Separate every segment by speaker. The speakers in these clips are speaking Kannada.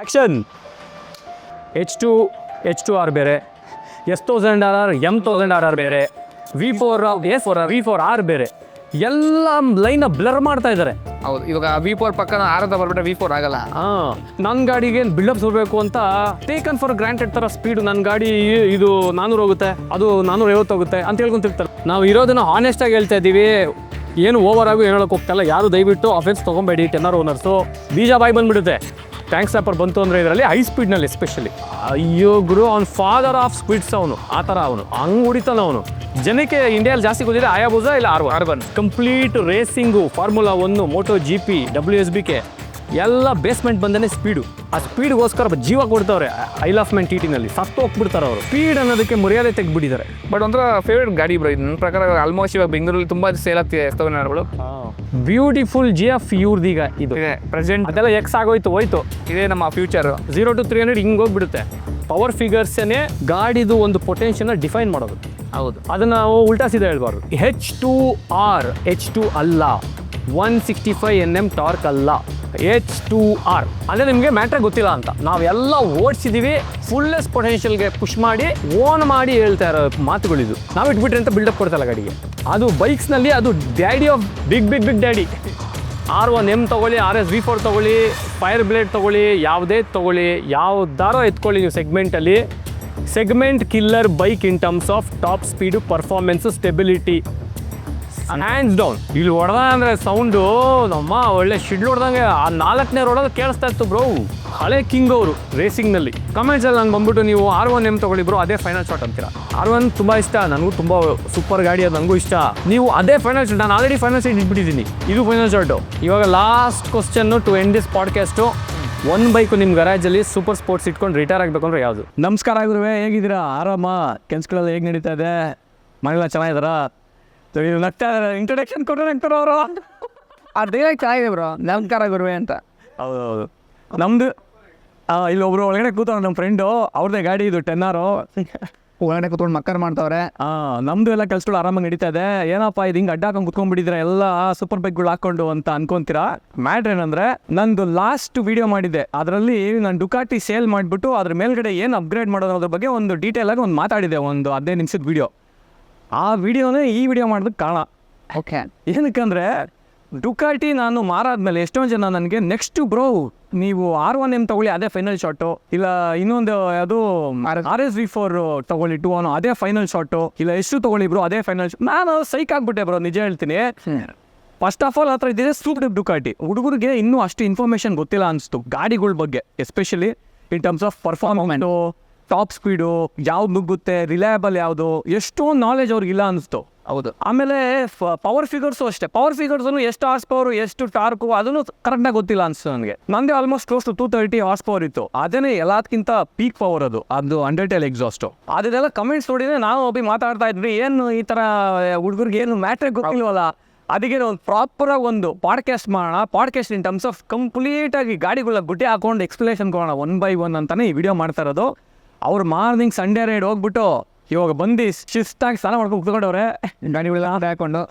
Speaker 1: ಆ್ಯಕ್ಷನ್ H2R ಬೇರೆ, S1000RR M1000RR ಬೇರೆ, V4R ಬೇರೆ, ಎಲ್ಲ ಲೈನ ಬ್ಲರ್ ಮಾಡ್ತಾ ಇದ್ದಾರೆ.
Speaker 2: ಹೌದು, ಇವಾಗ V4 ಪಕ್ಕನ ಆರದ ಬರ್ಬಿಟ್ರೆ V4 ಆಗಲ್ಲ.
Speaker 1: ನನ್ನ ಗಾಡಿಗೆ ಬಿಲ್ಡಪ್ಸ್ ಹೋಗಬೇಕು ಅಂತ ಟೇಕನ್ ಫಾರ್ ಗ್ರಾಂಟೆಡ್ ಥರ ಸ್ಪೀಡು ನನ್ನ ಗಾಡಿ ಇದು 400 ಹೋಗುತ್ತೆ, ಅದು 450 ಹೋಗುತ್ತೆ ಅಂತ ಹೇಳ್ಕೊಂತಿರ್ತಾರೆ. ನಾವು ಇರೋದನ್ನು ಹಾನೆಸ್ಟಾಗಿ ಹೇಳ್ತಾ ಇದ್ದೀವಿ, ಏನು ಓವರ್ ಆಗಿ ಹೇಳೋಕೆ ಹೋಗ್ತಾಯಿಲ್ಲ. ಯಾರು ದಯವಿಟ್ಟು ಅಫೆನ್ಸ್ ತೊಗೊಬೇಡಿ. 10R ಓನರ್ಸು ಬೀಜ ಬಾಯಿ ಬಂದುಬಿಡುತ್ತೆ. ಟ್ಯಾಂಕ್ಸ್ ರ್ಯಾಪರ್ ಬಂತು ಅಂದರೆ ಇದರಲ್ಲಿ ಹೈ ಸ್ಪೀಡ್ನಲ್ಲಿ ಎಸ್ಪೆಷಲಿ. ಅಯ್ಯೋ ಗುರು, ಅವ್ನು ಫಾದರ್ ಆಫ್ ಸ್ಪೀಡ್ಸ್, ಅವನು ಆ ಥರ ಅವನು ಹಂಗೆ ಹೊಡಿತಾನೆ ಅವನು. ಜನಕ್ಕೆ ಇಂಡಿಯಾದಲ್ಲಿ ಜಾಸ್ತಿ ಗೊತ್ತಿದೆ ಆಯಾಬುಜಾ ಇಲ್ಲ ಆರ್ಬನ್. Complete racing, formula 1, moto GP, WSBK ಎಲ್ಲ ಬೇಸ್ಮೆಂಟ್ ಬಂದೇ ಸ್ಪೀಡು. ಆ ಸ್ಪೀಡ್ಗೋಸ್ಕರ ಜೀವ ಕೊಡ್ತವ್ರೆ. ಐಲ್ ಆಫ್ ಮ್ಯಾನ್ TTನಲ್ಲಿ ಸತ್ತು ಹೋಗ್ಬಿಡ್ತಾರೆ ಅವರು. ಸ್ಪೀಡ್ ಅನ್ನೋದಕ್ಕೆ ಮರ್ಯಾದೆ ತೆಗೆದ್ಬಿಟ್ಟಿದ್ದಾರೆ.
Speaker 2: ಬಟ್ ಒಂಥರ ಫೇವ್ರೇಟ್ ಗಾಡಿ ಬ್ರೋ ಇದು. ನನ್ನ ಪ್ರಕಾರ ಆಲ್ಮೋಸ್ಟ್ ಇವಾಗ ಬೆಂಗಳೂರಲ್ಲಿ ತುಂಬ ಸೇಲ್ ಆಗ್ತಿದೆ S1000Rಗಳು.
Speaker 1: ಬ್ಯೂಟಿಫುಲ್ GF ಇವ್ರದೀಗ ಇದು
Speaker 2: ಇದೆ ಪ್ರೆಸೆಂಟ್.
Speaker 1: ಅದೆಲ್ಲ ಎಕ್ಸ್ ಆಗೋಯ್ತು, ಹೋಯ್ತು.
Speaker 2: ಇದೇ ನಮ್ಮ ಫ್ಯೂಚರು.
Speaker 1: 0 to 300 ಹಿಂಗೆ ಹೋಗ್ಬಿಡುತ್ತೆ. ಪವರ್ ಫಿಗರ್ಸೇ ಗಾಡಿದು ಒಂದು ಪೊಟೆನ್ಷಿಯಲ್ನ ಡಿಫೈನ್ ಮಾಡೋದು.
Speaker 2: ಹೌದು,
Speaker 1: ಅದನ್ನು ನಾವು ಉಲ್ಟಾ ಸೀದಾ ಹೇಳ್ಬಾರ್ದು. H2R H2 ಅಲ್ಲ, 165 Nm ಟಾರ್ಕ್ ಅಲ್ಲ, H2R ಅಂದರೆ ನಿಮಗೆ ಮ್ಯಾಟ್ರೇ ಗೊತ್ತಿಲ್ಲ ಅಂತ. ನಾವೆಲ್ಲ ಓಡಿಸಿದ್ದೀವಿ, ಫುಲ್ಲೆಸ್ಟ್ ಪೊಟೆನ್ಷಿಯಲ್ಗೆ ಪುಷ್ ಮಾಡಿ ಓನ್ ಮಾಡಿ ಹೇಳ್ತಾ ಇರೋ ಮಾತುಗಳಿದು. ನಾವು ಇಟ್ಬಿಟ್ರೆ ಅಂತ ಬಿಲ್ಡಪ್ ಕೊಡ್ತಲ್ಲ ಗಾಡಿಗೆ. ಅದು ಬೈಕ್ಸ್ನಲ್ಲಿ ಅದು daddy of big daddy. R1M ತೊಗೊಳ್ಳಿ, RS V4 ತೊಗೊಳ್ಳಿ, ಫೈರ್ ಬ್ಲೇಡ್ ತೊಗೊಳ್ಳಿ, ಯಾವುದೇ ತೊಗೊಳ್ಳಿ, ಯಾವುದಾರೋ ಎತ್ಕೊಳ್ಳಿ ನೀವು ಸೆಗ್ಮೆಂಟಲ್ಲಿ. Segment killer bike in terms of top speed, performance, stability, hands down. ಇಲ್ಲಿ ಹೊಡೆದ ಅಂದರೆ ಸೌಂಡು ನಮ್ಮ ಒಳ್ಳೆ ಶಿಡ್ಲು ಹೊಡೆದಂಗೆ. ಆ 4ನೇ ರೋಡಲ್ಲಿ ಕೇಳಿಸ್ತಾ ಇತ್ತು ಬ್ರೋ. ಹಳೆ ಕಿಂಗ್ ಅವರು ರೇಸಿಂಗ್ನಲ್ಲಿ. ಕಮೆಂಟ್ಸಲ್ಲಿ ನಾನು ಬಂದ್ಬಿಟ್ಟು ನೀವು R1M ತೊಗೊಳ್ಳಿ ಬ್ರೋ, ಅದೇ ಫೈನಲ್ ಶಾಟ್ ಅಂತೀರಾ. R1 ತುಂಬ ಇಷ್ಟ ನನಗೂ, ತುಂಬ ಸೂಪರ್ ಗಾಡಿ, ಅದು ನನಗೂ ಇಷ್ಟ. ನೀವು ಅದೇ ಫೈನಲ್ ಶಾಟ್, ನಾನು ಆಲ್ರೆಡಿ ಫೈನಲ್ ಶಾಟ್ ಇಟ್ಬಿಟ್ಟಿದ್ದೀನಿ, ಇದು ಫೈನಲ್ ಶಾಟು. ಇವಾಗ last question to end this podcast. ಒಂದು ಬೈಕು ನಿಮ್ಮ ಗರಾಜಲ್ಲಿ ಸೂಪರ್ ಸ್ಪೋರ್ಟ್ಸ್ ಇಟ್ಕೊಂಡು ರಿಟೈರ್ ಆಗಬೇಕು ಅಂದರೆ ಯಾವುದು? ನಮಸ್ಕಾರ ಗುರುವೆ, ಹೇಗಿದ್ದೀರಾ? ಆರಾಮ? ಕೆಲಸಗಳೆಲ್ಲ ಹೇಗೆ ನಡೀತಾ ಇದೆ? ಮನೆಲ್ಲ ಚೆನ್ನಾಗಿದ್ದಾರಾ? ನಗ್ತಾ ಇಂಟ್ರೊಡಕ್ಷನ್ ಕೊಟ್ಟರೆ ನಗ್ತಾರ ಅವರು.
Speaker 2: ಅದೇನಾಗಿ ಚೆನ್ನಾಗಿದೆ ಬ್ರೋ, ನಮಸ್ಕಾರ ಗುರುವೆ ಅಂತ.
Speaker 1: ಹೌದೌದು. ನಮ್ಮದು ಇಲ್ಲಿ ಒಬ್ಬರು ಒಳಗಡೆ ಕೂತವ್ರು, ನಮ್ಮ ಫ್ರೆಂಡು, ಅವ್ರದ್ದೇ ಗಾಡಿ ಇದು 10R.
Speaker 2: ಒಳಗಡೆ ಕೂತ್ಕೊಂಡು ಮಕ್ಕರ್ ಮಾಡ್ತಾವ್ರೆ.
Speaker 1: ನಮ್ಮದು ಎಲ್ಲ ಕೆಲಸಗಳು ಆರಾಮಾಗಿ ನಡೀತಾ ಇದೆ. ಏನಪ್ಪ ಇದು ಹಿಂಗೆ ಅಡ್ಡ ಹಾಕೊಂಡು ಕುತ್ಕೊಂಡ್ಬಿಟ್ಟಿದ್ರೆ ಎಲ್ಲ ಸೂಪರ್ ಬೈಕ್ಗಳು ಹಾಕ್ಕೊಂಡು ಅಂತ ಅನ್ಕೊಂತೀರಾ. ಮ್ಯಾಟ್ರ್ ಏನಂದರೆ, ನಂದು ಲಾಸ್ಟ್ ವೀಡಿಯೋ ಮಾಡಿದ್ದೆ, ಅದರಲ್ಲಿ ನಾನು ಡುಕಾಟಿ ಸೇಲ್ ಮಾಡಿಬಿಟ್ಟು ಅದ್ರ ಮೇಲ್ಗಡೆ ಏನು ಅಪ್ಗ್ರೇಡ್ ಮಾಡೋದು ಅದ್ರ ಬಗ್ಗೆ ಒಂದು ಡೀಟೇಲಾಗಿ ಒಂದು ಮಾತಾಡಿದೆ, ಒಂದು 15 ನಿಮಿಷದ ವೀಡಿಯೋ. ಆ ವಿಡಿಯೋನೇ ಈ ವಿಡಿಯೋ ಮಾಡೋದಕ್ಕೆ ಕಾರಣ.
Speaker 2: ಓಕೆ,
Speaker 1: ಏನಕ್ಕಂದರೆ ಡುಕಾಟಿ ನಾನು ಮಾರಾದ್ಮೇಲೆ ಎಷ್ಟೊಂದು ಜನ ನನಗೆ ನೆಕ್ಸ್ಟ್ ಬ್ರೋ ನೀವು R1M ತೊಗೊಳ್ಳಿ, ಅದೇ ಫೈನಲ್ ಶಾಟು, ಇಲ್ಲ ಇನ್ನೊಂದು ಯಾವುದು RS V4 ತೊಗೊಳ್ಳಿ 2 ಅದೇ ಫೈನಲ್ ಶಾಟು, ಇಲ್ಲ ಎಷ್ಟು ತೊಗೊಳ್ಳಿ ಬ್ರೋ ಅದೇ ಫೈನಲ್ ಶಾಟ್. ನಾನು ಸೈಕ್ ಆಗ್ಬಿಟ್ಟೆ ಬ್ರೋ, ನಿಜ ಹೇಳ್ತೀನಿ. ಫಸ್ಟ್ ಆಫ್ ಆಲ್ ಹತ್ರ ಇದ್ದಿದೆ ಸೂಪರ್ ಡುಕಾಟಿ. ಹುಡುಗರಿಗೆ ಇನ್ನೂ ಅಷ್ಟು ಇನ್ಫಾರ್ಮೇಷನ್ ಗೊತ್ತಿಲ್ಲ ಅನಿಸ್ತು ಗಾಡಿಗಳ ಬಗ್ಗೆ, especially in terms of performance, top speed, ಯಾವ್ದು ನುಗ್ಗುತ್ತೆ, ರಿಲಯಬಲ್ ಯಾವುದು, ಎಷ್ಟೊಂದು ನಾಲೆಜ್ ಅವ್ರಿಗಿಲ್ಲ ಅನಿಸ್ತು.
Speaker 2: ಹೌದು.
Speaker 1: ಆಮೇಲೆ ಪವರ್ ಫಿಗರ್ಸು ಅಷ್ಟೇ. ಪವರ್ ಫಿಗರ್ಸನ್ನು ಎಷ್ಟು ಹಾರ್ಸ್ ಪವರು, ಎಷ್ಟು ಟಾರ್ಕು, ಅದನ್ನು ಕರೆಕ್ಟಾಗಿ ಗೊತ್ತಿಲ್ಲ ಅನಿಸ್ತು ನನಗೆ. ನಂದೇ almost close to 230 horse power ಇತ್ತು. ಅದೇ ಎಲ್ಲದಕ್ಕಿಂತ ಪೀಕ್ ಪವರ್ ಅದು ಅಂಡರ್ಟೇಲ್ ಎಕ್ಸಾಸ್ಟು. ಅದನ್ನೆಲ್ಲ ಕಮೆಂಟ್ಸ್ ನೋಡಿದ್ರೆ ನಾವು ಒಬ್ಬ ಮಾತಾಡ್ತಾ ಇದ್ವಿ, ಏನು ಈ ಥರ ಹುಡುಗರಿಗೆ ಏನು ಮ್ಯಾಟ್ರೇ ಗೊತ್ತಿಲ್ವಲ್ಲ. ಅದಕ್ಕೆ ಒಂದು ಪ್ರಾಪರಾಗಿ ಒಂದು ಪಾಡ್ಕಾಸ್ಟ್ ಮಾಡೋಣ. ಪಾಡ್ಕಾಸ್ಟ್ ಇನ್ ಟರ್ಮ್ಸ್ ಆಫ್ ಕಂಪ್ಲೀಟಾಗಿ ಗಾಡಿಗಳ ಗುಡ್ಡೆ ಹಾಕೊಂಡು ಎಕ್ಸ್ಪ್ಲೇಷನ್ ಕೊಡೋಣ 1 by 1 ಅಂತಲೇ ಈ ವಿಡಿಯೋ ಮಾಡ್ತಾ ಇರೋದು. ಅವ್ರು ಮಾರ್ನಿಂಗ್ ಸಂಡೇ ರೈಡ್ ಹೋಗ್ಬಿಟ್ಟು ಇವಾಗ ಬಂದು ಶಿಸ್ತಾಗಿ ಸ್ನಾನ ಮಾಡ್ಕೊಂಡು ಕುತ್ಕೊಂಡವ್ರೆ,
Speaker 2: ಗಾಡಿಗಳೆಲ್ಲ ಹಾಕೊಂಡು.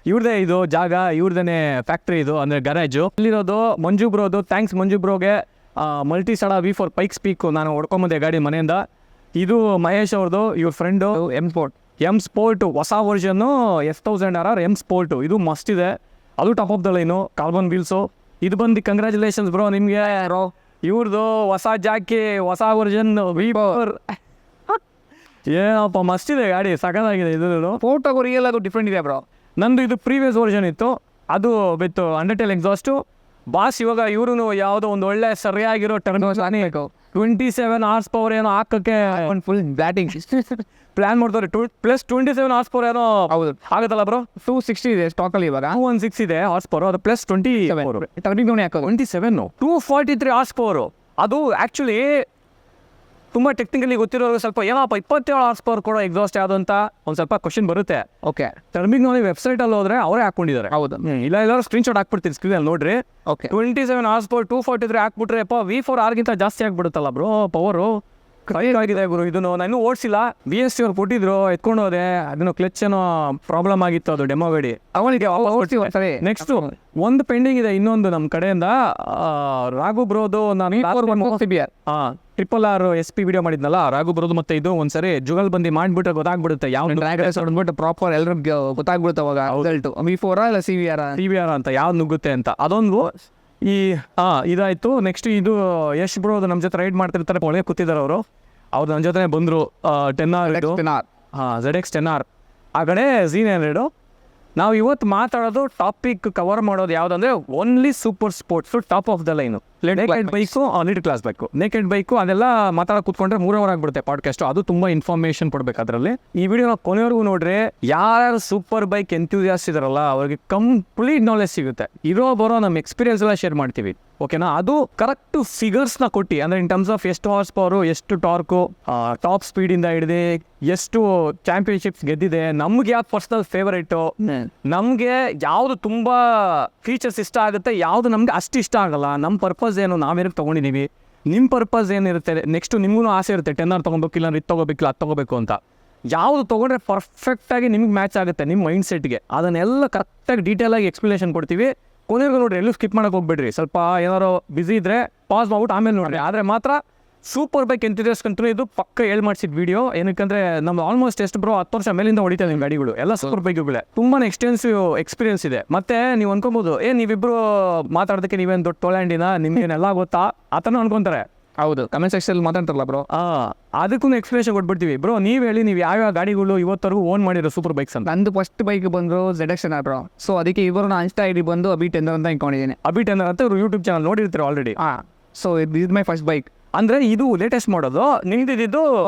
Speaker 1: ಇವ್ರದೇ ಇದು ಜಾಗ, ಇವ್ರದೇ ಫ್ಯಾಕ್ಟ್ರಿ ಇದು, ಅಂದರೆ ಗರಾಜು. ಇಲ್ಲಿರೋದು ಮಂಜು ಬ್ರೋದು. ಥ್ಯಾಂಕ್ಸ್ ಮಂಜು ಬ್ರೋಗೆ. ಮಲ್ಟಿ ಸಡ V4 ಪೈಕ್ ಸ್ಪೀಕು ನಾನು ಹೊಡ್ಕೊಂಬಂದೆ ಗಾಡಿ ಮನೆಯಿಂದ. ಇದು ಮಹೇಶ್ ಅವ್ರದ್ದು, ಇವ್ರ ಫ್ರೆಂಡು. M Sport ಹೊಸ ವರ್ಷನ್ನು, S1000RR M Sport, ಇದು ಮಸ್ಟ್ ಇದೆ. ಅದು top of the line, carbon wheels. ಇದು ಬಂದು ಕಂಗ್ರ್ಯಾಚುಲೇಷನ್ಸ್ ಬ್ರೋ ನಿಮಗೆ. ಇವ್ರದ್ದು ಹೊಸ ಜಾಕಿ, ಹೊಸ ವರ್ಷನ್ V4. ಏನಪ್ಪ ಮಸ್ಟ್ ಇದೆ ಗಾಡಿ, ಸಖತ್ತಾಗಿದೆ. ಇದು
Speaker 2: ಫೋಟೋಗೂ ರಿಯಲ್ ಅದು ಡಿಫ್ರೆಂಟ್ ಇದೆ ಬ್ರೋ.
Speaker 1: ನಂದು ಇದು ಪ್ರೀವಿಯಸ್ ವರ್ಷನ್ ಇತ್ತು, ಅದು ವಿತ್ ಅಂಡರ್ಟೇಲ್ ಎಕ್ಸಾಸ್ಟು. ಬಾಸ್ ಇವಾಗ ಇವರು ಯಾವುದೋ ಒಂದು ಒಳ್ಳೆ ಸರಿಯಾಗಿರೋ ಟರ್ನ್ 27 ಹಾರ್ಸ್ ಪವರ್ ಏನೋ ಹಾಕೋಕ್ಕೆ
Speaker 2: ಒಂದು ಫುಲ್ ಬ್ಯಾಟಿಂಗ್
Speaker 1: ಪ್ಲ್ಯಾನ್ ಮಾಡ್ತಾರೆ. ಪ್ಲಸ್ 27 ಹಾರ್ಸ್ ಪವರ್ ಏನೋ
Speaker 2: ಹೌದು
Speaker 1: ಆಗುತ್ತಲ್ಲ ಬ್ರೋ.
Speaker 2: 260 ಇದೆ ಸ್ಟಾಕಲ್ಲಿ ಇವಾಗ.
Speaker 1: 216 ಇದೆ ಹಾರ್ಸ್ ಪವರ್, ಅದು ಪ್ಲಸ್ 27 243 ಹಾರ್ಸ್ ಪವರು. ಅದು ಆ್ಯಕ್ಚುಲಿ ತುಂಬ ಟೆಕ್ನಿಕಲಿ ಗೊತ್ತಿರೋರು ಸ್ವಲ್ಪ ಏನಪ್ಪ 27 ಹಾರ್ಸ್ ಪವರ್ ಕೊಡೋ ಎಕ್ಸಾಸ್ಟ್ ಯಾವುದು ಅಂತ ಒಂದು ಸ್ವಲ್ಪ ಕ್ವಶನ್ ಬರುತ್ತೆ.
Speaker 2: ಓಕೆ,
Speaker 1: ಟರ್ಮಿಂಗ್ ನೋಡಿ ವೆಬ್ಸೈಟಲ್ಲಿ ಹೋದರೆ ಅವರೇ ಹಾಕ್ಕೊಂಡಿದ್ದಾರೆ.
Speaker 2: ಹೌದು,
Speaker 1: ಇಲ್ಲ ಸ್ಕ್ರೀನ್ಶಾಟ್ ಹಾಕ್ಬಿಡ್ತೀನಿ ಸ್ಕ್ರೀನಲ್ಲಿ ನೋಡ್ರಿ.
Speaker 2: ಓಕೆ,
Speaker 1: 27 ಹಾರ್ಸ್ ಪವರ್ 243 ಹಾಕ್ಬಿಟ್ರೆ V4R ಗಿಂತ ಜಾಸ್ತಿ ಆಗ್ಬಿಡುತ್ತಲ್ಲ ಬ್ರೋ ಪವರು. ಆಗಿದೆ ಗುರು. ಇದನ್ನು ನಾನು ಓಡಿಸಿಲ್ಲ, BS ಅವ್ರು ಕೊಟ್ಟಿದ್ರು, ಎತ್ಕೊಂಡು ಹೋದೆ. ಅದನ್ನು ಕ್ಲಚ್ ಏನೋ ಪ್ರಾಬ್ಲಮ್ ಆಗಿತ್ತು, ಅದು ಡೆಮೋ ಗಾಡಿ.
Speaker 2: ಅವನಿಗೆ
Speaker 1: ನೆಕ್ಸ್ಟ್ ಒಂದು ಪೆಂಡಿಂಗ್ ಇದೆ, ಇನ್ನೊಂದು ನಮ್ಮ ಕಡೆಯಿಂದ ರಾಘು ಬ್ರೋದು. ನಾನು RRR SP ವಿಡಿಯೋ ಮಾಡಿದ್ನಲ್ಲ, ರಾಘು ಬ್ರೋದು. ಮತ್ತೆ ಇದು ಒಂದ್ಸರಿ ಜುಗಲ್ ಬಂದು ಮಾಡ್ಬಿಟ್ರೆ ಗೊತ್ತಾಗ್ಬಿಡುತ್ತೆ ಯಾವ
Speaker 2: ಅಂದ್ಬಿಟ್ಟು ಪ್ರಾಪರ್ ಎಲ್ಲರೂ ಗೊತ್ತಾಗ್ಬಿಡುತ್ತೆ ಅವಾಗ ರಿಸಲ್ಟ್ V4 ಇಲ್ಲ CVR
Speaker 1: ಅಂತ ಯಾವ್ದು ನುಗ್ಗುತ್ತೆ ಅಂತ. ಅದೊಂದು ಈ ಇದಾಯ್ತು. ನೆಕ್ಸ್ಟ್ ಇದು ಯಶ್ ಬ್ರೋ ನಮ್ಮ ಜೊತೆ ರೈಡ್ ಮಾಡ್ತಿರ್ತಾರೆ, ಒಳಗೆ ಕೂತಿದ್ದಾರೆ ಅವರು. ಅವ್ರು ನನ್ನ ಜೊತೆ ಬಂದರು. 10R ZX 10R ಆ ಕಡೆ Z900. ನಾವು ಇವತ್ತು ಮಾತಾಡೋದು ಟಾಪಿಕ್ ಕವರ್ ಮಾಡೋದು ಯಾವುದಂದ್ರೆ only super sports, top of the line. Naked bike, little class bike, naked bike, ಅದೆಲ್ಲ ಮಾತಾಡೋ ಕೂತ್ಕೊಂಡ್ರೆ 3 ಅವರ್ ಆಗ್ಬಿಡುತ್ತೆ ಪಾಡ್ಕಾಸ್ಟು. ಅದು ತುಂಬ ಇನ್ಫಾರ್ಮೇಷನ್ ಕೊಡ್ಬೇಕು ಅದರಲ್ಲಿ. ಈ ವಿಡಿಯೋನ ಕೊನೆವರೆಗೂ ನೋಡ್ರೆ ಯಾರು ಸೂಪರ್ ಬೈಕ್ ಎಂಥೂಸಿಯಾಸ್ಟ್ ಇದಾರಲ್ಲ ಅವ್ರಿಗೆ ಕಂಪ್ಲೀಟ್ ನಾಲೆಜ್ ಸಿಗುತ್ತೆ. ಬರೋ ನಮ್ಮ ಎಕ್ಸ್ಪೀರಿಯನ್ಸ್ ಎಲ್ಲ ಶೇರ್ ಮಾಡ್ತೀವಿ, ಓಕೆನಾ? ಅದು ಕರೆಕ್ಟ್ ಫಿಗರ್ಸ್ನ ಕೊಟ್ಟು, ಅಂದರೆ ಇನ್ ಟರ್ಮ್ಸ್ ಆಫ್ ಎಷ್ಟು ಹಾರ್ಸ್ ಪವರು, ಎಷ್ಟು ಟಾರ್ಕು, ಟಾಪ್ ಸ್ಪೀಡಿಂದ ಹಿಡಿದು ಎಷ್ಟು ಚಾಂಪಿಯನ್ಶಿಪ್ಸ್ ಗೆದ್ದಿದೆ, ನಮ್ಗೆ ಯಾವ್ದು ಪರ್ಸನಲ್ ಫೇವರೇಟು, ನಮಗೆ ಯಾವುದು ತುಂಬ ಫೀಚರ್ಸ್ ಇಷ್ಟ ಆಗುತ್ತೆ, ಯಾವುದು ನಮ್ಗೆ ಅಷ್ಟು ಇಷ್ಟ ಆಗಲ್ಲ, ನಮ್ಮ ಪರ್ಪಸ್ ಏನು, ನಾವೇನಕ್ಕೆ ತೊಗೊಂಡಿದ್ದೀವಿ, ನಿಮ್ಮ ಪರ್ಪಸ್ ಏನಿರುತ್ತೆ, ನೆಕ್ಸ್ಟ್ ನಿಮಗೂ ಆಸೆ ಇರುತ್ತೆ 10R ತೊಗೊಬೇಕು, ಇಲ್ಲ ಇದು ತೊಗೋಬೇಕಿಲ್ಲ ಅದು ತೊಗೋಬೇಕು ಅಂತ. ಯಾವುದು ತೊಗೊಂಡ್ರೆ ಪರ್ಫೆಕ್ಟಾಗಿ ನಿಮ್ಗೆ ಮ್ಯಾಚ್ ಆಗುತ್ತೆ ನಿಮ್ಮ ಮೈಂಡ್ ಸೆಟ್ಗೆ, ಅದನ್ನೆಲ್ಲ ಕರೆಕ್ಟಾಗಿ ಡೀಟೇಲಾಗಿ ಎಕ್ಸ್ಪ್ಲನೇಷನ್ ಕೊಡ್ತೀವಿ. ಕೊನೆಗೂ ನೋಡ್ರಿ, ಎಲ್ಲೂ ಸ್ಕಿಪ್ ಮಾಡೋಕೆ ಹೋಗ್ಬೇಡ್ರಿ. ಸ್ವಲ್ಪ ಏನಾರು ಬಿಸಿ ಇದ್ದರೆ ಪಾಸ್ ಮಾಡ್ಬಿಟ್ಟು ಆಮೇಲೆ ನೋಡ್ರಿ. ಆದರೆ ಮಾತ್ರ ಸೂಪರ್ ಬೈಕ್ ಎಂತಿದೆಸ್ಕಂತೂ ಇದು ಪಕ್ಕ ಮಾಡಿಸಿದ ವಿಡಿಯೋ. ಏನಕ್ಕಂದರೆ ನಮ್ಮ ಆಲ್ಮೋಸ್ಟ್ ಎಷ್ಟು ಬ್ರೋ 10 ವರ್ಷ ಮೇಲಿಂದ ಹೊಡಿತಾರೆ ನಿಮ್ಮ ಗಾಡಿಗಳು, ಎಲ್ಲ ಸೂಪರ್ ಬೈಕ್ಗಳೇ. ತುಂಬಾ ಎಕ್ಸ್ಟೆನ್ಸಿವ್ ಎಕ್ಸ್ಪೀರಿಯನ್ಸ್ ಇದೆ. ಮತ್ತೆ ನೀವು ಅನ್ಕೊಬೋದು, ನೀವಿಬ್ರು ಮಾತಾಡೋದಕ್ಕೆ ನೀವೇನು ದೊಡ್ಡ ಟೊಲ್ಯಾಂಡಿನ, ನಿಮ್ಗೇನೆಲ್ಲ ಗೊತ್ತಾ ಆ ಥರ ಅನ್ಕೊಂತಾರೆ.
Speaker 2: ಹೌದು, ಕಮೆಂಟ್ ಸೆಕ್ಷನ್ ಮಾತಾಡ್ತಾರಲ್ಲ ಬ್ರೋ,
Speaker 1: ಅದಕ್ಕೂ ಎಕ್ಸ್ಪ್ಲೇಷನ್ ಕೊಟ್ಬಿಡ್ತೀವಿ. ಬ್ರೋ ನೀವು ಹೇಳಿ, ನೀವು ಯಾವ್ಯಾವ ಗಾಡಿಗಳು ಇವತ್ತರೆಗೂ ಓನ್ ಮಾಡಿರೋ ಸೂಪರ್ ಬೈಕ್ಸ್ ಅಂತ.
Speaker 2: ನಂದು ಫಸ್ಟ್ ಬೈಕ್ ಬಂದು ZX 10R ಬ್ರೋ. ಸೊ ಅದಕ್ಕೆ ಇವರು ನಾನು ಇನ್ಸ್ಟಾ ID ಬಂದು ಅಭಿ 10R ಅಂತ ಇಟ್ಕೊಂಡಿದ್ದೀನಿ.
Speaker 1: ಅಭಿ 10R ಅಂತ ಇವರು ಯೂಟ್ಯೂಬ್ ಚಾನಲ್ ನೋಡಿರ್ತೀರ ಆಲ್ರೆಡಿ.
Speaker 2: ಸೊ ಇದು ಮೈ ಫಸ್ಟ್ ಬೈಕ್.
Speaker 1: ಅಂದರೆ ಇದು ಲೇಟೆಸ್ಟ್ ಮಾಡೋದು. ನಿಮ್ದಿದ್ದು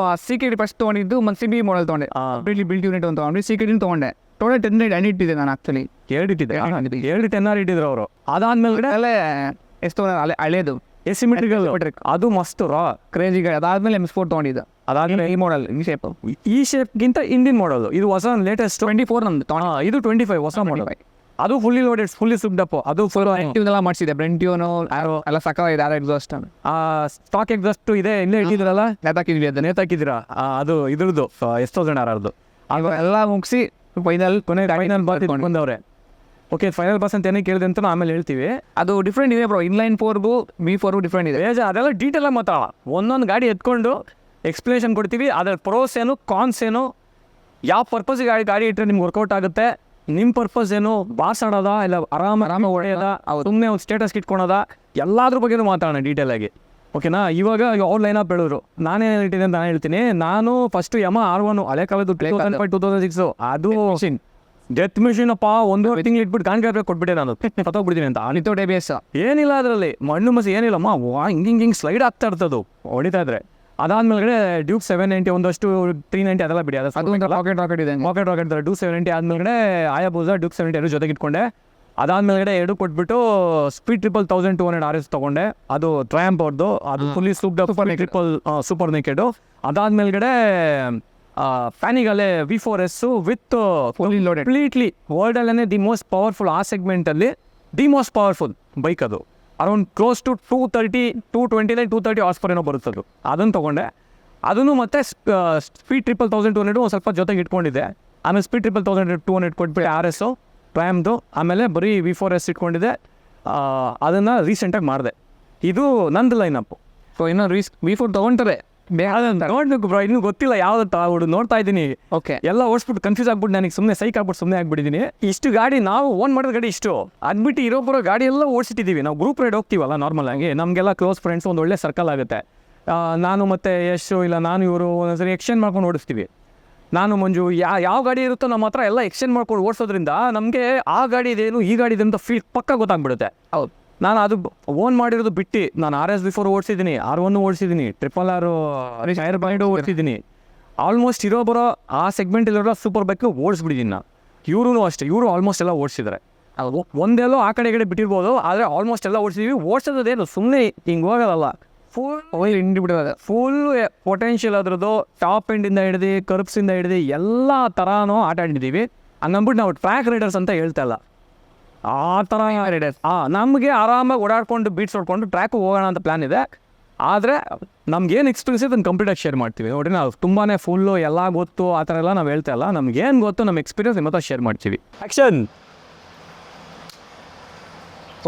Speaker 2: CKD ಫಸ್ಟ್ ತೊಗೊಂಡಿದ್ದು, ಮತ್ತು CB ಮಾಡಲ್ ತೊಗೊಂಡೆ. ಬಿಲ್ಡ್ ಯೂನಿಟ್ ಅಂತ ತೊಗೊಂಡು CKD ತೊಗೊಂಡೆ. ಟೋಟಲ್ 10 ಇಟ್ಟಿದ್ದೆ ನಾನು. ಆ್ಯಕ್ಚುಲಿ
Speaker 1: 2 ಇಟ್ಟಿದ್ದೆ, 2 10R ಇಟ್ಟಿದ್ರು ಅವರು. ಅದಾದ್ಮೇಲೆ
Speaker 2: ಅಲ್ಲೇ ಎಷ್ಟು ಹಳೇದು
Speaker 1: ಎಸಿಮೆಟ್ರಿಕಲ್, ಅದು ಮಸ್ತು
Speaker 2: ಕ್ರೇಜಿ ಗಾಡಿ. ಅದಾದ್ಮೇಲೆ M4 ತೊಗೊಂಡಿದ್ದು. ಅದಾದ್ಮೇಲೆ ಈ ಮಾಡಲ್ ಈ
Speaker 1: ಶೇಪ್ಗಿಂತ ಇಂಡಿಯನ್ ಮಾಡೋದು. ಇದು ಹೊಸ ಲೇಟೆಸ್ಟ್
Speaker 2: 24 ನಮ್ದು.
Speaker 1: ಇದು 25 ಹೊಸ ಮಾಡಲ್. ಅದು ಫುಲ್ಲಿ ಲೋಡೆಡ್, ಫುಲ್ಲಿ ಸುಬ್ಡಪ್. ಅದು ಫುಲ್
Speaker 2: ಎಲ್ಲ ಮಾಡಿಸಿದೆ. ಬ್ರೆಂಟ್ಯೂನು ಎಲ್ಲ ಸಕಾಗಿದೆ. ಯಾರು ಎಕ್ಸಾಸ್ಟ್
Speaker 1: ಸ್ಟಾಕ್ ಎಕ್ಸಾಸ್ಟ್ ಇದೆ, ಇಲ್ಲೇ ಇಟ್ಟಿದ್ರಲ್ಲ,
Speaker 2: ನೇತಾಕಿದ್ವಿ, ಅದನ್ನ
Speaker 1: ನೇತಾಕಿದ್ದೀರಾ. ಅದು ಇದ್ರದ್ದು S1000
Speaker 2: ಆಗ ಎಲ್ಲ ಮುಗಿಸಿ ಫೈನಲ್
Speaker 1: ಬಂದವ್ರೆ. ಓಕೆ, ಫೈನಲ್ ಬಸ್ ಅಂತ ಏನಕ್ಕೆ ಕೇಳಿದೆ ಅಂತ ಆಮೇಲೆ ಹೇಳ್ತೀವಿ.
Speaker 2: ಅದು ಡಿಫ್ರೆಂಟ್ ಇದೆ ಬ್ರೋ. ಇನ್ಲೈನ್ 4ಗೂ V4ಗೂ ಡಿಫ್ರೆಂಟ್ ಇದೆ.
Speaker 1: ಅದೆಲ್ಲ ಡೀಟೇಲಾಗಿ ಮಾತಾಡೋಣ. ಒಂದೊಂದು ಗಾಡಿ ಎತ್ಕೊಂಡು ಎಕ್ಸ್ಪ್ಲೇಷನ್ ಕೊಡ್ತೀವಿ. ಅದರ ಪ್ರೋಸ್ ಏನು, ಕಾನ್ಸ್ ಏನು, ಯಾವ ಪರ್ಪಸ್ಗೆ ಗಾಡಿ ಇಟ್ಟರೆ ನಿಮ್ಗೆ ವರ್ಕೌಟ್ ಆಗುತ್ತೆ, ನಿಮ್ಮ ಪರ್ಪಸ್ ಏನು, ಬಾಸಾಡೋದ ಇಲ್ಲ ಆರಾಮ ಹೊಡೆಯೋದ, ಸುಮ್ಮನೆ ಒಂದು ಸ್ಟೇಟಸ್ ಇಟ್ಕೊಳೋದ, ಎಲ್ಲಾದ್ರ ಬಗ್ಗೆನೂ ಮಾತಾಡೋಣ ಡೀಟೇಲಾಗಿ, ಓಕೆನಾ? ಇವಾಗ ಅವ್ರು ಲೈನ್ ಅಪ್ ಹೇಳೋರು, ನಾನೇನು ಇಟ್ಟಿದೆ ಅಂತ ನಾನು ಹೇಳ್ತೀನಿ. ನಾನು ಫಸ್ಟು Yamaha R1 ಹಳೆ ಕಾಲದ್ದು 2005-2006 ಅದು ಡೆತ್ ಮಿಷಿನ್ ಅಪ್ಪ. 1.5 ತಿಂಗಳು ಇಟ್ಬಿಟ್ಟು ಗಾಂಡ್ ಕೊಟ್ಬಿಟ್ಟೆ ನಾನು, ಸತ್ತೋಗ್ಬಿಡ್ತೀನಿ ಅಂತ.
Speaker 2: ನಿಂತೋ ABS
Speaker 1: ಏನಿಲ್ಲ ಅದರಲ್ಲಿ, ಮಣ್ಣು ಮಸಿ ಏನಿಲ್ಲಮ್ಮ, ಹಿಂಗೆ ಸ್ಲೈಡ್ ಆಗ್ತಾ ಇರ್ತದು ಹೊಡಿತಾ ಇದ್ರೆ. ಅದಾದ್ಮೇಲೆ ಡ್ಯೂಕ್ 790, ಒಂದಷ್ಟು 390 ಅದೆಲ್ಲ ಬಿಡಿ.
Speaker 2: ಅದು ರಾಕೆಟ್ ಇದೆ,
Speaker 1: ರಾಕೆಟ್ ತರ ಡ್ಯೂಕ್ 790 ಆದ್ಮೇಲೆ ಆಯಾಬೂಸ ಡ್ಯೂಕ್ 790 ಜೊತೆಗೆ ಇಟ್ಕೊಂಡೆ. ಅದಾದ್ಮೇಲೆ 2 ಕೊಟ್ಬಿಟ್ಟು ಸ್ಪೀಡ್ 1200 RS ತೊಗೊಂಡೆ. ಅದು ಟ್ರಯಾಂಪ್ ಅವ್ರದ್ದು, ಅದು ಫುಲ್ಲಿ ಸೂಪರ್ ನೇಕೆಡು. ಅದಾದ್ಮೇಲೆ ಫ್ಯಾನಿಗಲ್ಲೇ V4S with fully loaded, completely ವರ್ಲ್ಡಲ್ಲೇ ದಿ ಮೋಸ್ಟ್ ಪವರ್ಫುಲ್. ಆ ಸೆಗ್ಮೆಂಟಲ್ಲಿ ದಿ ಮೋಸ್ಟ್ ಪವರ್ಫುಲ್ ಬೈಕ್ ಅದು. Around close to 230 horsepower ಏನೋ ಬರುತ್ತದು. ಅದನ್ನು ತೊಗೊಂಡೆ. ಅದನ್ನು ಮತ್ತೆ ಸ್ಪೀಡ್ 1200 ಒಂದು ಸ್ವಲ್ಪ ಜೊತೆಗೆ ಇಟ್ಕೊಂಡಿದ್ದೆ. ಆಮೇಲೆ ಸ್ಪೀಡ್ 1200 ಕೊಟ್ಬಿಟ್ಟು RS ಟ್ರಯಾಂಪ್ದು. ಆಮೇಲೆ ಬರೀ V4S ಇಟ್ಕೊಂಡಿದ್ದೆ. ಅದನ್ನು ರೀಸೆಂಟಾಗಿ ಮಾಡಿದೆ. ಇದು ನಂದು ಲೈನಪ್ಪು.
Speaker 2: ಸೊ ಇನ್ನೂ V4 ತೊಗೊಂತಾರೆ
Speaker 1: ನೋಡ್ಬೇಕು ಬ್ರೋ, ಇನ್ನೂ ಗೊತ್ತಿಲ್ಲ ಯಾವ್ದು ತಗೊಡು, ನೋಡ್ತಾ ಇದ್ದೀನಿ.
Speaker 2: ಓಕೆ,
Speaker 1: ಎಲ್ಲ ಓಡಿಸ್ಬಿಟ್ಟು ಕನ್ಫ್ಯೂಸ್ ಆಗ್ಬಿಟ್ಟು ನನಗೆ ಸುಮ್ಮನೆ ಸುಮ್ಮನೆ ಆಗ್ಬಿಟ್ಟಿದ್ದೀನಿ. ಇಷ್ಟು ಗಾಡಿ ನಾವು ಓನ್ ಮಾಡಿದ ಗಾಡಿ ಇಷ್ಟು, ಅದ್ಬಿಟ್ಟು ಇರೋಬ್ಬರೋ ಗಾಡಿ ಎಲ್ಲ ಓಡಿಸಿಟ್ಟಿದ್ದೀವಿ. ನಾವು ಗ್ರೂಪ್ ರೈಡ್ ಹೋಗ್ತೀವಲ್ಲ ನಾರ್ಮಲ್ ಆಗಿ, ನಮಗೆಲ್ಲ ಕ್ಲೋಸ್ ಫ್ರೆಂಡ್ಸ್, ಒಂದು ಒಳ್ಳೆ ಸರ್ಕಲ್ ಆಗುತ್ತೆ. ನಾನು ಮತ್ತು ಯಶು ಇಲ್ಲ ನಾನು ಇವರು ಒಂದೊಂದ್ಸರಿ ಎಕ್ಸ್ಚೇಂಜ್ ಮಾಡ್ಕೊಂಡು ಓಡಿಸ್ತೀವಿ. ನಾನು ಮಂಜು ಯಾವ ಗಾಡಿ ಇರುತ್ತೋ ನಮ್ಮ ಹತ್ರ ಎಲ್ಲ ಎಕ್ಸ್ಚೇಂಜ್ ಮಾಡ್ಕೊಂಡು ಓಡಿಸೋದ್ರಿಂದ ನಮಗೆ ಆ ಗಾಡಿ ಇದೇನು ಈ ಗಾಡಿ ಇದೆ ಅಂತ ಫೀಲ್ ಪಕ್ಕ ಗೊತ್ತಾಗ್ಬಿಡುತ್ತೆ.
Speaker 2: ಹೌದು,
Speaker 1: ನಾನು ಅದು ಓನ್ ಮಾಡಿರೋದು ಬಿಟ್ಟು ನಾನು RS V4 ಓಡಿಸಿದ್ದೀನಿ, R1 ಓಡಿಸಿದ್ದೀನಿ, RRR ಓಡಿಸಿದ್ದೀನಿ. ಆಲ್ಮೋಸ್ಟ್ ಬರೋ ಆ ಸೆಗ್ಮೆಂಟಲ್ಲಿರೋ ಸೂಪರ್ ಬೈಕ್ ಓಡಿಸ್ಬಿಟ್ಟಿದ್ದೀನಿ ನಾನು. ಇವರು ಅಷ್ಟೇ, ಇವರು ಆಲ್ಮೋಸ್ಟ್ ಎಲ್ಲ ಓಡಿಸಿದ್ದಾರೆ. ಒಂದೆಲ್ಲೋ ಆ ಕಡೆ ಬಿಟ್ಟಿರ್ಬೋದು, ಆದರೆ ಆಲ್ಮೋಸ್ಟ್ ಎಲ್ಲ ಓಡಿಸಿದ್ದೀವಿ. ಓಡಿಸೋದೇನು ಸುಮ್ಮನೆ ಹಿಂಗೆ ಹೋಗೋದಲ್ಲ, ಫುಲ್ ಪೊಟೆನ್ಷಿಯಲ್ ಅದರದ್ದು. ಟಾಪ್ ಎಂಡಿಂದ ಹಿಡಿದು ಕರ್ಬ್ಸಿಂದ ಹಿಡಿದು ಎಲ್ಲ ಥರನೂ ಆಟ ಆಡಿದ್ದೀವಿ. ಹಂಗಂದ್ಬಿಟ್ಟು ನಾವು ಟ್ರ್ಯಾಕ್ ರೈಡರ್ಸ್ ಅಂತ ಹೇಳ್ತಾ ಇಲ್ಲ, ಆ ಥರ ರೈಡರ್ಸ್. ನಮಗೆ ಆರಾಮಾಗಿ ಓಡಾಡ್ಕೊಂಡು ಬೀಟ್ಸ್ ಹೊಡ್ಕೊಂಡು ಟ್ರ್ಯಾಕ್ ಹೋಗೋಣ ಅಂತ ಪ್ಲ್ಯಾನ್ ಇದೆ. ಆದರೆ ನಮ್ಗೇನು ಎಕ್ಸ್ಪೀರಿಯನ್ಸ್ ಇದೆ ಅದನ್ನು ಕಂಪ್ಲೀಟಾಗಿ ಶೇರ್ ಮಾಡ್ತೀವಿ ನೋಡಿರಿ. ನಾವು ತುಂಬಾ ಫುಲ್ಲು ಎಲ್ಲ ಗೊತ್ತು ಆ ಥರ ಎಲ್ಲ ನಾವು ಹೇಳ್ತಾ ಇಲ್ಲ. ನಮ್ಗೇನು ಗೊತ್ತು ನಮ್ಮ ಎಕ್ಸ್ಪೀರಿಯನ್ಸ್ ನಿಮ್ಮ ಹತ್ರ ಶೇರ್ ಮಾಡ್ತೀವಿ. ಆ್ಯಕ್ಷನ್.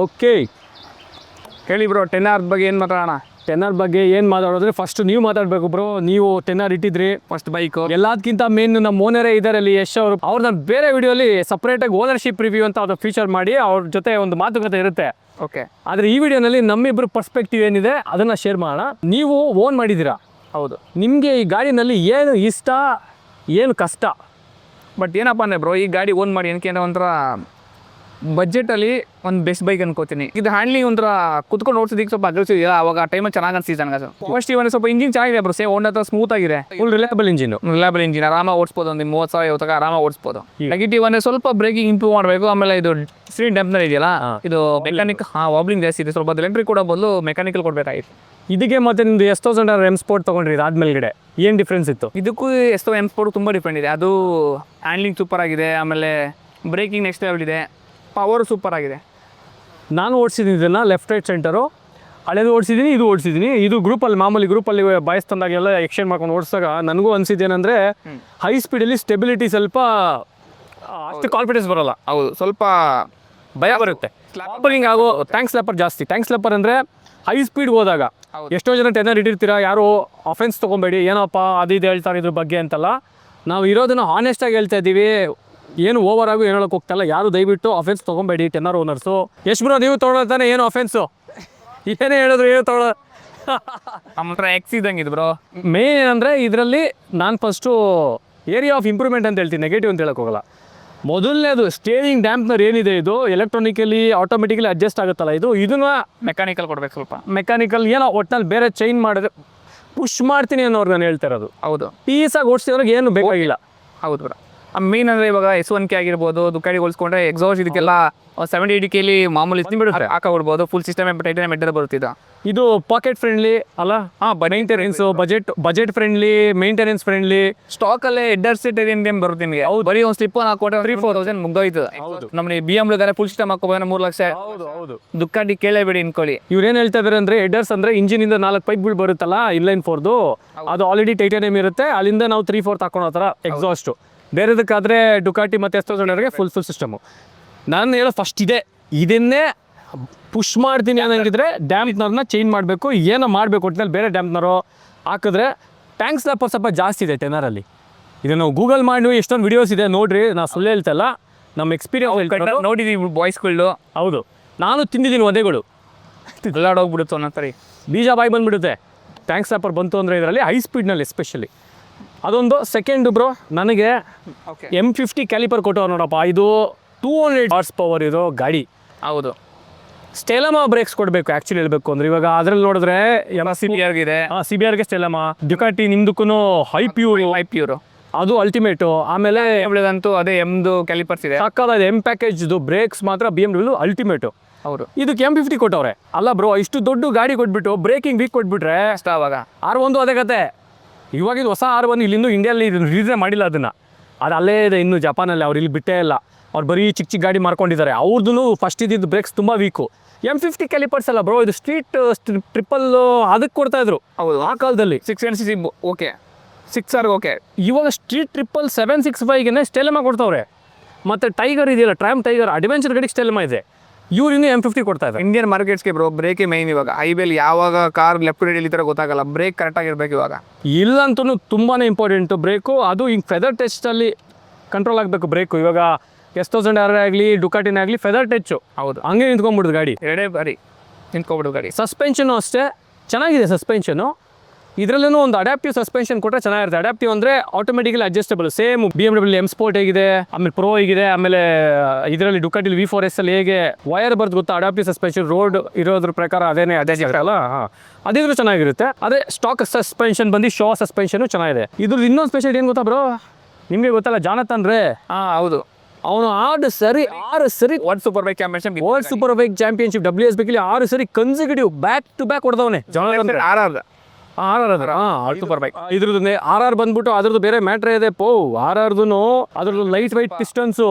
Speaker 1: ಓಕೆ
Speaker 2: ಹೇಳಿ ಬ್ರೋ 10R ಬಗ್ಗೆ ಏನು ಮಾತಾಡೋಣ?
Speaker 1: 10R ಬಗ್ಗೆ ಏನು ಮಾತಾಡೋದ್ರೆ ಫಸ್ಟ್ ನೀವು ಮಾತಾಡಬೇಕು ಬ್ರೋ. ನೀವು 10R ಇಟ್ಟಿದ್ರಿ
Speaker 2: ಫಸ್ಟ್ ಬೈಕು.
Speaker 1: ಎಲ್ಲದಕ್ಕಿಂತ ಮೇನ್ ನಮ್ಮ ಓನರೇ ಇದ್ದಾರೆ ಅಲ್ಲಿ ಯಶ್ ಅವರು. ನಾನು ಬೇರೆ ವಿಡಿಯೋಲಿ ಸಪ್ರೇಟಾಗಿ ಓನರ್ಶಿಪ್ ರಿವ್ಯೂ ಅಂತ ಅದು ಫೀಚರ್ ಮಾಡಿ ಅವ್ರ ಜೊತೆ ಒಂದು ಮಾತುಕತೆ ಇರುತ್ತೆ.
Speaker 2: ಓಕೆ.
Speaker 1: ಆದರೆ ಈ ವಿಡಿಯೋನಲ್ಲಿ ನಮ್ಮಿಬ್ಬರು ಪರ್ಸ್ಪೆಕ್ಟಿವ್ ಏನಿದೆ ಅದನ್ನು ಶೇರ್ ಮಾಡೋಣ. ನೀವು ಓನ್ ಮಾಡಿದ್ದೀರಾ,
Speaker 2: ಹೌದು.
Speaker 1: ನಿಮಗೆ ಈ ಗಾಡಿನಲ್ಲಿ ಏನು ಇಷ್ಟ ಏನು ಕಷ್ಟ?
Speaker 2: ಬಟ್ ಏನಪ್ಪ ಅಂದರೆ ಬ್ರೋ, ಈ ಗಾಡಿ ಓನ್ ಮಾಡಿ ಏನಕ್ಕೆ ಅಂದರೆ ಒಂಥರ ಬಜೆಟಲ್ಲಿ ಒಂದು ಬೆಸ್ಟ್ ಬೈಕ್ ಅನ್ಕೋತೀನಿ. ಇದು ಹ್ಯಾಂಡ್ಲಿಂಗ್ ಒಂಥರ ಕುತ್ಕೊಂಡು ಓಡಿಸೋದಕ್ಕೆ ಸ್ವಲ್ಪ ಅಗ್ರೆಸಿವ್ ಇಲ್ಲ, ಅವಾಗ ಟೈಮಲ್ಲಿ ಚೆನ್ನಾಗಿ ಅನಿಸ್ತೀವಿ ನನಗೆ. ಫಸ್ಟ್ ಇವನ್ ಸ್ವಲ್ಪ ಇಂಜಿನ್ ಚೆನ್ನಾಗಿದೆ ಬ್ರೋ, ಸೇಮ್ ಹೋಂಡಾ ಹತ್ರ ಸ್ಮೂತ್ ಆಗಿದೆ,
Speaker 1: ಫುಲ್ ರಿಲಯಬಲ್
Speaker 2: ಇಂಜಿನ್ ಆರಾಮಾಗಿ ಓಡಿಸ್ಬೋದು. ಒಂದು 30,000 ತನಕ ಆರಾಮಾಗಿ ಓಡಿಸ್ಬೋದು. ನೆಗೆಟಿವ್ ಅಂದರೆ ಸ್ವಲ್ಪ ಬ್ರೇಕಿಂಗ್ ಇಂಪ್ರೂವ್ ಮಾಡಬೇಕು. ಆಮೇಲೆ ಇದು ಸ್ಕ್ರೀನ್ ಡಂಪ್ನರ್ ಇದೆಯಲ್ಲ, ಇದು ಮೆಕ್ಯಾನಿಕ್ ವಾಬ್ಲಿಂಗ್ ಜಾಸ್ತಿ ಇದೆ, ಸ್ವಲ್ಪ ಎಲೆಕ್ಟ್ರಿಕ್ ಕೊಡೋ ಬದಲು ಮೆಕ್ಯಾನಿಕಲ್ ಕೊಡಬೇಕಾಗಿತ್ತು.
Speaker 1: ಇದಕ್ಕೆ ಮತ್ತೆ ನಿಮ್ದು S1000 M Sport ತೊಗೊಂಡ್ರಿ, ಅದಾದ್ಮೇಲೆ ಏನು ಡಿಫ್ರೆನ್ಸ್ ಇತ್ತು?
Speaker 2: ಇದಕ್ಕೂ M Sport ತುಂಬ ಡಿಫ್ರೆಂಟ್ ಇದೆ. ಅದು ಹ್ಯಾಂಡ್ಲಿಂಗ್ ಸೂಪರ್ ಆಗಿದೆ, ಆಮೇಲೆ ಬ್ರೇಕಿಂಗ್ ನೆಕ್ಸ್ಟ್ ಲೆವೆಲ್ ಇದೆ, ಪವರ್ ಸೂಪರ್ ಆಗಿದೆ.
Speaker 1: ನಾನು ಓಡಿಸಿದ್ದೀನಿ ಇದನ್ನು ಲೆಫ್ಟ್ ರೈಟ್ ಸೆಂಟರು, ಹಳೇದು ಓಡಿಸಿದ್ದೀನಿ, ಇದು ಓಡಿಸಿದ್ದೀನಿ. ಇದು ಗ್ರೂಪಲ್ಲಿ ಮಾಮೂಲಿ ಗ್ರೂಪಲ್ಲಿ ಬಾಯ್ಸ್ ತಂದಾಗೆಲ್ಲ ಎಕ್ಸ್ಚೇಂಜ್ ಮಾಡ್ಕೊಂಡು ಓಡಿಸಿದಾಗ ನನಗೂ ಅನಿಸಿದ್ದೇನೆಂದರೆ ಹೈ ಸ್ಪೀಡಲ್ಲಿ ಸ್ಟೆಬಿಲಿಟಿ ಸ್ವಲ್ಪ ಅಷ್ಟು ಕಾನ್ಫಿಡೆನ್ಸ್ ಬರೋಲ್ಲ.
Speaker 2: ಹೌದು, ಸ್ವಲ್ಪ
Speaker 1: ಭಯ ಬರುತ್ತೆ. ಸ್ಲಾಪರಿಂಗ್ ಆಗೋ ಟ್ಯಾಂಕ್ ಸ್ಲಾಪರ್ ಜಾಸ್ತಿ. ಟ್ಯಾಂಕ್ ಸ್ಲಾಪರ್ ಅಂದರೆ ಹೈ ಸ್ಪೀಡ್ ಹೋದಾಗ ಎಷ್ಟೋ ಜನ 10R ಇಟ್ಟಿರ್ತೀರಾ, ಯಾರು ಅಫೆನ್ಸ್ ತೊಗೊಬೇಡಿ, ಏನಪ್ಪ ಅದು ಇದು ಹೇಳ್ತಾರೆ ಇದ್ರ ಬಗ್ಗೆ ಅಂತಲ್ಲ. ನಾವು ಇರೋದನ್ನು ಹಾನೆಸ್ಟಾಗಿ ಹೇಳ್ತಾ ಇದ್ದೀವಿ, ಏನು ಓವರ್ ಆಗು ಏನು ಹೇಳೋಕೆ ಹೋಗ್ತಾಯಿಲ್ಲ. ಯಾರು ದಯವಿಟ್ಟು ಅಫೆನ್ಸ್ ತೊಗೊಬೇಡಿ 10R ಓನರ್ಸು. ಎಷ್ಟು ಬ್ರೋ ನೀವು ತೊಗೊಳ್ತಾನೆ ಏನು ಅಫೆನ್ಸು ಏನೇ ಹೇಳಿದ್ರು ಏನು ತೊಗೊಳ್ಳೋ
Speaker 2: ನಮ್ಮ ಹತ್ರ ಎಕ್ಸ್ ಇದ್ದಂಗೆ ಇದು ಬ್ರೋ.
Speaker 1: ಮೇನ್ ಏನಂದರೆ ಇದರಲ್ಲಿ ನಾನು ಫಸ್ಟು ಏರಿಯಾ ಆಫ್ ಇಂಪ್ರೂವ್ಮೆಂಟ್ ಅಂತ ಹೇಳ್ತೀನಿ, ನೆಗೆಟಿವ್ ಅಂತ ಹೇಳೋಕೆ ಹೋಗಲ್ಲ. ಮೊದಲನೇದು ಸ್ಟೇರಿಂಗ್ ಡ್ಯಾಂಪ್ನರ್ ಏನಿದೆ, ಇದು ಎಲೆಕ್ಟ್ರಾನಿಕಲಿ ಆಟೋಮೆಟಿಕಲಿ ಅಡ್ಜಸ್ಟ್ ಆಗುತ್ತಲ್ಲ, ಇದನ್ನು
Speaker 2: ಮೆಕ್ಯಾನಿಕಲ್ ಕೊಡ್ಬೇಕು. ಸ್ವಲ್ಪ
Speaker 1: ಮೆಕ್ಯಾನಿಕಲ್ ಏನೋ ಒಟ್ಟಿನಲ್ಲಿ ಬೇರೆ ಚೈನ್ ಮಾಡಿದ್ರೆ ಪುಷ್ ಮಾಡ್ತೀನಿ ಅನ್ನೋರು ನಾನು ಹೇಳ್ತಾ ಇರೋದು.
Speaker 2: ಹೌದು,
Speaker 1: ಪೀಸಾಗಿ ಓಡಿಸಿದ್ರಿಗೆ ಏನು ಬೇಕಾಗಿಲ್ಲ.
Speaker 2: ಹೌದು ಬ್ರೋ. ಮೇನ್ ಅಂದರೆ ಇವಾಗ S1K ಆಗಿರ್ಬೋದು, ದುಕಾಡಿ ಹೋಲಿಸ್ಕೊಂಡ್ರೆ ಎಕ್ಸಾಸ್ಟ್ ಇದಕ್ಕೆಲ್ಲ 70-80 Kಲಿ ಮಾಮೂಲಿ ಹಾಕೊಬಿಡ್ಬೋದು. ಫುಲ್ ಸಿಸ್ಟಮ್ ಟೈಟನ್ ಮೆಟರ್ ಬರುತ್ತಿದ್ದು.
Speaker 1: ಇದು ಪಾಕೆಟ್ ಫ್ರೆಂಡ್ಲಿ ಅಲ್ಲ, maintenance budget friendly, maintenance friendly.
Speaker 2: ಸ್ಟಾಕಲ್ಲೇ ಹೆಡ್ಡರ್ ಸೀಟ್ ಏನು ಬರುತ್ತೆ ನಿಮಗೆ. ಹೌದು, ಬರೀ ಒಂದು ಸ್ಲಿಪ್ ಹಾಕೊಟ್ರೆ 3,000-4,000 ಮುಗ್ದೋಯ್ತು.
Speaker 1: ಹೌದು,
Speaker 2: ನಮ್ಮನೆ BMW ಗಾರೆ ಫುಲ್ ಸಿಸ್ಟಮ್ ಹಾಕೋಬೋದು 3 ಲಕ್ಷ.
Speaker 1: ಹೌದು,
Speaker 2: ದುಕಾಡಿ ಕೇಳಬೇಡಿ ಇನ್ಕೊಳ್ಳಿ.
Speaker 1: ಇವ್ರು ಏನು ಹೇಳ್ತಾ ಇದ್ದಾರೆ ಅಂದರೆ ಹೆಡ್ಡರ್ಸ್ ಅಂದರೆ ಇಂಜಿನಿಂದ 4 ಪೈಪ್ಗಳು ಬರುತ್ತಲ್ಲ ಇನ್ಲೈನ್ 4ದು, ಅದು ಆಲ್ರೆಡಿ ಟೈಟಾನಿಯಂ ಇರುತ್ತೆ, ಅಲ್ಲಿಂದ ನಾವು 3/4 ಹಾಕೋಣ ಥರ ಎಕ್ಸಾಸ್ಟು. ಬೇರೆದಕ್ಕಾದರೆ ಡುಕಾಟಿ ಮತ್ತು S1000 ಫುಲ್ ಸಿಸ್ಟಮು. ನಾನು ಹೇಳೋ ಫಸ್ಟ್ ಇದನ್ನೇ ಪುಷ್ ಮಾಡ್ತೀನಿ ಅನ್ನಂಗಿದ್ರೆ ಡ್ಯಾಂಪ್ನರ್ನ ಚೇಂಜ್ ಮಾಡಬೇಕು, ಏನೋ ಮಾಡಬೇಕು. ಒಟ್ಟಿನಲ್ಲಿ ಬೇರೆ ಡ್ಯಾಂಪ್ನರು ಹಾಕಿದ್ರೆ ಟ್ಯಾಂಕ್ ಸ್ಲಾಪರ್ ಸ್ವಲ್ಪ ಜಾಸ್ತಿ ಇದೆ 10Rಲ್ಲಿ. ಇದು ನಾವು ಗೂಗಲ್ ಮಾಡಿ ಎಷ್ಟೊಂದು ವಿಡಿಯೋಸ್ ಇದೆ ನೋಡಿರಿ, ನಾನು ಸುಳ್ಳು ಹೇಳ್ತಲ್ಲ, ನಮ್ಮ ಎಕ್ಸ್ಪೀರಿಯನ್ಸ್
Speaker 2: ನೋಡಿದ್ದೀವಿ ಬಾಯ್ಸ್ಗಳು.
Speaker 1: ಹೌದು, ನಾನು ತಿಂದಿದ್ದೀನಿ ಒದೆಗಳು,
Speaker 2: ಎಲ್ಲಾಡೋಗ್ಬಿಡುತ್ತೆ ಒಂದೊಂದ್ಸರಿ,
Speaker 1: ಬೀಜ ಬಾಯಿ ಬಂದುಬಿಡುತ್ತೆ ಟ್ಯಾಂಕ್ ಸ್ಲಾಪರ್ ಬಂತು ಅಂದರೆ. ಇದರಲ್ಲಿ ಹೈ ಸ್ಪೀಡ್ನಲ್ಲಿ ಎಸ್ಪೆಷಲಿ ಅದೊಂದು. ಸೆಕೆಂಡ್ ಬ್ರೋ, ನನಗೆ M50 ಕ್ಯಾಲಿಪರ್ ಕೊಟ್ಟವ್ರು ನೋಡಪ್ಪ. ಇದು 200 ಹಾರ್ಸ್ ಪವರ್ ಇರೋ ಗಾಡಿ.
Speaker 2: ಹೌದು,
Speaker 1: ಸ್ಟೆಲಮಾ ಬ್ರೇಕ್ಸ್ ಕೊಡಬೇಕು ಆ್ಯಕ್ಚುಲಿ ಹೇಳಬೇಕು ಅಂದರೆ. ಇವಾಗ ಅದ್ರಲ್ಲಿ ನೋಡಿದ್ರೆ
Speaker 2: CBR ಇದೆ,
Speaker 1: CBRಗೆ ಸ್ಟೆಲಮಾ, ಡ್ಯುಕಾಟಿ ನಿಮ್ದಕ್ಕೂ ಹೈ ಪ್ಯೂರು ಅದು ಅಲ್ಟಿಮೇಟು. ಆಮೇಲೆ
Speaker 2: ಅಂತೂ ಅದೇ ಎಮ್ದು ಕ್ಯಾಲಿಪರ್ಸ್ ಇದೆ,
Speaker 1: ಸಾಕಾಗಿದೆ. M ಪ್ಯಾಕೇಜ್ದು ಬ್ರೇಕ್ಸ್ ಮಾತ್ರ BMW ಅಲ್ಟಿಮೇಟು.
Speaker 2: ಹೌದು,
Speaker 1: ಇದಕ್ಕೆ M50 ಕೊಟ್ಟವ್ರೆ ಅಲ್ಲ ಬ್ರೋ. ಇಷ್ಟು ದೊಡ್ಡ ಗಾಡಿ ಕೊಟ್ಬಿಟ್ಟು ಬ್ರೇಕಿಂಗ್ ವೀಕ್ ಕೊಟ್ಬಿಟ್ರೆ
Speaker 2: ಅಷ್ಟ. ಅವಾಗ
Speaker 1: R1 ಅದೇ ಕತೆ. ಇವಾಗ ಇದು ಹೊಸ R1 ಇಲ್ಲಿಂದು ಇಂಡಿಯಲ್ಲಿ ರಿಲೀಸೇ ಮಾಡಿಲ್ಲ ಅದನ್ನು. ಅದು ಅಲ್ಲೇ ಇದೆ ಇನ್ನು ಜಪಾನಲ್ಲಿ, ಅವ್ರು ಇಲ್ಲಿ ಬಿಟ್ಟೇ ಇಲ್ಲ. ಅವ್ರು ಬರೀ ಚಿಕ್ಕ ಗಗಾಡಿ ಮಾರ್ಕೊಂಡಿದ್ದಾರೆ. ಅವ್ರದ್ದು ಫಸ್ಟ್ ಇದ್ದಿದ್ದು ಬ್ರೇಕ್ಸ್ ತುಂಬ ವೀಕು. M50 ಕ್ಯಾಲಿಪರ್ಸ್ ಅಲ್ಲ ಬ್ರೋ, ಇದು ಸ್ಟ್ರೀಟ್ ಟ್ರಿಪಲ್ ಅದಕ್ಕೆ ಕೊಡ್ತಾಯಿದ್ರು.
Speaker 2: ಹೌದು,
Speaker 1: ಆ ಕಾಲದಲ್ಲಿ
Speaker 2: 6cc ಓಕೆ, 6R ಓಕೆ.
Speaker 1: ಇವಾಗ ಸ್ಟ್ರೀಟ್ ಟ್ರಿಪಲ್ 765ಗೆ ಸ್ಟೆಲಮಾ ಕೊಡ್ತಾವ್ರೆ. ಮತ್ತು ಟೈಗರ್ ಇದೆಯಲ್ಲ, ಟ್ರ್ಯಾಮ್ ಟೈಗರ್ ಅಡ್ವೆಂಚರ್ ಗಾಡಿಗೆ ಸ್ಟೆಲಮಾ ಇದೆ. ಇವ್ರು ಇನ್ನೂ M50 ಕೊಡ್ತಾ ಇದ್ದಾರೆ.
Speaker 2: ಇಂಡಿಯನ್ ಮಾರ್ಕೆಟ್ಸ್ಗೆ ಬ್ರೋ ಬ್ರೇಕೇ ಮೈನ್. ಇವಾಗ ಹೈವೇಲಿ ಯಾವಾಗ ಕಾರ್ ಲೆಫ್ಟ್ ರೈಟ್ ಇಲ್ಲಿ ಥರ ಗೊತ್ತಾಗಲ್ಲ, ಬ್ರೇಕ್ ಕರೆಕ್ಟಾಗಿರ್ಬೇಕು ಇವಾಗ.
Speaker 1: ಇಲ್ಲಂತೂ ತುಂಬಾ ಇಂಪಾರ್ಟೆಂಟು ಬ್ರೇಕು. ಅದು ಹಿಂಗೆ ಫೆದರ್ ಟೆಸ್ಟಲ್ಲಿ ಕಂಟ್ರೋಲ್ ಆಗಬೇಕು ಬ್ರೇಕು. ಇವಾಗ S1000 ಆಗಲಿ ಡುಕಾಟಿನೇ ಆಗಲಿ ಫೆದರ್ ಟೆಚ್ಚು.
Speaker 2: ಹೌದು,
Speaker 1: ಹಂಗೆ ನಿಂತ್ಕೊಂಡ್ಬಿಡುದು ಗಾಡಿ,
Speaker 2: ಎರಡೇ ಬಾರಿ ನಿಂತ್ಕೊಬಿಡು ಗಾಡಿ.
Speaker 1: ಸಸ್ಪೆನ್ಷನು ಅಷ್ಟೇ ಚೆನ್ನಾಗಿದೆ ಸಸ್ಪೆನ್ಷನು. ಇದರಲ್ಲೂ ಒಂದು ಅಡ್ಯಾಪ್ಟಿವ್ ಸಸ್ಪೆನ್ಷನ್ ಕೊಟ್ಟರೆ ಚೆನ್ನಾಗಿರುತ್ತೆ. ಅಡ್ಯಾಪ್ಟಿವ್ ಅಂದರೆ automatically adjustable. Same BMW M Sport ಹೇಗಿದೆ, ಆಮೇಲೆ ಪ್ರೋ ಹೇಗಿದೆ, ಆಮೇಲೆ ಇದರಲ್ಲಿ ಡುಕಾಟಿಲಿ V4S ಅಲ್ಲಿ ಹೇಗೆ ವಯರ್ ಬರ್ದು ಗೊತ್ತಾ, ಅಡ್ಯಾಪ್ಟಿವ್ ಸಸ್ಪೆನ್ಷನ್ ರೋಡ್ ಇರೋದ್ರ ಪ್ರಕಾರ ಅದೇ ಅಲ್ಲ. ಅದಿದ್ರು ಚೆನ್ನಾಗಿರುತ್ತೆ. ಅದೇ ಸ್ಟಾಕ್ ಸಸ್ಪೆನ್ಷನ್ ಬಂದು ಶೋ ಸಸ್ಪೆನ್ಷನು ಚೆನ್ನಾಗಿದೆ. ಇದ್ರದ್ದು ಇನ್ನೊಂದು ಸ್ಪೆಷಲ್ ಏನು ಗೊತ್ತಾ ಬ್ರೋ, ನಿಮಗೆ ಗೊತ್ತಲ್ಲ, ಜಾನತನ್ ರೇ.
Speaker 2: ಹೌದು,
Speaker 1: ಅವನು 6 ಸರಿ
Speaker 2: ವರ್ಲ್ಡ್ ಸೂಪರ್ ಬೈಕ್
Speaker 1: ಚಾಂಪಿಯನ್ಶಿಪ್ WSBಲಿ 6 ಸರಿ ಕನ್ಸಿಕ್ಯೂಟಿವ್ ಬ್ಯಾಕ್ ಟು ಬ್ಯಾಕ್ ಹೊಡೆದವನೇ ಜಾನತನ್. ಆರ್ ಆರ್ ಅದರ
Speaker 2: ಸೂಪರ್ ಬೈಕ್.
Speaker 1: ಇದ್ರದ್ದು ಆರ್ ಆರ್ ಬಂದ್ಬಿಟ್ಟು ಅದ್ರದ್ದು ಬೇರೆ ಮ್ಯಾಟ್ರ್ ಇದೆ ಆರ್ ಆರ್ದು ಅದ್ರದ್ದು lightweight pistons,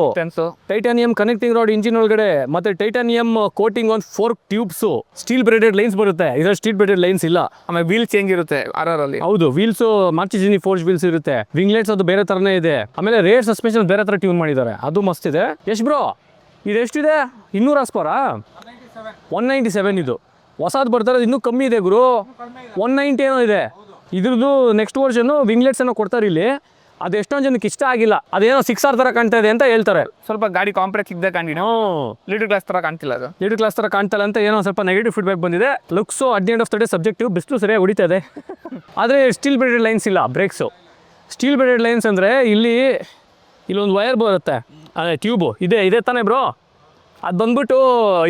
Speaker 1: titanium connecting rod engine ಒಳಗಡೆ, ಮತ್ತೆ titanium coating on 4 tubes, steel braided lines ಬರುತ್ತೆ. ಇದ್ರಲ್ಲಿ ಸ್ಟೀಲ್ ಬ್ರೇಡೆಡ್ ಲೈನ್ಸ್ ಇಲ್ಲ.
Speaker 2: ಆಮೇಲೆ ವೀಲ್ ಚೇಂಜ್ ಇರುತ್ತೆ RR ಅಲ್ಲಿ.
Speaker 1: ಹೌದು, ವೀಲ್ಸ್ ಮಾರ್ಚಿಜಿನಿ ಫೋರ್ಜ್ ವೀಲ್ಸ್ ಇರುತ್ತೆ. ವಿಂಗ್ಲೆಟ್ಸ್ ಅದು ಬೇರೆ ತರನೇ ಇದೆ. ಆಮೇಲೆ ರೇರ್ ಸಸ್ಪೆನ್ಷನ್ ಬೇರೆ ತರ ಟ್ಯೂನ್ ಮಾಡಿದ್ದಾರೆ, ಅದು ಮಸ್ತ್ ಇದೆ. ಎಷ್ಟು ಬ್ರೋ ಇದೆಷ್ಟಿದೆ? 200 ಹಾರ್ಸ್ 197 ಇದು ಹೊಸದು ಬರ್ತಾರೆ, ಇನ್ನೂ ಕಮ್ಮಿ ಇದೆ ಗುರು. 190 ಏನೋ ಇದೆ ಇದ್ರದ್ದು. ನೆಕ್ಸ್ಟ್ ವರ್ಷನ್ನು ವಿಂಗ್ಲೆಟ್ಸ್ ಏನೋ ಕೊಡ್ತಾರೆ ಇಲ್ಲಿ. ಅದು ಎಷ್ಟೊಂದು ಜನಕ್ಕೆ ಇಷ್ಟ ಆಗಿಲ್ಲ, ಅದೇನೋ 6R ಥರ ಕಾಣ್ತಾ ಇದೆ ಅಂತ ಹೇಳ್ತಾರೆ.
Speaker 2: ಸ್ವಲ್ಪ ಗಾಡಿ ಕಾಂಪ್ಲೆಕ್ಸ್ ಇದ್ದ ಕಾಣ್ತೀನಿ, ಲಿಟಲ್ ಕ್ಲಾಸ್ ಥರ ಕಾಣ್ತಿಲ್ಲ. ಅದು
Speaker 1: ಲಿಟಲ್ ಕ್ಲಾಸ್ ಥರ ಕಾಣ್ತಲ್ಲ ಅಂತ ಏನೋ ಸ್ವಲ್ಪ ನೆಗೆಟಿವ್ ಫೀಡ್ಬ್ಯಾಕ್ ಬಂದಿದೆ. Looks at the end of the day subjective. ಬಿಸ್ಲು ಸರಿಯಾಗಿ ಹೊಡಿತಾ ಇದೆ, ಆದರೆ ಸ್ಟೀಲ್ ಬ್ರೇಡೆಡ್ ಲೈನ್ಸ್ ಇಲ್ಲ. ಬ್ರೇಕ್ಸು ಸ್ಟೀಲ್ ಬ್ರೇಡೆಡ್ ಲೈನ್ಸ್ ಅಂದರೆ ಇಲ್ಲೊಂದು ವೈರ್ ಬರುತ್ತೆ, ಅದೇ ಟ್ಯೂಬು ಇದೆ ತಾನೇ ಬ್ರೋ. ಅದು ಬಂದ್ಬಿಟ್ಟು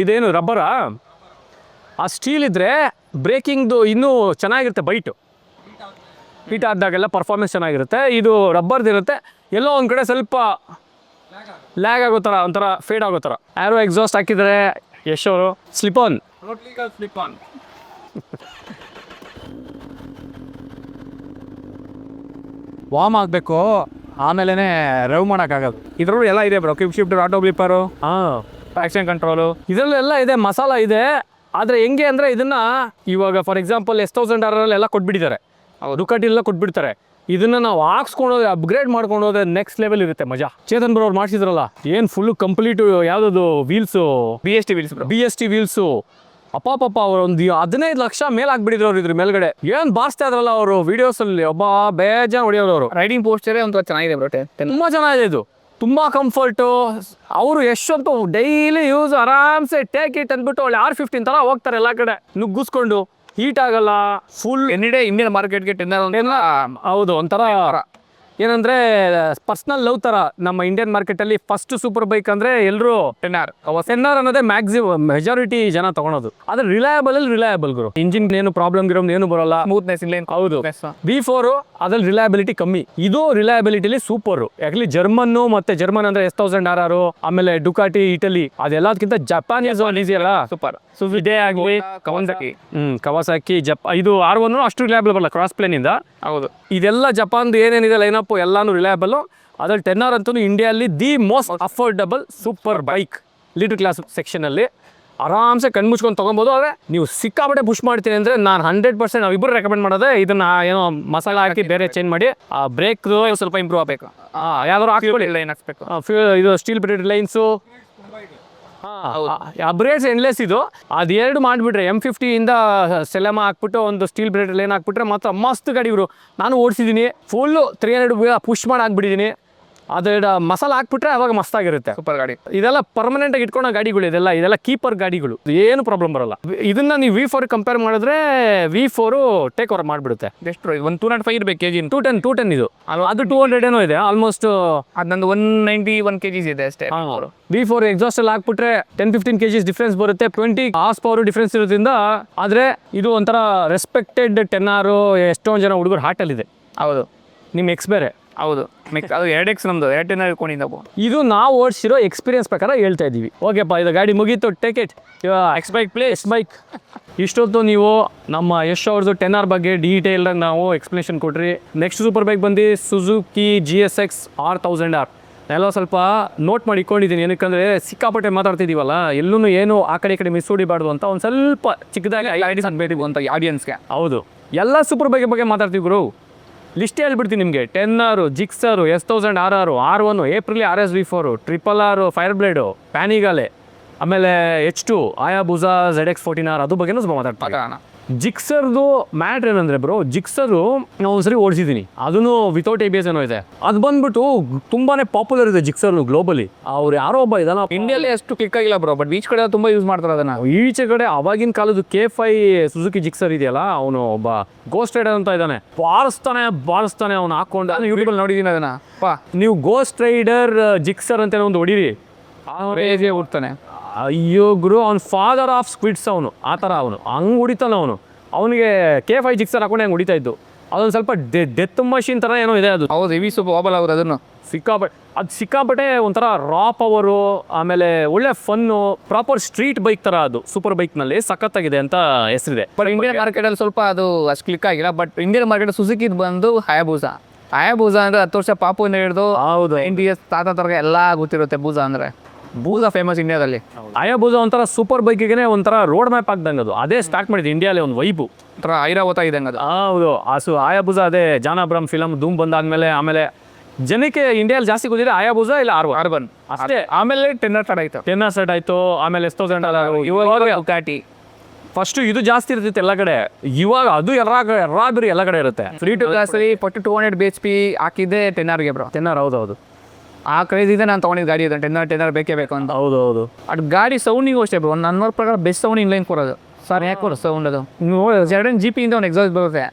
Speaker 1: ಇದೇನು ರಬ್ಬರಾ? ಆ ಸ್ಟೀಲ್ ಇದ್ದರೆ ಬ್ರೇಕಿಂಗ್ದು ಇನ್ನೂ ಚೆನ್ನಾಗಿರುತ್ತೆ, ಬೈಟು ಹೀಟ್ ಆದಾಗೆಲ್ಲ ಪರ್ಫಾರ್ಮೆನ್ಸ್ ಚೆನ್ನಾಗಿರುತ್ತೆ. ಇದು ರಬ್ಬರ್ದಿರುತ್ತೆ, ಎಲ್ಲೋ ಒಂದು ಕಡೆ ಸ್ವಲ್ಪ ಲ್ಯಾಗ್ ಆಗೋ ಥರ, ಒಂಥರ ಫೇಡ್ ಆಗೋ ಥರ. ಆ್ಯರೋ ಎಕ್ಸಾಸ್ಟ್ ಹಾಕಿದರೆ ಯಶ್ ಅವರು ಸ್ಲಿಪ್ ಆನ್
Speaker 2: ವಾರ್ಮ್ ಆಗಬೇಕು, ಆಮೇಲೆ ರವ್ ಮಾಡೋಕ್ಕಾಗೋದು. ಇದರಲ್ಲೂ ಎಲ್ಲ ಇದೆ bro, quick shift, auto blipper, traction control,
Speaker 1: ಇದರಲ್ಲೆಲ್ಲ ಇದೆ, ಮಸಾಲ ಇದೆ. ಆದರೆ ಹೆಂಗೆ ಅಂದರೆ ಇದನ್ನು ಇವಾಗ ಫಾರ್ ಎಕ್ಸಾಂಪಲ್ S1000R ಎಲ್ಲ ಕೊಟ್ಬಿಟ್ಟಿದ್ದಾರೆ, ಡುಕಾಟಿ ಎಲ್ಲ ಕೊಟ್ಬಿಡ್ತಾರೆ. ಇದನ್ನು ನಾವು ಹಾಕ್ಸ್ಕೊಂಡೋದ್ರೆ, ಅಪ್ಗ್ರೇಡ್ ಮಾಡ್ಕೊಂಡೋದ್ರೆ ನೆಕ್ಸ್ಟ್ ಲೆವೆಲ್ ಇರುತ್ತೆ ಮಜಾ. ಚೇತನ್ ಬ್ರೋ ಅವ್ರು ಮಾಡಿಸಿದ್ರಲ್ಲ, ಏನು ಫುಲ್ಲು ಕಂಪ್ಲೀಟು ಯಾವುದದು ವೀಲ್ಸು, BST ವೀಲ್ಸು. ಅಪ್ಪಾಪಪ್ಪ ಅವ್ರು ಒಂದು 15 ಲಕ್ಷ ಮೇಲೆ ಹಾಕ್ಬಿಟ್ಟಿದ್ರು ಅವ್ರು ಇದ್ರ ಮೇಲ್ಗಡೆ. ಏನು ಬಾರಿಸ್ತಾ ಇದ್ರಲ್ಲ ಅವರು ವೀಡಿಯೋಸಲ್ಲಿ, ಒಬ್ಬ ಬೇಜಾನ್ ಹೊಡಿಯೋರು ಅವರು.
Speaker 2: ರೈಡಿಂಗ್ ಪೋಸ್ಟರೇ ಒಂಥರ ಚೆನ್ನಾಗಿದೆ ಬ್ರೋ,
Speaker 1: ತುಂಬ ಚೆನ್ನಾಗಿದೆ ಇದು, ತುಂಬ ಕಂಫರ್ಟು. ಅವರು ಎಷ್ಟೊಂದು ಡೈಲಿ ಯೂಸ್ ಆರಾಮ್ಸೆ ಟೇಕ್ ಇಟ್ ಅಂದ್ಬಿಟ್ಟು ಒಳ್ಳೆ R15 ಥರ ಹೋಗ್ತಾರೆ ಎಲ್ಲ ಕಡೆ ನುಗ್ಗಿಸ್ಕೊಂಡು. ಹೀಟ್ ಆಗಲ್ಲ, ಫುಲ್
Speaker 2: ಎನಿಡೇ ಇಂಡಿಯನ್ ಮಾರ್ಕೆಟ್ಗೆ 10
Speaker 1: ಹೌದು. ಒಂಥರ ಏನಂದರೆ ಪರ್ಸ್ನಲ್ ಲವ್ ಥರ. ನಮ್ಮ ಇಂಡಿಯನ್ ಮಾರ್ಕೆಟಲ್ಲಿ ಫಸ್ಟ್ ಸೂಪರ್ ಬೈಕ್ ಅಂದರೆ ಎಲ್ಲರೂ 10R ಅನ್ನೋದೇ ಮ್ಯಾಕ್ಸಿಮಮ್ ಮೆಜಾರಿಟಿ ಜನ ತೊಗೊಳೋದು. ಆದರೆ ರಿಲಯಬಲ್ ಗುರು. ಇಂಜಿನ್ ಏನು ಪ್ರಾಬ್ಲಮ್ ಇರೋದು ಏನು ಬರೋಲ್ಲ,
Speaker 2: ಸ್ಮೂತ್ನೆಸ್ ಇಲ್ಲ.
Speaker 1: ಹೌದು. V4 ಅದ್ರಲ್ಲಿ ರಿಲಯಬಿಲಿಟಿ ಕಮ್ಮಿ, ಇದು ರಿಲಯಬಿಲಿಟಿಲಿ ಸೂಪರು. ಯಾಕಲಿ ಜರ್ಮನ್ ಅಂದರೆ S1000R, ಆಮೇಲೆ ಡುಕಾಟಿ ಇಟಲಿ, ಅದೆಲ್ಲದಕ್ಕಿಂತ ಜಪಾನೀಸ್ ಈಸಿ ಅಲ್ಲ,
Speaker 2: ಸೂಪರ್.
Speaker 1: ಇದೇ ಆಗಲಿ ಕವಾಸಾಕಿ ಇದು R1 ಅಷ್ಟು ರಿಲಯಬಲ್ ಬರಲ್ಲ ಕ್ರಾಸ್ ಪ್ಲೇನಿಂದ.
Speaker 2: ಹೌದು,
Speaker 1: ಇದೆಲ್ಲ ಜಪಾನ್ದು ಏನೇನಿದೆ ಲೈನಪ್ ಎಲ್ಲಾನು ರಿಲಯಬಲ್. ಅದ್ರಲ್ಲಿ 10R ಅಂತೂ ಇಂಡಿಯಾದಲ್ಲಿ the most affordable super bike. Little class ಸೆಕ್ಷನಲ್ಲಿ ಆರಾಮ್ಸೆ ಕಣ್ಮುಚ್ಕೊಂಡು ತೊಗೊಬೋದು. ಆದರೆ ನೀವು ಸಿಕ್ಕಾಪಟ್ಟೆ ಪುಷ್ ಮಾಡ್ತೀನಿ ಅಂದರೆ ನಾನು 100% ನಾವಿಬ್ಬರು ರೆಕಮೆಂಡ್ ಮಾಡೋದೇ ಇದನ್ನು ಏನೋ ಮಸಾಲ ಹಾಕಿ ಬೇರೆ ಚೇಂಜ್ ಮಾಡಿ. ಆ ಬ್ರೇಕ್ದು ಸ್ವಲ್ಪ ಇಂಪ್ರೂವ್ ಆಗಬೇಕು, ಯಾವ್ದಾದ್ರು ಹಾಕ್ಕೊಳ್ಳಿ, ಲೈನ್ ಹಾಕ್ಸ್ಬೇಕು. ಇದು ಸ್ಟೀಲ್ ಬ್ರೇಡೆಡ್ ಲೈನ್ಸು, ಬ್ರೇಡ್ಸ್ ಎಂಡ್ಲೆಸ್. ಇದು ಅದೆರಡು ಮಾಡಿಬಿಟ್ರೆ M50 ಇಂದ ಸೆಲೆಮ ಹಾಕ್ಬಿಟ್ಟು ಒಂದು ಸ್ಟೀಲ್ ಬ್ರೇಡೆಡ್ ಲೈನ್ ಹಾಕ್ಬಿಟ್ರೆ ಮಾತ್ರ ಮಸ್ತ್ ಗಾಡಿ ಇವರು. ನಾನು ಓಡಿಸಿದ್ದೀನಿ, ಫುಲ್ಲು 300 ಪುಷ್ ಮಾಡಿ ಹಾಕ್ಬಿಟ್ಟಿದ್ದೀನಿ. ಅದೆರಡು ಮಸಾಲ ಹಾಕ್ಬಿಟ್ರೆ ಅವಾಗ ಮಸ್ತಾಗಿರುತ್ತೆ,
Speaker 2: ಸೂಪರ್ ಗಾಡಿ.
Speaker 1: ಇದೆಲ್ಲ ಪರ್ಮನೆಂಟಾಗಿ ಇಟ್ಕೊಳ್ಳೋ ಗಾಡಿಗಳು, ಇದೆಲ್ಲ ಕೀಪರ್ ಗಾಡಿಗಳು, ಏನು ಪ್ರಾಬ್ಲಮ್ ಬರೋಲ್ಲ. ಇದನ್ನ ನೀವು V4 ಕಂಪೇರ್ ಮಾಡಿದ್ರೆ V4 ಟೇಕ್ ಓವರ್ ಮಾಡಿಬಿಡುತ್ತೆ.
Speaker 2: ಎಷ್ಟು ಒಂದು 205 ಇರಬೇಕು kg.
Speaker 1: 210 ಇದು, ಅದು 200 ಏನೋ ಇದೆ ಆಲ್ಮೋಸ್ಟ್.
Speaker 2: ಅದು ನಂದು 191 kg ಇದೆ ಅಷ್ಟೇ.
Speaker 1: V4 ಎಕ್ಸಾಸ್ಟ್ ಅಲ್ಲಿ ಹಾಕ್ಬಿಟ್ರೆ 10-15 kg ಡಿಫ್ರೆನ್ಸ್ ಬರುತ್ತೆ, 20 ಹಾರ್ಸ್ ಪವರ್ ಡಿಫ್ರೆನ್ಸ್ ಇರೋದ್ರಿಂದ. ಆದರೆ ಇದು ಒಂಥರ ರೆಸ್ಪೆಕ್ಟೆಡ್ 10R. ಎಷ್ಟೊಂದು ಜನ ಹುಡುಗರು ಹಾರ್ಟಲ್ಲಿದೆ. ಹೌದು, ನಿಮ್ಮ ಎಕ್ಸ್ ಬೇರೆ.
Speaker 2: ಹೌದು, ಅದು 2X ನಮ್ಮದು 210 ಇಟ್ಕೊಂಡಿದ್ದವು.
Speaker 1: ಇದು ನಾವು ಓಡಿಸಿರೋ ಎಕ್ಸ್ಪೀರಿಯನ್ಸ್ ಪ್ರಕಾರ ಹೇಳ್ತಾ ಇದ್ದೀವಿ. ಓಕೆಪ್ಪ, ಇದು ಗಾಡಿ ಮುಗೀತು, ಟೇಕ್ ಇಟ್ ಎಕ್ಸ್ ಬೈಕ್. ಇಷ್ಟೊತ್ತು ನೀವು ನಮ್ಮ ಯಶ್ ಅವ್ರದ್ದು 10R ಬಗ್ಗೆ ಡೀಟೇಲ್ಡಾಗಿ ನಾವು ಎಕ್ಸ್ಪ್ಲನೇಷನ್ ಕೊಟ್ರಿ. ನೆಕ್ಸ್ಟ್ ಸೂಪರ್ ಬೈಕ್ ಬಂದು ಸುಜುಕಿ GSX R1000R. ಎಲ್ಲ ಸ್ವಲ್ಪ ನೋಟ್ ಮಾಡಿ ಇಟ್ಕೊಂಡಿದ್ದೀನಿ, ಏನಕ್ಕಂದರೆ ಸಿಕ್ಕಾಪಟ್ಟೆ ಮಾತಾಡ್ತಿದ್ದೀವಲ್ಲ, ಎಲ್ಲೂ ಏನು ಆ ಕಡೆ ಮಿಸ್ ಹೊಡಿಬಾರ್ದು ಅಂತ ಒಂದು ಸ್ವಲ್ಪ ಚಿಕ್ಕದಾಗಿ ಐಡಿಯಾಸ್ ಅನ್ಬೇಕು ಅಂತ ಆಡಿಯನ್ಸ್ಗೆ. ಹೌದು, ಎಲ್ಲ ಸೂಪರ್ ಬೈಕ್ ಬಗ್ಗೆ ಮಾತಾಡ್ತೀವಿ ಗುರು. ಲಿಸ್ಟ್ ಹೇಳ್ಬಿಡ್ತೀನಿ ನಿಮಗೆ. 10R, Gixxer, S1000RR, R1, Aprilia RS V4, RRR, Fireblade, Panigale, ಆಮೇಲೆ H2, ಆಯಾಬುಜಾ, ZX14R, ಅದು ಬಗ್ಗೆನೂ ಸ್ವಲ್ಪ ಮಾತಾಡ್ತಾರೆ. ಜಿಕ್ಸರ್ದು ಮ್ಯಾಟ್ರ್ ಏನಂದರೆ ಬ್ರೋ, ಜಿಕ್ಸರು ನಾವು ಒಂದ್ಸರಿ ಓಡಿಸಿದ್ದೀನಿ, ಅದನ್ನು ವಿತೌಟ್ ABS ಏನೋ ಇದೆ. ಅದು ಬಂದ್ಬಿಟ್ಟು ತುಂಬಾ ಪಾಪ್ಯುಲರ್ ಇದೆ ಜಿಕ್ಸರ್ ಗ್ಲೋಬಲಿ. ಅವ್ರು ಯಾರೋ ಒಬ್ಬ ಇದಾನ,
Speaker 2: ಇಂಡಿಯಲ್ಲಿ ಅಷ್ಟು ಕ್ಲಿಕ್ ಆಗಿಲ್ಲ ಬ್ರೋ, ಬಟ್ ಈಚೆ ಕಡೆ ತುಂಬ ಯೂಸ್ ಮಾಡ್ತಾರೆ ಅದನ್ನು.
Speaker 1: ಈಚೆ ಕಡೆ ಅವಾಗಿನ ಕಾಲದ್ದು K5 ಸುಜುಕಿ ಜಿಕ್ಸರ್ ಇದೆಯಲ್ಲ, ಅವನು ಒಬ್ಬ ಗೋಸ್ಟ್ ರೈಡರ್ ಅಂತ ಇದ್ದಾನೆ, ಬಾರಿಸ್ತಾನೆ ಅವ್ನು ಹಾಕೊಂಡು. ನಾನು ಯೂಟ್ಯೂಬಲ್ಲಿ ನೋಡಿದ್ದೀನಿ ಅದನ್ನು. ನೀವು ಗೋಸ್ಟ್ ರೈಡರ್ ಜಿಕ್ಸರ್ ಅಂತ ಒಂದು ಹೊಡೀರಿ,
Speaker 2: ರೇಜೇ ಹುಡ್ತಾನೆ.
Speaker 1: ಅಯ್ಯೋ ಗುರು, ಅವ್ನು ಫಾದರ್ ಆಫ್ ಸ್ಕ್ವಿಡ್ಸ್ ಅವನು, ಆ ಥರ ಅವನು ಹಂಗೆ ಹೊಡಿತಾನೆ. ಅವನಿಗೆ K5 ಜಿಕ್ಸರ್ ಹಾಕೊಂಡು ಹೆಂಗೆ ಹೊಡಿತಾ ಇದ್ದು. ಅದೊಂದು ಸ್ವಲ್ಪ ಡೆತ್ ಮಷಿನ್ ಥರ ಏನೋ ಇದೆ ಅದು.
Speaker 2: ಹೌದು, ಹೆವಿ ಸ್ವಲ್ಪ ವಾಬಲ್ ಆಗೋದು ಅದನ್ನು.
Speaker 1: ಸಿಕ್ಕಾಪಟ್ಟೆ ಒಂಥರ ರಾ ಪವರು, ಆಮೇಲೆ ಒಳ್ಳೆ ಫನ್ನು, ಪ್ರಾಪರ್ ಸ್ಟ್ರೀಟ್ ಬೈಕ್ ಥರ ಅದು ಸೂಪರ್ ಬೈಕ್ನಲ್ಲಿ ಸಖತ್ತಾಗಿದೆ ಅಂತ ಹೆಸರಿದೆ.
Speaker 2: ಬಟ್ ಇಂಡಿಯನ್ ಮಾರ್ಕೆಟಲ್ಲಿ ಸ್ವಲ್ಪ ಅದು ಅಷ್ಟು ಕ್ಲಿಕ್ ಆಗಿಲ್ಲ. ಬಟ್ ಇಂಡಿಯನ್ ಮಾರ್ಕೆಟ್ ಸುಜುಕಿದು ಬಂದು ಹಯಾಬೂಸಾ ಅಂದರೆ 10 ವರ್ಷ ಪಾಪುವಿಂದ ಹಿಡಿದು
Speaker 1: ಹೌದು
Speaker 2: 90 ಇಯರ್ಸ್ ತಾತ ತರಗ ಎಲ್ಲ ಗೊತ್ತಿರುತ್ತೆ. ಬೂಸಾ ಅಂದರೆ ಬೂಸಾ ಫೇಮಸ್ ಇಂಡಿಯಾದಲ್ಲಿ.
Speaker 1: ಹಯಾಬೂಸಾ ಒಂಥರ ಸೂಪರ್ ಬೈಕಿಗೆ ಒಂಥರ ರೋಡ್ ಮ್ಯಾಪ್ ಆಗ್ದಂಗೆ ಅದು. ಅದೇ ಸ್ಟಾರ್ಟ್ ಮಾಡಿದ್ದು ಇಂಡಿಯಾಲಿ ಒಂದು ವೈಬು,
Speaker 2: ಒಂಥರ ಐರಾವತ ಇದ್ದಂಗೆ ಅದು.
Speaker 1: ಹೌದು. ಹಯಾಬೂಸಾ ಅದೇ ಜಾನ್ ಅಬ್ರಾಹಂ ಫಿಲಮ್ ಧೂಮ್ ಬಂದಾದ್ಮೇಲೆ ಆಮೇಲೆ ಜನಕ್ಕೆ ಇಂಡಿಯಾದಲ್ಲಿ ಜಾಸ್ತಿ ಗೊತ್ತಿದೆ ಹಯಾಬೂಸಾ ಇಲ್ಲ ಆರ್ಬನ್ ಅಷ್ಟೇ.
Speaker 2: ಆಮೇಲೆ ಟೆನ್ನರ್ ಸ್ಟಾರ್ಟ್ ಆಯಿತು.
Speaker 1: ಟೆನ್ನರ್ ಆಯಿತು, ಆಮೇಲೆ S1000
Speaker 2: ಇವಾಗ ಡುಕಾಟಿ.
Speaker 1: ಫಸ್ಟು ಇದು ಜಾಸ್ತಿ ಇರ್ತಿತ್ತು ಎಲ್ಲ ಕಡೆ, ಇವಾಗ ಅದು ಎಲ್ಲಾದ್ರೂ ಎಲ್ಲ ಕಡೆ ಇರುತ್ತೆ.
Speaker 2: 3 ಕ್ಲಾಸಲ್ಲಿ 200 BHP ಹಾಕಿದ್ದೆ ಟೆನ್ನರ್ಗೆ ಬ್ರೋ.
Speaker 1: ಟೆನ್ನರ್ ಹೌದೌದು.
Speaker 2: ಆ ಕ್ರೇಜ್ ಇದೆ ನಾನು ತೊಗೊಂಡಿದ್ದು ಗಾಡಿ ಇದೆ ಟೆನ್ನರ್ ಬೇಕೇ ಬೇಕು ಅಂತ.
Speaker 1: ಹೌದು.
Speaker 2: ಅದು ಗಾಡಿ ಸೌಂಡಿಗೂ ಅಷ್ಟೇ ಬ್ರೋ, ನನ್ನ ಪ್ರಕಾರ ಬೆಸ್ಟ್ ಸೌಂಡ್ ಇನ್ಲೈನ್ ಕೊಡೋದು. ಸರ್ ಯಾಕೆ ಕೊಡೋ ಸೌಂಡ್ ಅದು ಜರ್ಡನ್ GP ಇಂದ ಒಂದು ಎಕ್ಸಾಸ್ಟ್ ಬರುತ್ತೆ,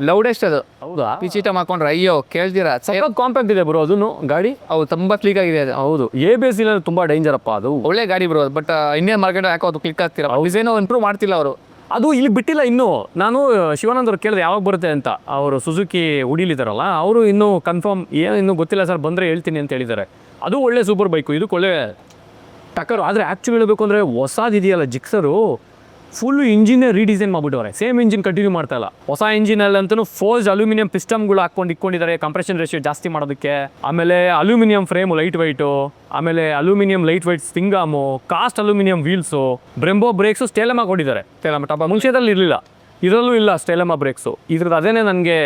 Speaker 2: ಲೌಡೆಸ್ಟ್ ಅದು.
Speaker 1: ಹೌದಾ?
Speaker 2: ಪಿಚಿಟ ಮಾಡ್ಕೊಂಡ್ರೆ ಅಯ್ಯೋ ಕೇಳ್ತೀರಾ.
Speaker 1: ಕಾಂಪ್ಯಾಕ್ಟ್ ಇದೆ ಬ್ರೋ ಅದನ್ನು ಗಾಡಿ.
Speaker 2: ಹೌದು ತುಂಬ ಕ್ಲಿಕ್ ಆಗಿದೆ ಅದು.
Speaker 1: ಹೌದು, ABS ಇಲ್ಲ ತುಂಬ ಡೇಂಜರ್ ಅಪ್ಪ ಅದು.
Speaker 2: ಒಳ್ಳೆ ಗಾಡಿ ಬ್ರೋ. ಬಟ್ ಇಂಡಿಯನ್ ಮಾರ್ಕೆಟ್ ಯಾಕೋ ಅದು ಕ್ಲಿಕ್ ಆಗ್ತಿಲ್ಲ. ಡಿಸೈನು ಇಂಪ್ರೂವ್ ಮಾಡ್ತಿಲ್ಲ ಅವರು.
Speaker 1: ಅದು ಇಲ್ಲಿ ಬಿಟ್ಟಿಲ್ಲ ಇನ್ನೂ. ನಾನು ಶಿವಾನಂದ್ ಅವ್ರು ಕೇಳಿದೆ ಯಾವಾಗ ಬರುತ್ತೆ ಅಂತ. ಅವರು ಸುಜುಕಿ ಉಡಿಲಿದ್ದಾರಲ್ಲ, ಅವರು ಇನ್ನೂ ಕನ್ಫರ್ಮ್ ಏನು ಇನ್ನೂ ಗೊತ್ತಿಲ್ಲ ಸರ್, ಬಂದರೆ ಹೇಳ್ತೀನಿ ಅಂತ ಹೇಳಿದ್ದಾರೆ. ಅದು ಒಳ್ಳೆ ಸೂಪರ್ ಬೈಕು, ಇದಕ್ಕೆ ಒಳ್ಳೆ ಟಕ್ಕರು. ಆದರೆ ಆ್ಯಕ್ಚುಲಿ ಹೇಳಬೇಕು ಅಂದರೆ ಹೊಸದಿದೆಯಲ್ಲ ಜಿಕ್ಸರು, ಫುಲ್ಲು ಇಂಜಿನ್ನೇ ರೀಡಿಸೈನ್ ಮಾಡಿಬಿಟ್ಟವ್ರೆ. ಸೇಮ್ ಇಂಜಿನ್ ಕಂಟಿನ್ಯೂ ಮಾಡ್ತಾ ಇಲ್ಲ. ಹೊಸ ಇಂಜಿನಲ್ಲಂತೂ ಫೋರ್ಸ್ ಅಲ್ಯೂಮಿನಿಯಂ ಪಿಸ್ಟಮ್ಗಳು ಇಟ್ಕೊಂಡಿದ್ದಾರೆ ಕಂಪ್ರೆಷನ್ ರೇಷಿಯೋ ಜಾಸ್ತಿ ಮಾಡೋದಕ್ಕೆ. ಆಮೇಲೆ ಅಲ್ಯೂಮಿನಿಯಂ ಫ್ರೇಮು ಲೈಟ್ ವೈಟು, ಆಮೇಲೆ aluminium lightweight swingarm, cast aluminium wheels, Brembo brakes ಸ್ಟೇಲಮ ಕೊಟ್ಟಿದ್ದಾರೆ. ಸ್ಟೇಲಮ ಟಾಪ ಮುಂಚೆದಲ್ಲಿ ಇರಲಿಲ್ಲ, ಇದರಲ್ಲೂ ಇಲ್ಲ ಸ್ಟೇಲಮ ಬ್ರೇಕ್ಸು. ಇದ್ರದ್ದು ಅದೇನೇ ನನಗೆ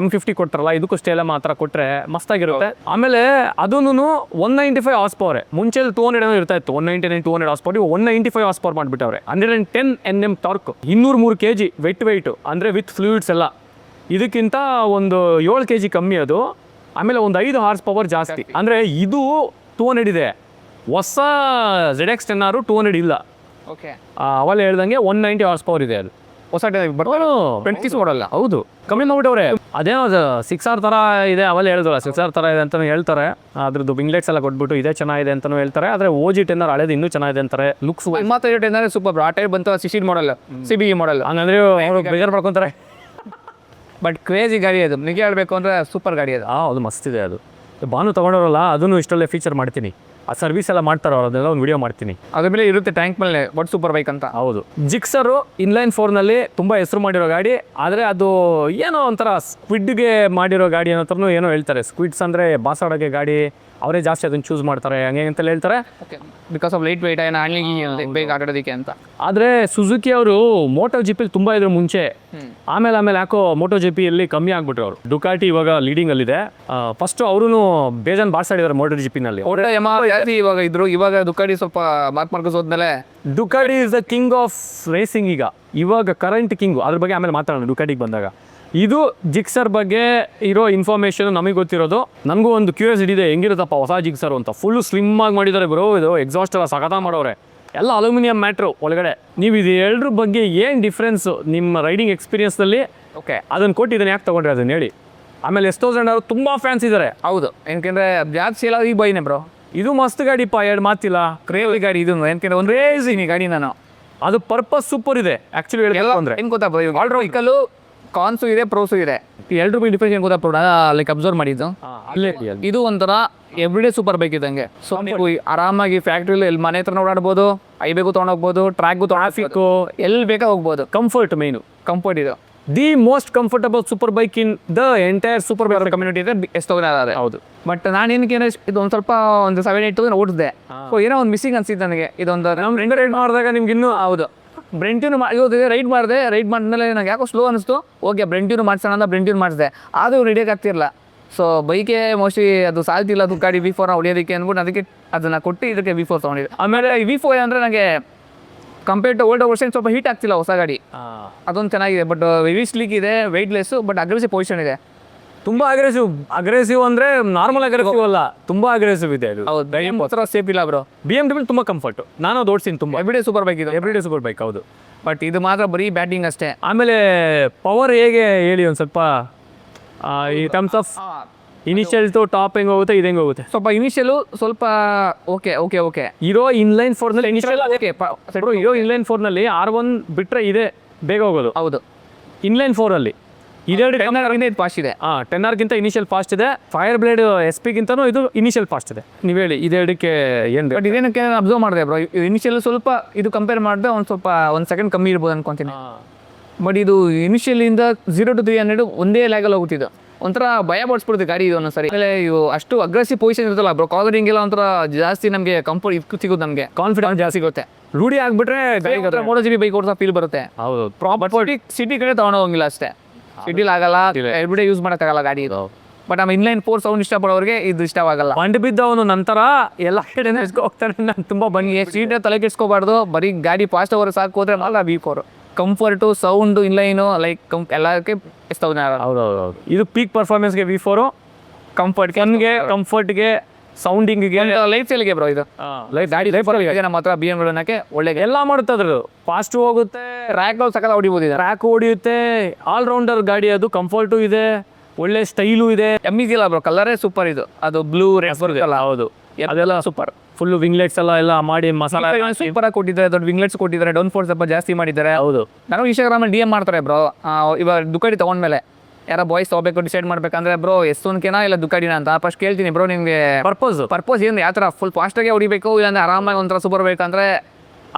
Speaker 1: M50 ಕೊಡ್ತಾರಲ್ಲ, ಇದಕ್ಕೂ ಸ್ಟೇಲಮ ಆ ಥರ ಕೊಟ್ಟರೆ ಮಸ್ತಾಗಿರುತ್ತೆ. ಆಮೇಲೆ ಅದೂ 195 ಹಾರ್ಸ್ ಪವರ್. ಮುಂಚೆ 200 ಏನೋ ಇರ್ತಾ ಇತ್ತು, 199 200 ಹಾರ್ಸ್ ಪವರ್. 195 ಹಾರ್ಸ್ ಪವರ್ ಮಾಡಿಬಿಟ್ಟವ್ರೆ. 110 Nm ಟಾರ್ಕ್, 203 kg ವೆಯ್ಟ್ ಅಂದರೆ ವಿತ್ ಫ್ಲೂಯಿಡ್ಸ್ ಎಲ್ಲ. ಇದಕ್ಕಿಂತ ಒಂದು 7 kg ಕಮ್ಮಿ ಅದು. ಆಮೇಲೆ ಒಂದು 5 ಹಾರ್ಸ್ ಪವರ್ ಜಾಸ್ತಿ. ಅಂದರೆ ಇದು 200 ಇದೆ, ಹೊಸ ZX 10R 200 ಇಲ್ಲ.
Speaker 2: ಓಕೆ,
Speaker 1: ಅವಲ್ಲ ಹೇಳ್ದಂಗೆ 190 ಹಾರ್ಸ್ ಪವರ್ ಇದೆ ಅದು.
Speaker 2: ಹೊಸ ಟ್ವೆಂಟೀಸ್ ಮಾಡಲ್ಲ.
Speaker 1: ಹೌದು, ಕಮ್ಮಿ ಮಾಡ್ಬಿಟ್ಟವ್ರೆ. ಅದೇನೋ 6R ಥರ ಇದೆ, ಅವೆಲ್ಲ ಹೇಳಿದ್ರಲ್ಲ 6R ಥರ ಇದೆ ಅಂತಲೂ ಹೇಳ್ತಾರೆ. ಅದ್ರದ್ದು ವಿಂಗ್ಲೆಟ್ಸ್ ಎಲ್ಲ ಕೊಟ್ಬಿಟ್ಟು ಇದೇ ಚೆನ್ನಾಗಿದೆ ಅಂತಲೂ ಹೇಳ್ತಾರೆ. ಆದರೆ OG 10R ಹಳೇದು ಇನ್ನೂ ಚೆನ್ನಾಗಿದೆ ಅಂತಾರೆ. ಲುಕ್ಸ್
Speaker 2: ಮಾತ್ರ ಟೆನ್ನರ್ ಸೂಪರ್. ಆ ಟೈಪ್ ಬಂತು 16 ಮಾಡಲ್ಲ, CBE ಮಾಡಲ್ಲ.
Speaker 1: ಹಂಗಂದ್ರೆ ಅವರು ಬೇಜಾರು ಮಾಡ್ಕೊತಾರೆ.
Speaker 2: ಬಟ್ ಕ್ರೇಜಿ ಗಾಡಿ ಅದು, ನಿಜ ಹೇಳಬೇಕು ಅಂದರೆ ಸೂಪರ್ ಗಾಡಿ ಅದು.
Speaker 1: ಅದು ಮಸ್ತಿದೆ ಅದು. ಭಾನು ತೊಗೊಂಡವ್ರಲ್ಲ, ಅದನ್ನು ಇಷ್ಟೊಳ್ಳೆ ಫೀಚರ್ ಮಾಡ್ತೀನಿ. ಆ ಸರ್ವಿಸ್ ಎಲ್ಲ ಮಾಡ್ತಾರೋ ಅದನ್ನೆಲ್ಲ ಒಂದು ವಿಡಿಯೋ ಮಾಡ್ತೀನಿ.
Speaker 2: ಅದ್ರ ಮೇಲೆ ಇರುತ್ತೆ ಟ್ಯಾಂಕ್ ಮೇಲೆ ಬಟ್ ಸೂಪರ್ ಬೈಕ್ ಅಂತ.
Speaker 1: ಹೌದು, ಜಿಕ್ಸರು ಇನ್ಲೈನ್ 4ನಲ್ಲಿ ತುಂಬ ಹೆಸರು ಮಾಡಿರೋ ಗಾಡಿ. ಆದರೆ ಅದು ಏನೋ ಒಂಥರ ಸ್ಕ್ವಿಡ್ಗೆ ಮಾಡಿರೋ ಗಾಡಿ ಅನ್ನೋ ಥರನೂ ಏನೋ ಹೇಳ್ತಾರೆ. ಸ್ಕ್ವಿಡ್ಸ್ ಅಂದರೆ ಬಾಸಾಡೋಕ್ಕೆ ಗಾಡಿ, ಅವರೇ ಜಾಸ್ತಿ ಅದನ್ನು ಚೂಸ್ ಮಾಡ್ತಾರೆ ಹಂಗೆ ಅಂತೆಲ್ಲ ಹೇಳ್ತಾರೆ.
Speaker 2: Okay, because of light weight handling ಬೇಗ ಆಡೋದಕ್ಕೆ ಅಂತ.
Speaker 1: ಆದರೆ ಸುಜುಕಿ ಅವರು ಮೋಟೋ ಜಿಪಿಲಿ ತುಂಬ ಇದ್ರು ಮುಂಚೆ. ಆಮೇಲೆ ಯಾಕೋ ಮೋಟೋ ಜಿಪಿಯಲ್ಲಿ ಕಮ್ಮಿ ಆಗ್ಬಿಟ್ರು ಅವರು. ಡುಕಾಟಿ ಇವಾಗ ಲೀಡಿಂಗಲ್ಲಿದೆ. ಫಸ್ಟು ಅವರು ಬೇಜಾನ್ ಬಾಡ್ಸಾಡಿದ್ದಾರೆ ಮೋಟೋ ಜಿಪಿನಲ್ಲಿ.
Speaker 2: ಇವಾಗ ಇದ್ರು, ಇವಾಗ ಡುಕಾಟಿ ಸ್ವಲ್ಪ ಮಾರ್ಕ್ ಹೋದ್ಮೇಲೆ.
Speaker 1: Ducati is the king of racing ಇವಾಗ ಕರೆಂಟ್ ಕಿಂಗು. ಅದ್ರ ಬಗ್ಗೆ ಆಮೇಲೆ ಮಾತಾಡೋಣ ಡುಕಾಟಿಗೆ ಬಂದಾಗ. ಇದು ಜಿಕ್ಸರ್ ಬಗ್ಗೆ ಇರೋ ಇನ್ಫಾರ್ಮೇಷನ್ ನಮಗೆ ಗೊತ್ತಿರೋದು. ನನಗೂ ಒಂದು ಕ್ಯೂರಿಯಾಸಿಟಿ ಇದೆ, ಹೆಂಗಿರುತ್ತಪ್ಪ ಹೊಸ ಜಿಕ್ಸರ್ ಅಂತ. ಫುಲ್ಲು ಸ್ಲಿಮ್ ಆಗಿ ಮಾಡಿದ್ದಾರೆ ಬ್ರೋ. ಇದು ಎಕ್ಸಾಸ್ಟ್ ಎಲ್ಲ ಸಖತ ಮಾಡೋರೆ, ಎಲ್ಲ ಅಲ್ಯೂಮಿನಿಯಂ ಮ್ಯಾಟ್ರು ಒಳಗಡೆ. ನೀವು ಇದು ಎರಡರ ಬಗ್ಗೆ ಏನು ಡಿಫ್ರೆನ್ಸು ನಿಮ್ಮ ರೈಡಿಂಗ್ ಎಕ್ಸ್ಪೀರಿಯನ್ಸ್ನಲ್ಲಿ? ಓಕೆ, ಅದನ್ನು ಕೊಟ್ಟು ಇದನ್ನು ಯಾಕೆ ತೊಗೊಂಡ್ರೆ ಅದನ್ನು ಹೇಳಿ. ಆಮೇಲೆ S1000 ಅವರು ತುಂಬ ಫ್ಯಾನ್ಸ್ ಇದ್ದಾರೆ.
Speaker 2: ಹೌದು, ಏನಕ್ಕೆ ಜಾಸ್ತಿ ಎಲ್ಲ ಈ ಬೈನೆ ಬ್ರೋ.
Speaker 1: ಇದು ಮಸ್ತ್ ಗಾಡಿಪ್ಪ, ಎರಡು ಮಾತಿಲ್ಲ.
Speaker 2: ಕ್ರೇವಿ ಗಾಡಿ ಇದು. ಏನಕ್ಕೆ ಒಂದು ರೇಸಿನಿ ಗಾಡಿ ನಾನು.
Speaker 1: ಅದು ಪರ್ಪಸ್ ಸೂಪರ್ ಇದೆ ಆ್ಯಕ್ಚುಲಿ ಹೇಳಬೇಕು ಅಂದರೆ.
Speaker 2: ಏನು ಗೊತ್ತಾ ಬ್ರೋ, ಇವಾಗ ಆಲ್ರೆಡಿ ವೆಹಿಕಲ್ಲು ಕಾನ್ಸು ಇದೆ, ಪ್ರೋಸು ಇದೆ. ಎಲ್ಲರೂ ಡಿಫ್ರೆನ್ಸ್ ಏನು ಗೊತ್ತಾ ಬ್ರೋ, ಲೈಕ್ ಅಬ್ಸರ್ವ್ ಮಾಡಿದ್ದು. ಇದು ಒಂಥರ ಎವ್ರಿಡೇ ಸೂಪರ್ ಬೈಕ್ ಇದ್ದಂಗೆ. ಸೊ ನೀವು ಆರಾಮಾಗಿ ಫ್ಯಾಕ್ಟ್ರಿಲಿ ಎಲ್ಲಿ ಮನೆ ಹತ್ರ ಓಡಾಡ್ಬೋದು, ಹೈವೇಗೂ ತೊಗೊಂಡೋಗ್ಬೋದು, ಟ್ರ್ಯಾಕ್ಗೂ ಟ್ರಾಫಿಕ್ಕು ಎಲ್ಲಿ ಬೇಕಾ ಹೋಗ್ಬೋದು.
Speaker 1: ಕಂಫರ್ಟ್ ಮೇನು,
Speaker 2: ಕಂಫರ್ಟ್ ಇದು.
Speaker 1: The most comfortable super bike in the entire super bike
Speaker 2: community ಇದೆ S1000.
Speaker 1: ಹೌದು,
Speaker 2: ಬಟ್ ನಾನು ಏನಕ್ಕೆ ಇದು ಒಂದು ಸ್ವಲ್ಪ ಒಂದು 7-8 ಓಡಿಸಿದೆ. ಸೊ ಏನೋ ಒಂದು ಮಿಸ್ಸಿಂಗ್ ಅನ್ಸಿದ್ದು ನನಗೆ. ಇದೊಂದು
Speaker 1: ನಮ್ಮ ಫ್ರೆಂಡ್ ರೈಡ್ ಮಾಡಿದಾಗ ನಿಮ್ಗೆ ಇನ್ನೂ
Speaker 2: ಹೌದು ಬ್ರೆಂಟ್ಯೂನು ಇವತ್ತಿದೆ ರೈಡ್ ಮಾಡಿದೆ. ರೈಡ್ ಮಾಡಿದ್ಮೇಲೆ ನನಗೆ ಯಾಕೋ ಸ್ಲೋ ಅನಿಸ್ತು. ಓಕೆ ಬ್ರೆಂಟ್ಯೂನು ಮಾಡಿಸೋಣ ಅಂತ ಬ್ರೆಂಟ್ಯೂನ್ ಮಾಡಿಸಿದೆ, ಅದು ರೆಡಿಯಾಗಿ ಆಗ್ತಿರಲ್ಲ. ಸೊ ಬೈಕೆ ಮೋಸ್ಟ್ಲಿ ಅದು ಸಾಲ್ತಿಲ್ಲ ಅದು ಗಾಡಿ V4 ಹೊಡಿಯೋದಕ್ಕೆ ಅಂದ್ಬಿಟ್ಟು ಅದಕ್ಕೆ ಅದನ್ನು ಕೊಟ್ಟು ಇದಕ್ಕೆ V4 ತೊಗೊಂಡಿದ್ದೆ. ಆಮೇಲೆ V4 ಅಂದರೆ ನನಗೆ ಕಂಪೇರ್ ಟು ಓಲ್ಡ್ ವರ್ಷನ್ ಸ್ವಲ್ಪ ಹೀಟ್ ಆಗ್ತಿಲ್ಲ ಹೊಸ ಗಾಡಿ. ಅದೊಂದು ಚೆನ್ನಾಗಿದೆ. ಬಟ್ ಹೆವಿ ಸ್ಲೀಕ್ ಇದೆ, ವೆಯ್ಟ್ಲೆಸ್ಸು, ಬಟ್ ಅಗ್ರೆಸಿವ್ ಪೊಸಿಷನ್ ಇದೆ.
Speaker 1: ತುಂಬ ಅಗ್ರೆಸಿವ್ ಅಂದರೆ ನಾರ್ಮಲ್ ಅಗ್ರೆಸಿವ್ ಅಲ್ಲ, ತುಂಬ ಅಗ್ರೆಸಿವ್ ಇದೆ ಅದು.
Speaker 2: ಹೌದು, ಹತ್ರ ಸೇಫ್ ಇಲ್ಲ ಬ್ರೋ.
Speaker 1: BMW ತುಂಬ ಕಂಫರ್ಟು, ನಾನು ಅದು ಓಡಿಸ್ತೀನಿ ತುಂಬ.
Speaker 2: ಎವ್ರಿಡೇ ಸೂಪರ್ ಬೈಕ್ ಇದು,
Speaker 1: ಎವ್ರಿಡೇ ಸೂಪರ್ ಬೈಕ್. ಹೌದು,
Speaker 2: ಬಟ್ ಇದು ಮಾತ್ರ ಬರೀ ಬ್ಯಾಟಿಂಗ್ ಅಷ್ಟೇ.
Speaker 1: ಆಮೇಲೆ ಪವರ್ ಹೇಗೆ ಹೇಳಿ ಒಂದು ಸ್ವಲ್ಪ, ಈ terms of initial to top ಹೆಂಗೆ ಹೋಗುತ್ತೆ, ಇದು ಹೆಂಗೆ ಹೋಗುತ್ತೆ?
Speaker 2: ಸ್ವಲ್ಪ ಇನಿಷಿಯಲು ಸ್ವಲ್ಪ ಓಕೆ
Speaker 1: ಇರೋ ಇನ್ಲೈನ್ 4ನಲ್ಲಿ ಇನಿಷಿಯಲ್ ಇರೋ ಇನ್ಲೈನ್ 4ನಲ್ಲಿ R1 ಬಿಟ್ಟರೆ ಇದೆ ಬೇಗ ಹೋಗೋದು.
Speaker 2: ಹೌದು,
Speaker 1: ಇನ್ಲೈನ್ 4ಅಲ್ಲಿ ಇದೆರಡು
Speaker 2: ಇದು ಫಾಸ್ಟ್ ಇದೆ.
Speaker 1: 10R ಇನಿಷಿಯಲ್ ಫಾಸ್ಟ್ ಇದೆ. ಫೈರ್ ಬ್ಲೇಡ್ SP ಗಿಂತನೂ ಇದು ಇನಿಷಿಯಲ್ ಫಾಸ್ಟ್ ಇದೆ. ನೀವು ಹೇಳಿ ಇದೆರಡಕ್ಕೆ ಏನು
Speaker 2: ಬಟ್ ಇದೇನಕ್ಕೆ ಅಬ್ಸರ್ವ್ ಮಾಡಿದೆ ಬ್ರೋ, ಇನಿಷಿಯಲ್ ಸ್ವಲ್ಪ ಇದು ಕಂಪೇರ್ ಮಾಡಿದ್ರೆ ಒಂದು ಸೆಕೆಂಡ್ ಕಮ್ಮಿ ಇರ್ಬೋದು ಅನ್ಕೊಂತೀನಿ. ಬಟ್ ಇದು ಇನಿಷಿಯಲಿಂದ 0 to 300 ಒಂದೇ ಲ್ಯಾಗಲ್ಲಿ ಹೋಗ್ತಿದ್ದು. ಒಂಥರ ಭಯ ಪಡಿಸ್ಬಿಡುತ್ತೆ ಗಾಡಿ ಇದು ಒಂದೊಂದ್ಸರಿ. ಆಮೇಲೆ ಇವು ಅಷ್ಟು ಅಗ್ರೆಸಿವ್ ಪೊಸಿಷನ್ ಇರುತ್ತಲ್ಲ ಬ್ರೋ, ಕಾರ್ನರಿಂಗ್ ಎಲ್ಲ ಒಂಥರ ಜಾಸ್ತಿ ನಮಗೆ ಕಂಫರ್ಟ್ ಸಿಗುತ್ತೆ, ನಮಗೆ ಕಾನ್ಫಿಡೆನ್ಸ್ ಜಾಸ್ತಿ ಸಿಗುತ್ತೆ.
Speaker 1: ರೂಢಿ ಆಗ್ಬಿಟ್ರೆ
Speaker 2: MotoGP ಬೈಕ್ ಓಡಿಸೋ ಫೀಲ್ ಬರುತ್ತೆ.
Speaker 1: ಹೌದು.
Speaker 2: ಸಿಟಿ ಕಡೆ ತಗೊಂಡೋಗಂಗಿಲ್ಲ ಅಷ್ಟೇ. ಸಿಟಿಲಿ ಆಗಲ್ಲ, ಎವ್ರಿಡೇ ಯೂಸ್ ಮಾಡೋಕ್ಕಾಗಲ್ಲ ಗಾಡಿ ಇದು. ಬಟ್ ಆಮೇಲೆ ಇನ್ಲೈನ್ 4 ಸೌಂಡ್ ಇಷ್ಟಪಡೋರಿಗೆ ಇದು ಇಷ್ಟವಾಗಲ್ಲ.
Speaker 1: ಬಂಡು ಬಿದ್ದವನು ನಂತರ ಎಲ್ಲ ಕಡೆ ಹೋಗ್ತಾನೆ. ನಾನು ತುಂಬ
Speaker 2: ಬನ್ನಿ ಸೀಟ್ ತಲೆ ಕೆಡ್ಸ್ಕೋಬಾರ್ದು, ಬರೀ ಗಾಡಿ ಫಾಸ್ಟ್ ಅವರ್ ಸಾಕು ಹೋದ್ರೆ ಅಲ್ಲ. V4 comfort, sound, inline like ಎಲ್ಲಕ್ಕೆ
Speaker 1: ಹೌದೌದು. ಇದು ಪೀಕ್ ಪರ್ಫಾರ್ಮೆನ್ಸ್ಗೆ V4,
Speaker 2: ಕಂಫರ್ಟ್
Speaker 1: ಕನ್ಗೆ, ಕಂಫರ್ಟ್ಗೆ, ಸೌಂಡಿಂಗ್ಗೆ,
Speaker 2: ಲೈಫ್ ಸ್ಟೈಲ್ಗೆ ಬ್ರೋ ಇದು.
Speaker 1: ಗಾಡಿ ಲೈಫ್
Speaker 2: ನಮ್ಮ ಹತ್ರ BMW ಅನ್ನಕ್ಕೆ ಒಳ್ಳೆ
Speaker 1: ಎಲ್ಲ ಮಾಡುತ್ತೆ. ಅದ್ರದ್ದು ಫಾಸ್ಟ್ ಹೋಗುತ್ತೆ,
Speaker 2: ಟ್ರ್ಯಾಕ್ಗಳು ಸಕಲ ಹೊಡಿಬೋದು,
Speaker 1: ಟ್ರ್ಯಾಕ್ ಹೊಡಿಯುತ್ತೆ, ಆಲ್ರೌಂಡರ್ ಗಾಡಿ. ಅದು ಕಂಫರ್ಟು ಇದೆ, ಒಳ್ಳೆ ಸ್ಟೈಲು ಇದೆ.
Speaker 2: ಇಲ್ಲ ಬ್ರೋ, ಕಲರೇ ಸೂಪರ್ ಇದು. ಅದು ಬ್ಲೂ ರೆಡ್ ಅಲ್ಲ,
Speaker 1: ಹೌದು,
Speaker 2: ಅದೆಲ್ಲ ಸೂಪರ್.
Speaker 1: ಫುಲ್ಲು ವಿಂಗ್ಲೆಟ್ಸ್ ಎಲ್ಲ ಮಾಡಿ ಮಸಾಲ
Speaker 2: ಸೂಪರ್ ಆಗಿ ಕೊಟ್ಟಿದ್ದಾರೆ. ದೊಡ್ಡ ವಿಂಗ್ಲೆಟ್ಸ್ ಕೊಟ್ಟಿದ್ದಾರೆ, ಡೌನ್ ಫೋರ್ಸ್ ಸ್ವಲ್ಪ ಜಾಸ್ತಿ ಮಾಡಿದ್ದಾರೆ.
Speaker 1: ಹೌದು.
Speaker 2: ನಾನು ಇನ್ಸ್ಟಾಗ್ರಾಮಲ್ಲಿ DM ಮಾಡ್ತಾರೆ ಬ್ರೋ, ಇವಾಗ ದುಕಾಡಿ ತೊಗೊಂಡ್ಮೇಲೆ ಯಾರೋ ಬಾಯ್ಸ್ ತೊಗೋಬೇಕು ಡಿಸೈಡ್ ಮಾಡ್ಬೇಕಂದ್ರೆ ಬ್ರೋ S1 ಇಲ್ಲ ದುಕಾಡಿನ ಅಂತ ಫಸ್ಟ್ ಕೇಳ್ತೀನಿ. ಬ್ರೋ ನಿಮಗೆ ಪರ್ಪಸ್ ಏನು, ಯಾವ ಥರ ಫುಲ್ ಫಾಸ್ಟಾಗೆ ಹೊಡಿಬೇಕು, ಇಲ್ಲಾಂದ್ರೆ ಆರಾಮಾಗಿ ಒಂಥರ ಸೂಪರ್ ಬೇಕಂದ್ರೆ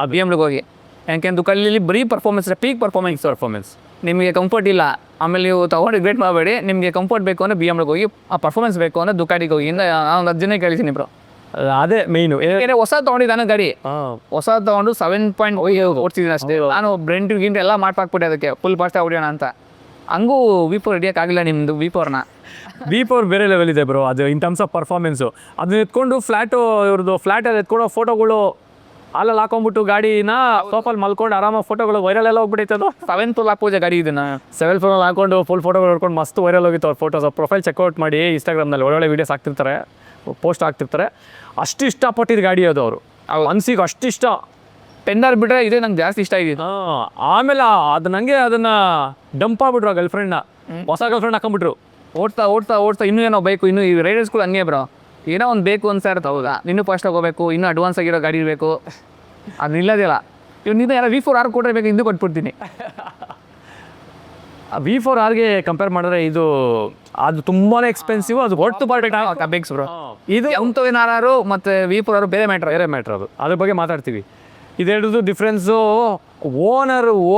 Speaker 2: ಆ BMW ಹೋಗಿ. ಯಾಕೆಂದ್ರೆ ದುಕಾಡಿಲಿ ಬರೀ ಪರ್ಫಾರ್ಮೆನ್ಸ್, ಪೀಕ್ ಪರ್ಫಾರ್ಮೆನ್ಸ್. ನಿಮಗೆ ಕಂಫರ್ಟ್ ಇಲ್ಲ, ಆಮೇಲೆ ನೀವು ತೊಗೊಂಡು ರಿಗ್ರೆಟ್ ಮಾಡಬೇಡಿ. ನಿಮಗೆ ಕಂಫರ್ಟ್ ಬೇಕು ಅಂದರೆ BMW ಹೋಗಿ, ಆ ಪರ್ಫಾರ್ಮೆನ್ಸ್ ಬೇಕು ಅಂದರೆ ದುಕಾಡಿಗೆ ಹೋಗಿ. ಇಂದ ಒಂದು 10 ಜನ ಕೇಳ್ತೀನಿ ಬ್ರೋ,
Speaker 1: ಅದೇ ಮೇಯ್ನು.
Speaker 2: ಹೊಸ ತೊಗೊಂಡಿದ್ದಾನೆ ಗಾಡಿ, ಹೊಸ ತೊಗೊಂಡು 7.5 ಓಡಿಸಿದ್ದೀನಿ ಅಷ್ಟೇ. ನಾನು ಬ್ರೆಂಟ್ ಗಿಂಟ್ ಎಲ್ಲ ಮಾಡ್ಪಾಕ್ಬಿಟ್ಟೆ ಅದಕ್ಕೆ, ಫುಲ್ ಫಾಸ್ಟಾಗಿ ಹೊಡಿಯೋಣ ಅಂತ. ಹಂಗೂ V4 ಹಿಡಿಯೋಕ್ಕಾಗಿಲ್ಲ ನಿಮ್ಮದು. V4
Speaker 1: ಬೇರೆ ಲೆವೆಲ್ ಇದೆ ಬ್ರೋ. ಅದು ಇನ್ ಟರ್ಮ್ಸ್ ಆಫ್ ಪರ್ಫಾರ್ಮೆನ್ಸು. ಅದನ್ನ ಎತ್ಕೊಂಡು ಇವ್ರದ್ದು ಫ್ಲ್ಯಾಟಲ್ಲಿ ಎತ್ಕೊಡೋ ಫೋಟೋಗಳು ಅಲ್ಲಲ್ಲಿ ಹಾಕೊಂಡ್ಬಿಟ್ಟು ಗಾಡಿನ ಸೋಫಲ್ಲಿ ಮಲ್ಕೊಂಡು ಆರಾಮಾಗಿ ಫೋಟೋಗಳು ವೈರಲ್ ಎಲ್ಲ ಹೋಗ್ಬಿಟ್ಟೈತೆ. ಅದು
Speaker 2: 7 ಫ್ಲೋರ್ ಹಾಕೋಜೆ ಗಾಡಿ ಇದನ್ನು
Speaker 1: 7 ಫ್ಲೋರಲ್ಲಿ ಹಾಕೊಂಡು ಫುಲ್ ಫೋಟೋಗಳು ಹೊಡ್ಕೊಂಡು ಮಸ್ತ್ ವೈರಲ್ ಹೋಗಿತ್ತು ಅವ್ರ ಫೋಟೋಸ್. ಪ್ರೊಫೈಲ್ ಚೆಕ್ಔಟ್ ಮಾಡಿ ಇನ್ಸ್ಟಾಗ್ರಾಮ್ನಲ್ಲಿ ಒಳ್ಳೊಳ್ಳೆ ವೀಡಿಯೋಸ್ ಹಾಕ್ತಿರ್ತಾರೆ, ಪೋಸ್ಟ್ ಆಗ್ತಿರ್ತಾರೆ. ಅಷ್ಟು ಇಷ್ಟಪಟ್ಟಿದ್ದು ಗಾಡಿ ಅದು. ಅವರು ಮನ್ಸಿಗೆ ಅಷ್ಟು ಇಷ್ಟ.
Speaker 2: 10R ಬಿಟ್ಟರೆ ಇದೇ ನಂಗೆ ಜಾಸ್ತಿ ಇಷ್ಟ ಆಗಿದೆ.
Speaker 1: ಆಮೇಲೆ ಅದು ನನಗೆ ಅದನ್ನು ಡಂಪ್ ಆಗ್ಬಿಟ್ರು, ಗರ್ಲ್ಫ್ರೆಂಡ್ನ ಹೊಸ ಗರ್ಲ್ಫ್ರೆಂಡ್ ಹಾಕೊಂಡ್ಬಿಟ್ರು.
Speaker 2: ಓಡ್ತಾ ಇನ್ನೂ ಏನೋ ಬೇಕು. ಇನ್ನೂ ಈ ರೈಡರ್ಸ್ಗಳು ಹಂಗೆ ಬ್ರೋ, ಏನೋ ಒಂದು ಬೇಕು ಅನ್ಸಾ ಇರುತ್ತೆ. ಹೌದಾ, ಇನ್ನೂ ಫಾಸ್ಟಾಗಿ ಹೋಗಬೇಕು, ಇನ್ನೂ ಅಡ್ವಾನ್ಸ್ ಆಗಿರೋ ಗಾಡಿ ಇರಬೇಕು. ಅದು ನಿಲ್ಲೋದಿಲ್ಲ. ಇನ್ನು ಯಾರೋ V4R ಕೊಟ್ಟರೆ ಬೇಕು, ಹಿಂದೆ ಕೊಟ್ಬಿಡ್ತೀನಿ.
Speaker 1: V4Rಗೆ ಕಂಪೇರ್ ಮಾಡಿದ್ರೆ ಅದು ತುಂಬಾ ಎಕ್ಸ್ಪೆನ್ಸಿವ್. ಅದು ಹೊರತು
Speaker 2: ಬೇಕ್ಸ್ ಬ್ರೋ. ಇದು M9R ಮತ್ತು V4R ಬೇರೆ ಮ್ಯಾಟ್ರ್.
Speaker 1: ಅದ್ರ ಬಗ್ಗೆ ಮಾತಾಡ್ತೀವಿ. ಇದೆರಡು ಡಿಫ್ರೆನ್ಸು.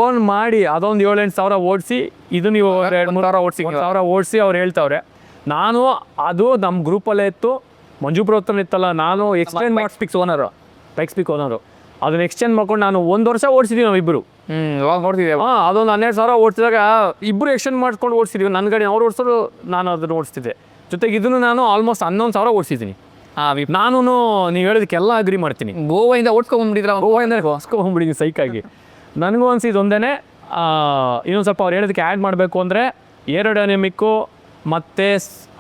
Speaker 1: ಓನ್ ಮಾಡಿ ಅದೊಂದು 7-8 ಸಾವಿರ ಓಡಿಸಿ, ಇದು ನೀವು 2-3 ಓಡಿಸಿ ಅವ್ರು ಹೇಳ್ತಾವ್ರೆ. ನಾನು ಅದು ನಮ್ಮ ಗ್ರೂಪಲ್ಲೇ ಇತ್ತು, ಮಂಜು ಬ್ರೋತ್ತಲ್ಲಿ ಇತ್ತಲ್ಲ, ನಾನು ಎಕ್ಸ್ಚೇಂಜ್ ಪೈಕ್ಸ್ಪಿಕ್ ಓನರು ಅದನ್ನ ಎಕ್ಸ್ಚೇಂಜ್ ಮಾಡ್ಕೊಂಡು ನಾನು 1 ವರ್ಷ ಓಡಿಸಿದ್ದೀವಿ ನಾವಿಬ್ಬರು.
Speaker 2: ಇವಾಗ ನೋಡ್ತಿದ್ದೀವಿ.
Speaker 1: ಅದೊಂದು 12 ಸಾವಿರ ಓಡಿಸಿದಾಗ ಇಬ್ಬರು ಎಕ್ಸ್ಚೇಂಜ್ ಮಾಡ್ಕೊಂಡು ಓಡಿಸಿದ್ದೀವಿ. ನನ್ನ ಗಾಡಿ ಅವ್ರು ಓಡಿಸೋರು, ನಾನು ಅದನ್ನು ಓಡಿಸ್ತಿದ್ದೆ. ಜೊತೆಗೆ ಇದನ್ನು ನಾನು ಆಲ್ಮೋಸ್ಟ್ 11 ಸಾವಿರ ಓಡಿಸಿದ್ದೀನಿ. ನಾನು ನೀವು ಹೇಳೋದಕ್ಕೆಲ್ಲ ಅಗ್ರಿ ಮಾಡ್ತೀನಿ.
Speaker 2: ಗೋವಾದಿಂದ ಓಡಿಸ್ಕೊಂಡ್ಬಿಟ್ಟಿದ್ದೀನಿ
Speaker 1: ಸೈಕಾಗಿ. ನನಗೂ ಅನಿಸಿದ್ದು ಒಂದೇ, ಇನ್ನೊಂದು ಸ್ವಲ್ಪ ಅವ್ರು ಹೇಳೋದಕ್ಕೆ ಆ್ಯಡ್ ಮಾಡಬೇಕು ಅಂದರೆ ಏರೋಡೈನಮಿಕ್ಕು ಮತ್ತು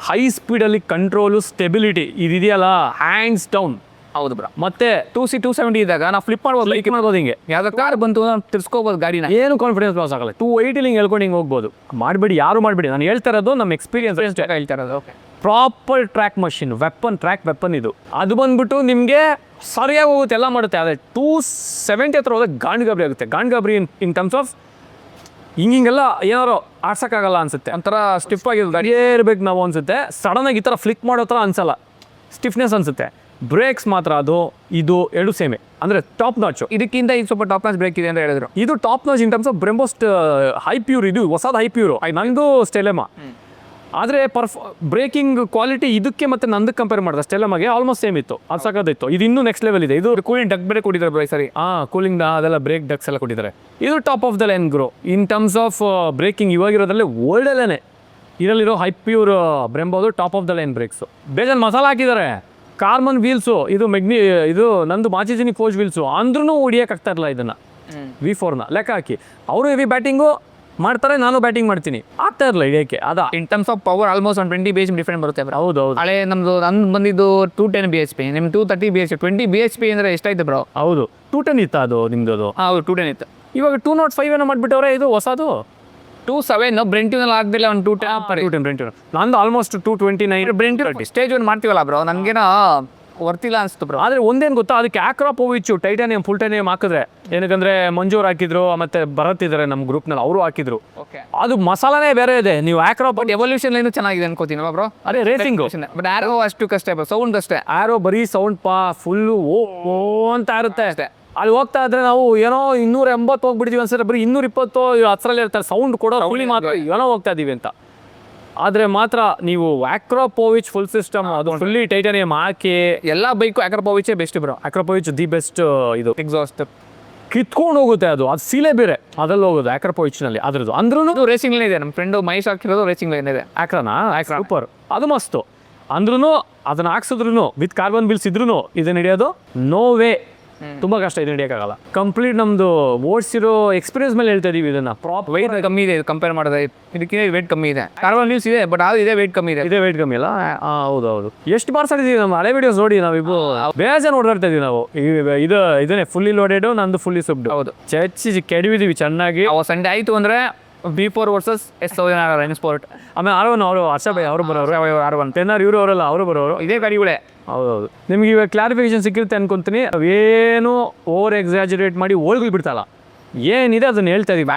Speaker 1: ಹೈ ಸ್ಪೀಡಲ್ಲಿ ಕಂಟ್ರೋಲು, ಸ್ಟೆಬಿಲಿಟಿ ಇದೆಯಲ್ಲ, ಹ್ಯಾಂಡ್ಸ್ ಡೌನ್.
Speaker 2: ಹೌದು ಬ್ರೋ.
Speaker 1: ಮತ್ತೆ
Speaker 2: 2C 270 ಇದ್ದಾಗ ನಾವು ಫ್ಲಿಪ್ ಮಾಡ್ಬೋದು ಹಿಂಗೆ. ಯಾವುದೋ ಕಾರ್ ಬಂತು ತಿರ್ಸ್ಕೋಬೋದು ಗಾಡಿನ,
Speaker 1: ಏನು ಕಾನ್ಫಿಡೆನ್ಸ್ ಲಾಸ್ ಆಗಲ್ಲ. 280 ಹಿಂಗೆ ಹೇಳ್ಕೊಂಡು ಹಿಂಗೆ ಹೋಗ್ಬೋದು. ಮಾಡಬೇಡಿ, ಯಾರು ಮಾಡಬೇಡಿ. ನಾನು ಹೇಳ್ತಾ ಇರೋದು ನಮ್ಮ ಎಕ್ಸ್ಪೀರಿಯನ್ಸ್
Speaker 2: ಹೇಳ್ತಾ ಇರೋದು. Okay,
Speaker 1: proper track machine, weapon ಇದು. ಅದು ಬಂದ್ಬಿಟ್ಟು ನಿಮಗೆ ಸರಿಯಾಗಿ ಹೋಗುತ್ತೆ, ಎಲ್ಲ ಮಾಡುತ್ತೆ. ಅದೇ 270 ಹತ್ರ ಹೋದಾಗ ಗಾಂಡ್ಗಾಬ್ರಿ ಆಗುತ್ತೆ. ಗಾಂಡ್ಗಾಬ್ರಿ ಇನ್ ಟರ್ಮ್ಸ್ ಆಫ್ ಹಿಂಗೆಲ್ಲ ಏನಾರು ಆಡ್ಸೋಕ್ಕಾಗಲ್ಲ ಅನಿಸುತ್ತೆ.
Speaker 2: ಒಂಥರ ಸ್ಟಿಫ್ ಆಗಿರೋದು
Speaker 1: ಗಾಡಿಯೇ ಇರಬೇಕು ನಾವು ಅನಿಸುತ್ತೆ. ಸಡನ್ನಾಗಿ ಈ ಥರ ಫ್ಲಿಕ್ ಮಾಡೋ ಥರ ಅನಿಸಲ್ಲ, ಸ್ಟಿಫ್ನೆಸ್ ಅನಿಸುತ್ತೆ. ಬ್ರೇಕ್ಸ್ ಮಾತ್ರ ಇದು ಎರಡು ಸೇಮೆ, ಅಂದರೆ ಟಾಪ್ ನಾಚು.
Speaker 2: ಇದಕ್ಕಿಂತ ಈಗ ಸ್ವಲ್ಪ ಟಾಪ್ ನಾಚ್ ಬ್ರೇಕ್ ಇದೆ ಅಂತ ಹೇಳಿದ್ರು.
Speaker 1: ಇದು top notch in terms of Brembo's Hypure. ಇದು ಹೊಸದು ಹೈ ಪ್ಯೂರು, ನಂದು ಸ್ಟೆಲೆಮಾ. ಆದರೆ ಬ್ರೇಕಿಂಗ್ ಕ್ವಾಲಿಟಿ ಇದಕ್ಕೆ ಮತ್ತು ನಂದಕ್ಕೆ ಕಂಪೇರ್ ಮಾಡಿದೆ ಸ್ಟೆಲೆಮಾಗೆ ಆಲ್ಮೋಸ್ಟ್ ಸೇಮ್ ಇತ್ತು. ಅದು ಸಾಕಾದಿತ್ತು. ಇದು ಇನ್ನೂ ನೆಕ್ಸ್ಟ್ ಲೆವೆಲ್ ಇದೆ. ಇದು
Speaker 2: ಕೂಲಿಂಗ್ ಡಕ್ ಬೇರೆ ಕೊಟ್ಟಿದ್ದಾರೆ ಬ್ರೋ ಸರಿ.
Speaker 1: ಕೂಲಿಂಗ್ ಅದೆಲ್ಲ ಬ್ರೇಕ್ ಡಕ್ಸ್ ಎಲ್ಲ ಕೊಟ್ಟಿದ್ದಾರೆ. ಇದು ಟಾಪ್ ಆಫ್ ದ ಲೈನ್ ಗ್ರೋ ಇನ್ ಟರ್ಮ್ಸ್ ಆಫ್ ಬ್ರೇಕಿಂಗ್. ಇವಾಗಿರೋದ್ರಲ್ಲಿ ಓಲ್ಡಲ್ಲೇ ಇದರಲ್ಲಿರೋ ಹೈ ಪ್ಯೂರ್ ಬ್ರೆಂಬೋದು top of the line brakes. ಬೇಜಾನ್ ಮಸಾಲ ಹಾಕಿದ್ದಾರೆ. ಕಾರ್ಬನ್ ವೀಲ್ಸು, ಇದು ನಂದು ಮಾಚಿಜಿನಿ ಫೋರ್ಜ್ ವೀಲ್ಸು, ಅಂದ್ರೂ ಹೊಡಿಯೋಕ್ಕಾಗ್ತಾ ಇರಲ್ಲ ಇದನ್ನು. V4ನ ಲೆಕ್ಕ ಹಾಕಿ ಅವರು ಹೆವಿ ಬ್ಯಾಟಿಂಗು ಮಾಡ್ತಾರೆ, ನಾನು ಬ್ಯಾಟಿಂಗ್ ಮಾಡ್ತೀನಿ, ಆಗ್ತಾ ಇರಲ್ಲ ಹಿಡಿಯೋಕ್ಕೆ.
Speaker 2: In terms of power almost ಒಂದು 20 BHP ಡಿಫ್ರೆಂಟ್ ಬರುತ್ತೆ.
Speaker 1: ಹೌದು.
Speaker 2: ಹಳೆ ನಂದು ಬಂದಿದ್ದು 210 BHP, ನಿಮ್ಮ 230 BHP. 20 BHP ಅಂದರೆ ಎಷ್ಟಾಯ್ತು ಬ್ರೋ?
Speaker 1: ಹೌದು, 210 ಇತ್ತು ಅದು ನಿಮ್ಮದು.
Speaker 2: ಹೌದು, 210 ಇತ್ತು.
Speaker 1: ಇವಾಗ 205 ಏನೋ ಮಾಡಿಬಿಟ್ಟವ್ರೆ. ಇದು ಹೊಸದು
Speaker 2: 27 ಬ್ರೆಂಟ್ಯೂನಲ್ಲಿ ಆಗದಿಲ್ಲ, ಒಂದು 210
Speaker 1: ಬ್ರೆಂಟ್ಯೂನ್. ನಂದು ಆಲ್ಮೋಸ್ಟ್ 229.
Speaker 2: ಬ್ರೆಂಟ್ಯೂನ್ ಸ್ಟೇಜ್ 1 ಮಾಡ್ತೀವಲ್ಲ ಬ್ರೋ, ನನಗೇನೋ ವರ್ತಿಲ್ಲ ಅನಿಸ್ತು ಬ್ರೋ.
Speaker 1: ಆದರೆ ಒಂದೇನು ಗೊತ್ತಾ, ಅದಕ್ಕೆ ಆಕ್ರಾಪೋವಿಚ್ಚು ಟೈಟಾನಿಯಂ ಫುಲ್ ಟೈಟಾನಿಯಂ ಹಾಕಿದ್ರೆ, ಏನಕ್ಕಂದ್ರೆ ಮಂಜೂರ್ ಹಾಕಿದ್ರು, ಮತ್ತೆ ಭರತ್ ಇದ್ದಾರೆ ನಮ್ಮ ಗ್ರೂಪ್ನಲ್ಲಿ, ಅವರು ಹಾಕಿದ್ರು.
Speaker 2: ಓಕೆ,
Speaker 1: ಅದು ಮಸಾಲಾನೇ ಬೇರೆ ಇದೆ. ನೀವು
Speaker 2: ಬಟ್ ಎವಲ್ಯೂಷನ್ ಏನು ಚೆನ್ನಾಗಿದೆ ಅನ್ಕೋತೀನಿ ಬ್ರೋ.
Speaker 1: ಅದೇ ರೇಸಿಂಗು.
Speaker 2: ಬಟ್ ಆರೋ ಅಷ್ಟು ಕಷ್ಟ ಬ್ರೋ, ಸೌಂಡ್ ಅಷ್ಟೇ.
Speaker 1: ಆರೋ ಬರೀ ಸೌಂಡ್ ಫುಲ್ಲು ಓ ಅಂತ ಇರುತ್ತೆ
Speaker 2: ಅಷ್ಟೇ.
Speaker 1: ಅಲ್ಲಿ ಹೋಗ್ತಾ ಇದ್ರೆ ನಾವು ಏನೋ 280 ಹೋಗ್ಬಿಡ್ತೀವಿ ಅನ್ಸಿದ್ರೆ ಬರೀ 220 ಹತ್ತರಲ್ಲಿ ಇರ್ತಾರೆ ಸೌಂಡ್ ಕೊಡೋ ಹುಳಿ ಮಾತ್ರ ಏನೋ ಹೋಗ್ತಾ ಇದೀವಿ ಅಂತ. ಆದರೆ ಮಾತ್ರ ನೀವು ಆಕ್ರೋಪೋವಿಚ್ ಫುಲ್ ಸಿಸ್ಟಮ್, ಅದು ಫುಲ್ಲಿ ಟೈಟಾನಿಯಂ ಹಾಕಿ
Speaker 2: ಎಲ್ಲ ಬೈಕು ಆಕ್ರೋಪೋವಿಚೇ best bro.
Speaker 1: Akrapovic the best. ಇದು
Speaker 2: ಎಕ್ಸಾಸ್ಟ್
Speaker 1: ಕಿತ್ಕೊಂಡು ಹೋಗುತ್ತೆ, ಅದು ಸೀಲೆ ಬೇರೆ ಅದ್ರಲ್ಲಿ ಹೋಗೋದು ಆಕ್ರೋಪೋವಿಚ್ನಲ್ಲಿ. ಅದ್ರದ್ದು ಅಂದ್ರೂ
Speaker 2: ರೇಸಿಂಗ್ ಲೈನ್ ಇದೆ. ನಮ್ಮ ಫ್ರೆಂಡು ಮಹೇಶ್ ಹಾಕಿರೋದು ರೇಸಿಂಗ್ ಲೈನ್ ಇದೆ.
Speaker 1: ಆಕ್ರಾನಾ ಸೂಪರ್, ಅದು ಮಸ್ತು. ಅಂದ್ರೂ ಅದನ್ನ ಹಾಕ್ಸಿದ್ರು ವಿತ್ ಕಾರ್ಬನ್ ಬಿಲ್ಸ್ ಇದ್ರೂ ಇದನ್ನ ಹಿಡಿಯೋದು ನೋ ವೇ, ತುಂಬಾ ಕಷ್ಟ. ಇದನ್ನ ಹಿಡಿಯೋಕ್ಕಾಗಲ್ಲ. ಕಂಪ್ಲೀಟ್ ನಮ್ದು ಓಡಿಸಿರೋ ಎಕ್ಸ್ಪೀರಿಯನ್ಸ್ ಮೇಲೆ ಹೇಳ್ತಾ ಇದೀವಿ ಇದನ್ನ.
Speaker 2: ವೆಯ್ಟ್ ಕಮ್ಮಿ ಇದೆ ಕಂಪೇರ್ ಮಾಡಿದ್ರೆ, ಇದಕ್ಕಿಂತ ವೆಯ್ಟ್ ಕಮ್ಮಿ ಇದೆ. ಕಾರ್ಬನ್ ವೀಲ್ಸ್ ಇದೆ, ಬಟ್ ಅದು ಇದೆ ವೆಯ್ಟ್ ಕಮ್ಮಿ ಇದೆ.
Speaker 1: ಇದೇ ವೆಯ್ಟ್ ಕಮ್ಮಿ ಅಲ್ಲ. ಹೌದು ಎಷ್ಟು ಮಾರ್ಸಾಡಿದೀವಿ ನಮ್ಮ ಹಳೆ ವಿಡಿಯೋಸ್ ನೋಡಿ. ನಾವಿಬ್ಬರು ಬೇಜಾನ್ ಓಡಾಡ್ತಾ ಇದೀವಿ ನಾವು. ಇದನ್ನೇ ಫುಲ್ಲಿ ಲೋಡೆಡ್, ನಂದು ಫುಲ್ಲಿ ಸುಬ್ಡು.
Speaker 2: ಹೌದು,
Speaker 1: ಚಚ್ಚಿ ಕೆಡವಿದೀವಿ ಚೆನ್ನಾಗಿ.
Speaker 2: ಸಂಡೇ ಆಯ್ತು ಅಂದ್ರೆ B4 ವರ್ಸಸ್ S1000 ಸ್ಪೋರ್ಟ್.
Speaker 1: ಆಮೇಲೆ ಅವರು ಹರ್ಷಭಾಯ್ ಅವರು ಬರೋರು,
Speaker 2: R1
Speaker 1: 10R ಇವರು ಅವರಲ್ಲ, ಅವರು ಬರೋರು.
Speaker 2: ಇದೇ ಗಾಡಿಗಳೇ.
Speaker 1: ಹೌದೌದು. ನಿಮ್ಗೆ ಇವಾಗ ಕ್ಲಾರಿಫಿಕೇಶನ್ ಸಿಕ್ಕಿರುತ್ತೆ ಅನ್ಕೊಂತೀನಿ. ಏನು ಓವರ್ ಎಕ್ಸಾಜುರೇಟ್ ಮಾಡಿ ಓಲ್ಗಳು ಬಿಡ್ತಲ್ಲ, ಏನಿದೆ ಅದನ್ನ ಹೇಳ್ತಾ ಇದೀವಿ.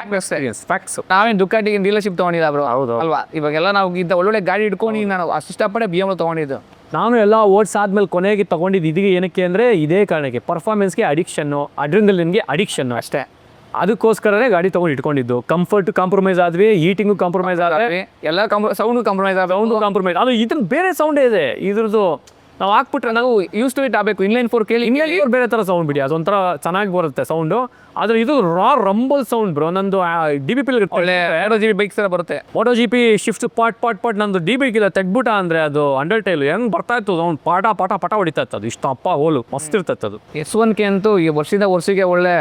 Speaker 1: ಫ್ಯಾಕ್ಟ್ಸ್.
Speaker 2: ನಾವೇನು ದುಕ್ಕಾಟಿಗೆ ಡೀಲರ್ಶಿಪ್ ತೊಗೊಂಡಿಲ್ಲ ಬ್ರೋ.
Speaker 1: ಹೌದು
Speaker 2: ಅಲ್ವಾ, ಇವಾಗೆಲ್ಲ ನಾವು ಇದ್ದ ಒಳ್ಳೊಳ್ಳೆ ಗಾಡಿ ಇಟ್ಕೊಂಡು ನಾನು ಅಷ್ಟು ಇಷ್ಟಪಟ್ಟೆ BMW ತೊಗೊಂಡಿದ್ದು.
Speaker 1: ನಾನು ಎಲ್ಲ ಓಡಿಸಾದ್ಮೇಲೆ ಕೊನೆಗೆ ತೊಗೊಂಡಿದ್ದು ಇದೀಗ ಏನಕ್ಕೆ ಅಂದರೆ ಇದೇ ಕಾರಣಕ್ಕೆ, ಪರ್ಫಾರ್ಮೆನ್ಸ್ಗೆ ಅಡಿಕ್ಷನ್ನು, ಅಡ್ರಿನಲಿನ್ಗೆ ಅಡಿಕ್ಷನ್ನು ಅಷ್ಟೇ. ಅದಕ್ಕೋಸ್ಕರನೇ ಗಾಡಿ ತೊಗೊಂಡು ಇಟ್ಕೊಂಡಿದ್ದು. ಕಂಫರ್ಟ್ ಕಾಂಪ್ರಮೈಸ್ ಆದ್ವಿ, ಹೀಟಿಂಗು ಕಾಂಪ್ರಮೈಸ್ ಆದ್ವಿ,
Speaker 2: ಎಲ್ಲ ಸೌಂಡು ಕಾಂಪ್ರಮೈಸ್ ಆದ.
Speaker 1: Sound compromise. ಅದು ಇದನ್ನ ಬೇರೆ ಸೌಂಡೇ ಇದೆ ಇದ್ರದ್ದು. ನಾವು ಹಾಕ್ಬಿಟ್ರೆ ನಾವು
Speaker 2: ಯೂಸ್ ಟು ಇಟ್ ಆಗಬೇಕು. ಇನ್ಲೈನ್ 4 ಕೇಳಿ
Speaker 1: ಇನ್ಲೈನ್ ಬೇರೆ ಥರ ಸೌಂಡ್ ಬಿಡಿ, ಅದೊಂಥರ ಚೆನ್ನಾಗಿ ಬರುತ್ತೆ ಸೌಂಡು. ಆದರೆ ಇದು ರಂಬಲ್ ಸೌಂಡ್ ಬ್ರೋ. ನಂದು DB
Speaker 2: ಒಳ್ಳೆ 2GB ಬೈಕ್ಸ್ ಥರ ಬರುತ್ತೆ.
Speaker 1: ಮೋಟೋ GP ಶಿಫ್ಟ್ ಪಾಟ್ ನಂದು DB ಇಲ್ಲ ತೆಗ್ಬಿಟ್ಟ ಅಂದರೆ ಅದು ಅಂಡರ್ಟೈಲ್ ಹೆಂಗೆ ಬರ್ತಾ ಇತ್ತು ಸೌಂಡ್, ಪಾಟ ಹೊಡಿತಾ ಇತ್ತು. ಅದು ಇಷ್ಟು ಹೋಲು ಮಸ್ತ್ ಇರ್ತೈತೆ ಅದು.
Speaker 2: S1 ಅಂತೂ ಈ ವರ್ಷಕ್ಕೆ ಒಳ್ಳೆ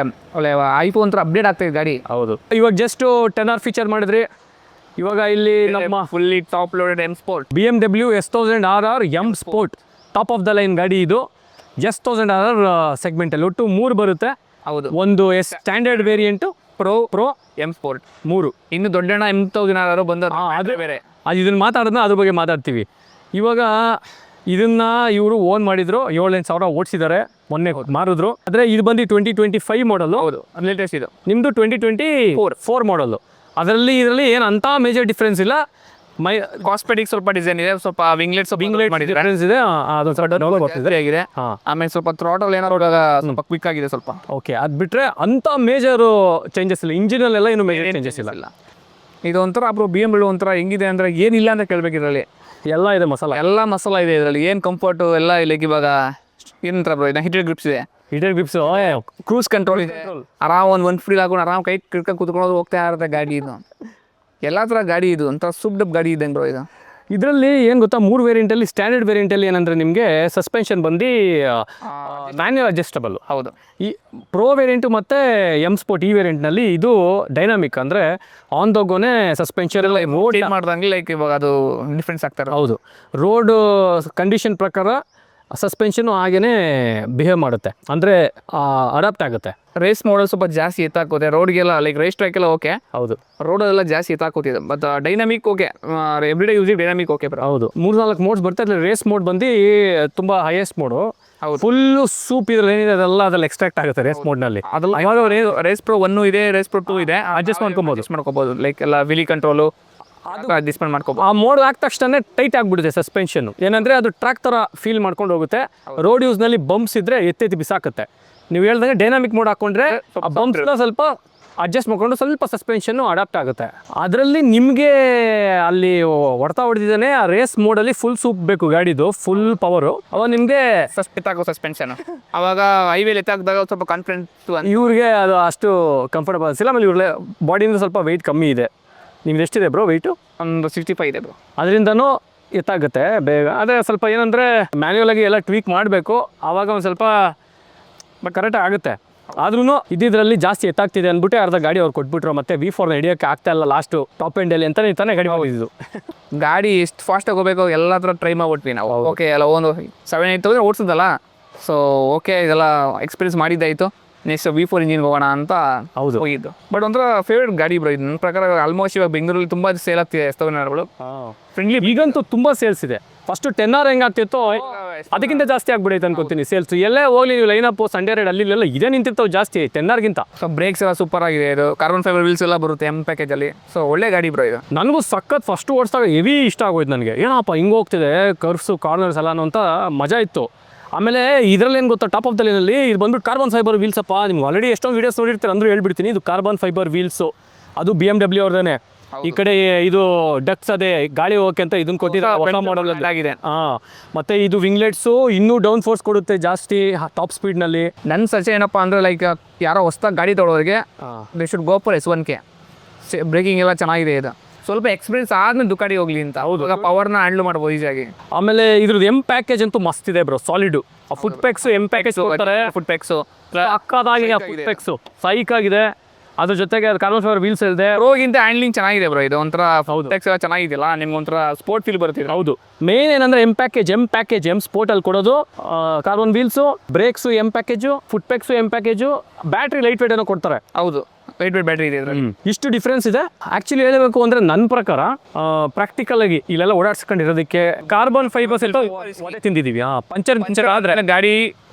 Speaker 2: iPhone ಥರ ಅಪ್ಡೇಟ್ ಆಗ್ತಾ ಇದೆ ಗಾಡಿ.
Speaker 1: ಹೌದು, ಇವಾಗ ಜಸ್ಟ್ 10R ಫೀಚರ್ ಮಾಡಿದ್ರಿ. ಇವಾಗ ಇಲ್ಲಿ ನಮ್ಮ
Speaker 2: fully top loaded M sport
Speaker 1: BMW S1000 RR M sport top of the line ಗಾಡಿ ಇದು. S1000 RR ಸೆಗ್ಮೆಂಟಲ್ಲಿ ಒಟ್ಟು 3 ಬರುತ್ತೆ.
Speaker 2: ಹೌದು,
Speaker 1: ಒಂದು standard variant, pro
Speaker 2: M sport
Speaker 1: 3.
Speaker 2: ಇನ್ನು ದೊಡ್ಡಣ್ಣ M1000 RR ಬಂದ
Speaker 1: ಅದೇ ಬೇರೆ. ಅದು ಇದನ್ನು ಮಾತಾಡೋದನ್ನ ಅದ್ರ ಬಗ್ಗೆ ಮಾತಾಡ್ತೀವಿ. ಇವಾಗ ಇದನ್ನ ಇವರು ಓನ್ ಮಾಡಿದ್ರು, 7-8 ಸಾವಿರ ಓಡಿಸಿದ್ದಾರೆ, ಮೊನ್ನೆ ಮಾರಿದ್ರು. ಆದರೆ ಇದು ಬಂದು 2025 ಮಾಡಲು.
Speaker 2: ಹೌದು, ಲೇಟೆಸ್ಟ್ ಇದು.
Speaker 1: ನಿಮ್ಮದು 2024 ಮಾಡಲು. ಇದರಲ್ಲಿ ಏನು ಅಂತ ಮೇಜರ್ ಡಿಫ್ರೆನ್ಸ್ ಇಲ್ಲ.
Speaker 2: ಕಾಸ್ಮೆಟಿಕ್ ಸ್ವಲ್ಪ ಡಿಸೈನ್ ಇದೆ, ಸ್ವಲ್ಪ ವಿಂಗ್ಲೆಟ್ ಮಾಡಿದ್ರೆ
Speaker 1: ಡಿಫ್ರೆನ್ಸ್ ಇದೆ.
Speaker 2: ಆಗಿದೆ. ಆಮೇಲೆ ಸ್ವಲ್ಪ ಥ್ರಾಟಲ್ ಏನಾದ್ರು ಸ್ವಲ್ಪ ಕ್ವಿಕ್ ಆಗಿದೆ ಸ್ವಲ್ಪ.
Speaker 1: ಓಕೆ, ಅದು ಬಿಟ್ಟರೆ ಅಂಥ ಮೇಜರ್ ಚೇಂಜಸ್ ಇಲ್ಲ. ಇಂಜಿನಲ್ಲೆಲ್ಲ ಏನು ಮೇಜರ್ ಚೇಂಜಸ್ ಇಲ್ಲ.
Speaker 2: ಇದು ಒಂಥರ ಅಬ್ರು BMW ಒಂಥರ ಹೆಂಗಿದೆ ಅಂದರೆ ಏನಿಲ್ಲ ಅಂತ ಕೇಳಬೇಕು. ಇದರಲ್ಲಿ
Speaker 1: ಎಲ್ಲ ಇದೆ, ಎಲ್ಲ
Speaker 2: ಮಸಾಲ ಇದೆ ಇದರಲ್ಲಿ. ಏನು ಕಂಫರ್ಟು ಎಲ್ಲ ಇಲ್ಲ. ಇವಾಗ ಏನಂತ ಬ್ರೋ, ಇದು ಹೀಟೆಡ್ ಗ್ರಿಪ್ಸ್ ಇದೆ,
Speaker 1: ಗ್ರಿಪ್ಸ್,
Speaker 2: ಕ್ರೂಸ್ ಕಂಟ್ರೋಲ್ ಇದೆ. ಆರಾಮ್ ಒಂದು ಫ್ರೀ ಹಾಕೊಂಡು ಆರಾಮ್ ಕೈ ಕಿಡ್ಕೊಂಡು ಕೂತ್ಕೊಳ್ಳೋದು ಹೋಗ್ತಾ ಇರುತ್ತೆ ಗಾಡಿ. ಇದು ಎಲ್ಲ ಥರ ಗಾಡಿ, ಇದು ಒಂಥರ ಸೂಪ್ಡಪ್ ಗಾಡಿ ಇದೆ ಬ್ರೋ ಇದು.
Speaker 1: ಇದರಲ್ಲಿ ಏನು ಗೊತ್ತಾ, 3 ವೇರಿಯಂಟಲ್ಲಿ, ಸ್ಟ್ಯಾಂಡರ್ಡ್ ವೇರಿಯಂಟಲ್ಲಿ ಏನಂದರೆ ನಿಮಗೆ ಸಸ್ಪೆನ್ಷನ್ ಬಂದು ಮ್ಯಾನ್ಯುವಲ್ ಅಡ್ಜಸ್ಟಬಲ್.
Speaker 2: ಹೌದು,
Speaker 1: ಈ ಪ್ರೋ ವೇರಿಯಂಟು ಮತ್ತು M ಸ್ಪೋರ್ಟ್ ಈ ವೇರಿಯಂಟ್ನಲ್ಲಿ ಇದು ಡೈನಾಮಿಕ್, ಅಂದರೆ ಆನ್ ದ ಗೋನೇ ಸಸ್ಪೆನ್ಷನ್ ಎಲ್ಲ ರೋಡ್
Speaker 2: ಮಾಡ್ದಂಗೆ ಲೈಕ್ ಇವಾಗ ಅದು ಡಿಫ್ರೆನ್ಸ್ ಆಗ್ತಾರೆ.
Speaker 1: ಹೌದು, ರೋಡ್ ಕಂಡೀಷನ್ ಪ್ರಕಾರ ಸಸ್ಪೆನ್ಷನು ಹಾಗೇ ಬಿಹೇವ್ ಮಾಡುತ್ತೆ, ಅಂದರೆ ಅಡಾಪ್ಟ್ ಆಗುತ್ತೆ.
Speaker 2: ರೇಸ್ ಮಾಡಲ್ ಸ್ವಲ್ಪ ಜಾಸ್ತಿ ಎತ್ತಾಕೋತೆ ರೋಡ್ಗೆಲ್ಲ, ಲೈಕ್ ರೇಸ್ ಟ್ರ್ಯಾಕೆಲ್ಲ ಓಕೆ.
Speaker 1: ಹೌದು,
Speaker 2: ರೋಡಲ್ಲೆಲ್ಲ ಜಾಸ್ತಿ ಎತ್ತಾಕೋತಿದೆ. ಬಟ್ ಡೈನಾಮಿಕ್ ಓಕೆ, ಎವ್ರಿಡೇ ಯೂಸಿಗೆ ಡೈನಾಮಿಕ್ ಓಕೆ ಬರೋ.
Speaker 1: ಹೌದು, 3-4 ಮೋಡ್ಸ್ ಬರುತ್ತೆ. ಅದ್ರಲ್ಲಿ ರೇಸ್ ಮೋಡ್ ಬಂದು ತುಂಬ ಹೈಯೆಸ್ಟ್ ಮೋಡು.
Speaker 2: ಹೌದು,
Speaker 1: ಫುಲ್ಲು ಸೂಪ್ ಇದ್ರಲ್ಲಿ ಏನಿದೆ ಅದೆಲ್ಲ ಅದ್ರಲ್ಲಿ ಎಕ್ಸ್ಟ್ರಾಕ್ಟ್ ಆಗುತ್ತೆ ರೇಸ್ ಮೋಡ್ನಲ್ಲಿ.
Speaker 2: ಅದೆಲ್ಲ ಇವಾಗ ರೇಸ್ ಪ್ರೋ 1 ಇದೆ, ರೇಸ್ ಪ್ರೋ 2 ಇದೆ.
Speaker 1: ಅಡ್ಜಸ್ಟ್ ಮಾಡ್ಕೊಬೋದು.
Speaker 2: ಲೈಕ್ ಎಲ್ಲ ವಿಲಿ ಕಂಟ್ರೋಲು ಅಡ್ಜಸ್ಟ್ಮೆಂಟ್ ಮಾಡ್ಕೋಬೋದು.
Speaker 1: ಆ ಮೋಡ್ ಹಾಕಿದ ತಕ್ಷಣ ಟೈಟ್ ಆಗಿಬಿಡುತ್ತೆ ಸಸ್ಪೆನ್ಷನ್. ಏನಂದರೆ ಅದು ಟ್ರ್ಯಾಕ್ ಥರ ಫೀಲ್ ಮಾಡ್ಕೊಂಡು ಹೋಗುತ್ತೆ. ರೋಡ್ ಯೂಸ್ನಲ್ಲಿ ಬಂಪ್ಸ್ ಇದ್ದರೆ ಎತ್ತೆತ್ತಿ ಬಿಸಾಕುತ್ತೆ. ನೀವು ಹೇಳ್ದಂಗೆ ಡೈನಾಮಿಕ್ ಮೋಡ್ ಹಾಕೊಂಡ್ರೆ ಆ ಬಂಪ್ಸ್ನ ಸ್ವಲ್ಪ ಅಡ್ಜಸ್ಟ್ ಮಾಡ್ಕೊಂಡು ಸ್ವಲ್ಪ ಸಸ್ಪೆನ್ಷನ್ನು ಅಡಾಪ್ಟ್ ಆಗುತ್ತೆ. ಅದರಲ್ಲಿ ನಿಮಗೆ ಅಲ್ಲಿ ಹೊಡೆದಿದ್ದಾನೆ ಆ ರೇಸ್ ಮೋಡಲ್ಲಿ ಫುಲ್ ಸೂಪ್ ಬೇಕು ಗಾಡಿದು, ಫುಲ್ ಪವರು. ಅವಾಗ ನಿಮಗೆ
Speaker 2: ಎತ್ತಾಕೋ ಸಸ್ಪೆನ್ಷನ್ ಅವಾಗ ಹೈವೇಲಿ ಎತ್ತಾಕಿದಾಗ ಸ್ವಲ್ಪ ಕಾನ್ಫಿಡೆನ್ಸ್.
Speaker 1: ಇವ್ರಿಗೆ ಅದು ಅಷ್ಟು ಕಂಫರ್ಟಬಲ್ ಅನಿಸಿಲ್ಲ. ಆಮೇಲೆ ಇವ್ರ ಬಾಡಿಯಿಂದ ಸ್ವಲ್ಪ ವೆಯ್ಟ್ ಕಮ್ಮಿ ಇದೆ. ನಿಮ್ದು ಎಷ್ಟಿದೆ ಬ್ರೋ ವೆಯ್ಟು?
Speaker 2: ಒಂದು 65 ಇದೆ ಬ್ರೋ.
Speaker 1: ಅದರಿಂದನೂ ಎತ್ತಾಗುತ್ತೆ ಬೇಗ. ಅದೇ ಸ್ವಲ್ಪ ಏನಂದರೆ ಮ್ಯಾನ್ಯುವಲ್ ಆಗಿ ಎಲ್ಲ ಟ್ವೀಕ್ ಮಾಡಬೇಕು, ಆವಾಗ ಒಂದು ಸ್ವಲ್ಪ ಕರೆಕ್ಟಾಗಿ ಆಗುತ್ತೆ. ಆದ್ರೂ ಇದರಲ್ಲಿ ಜಾಸ್ತಿ ಎತ್ತಾಗ್ತಿದೆ ಅಂದ್ಬಿಟ್ಟು ಅರ್ಧ ಗಾಡಿ ಅವ್ರು ಕೊಟ್ಬಿಟ್ರು. ಮತ್ತೆ V4 ಹಿಡಿಯೋಕ್ಕೆ ಆಗ್ತಾ ಇಲ್ಲ ಲಾಸ್ಟು ಟಾಪ್ ಎಂಡಲ್ಲಿ ಅಂತಾನೆ ತಾನೇ ಗಾಡಿ ಹೋಗಿದ್ದು.
Speaker 2: ಗಾಡಿ ಎಷ್ಟು ಫಾಸ್ಟಾಗಿ ಹೋಗಬೇಕು ಎಲ್ಲ ಥರ ಟ್ರೈ ಮಾಡ್ಬಿಟ್ವಿ ನಾವು. ಓಕೆ, ಎಲ್ಲ ಒಂದು 7-8 ಓಡಿಸೋದಲ್ಲ. ಸೊ ಓಕೆ, ಇದೆಲ್ಲ ಎಕ್ಸ್ಪೀರಿಯನ್ಸ್ ಮಾಡಿದ್ದಾಯಿತು. ನೆಕ್ಸ್ಟ್ V4 ಇಂಜಿನ್ ಹೋಗೋಣ ಅಂತ ಹೋಗಿದ್ದು. ಬಟ್ ಒಂಥರ ಫೇವ್ರೇಟ್ ಗಾಡಿ ಬ್ರೋ. ಇದು ನನ್ನ ಪ್ರಕಾರ ಆಲ್ಮೋಸ್ಟ್ ಇವಾಗ ಬೆಂಗಳೂರಲ್ಲಿ ತುಂಬ ಸೇಲ್ ಆಗ್ತಿದೆ S1000 ಫ್ರೆಂಡ್ಲಿ.
Speaker 1: ಈಗಂತೂ ತುಂಬ ಸೇಲ್ಸ್ ಇದೆ. ಫಸ್ಟ್ 10R ಹೆಂಗಾಗ್ತಿತ್ತು ಅದಕ್ಕಿಂತ ಜಾಸ್ತಿ ಆಗ್ಬಿಡೈತೆ ಅನ್ಕೋತೀನಿ ಸೇಲ್ಸ್. ಎಲ್ಲೇ ಹೋಗ್ಲಿ ನೀವು ಲೈನಪ್ ಸಂಡೇ ರೈಡ್ ಅಲ್ಲಿ ಇಲ್ಲೆಲ್ಲ ಇದೇ ನಿಂತಿರ್ತಾವೆ ಜಾಸ್ತಿ 10Rಗಿಂತ.
Speaker 2: ಸೊ ಬ್ರೇಕ್ಸ್ ಎಲ್ಲ ಸೂಪರ್ ಆಗಿದೆ, ಇದು ಕಾರ್ಬನ್ ಫೈಬರ್ ವೀಲ್ಸ್ ಎಲ್ಲ ಬರುತ್ತೆ ಎಮ್ ಪ್ಯಾಕೇಜಲ್ಲಿ. ಸೊ ಒಳ್ಳೆ ಗಾಡಿ ಬ್ರೋ ಇದು.
Speaker 1: ನನಗೂ ಸಖತ್ ಫಸ್ಟ್ ಓಡಿಸಿದಾಗ ಹೆವಿ ಇಷ್ಟ ಆಗೋಯ್ತು ನನಗೆ. ಏನಪ್ಪ ಹಿಂಗೆ ಹೋಗ್ತಿದೆ ಕರ್ವ್ಸು ಕಾರ್ನರ್ಸ್ ಎಲ್ಲಾನು ಅಂತ ಮಜಾ ಇತ್ತು. ಆಮೇಲೆ ಇದರಲ್ಲಿ ಏನು ಗೊತ್ತಾ, ಟಾಪ್ ಆಫ್ ದ ಲೈನಲ್ಲಿ ಇದು ಬಂದ್ಬಿಟ್ಟು ಕಾರ್ಬನ್ ಫೈಬರ್ ವೀಲ್ಸಪ್ಪ. ನಿಮ್ಗೆ ಆಲ್ರೆಡಿ ಎಷ್ಟೊಂದು ವೀಡಿಯೋಸ್ ನೋಡಿರ್ತೀರ ಅಂದ್ರೂ ಹೇಳ್ಬಿಡ್ತೀನಿ, ಇದು ಕಾರ್ಬನ್ ಫೈಬರ್ ವೀಲ್ಸು. ಅದು BMW ಅವ್ರದೇ. ಈ ಕಡೆ ಇದು ಡಕ್ಸ್ ಅದೇ ಗಾಳಿ ಹೋಗಕ್ಕೆ ಅಂತ ಇದನ್ನ ಕೊಟ್ಟಿದ್ದಾರೆ, ಹೊಸ ಮಾಡಲ್
Speaker 2: ಆಗಿದೆ.
Speaker 1: ಮತ್ತೆ ಇದು ವಿಂಗ್ಲೆಟ್ಸು ಇನ್ನೂ ಡೌನ್ ಫೋರ್ಸ್ ಕೊಡುತ್ತೆ ಜಾಸ್ತಿ ಟಾಪ್ ಸ್ಪೀಡ್ನಲ್ಲಿ.
Speaker 2: ನನ್ನ ಸಜೆ ಏನಪ್ಪ ಅಂದರೆ ಲೈಕ್ ಯಾರೋ ಹೊಸ್ದಾಗಿ ಗಾಡಿ ತೊಗೊಳೋರಿಗೆ they should go for S1K. Braking ಎಲ್ಲ ಚೆನ್ನಾಗಿದೆ, ಇದು ಸ್ವಲ್ಪ ಎಕ್ಸ್ಪೀರಿಯನ್ಸ್ ಆದ್ಮೇಲೆ ದುಕಾಡಿ ಹೋಗ್ಲಿ ಅಂತ. ಹೌದು, ಪವರ್ನ ಹ್ಯಾಂಡ್ಲ್ ಮಾಡ್ಬೋದು ಈಸಿಯಾಗಿ.
Speaker 1: ಆಮೇಲೆ ಇದ್ರದ್ದು ಎಮ್ ಪ್ಯಾಕೇಜ್ ಅಂತೂ ಮಸ್ತ್ ಇದೆ bro, solid. Foot packs M package ಕೊಡ್ತಾರೆ.
Speaker 2: ಫುಟ್ ಪ್ಯಾಕ್ಸು
Speaker 1: ಅಕ್ಕದಾಗಿ ಫುಟ್ ಪ್ಯಾಕ್ಸು ಸೈಕ್ ಆಗಿದೆ. ಅದ್ರ ಜೊತೆಗೆ ಕಾರ್ಬನ್ ಫೈಬರ್ ವೀಲ್ಸ್ ಇದೆ.
Speaker 2: ರೋಗಿಂತ ಹ್ಯಾಂಡ್ಲಿಂಗ್ ಚೆನ್ನಾಗಿದೆ ಬ್ರೋ, ಇದು ಒಂಥರ ಪ್ಯಾಕ್ಸ್ ಎಲ್ಲ ಚೆನ್ನಾಗಿದೆಯಲ್ಲ, ನಿಮ್ಗೆ ಒಂಥರ ಸ್ಪೋರ್ಟ್ ಫೀಲ್ ಬರ್ತಿದೆ.
Speaker 1: ಹೌದು, ಮೇನ್ ಏನಂದ್ರೆ ಎಮ್ ಪ್ಯಾಕೇಜ್ ಎಮ್ ಸ್ಪೋರ್ಟಲ್ಲಿ ಕೊಡೋದು. Carbon wheels, brakes M package, foot packs M package, battery light weight ಏನೋ ಕೊಡ್ತಾರೆ.
Speaker 2: ಹೌದು, ಲೈಟ್ ವೇಟ್ ಬ್ಯಾಟ್ರಿ ಇದೆ ಇದರಲ್ಲಿ.
Speaker 1: ಇಷ್ಟು ಡಿಫ್ರೆನ್ಸ್ ಇದೆ. ಆಕ್ಚುಲಿ ಹೇಳಬೇಕು ಅಂದ್ರೆ ನನ್ನ ಪ್ರಕಾರ ಪ್ರಾಕ್ಟಿಕಲ್ ಆಗಿ ಇಲ್ಲೆಲ್ಲ ಓಡಾಡ್ಸ್ಕೊಂಡಿರೋದಕ್ಕೆ ಕಾರ್ಬನ್ ಫೈಬರ್ಸ್ ಎಲ್ಲ ಒದೆ ತಿಂದಿದ್ದೀವಿ. ಪಂಚರ್ ಆದ್ರೆ
Speaker 2: ಗಾಡಿ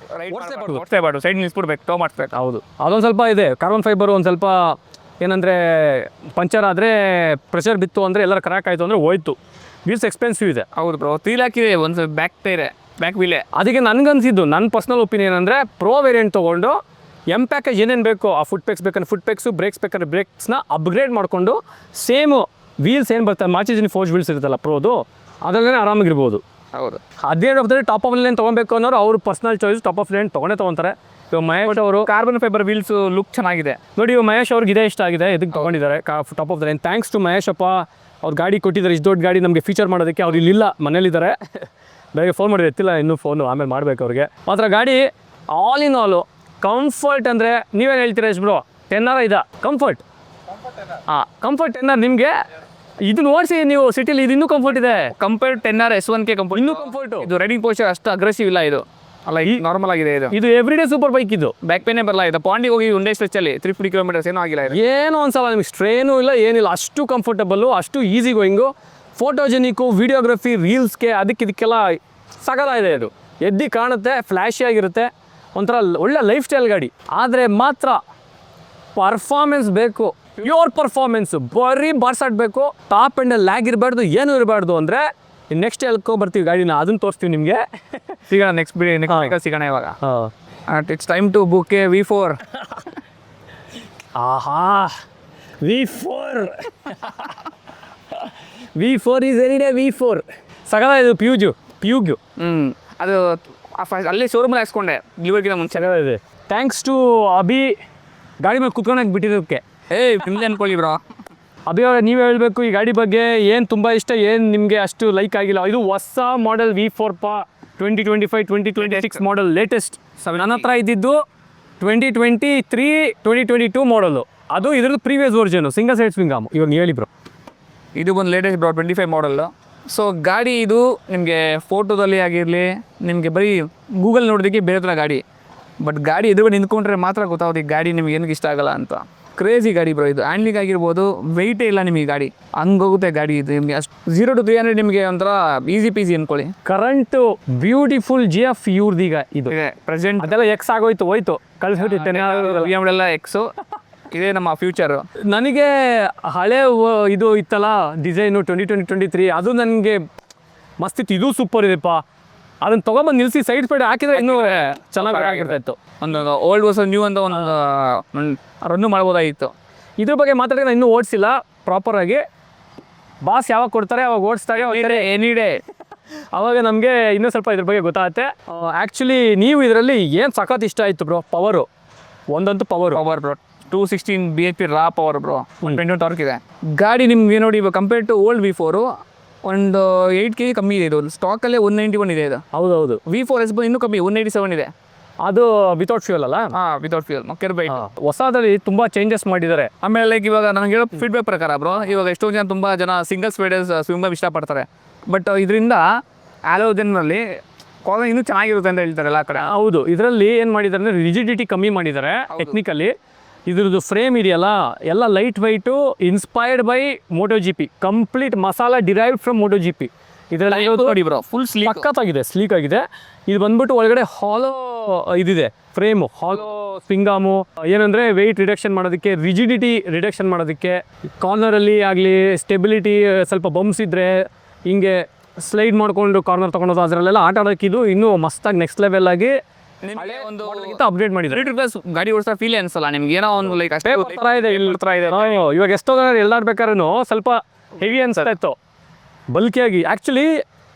Speaker 2: ಓಡಿಸೇಬಾರ್ದು, ಸೈಡ್ ನಿಲ್ಸ್ಬಿಡ್ಬೇಕು, ಟೋ ಮಾಡಿಸ್ಬೇಕು.
Speaker 1: ಹೌದು, ಅದೊಂದು ಸ್ವಲ್ಪ ಇದೆ. ಕಾರ್ಬನ್ ಫೈಬರ್ ಒಂದು ಸ್ವಲ್ಪ ಏನಂದರೆ ಪಂಚರ್ ಆದರೆ ಪ್ರೆಷರ್ ಬಿತ್ತು ಅಂದರೆ ಎಲ್ಲರ ಕ್ರ್ಯಾಕ್ ಆಯಿತು ಅಂದರೆ ಹೋಯ್ತು. ವೀಲ್ಸ್ ಎಕ್ಸ್ಪೆನ್ಸಿವ್ ಇದೆ.
Speaker 2: ಹೌದು ಬ್ರೋ, 3 lakh ಇದೆ ಒಂದು ಬ್ಯಾಕ್ ವೀಲೇ.
Speaker 1: ಅದಕ್ಕೆ ನನಗನ್ಸಿದ್ದು, ನನ್ನ ಪರ್ಸ್ನಲ್ ಒಪಿನಿಯನ್ ಅಂದರೆ ಪ್ರೋ ವೇರಿಯಂಟ್ ತೊಗೊಂಡು ಎಮ್ ಪ್ಯಾಕೇಜ್ ಏನೇನು ಬೇಕೋ ಆ ಫುಟ್ ಪ್ಯಾಕ್ಸ್ ಬೇಕಂದ್ರೆ ಫುಟ್ ಪ್ಯಾಕ್ಸು, ಬ್ರೇಕ್ಸ್ ಬೇಕಾದ್ರೆ ಬ್ರೇಕ್ಸ್ನ ಅಪ್ಗ್ರೇಡ್ ಮಾಡಿಕೊಂಡು ಸೇಮು ವೀಲ್ಸ್ ಏನು ಬರ್ತಾರೆ ಮಾರ್ಚಿಜಿನಿ ಫೋರ್ಜ್ ವೀಲ್ಸ್ ಇರುತ್ತಲ್ಲ ಪ್ರೋದು, ಅದರಲ್ಲೇ ಆರಾಮಾಗಿರ್ಬೋದು.
Speaker 2: ಹೌದು,
Speaker 1: ಅದೇ ಟಾಪ್ ಆಫ್ ಲೈನ್ ತೊಗೊಬೇಕು ಅನ್ನೋರು ಅವ್ರ personal choice top of line ತೊಗೊಂತಾರೆ. ಇವಾಗ ಮಹೇಶ್ ಅವರು
Speaker 2: ಕಾರ್ಬನ್ ಫೈಬರ್ ವೀಲ್ಸ್ ಲುಕ್ ಚೆನ್ನಾಗಿದೆ
Speaker 1: ನೋಡಿ. ಇವಾಗ ಮಹೇಶ್ ಅವ್ರಿಗೆ ಇದೇ ಇಷ್ಟ ಆಗಿದೆ, ಇದಕ್ಕೆ ತೊಗೊಂಡಿದ್ದಾರೆ top of the line. Thanks to Mahesh ಅಪ್ಪ, ಅವ್ರು ಗಾಡಿ ಕೊಟ್ಟಿದ್ದಾರೆ. ಇಷ್ಟು ದೊಡ್ಡ ಗಾಡಿ ನಮಗೆ ಫೀಚರ್ ಮಾಡೋದಕ್ಕೆ. ಅವ್ರು ಇಲ್ಲಿಲ್ಲ, ಮನೇಲಿದ್ದಾರೆ. ಬೇಗ ಫೋನ್ ಮಾಡಿದ್ರೆ ಎತ್ತಿಲ್ಲ ಇನ್ನೂ ಫೋನು, ಆಮೇಲೆ ಮಾಡಬೇಕು ಅವ್ರಿಗೆ. ಮಾತ್ರ ಗಾಡಿ ಆಲ್ ಇನ್ ಆಲು ಕಂಫರ್ಟ್ ಅಂದರೆ ನೀವೇನು ಹೇಳ್ತೀರಾ ಎಷ್ಟು ಬ್ರೋ? 10R ಇದೆ ಕಂಫರ್ಟ್. ಕಂಫರ್ಟ್ 10R ನಿಮಗೆ ಇದನ್ನ ಓಡಿಸಿ ನೀವು ಸಿಟಿಲಿ, ಇದು ಇನ್ನೂ ಕಂಫರ್ಟ್ ಇದೆ
Speaker 2: ಕಂಪೇರ್ 10R S1K ಕಂಫರ್ಟ್.
Speaker 1: ಇನ್ನೂ ಕಂಫರ್ಟು.
Speaker 2: ಇದು ರೈಡಿಂಗ್ ಪೋಸ್ಚರ್ ಅಷ್ಟು ಅಗ್ರೆಸಿವ್ ಇಲ್ಲ, ಇದು ಅಲ್ಲ ಈ ನಾರ್ಮಲ್ ಆಗಿದೆ. ಇದು
Speaker 1: ಎವ್ರಿಡೇ ಸೂಪರ್ ಬೈಕ್. ಇದು
Speaker 2: ಬ್ಯಾಕ್ ಪೇನೇ ಬರಲ್ಲ. ಇದು ಪಾಂಡಿಗೆ ಹೋಗಿ ಒಂದೇ ಸ್ಟ್ರೆಚಲ್ಲಿ 350 kilometers ಏನೂ ಆಗಿಲ್ಲ. ಇದು
Speaker 1: ಏನೋ ಒಂದ್ಸಲ ನಿಮಗೆ ಸ್ಟ್ರೇನೂ ಇಲ್ಲ, ಏನಿಲ್ಲ. ಅಷ್ಟು ಕಂಫರ್ಟಬಲ್ಲು, ಅಷ್ಟು ಈಸಿ ಗೋಯಿಂಗು, ಫೋಟೋಜೆನಿಕ್ಕು, ವಿಡಿಯೋಗ್ರಫಿ, ರೀಲ್ಸ್ಗೆ ಇದಕ್ಕೆಲ್ಲ ಸಗದಾಗಿದೆ. ಇದು ಎದ್ದು ಕಾಣುತ್ತೆ, ಫ್ಲ್ಯಾಶಿ ಆಗಿರುತ್ತೆ, ಒಂಥರ ಒಳ್ಳೆ ಲೈಫ್ ಸ್ಟೈಲ್ ಗಾಡಿ. ಆದರೆ ಮಾತ್ರ ಪರ್ಫಾರ್ಮೆನ್ಸ್ ಬೇಕು, ಪ್ಯೂರ್ ಪರ್ಫಾರ್ಮೆನ್ಸು. ಬರೀ ಬಾರ್ಸಾಡಬೇಕು, ಟಾಪ್ ಎಂಡಲ್ಲಿ ಲ್ಯಾಗ್ ಇರಬಾರ್ದು, ಏನೂ ಇರಬಾರ್ದು. ಅಂದರೆ ನೆಕ್ಸ್ಟ್ ಎಲ್ಕೊ ಬರ್ತೀವಿ ಗಾಡಿನ, ಅದನ್ನು ತೋರಿಸ್ತೀವಿ ನಿಮಗೆ.
Speaker 2: ಸಿಗೋಣ ನೆಕ್ಸ್ಟ್ ಸಿಗೋಣ ಇವಾಗ. It's time to book a V4.
Speaker 1: ಆಹಾ, V4 is any day V4 ಸಗದ. ಇದು ಪ್ಯೂಗ್ಯು
Speaker 2: ಅದು ಅಲ್ಲೇ ಶೋರೂಮಲ್ಲಿ ಹಾಕ್ಸ್ಕೊಂಡೆ ಡೆಲಿವರಿಗಿಂತ ಮುಂಚೆ.
Speaker 1: ಇದೆ. ಥ್ಯಾಂಕ್ಸ್ ಟು ಅಭಿ ಗಾಡಿ ಮೇಲೆ ಕುತ್ಕೊಂಡಾಗ ಬಿಟ್ಟಿದ್ದಕ್ಕೆ.
Speaker 2: ನಿಮ್ದು ಅನ್ಕೊಳ್ಳಿ ಬ್ರೋ.
Speaker 1: ಅಭಿ ಅವ್ರೆ, ನೀವೇ ಹೇಳಬೇಕು ಈ ಗಾಡಿ ಬಗ್ಗೆ. ಏನು ತುಂಬ ಇಷ್ಟ, ಏನು ನಿಮಗೆ ಅಷ್ಟು ಲೈಕ್ ಆಗಿಲ್ಲ? ಇದು ಹೊಸ ಮಾಡೆಲ್ V4 2025 2026 ಮಾಡೆಲ್ ಲೇಟೆಸ್ಟ್. ನನ್ನ ಹತ್ರ ಇದ್ದಿದ್ದು 2023 2022 ಮಾಡಲು. ಅದು ಇದ್ರದ್ದು previous version, single side swingarm. ಇವಾಗ ಹೇಳಿ ಬ್ರೋ.
Speaker 2: ಇದು ಬಂದು ಲೇಟೆಸ್ಟ್ ಬ್ರೋ, 25 ಮಾಡಲ್ಲು. ಸೊ ಗಾಡಿ ಇದು ನಿಮಗೆ ಫೋಟೋದಲ್ಲಿ ಆಗಿರಲಿ, ನಿಮಗೆ ಬರೀ ಗೂಗಲ್ ನೋಡೋದಕ್ಕೆ ಬೇರೆ ಥರ ಗಾಡಿ. ಬಟ್ ಗಾಡಿ ಎದುರುಗಡೆ ನಿಂತ್ಕೊಂಡ್ರೆ ಮಾತ್ರ ಗೊತ್ತಾಗೋದು ಈ ಗಾಡಿ ನಿಮ್ಗೆ ಏನಕ್ಕೆ ಇಷ್ಟ ಆಗಲ್ಲ ಅಂತ. ಕ್ರೇಜಿ ಗಾಡಿ ಬ್ರೋ ಇದು. ಹ್ಯಾಂಡ್ಲಿಂಗ್ ಆಗಿರ್ಬೋದು, ವೆಯ್ಟೇ ಇಲ್ಲ ನಿಮಗೆ ಗಾಡಿ, ಹಂಗೋಗುತ್ತೆ ಗಾಡಿ ಇದು. ನಿಮಗೆ ಅಷ್ಟು 0 to 300 ನಿಮಗೆ ಒಂಥರ ಈಸಿ ಪೀಸಿ ಅಂದ್ಕೊಳ್ಳಿ.
Speaker 1: ಕರೆಂಟು ಬ್ಯೂಟಿಫುಲ್ GF ಇವ್ರದೀಗ ಇದು
Speaker 2: ಪ್ರೆಸೆಂಟ್.
Speaker 1: ಅದೆಲ್ಲ ಎಕ್ಸ್ ಆಗೋಯ್ತು, ಹೋಯ್ತು, ಕಳಿಸ್ಬಿಟ್ಟಿರ್ತೇನೆ.
Speaker 2: ಎಲ್ಲ ಎಕ್ಸು, ಇದೇ ನಮ್ಮ ಫ್ಯೂಚರು.
Speaker 1: ನನಗೆ ಹಳೆ ಇದು ಇತ್ತಲ್ಲ ಡಿಸೈನು 2023, ಅದು ನನಗೆ ಮಸ್ತಿತ್ತು. ಇದು ಸೂಪರ್ ಇದೆಪ್ಪ. ಅದನ್ನು ತೊಗೊಂಬಂದು ನಿಲ್ಲಿಸಿ ಸೈಡ್ ಸ್ಪೈಡ್ ಹಾಕಿದ್ರೆ ಇನ್ನೂ ಚೆನ್ನಾಗಿ ಆಗಿರ್ತಾಯಿತ್ತು.
Speaker 2: ಒಂದು ಓಲ್ಡ್ ವರ್ಸಸ್ ನ್ಯೂ ಅಂತ ಒಂದು ರನ್ನು ಮಾಡ್ಬೋದಾಗಿತ್ತು.
Speaker 1: ಇದ್ರ ಬಗ್ಗೆ ಮಾತಾಡಿದ್ರೆ ನಾನು ಇನ್ನೂ ಓಡಿಸಿಲ್ಲ ಪ್ರಾಪರಾಗಿ. ಬಾಸ್ ಯಾವಾಗ ಕೊಡ್ತಾರೆ ಅವಾಗ ಓಡಿಸ್ತಾರೆ,
Speaker 2: ಎನಿ ಡೇ.
Speaker 1: ಆವಾಗ ನಮಗೆ ಇನ್ನೂ ಸ್ವಲ್ಪ ಇದ್ರ ಬಗ್ಗೆ ಗೊತ್ತಾಗುತ್ತೆ. ಆ್ಯಕ್ಚುಲಿ ನೀವು ಇದರಲ್ಲಿ ಏನು ಸಖತ್ ಇಷ್ಟ ಆಯಿತು ಬ್ರೋ? ಪವರು ಒಂದಂತೂ ಪವರ್
Speaker 2: ಬ್ರೋ, 216 bhp ರಾ ಪವರ್ ಬ್ರೋ, 120 ಟಾರ್ಕ್ ಇದೆ ಗಾಡಿ. ನಿಮ್ಗೆ ನೋಡಿ ಇವಾಗ ಕಂಪೇರ್ ಟು ಓಲ್ಡ್ V4 ಒಂದು 8 kg ಕಮ್ಮಿ ಇದೆ. ಇದು ಸ್ಟಾಕಲ್ಲೇ 191 ಇದೆ. ಇದು
Speaker 1: ಹೌದೌದು.
Speaker 2: V4S ಇನ್ನೂ ಕಮ್ಮಿ 187 ಇದೆ.
Speaker 1: ಅದು ವಿತೌಟ್ ಫ್ಯೂಯಲ್ ಅಲ್ಲ?
Speaker 2: Without fuel.
Speaker 1: ಹೊಸದಲ್ಲಿ ತುಂಬ ಚೇಂಜಸ್ ಮಾಡಿದ್ದಾರೆ.
Speaker 2: ಆಮೇಲೆ ಲೈಕ್ ಇವಾಗ ನನಗೆ ಹೇಳೋ ಫೀಡ್ಬ್ಯಾಕ್ ಪ್ರಕಾರ ಬ್ರೋ, ಇವಾಗ ಎಷ್ಟೊಂದು ಜನ ತುಂಬ ಜನ ಸಿಂಗಲ್ ಸ್ಪೈಡರ್ಸ್ ತುಂಬ ಇಷ್ಟಪಡ್ತಾರೆ. ಬಟ್ ಇದರಿಂದ ಆಲೋಜನ್ನಲ್ಲಿ ಕ್ವಾಲಿಟಿ ಇನ್ನೂ ಚೆನ್ನಾಗಿರುತ್ತೆ ಅಂತ ಹೇಳ್ತಾರೆ ಎಲ್ಲ ಕಡೆ.
Speaker 1: ಹೌದು, ಇದರಲ್ಲಿ ಏನು ಮಾಡಿದ್ದಾರೆ ಅಂದರೆ ರಿಜಿಡಿಟಿ ಕಮ್ಮಿ ಮಾಡಿದ್ದಾರೆ ಟೆಕ್ನಿಕಲಿ. ಇದ್ರದ್ದು ಫ್ರೇಮ್ ಇದೆಯಲ್ಲ ಎಲ್ಲ light white, inspired by MotoGP, complete masala derived from MotoGP. ಇದರಲ್ಲಿ
Speaker 2: ನೋಡಿ ಬ್ರೋ ಫುಲ್ ಸ್ಲೀಕ್.
Speaker 1: ಸಖತ್ತಾಗಿದೆ, ಸ್ಲೀಕ್ ಆಗಿದೆ. ಇದು ಬಂದ್ಬಿಟ್ಟು ಒಳಗಡೆ ಹಾಲೋ ಇದಿದೆ ಫ್ರೇಮು, ಹಾಲೋ ಸ್ಪಿಂಗಾಮು. ಏನಂದರೆ ವೆಯ್ಟ್ ರಿಡಕ್ಷನ್ ಮಾಡೋದಕ್ಕೆ, ರಿಜಿಡಿಟಿ ರಿಡಕ್ಷನ್ ಮಾಡೋದಕ್ಕೆ, ಕಾರ್ನರಲ್ಲಿ ಆಗಲಿ ಸ್ಟೆಬಿಲಿಟಿ ಸ್ವಲ್ಪ ಬಂಪ್ಸ್ ಇದ್ದರೆ ಹಿಂಗೆ ಸ್ಲೈಡ್ ಮಾಡ್ಕೊಂಡು ಕಾರ್ನರ್ ತೊಗೊಂಡೋದು ಅದರಲ್ಲೆಲ್ಲ ಆಟ ಆಡೋಕ್ಕೆ ಇದು ಇನ್ನೂ ಮಸ್ತಾಗಿ ನೆಕ್ಸ್ಟ್ ಲೆವೆಲ್ ಆಗಿ
Speaker 2: ಒಂದು
Speaker 1: ಅಪ್ಡೇಟ್ ಮಾಡಿದ್ದಾರೆ.
Speaker 2: ಗಾಡಿ ಓಡಿಸೋ ಫೀಲ್ ಅನ್ಸಲ್ಲ ನಿಮ್ಗೆ, ಏನೋ ಒಂದು ಲೈಕ್ ಅಷ್ಟೇ
Speaker 1: ಥರ ಇದೆ ಇವಾಗ ಎಷ್ಟೋ ಜನ ಎಲ್ಲಾಡ್ಬೇಕಾದ್ರೂ ಸ್ವಲ್ಪ ಹೆವಿ ಅನ್ಸ್ತಾ ಇತ್ತು, ಬಲ್ಕಿಯಾಗಿ. ಆ್ಯಕ್ಚುಲಿ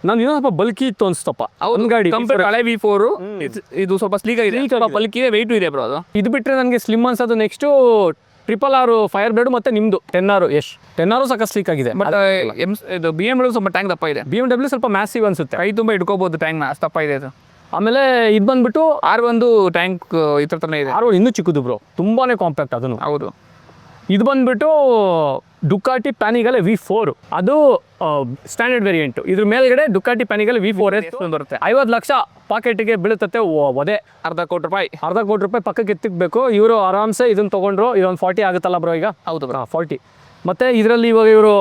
Speaker 1: ನಾನು ಇನ್ನೂ ಸ್ವಲ್ಪ ಬಲ್ಕಿ ಇತ್ತು ಅನ್ಸ್ತಪ್ಪ ಒಂದು ಗಾಡಿ
Speaker 2: ಕಂಪೇರ್ ಹಳೆ V4 ಇದು ಸ್ವಲ್ಪ ಸ್ಲೀಕ್ ಆಗಿದೆ, ಸ್ವಲ್ಪ ಬಲ್ಕಿ ವೆಯ್ಟು ಇದೆ ಬ್ರೋ. ಅದು
Speaker 1: ಇದು ಬಿಟ್ಟರೆ ನನಗೆ ಸ್ಲಿಮ್ ಅನ್ಸೋದು ನೆಕ್ಸ್ಟು RRR ಫೈರ್ ಬ್ಲೇಡು ಮತ್ತು ನಿಮ್ಮದು 10R. ಯಶ್ 10R ಸಕ್ಕ ಸ್ಲೀಕ್ ಆಗಿದೆ.
Speaker 2: ಬಟ್ ಇದು BMW ಸ್ವಲ್ಪ ಟ್ಯಾಂಕ್ ದಪ್ಪ ಇದೆ.
Speaker 1: BMW ಸ್ವಲ್ಪ ಮ್ಯಾಸಿವ್ ಅನ್ಸುತ್ತೆ,
Speaker 2: ಕೈ ತುಂಬ ಇಟ್ಕೋಬೋದು ಟ್ಯಾಂಕ್ನ, ಅಷ್ಟು ದಪ್ಪ ಇದೆ ಇದು.
Speaker 1: ಆಮೇಲೆ ಇದು ಬಂದ್ಬಿಟ್ಟು
Speaker 2: R1 ಟ್ಯಾಂಕ್ ಈ ಥರ ಇದೆ.
Speaker 1: R1 ಇನ್ನೂ ಚಿಕ್ಕದು ಬ್ರೋ, ತುಂಬಾ ಕಾಂಪ್ಯಾಕ್ಟ್ ಅದನ್ನು.
Speaker 2: ಹೌದು.
Speaker 1: ಇದು ಬಂದ್ಬಿಟ್ಟು ಡುಕಾಟಿ ಪ್ಯಾನಿಗಲೆ V4, ಅದು ಸ್ಟ್ಯಾಂಡರ್ಡ್ ವೇರಿಯಂಟು. ಇದ್ರ ಮೇಲ್ಗಡೆ ಡುಕಾಟಿ ಪ್ಯಾನಿಗಲೆ V4
Speaker 2: ಬರುತ್ತೆ.
Speaker 1: 50 ಲಕ್ಷ ಪಾಕೆಟ್ಗೆ ಬೀಳುತ್ತೆ ಒದೆ.
Speaker 2: ಅರ್ಧ ಕೋಟಿ ರೂಪಾಯಿ
Speaker 1: ಪಕ್ಕಕ್ಕೆ ಎತ್ತಿಕ್ಬೇಕು. ಇವರು ಆರಾಮ್ಸೆ ಇದನ್ನು ತೊಗೊಂಡ್ರು. ಇದೊಂದು 40 ಆಗುತ್ತಲ್ಲ ಬ್ರೋ ಈಗ.
Speaker 2: ಹೌದು ಬ್ರೋ,
Speaker 1: 40. ಮತ್ತು ಇದರಲ್ಲಿ ಇವಾಗ ಇವರು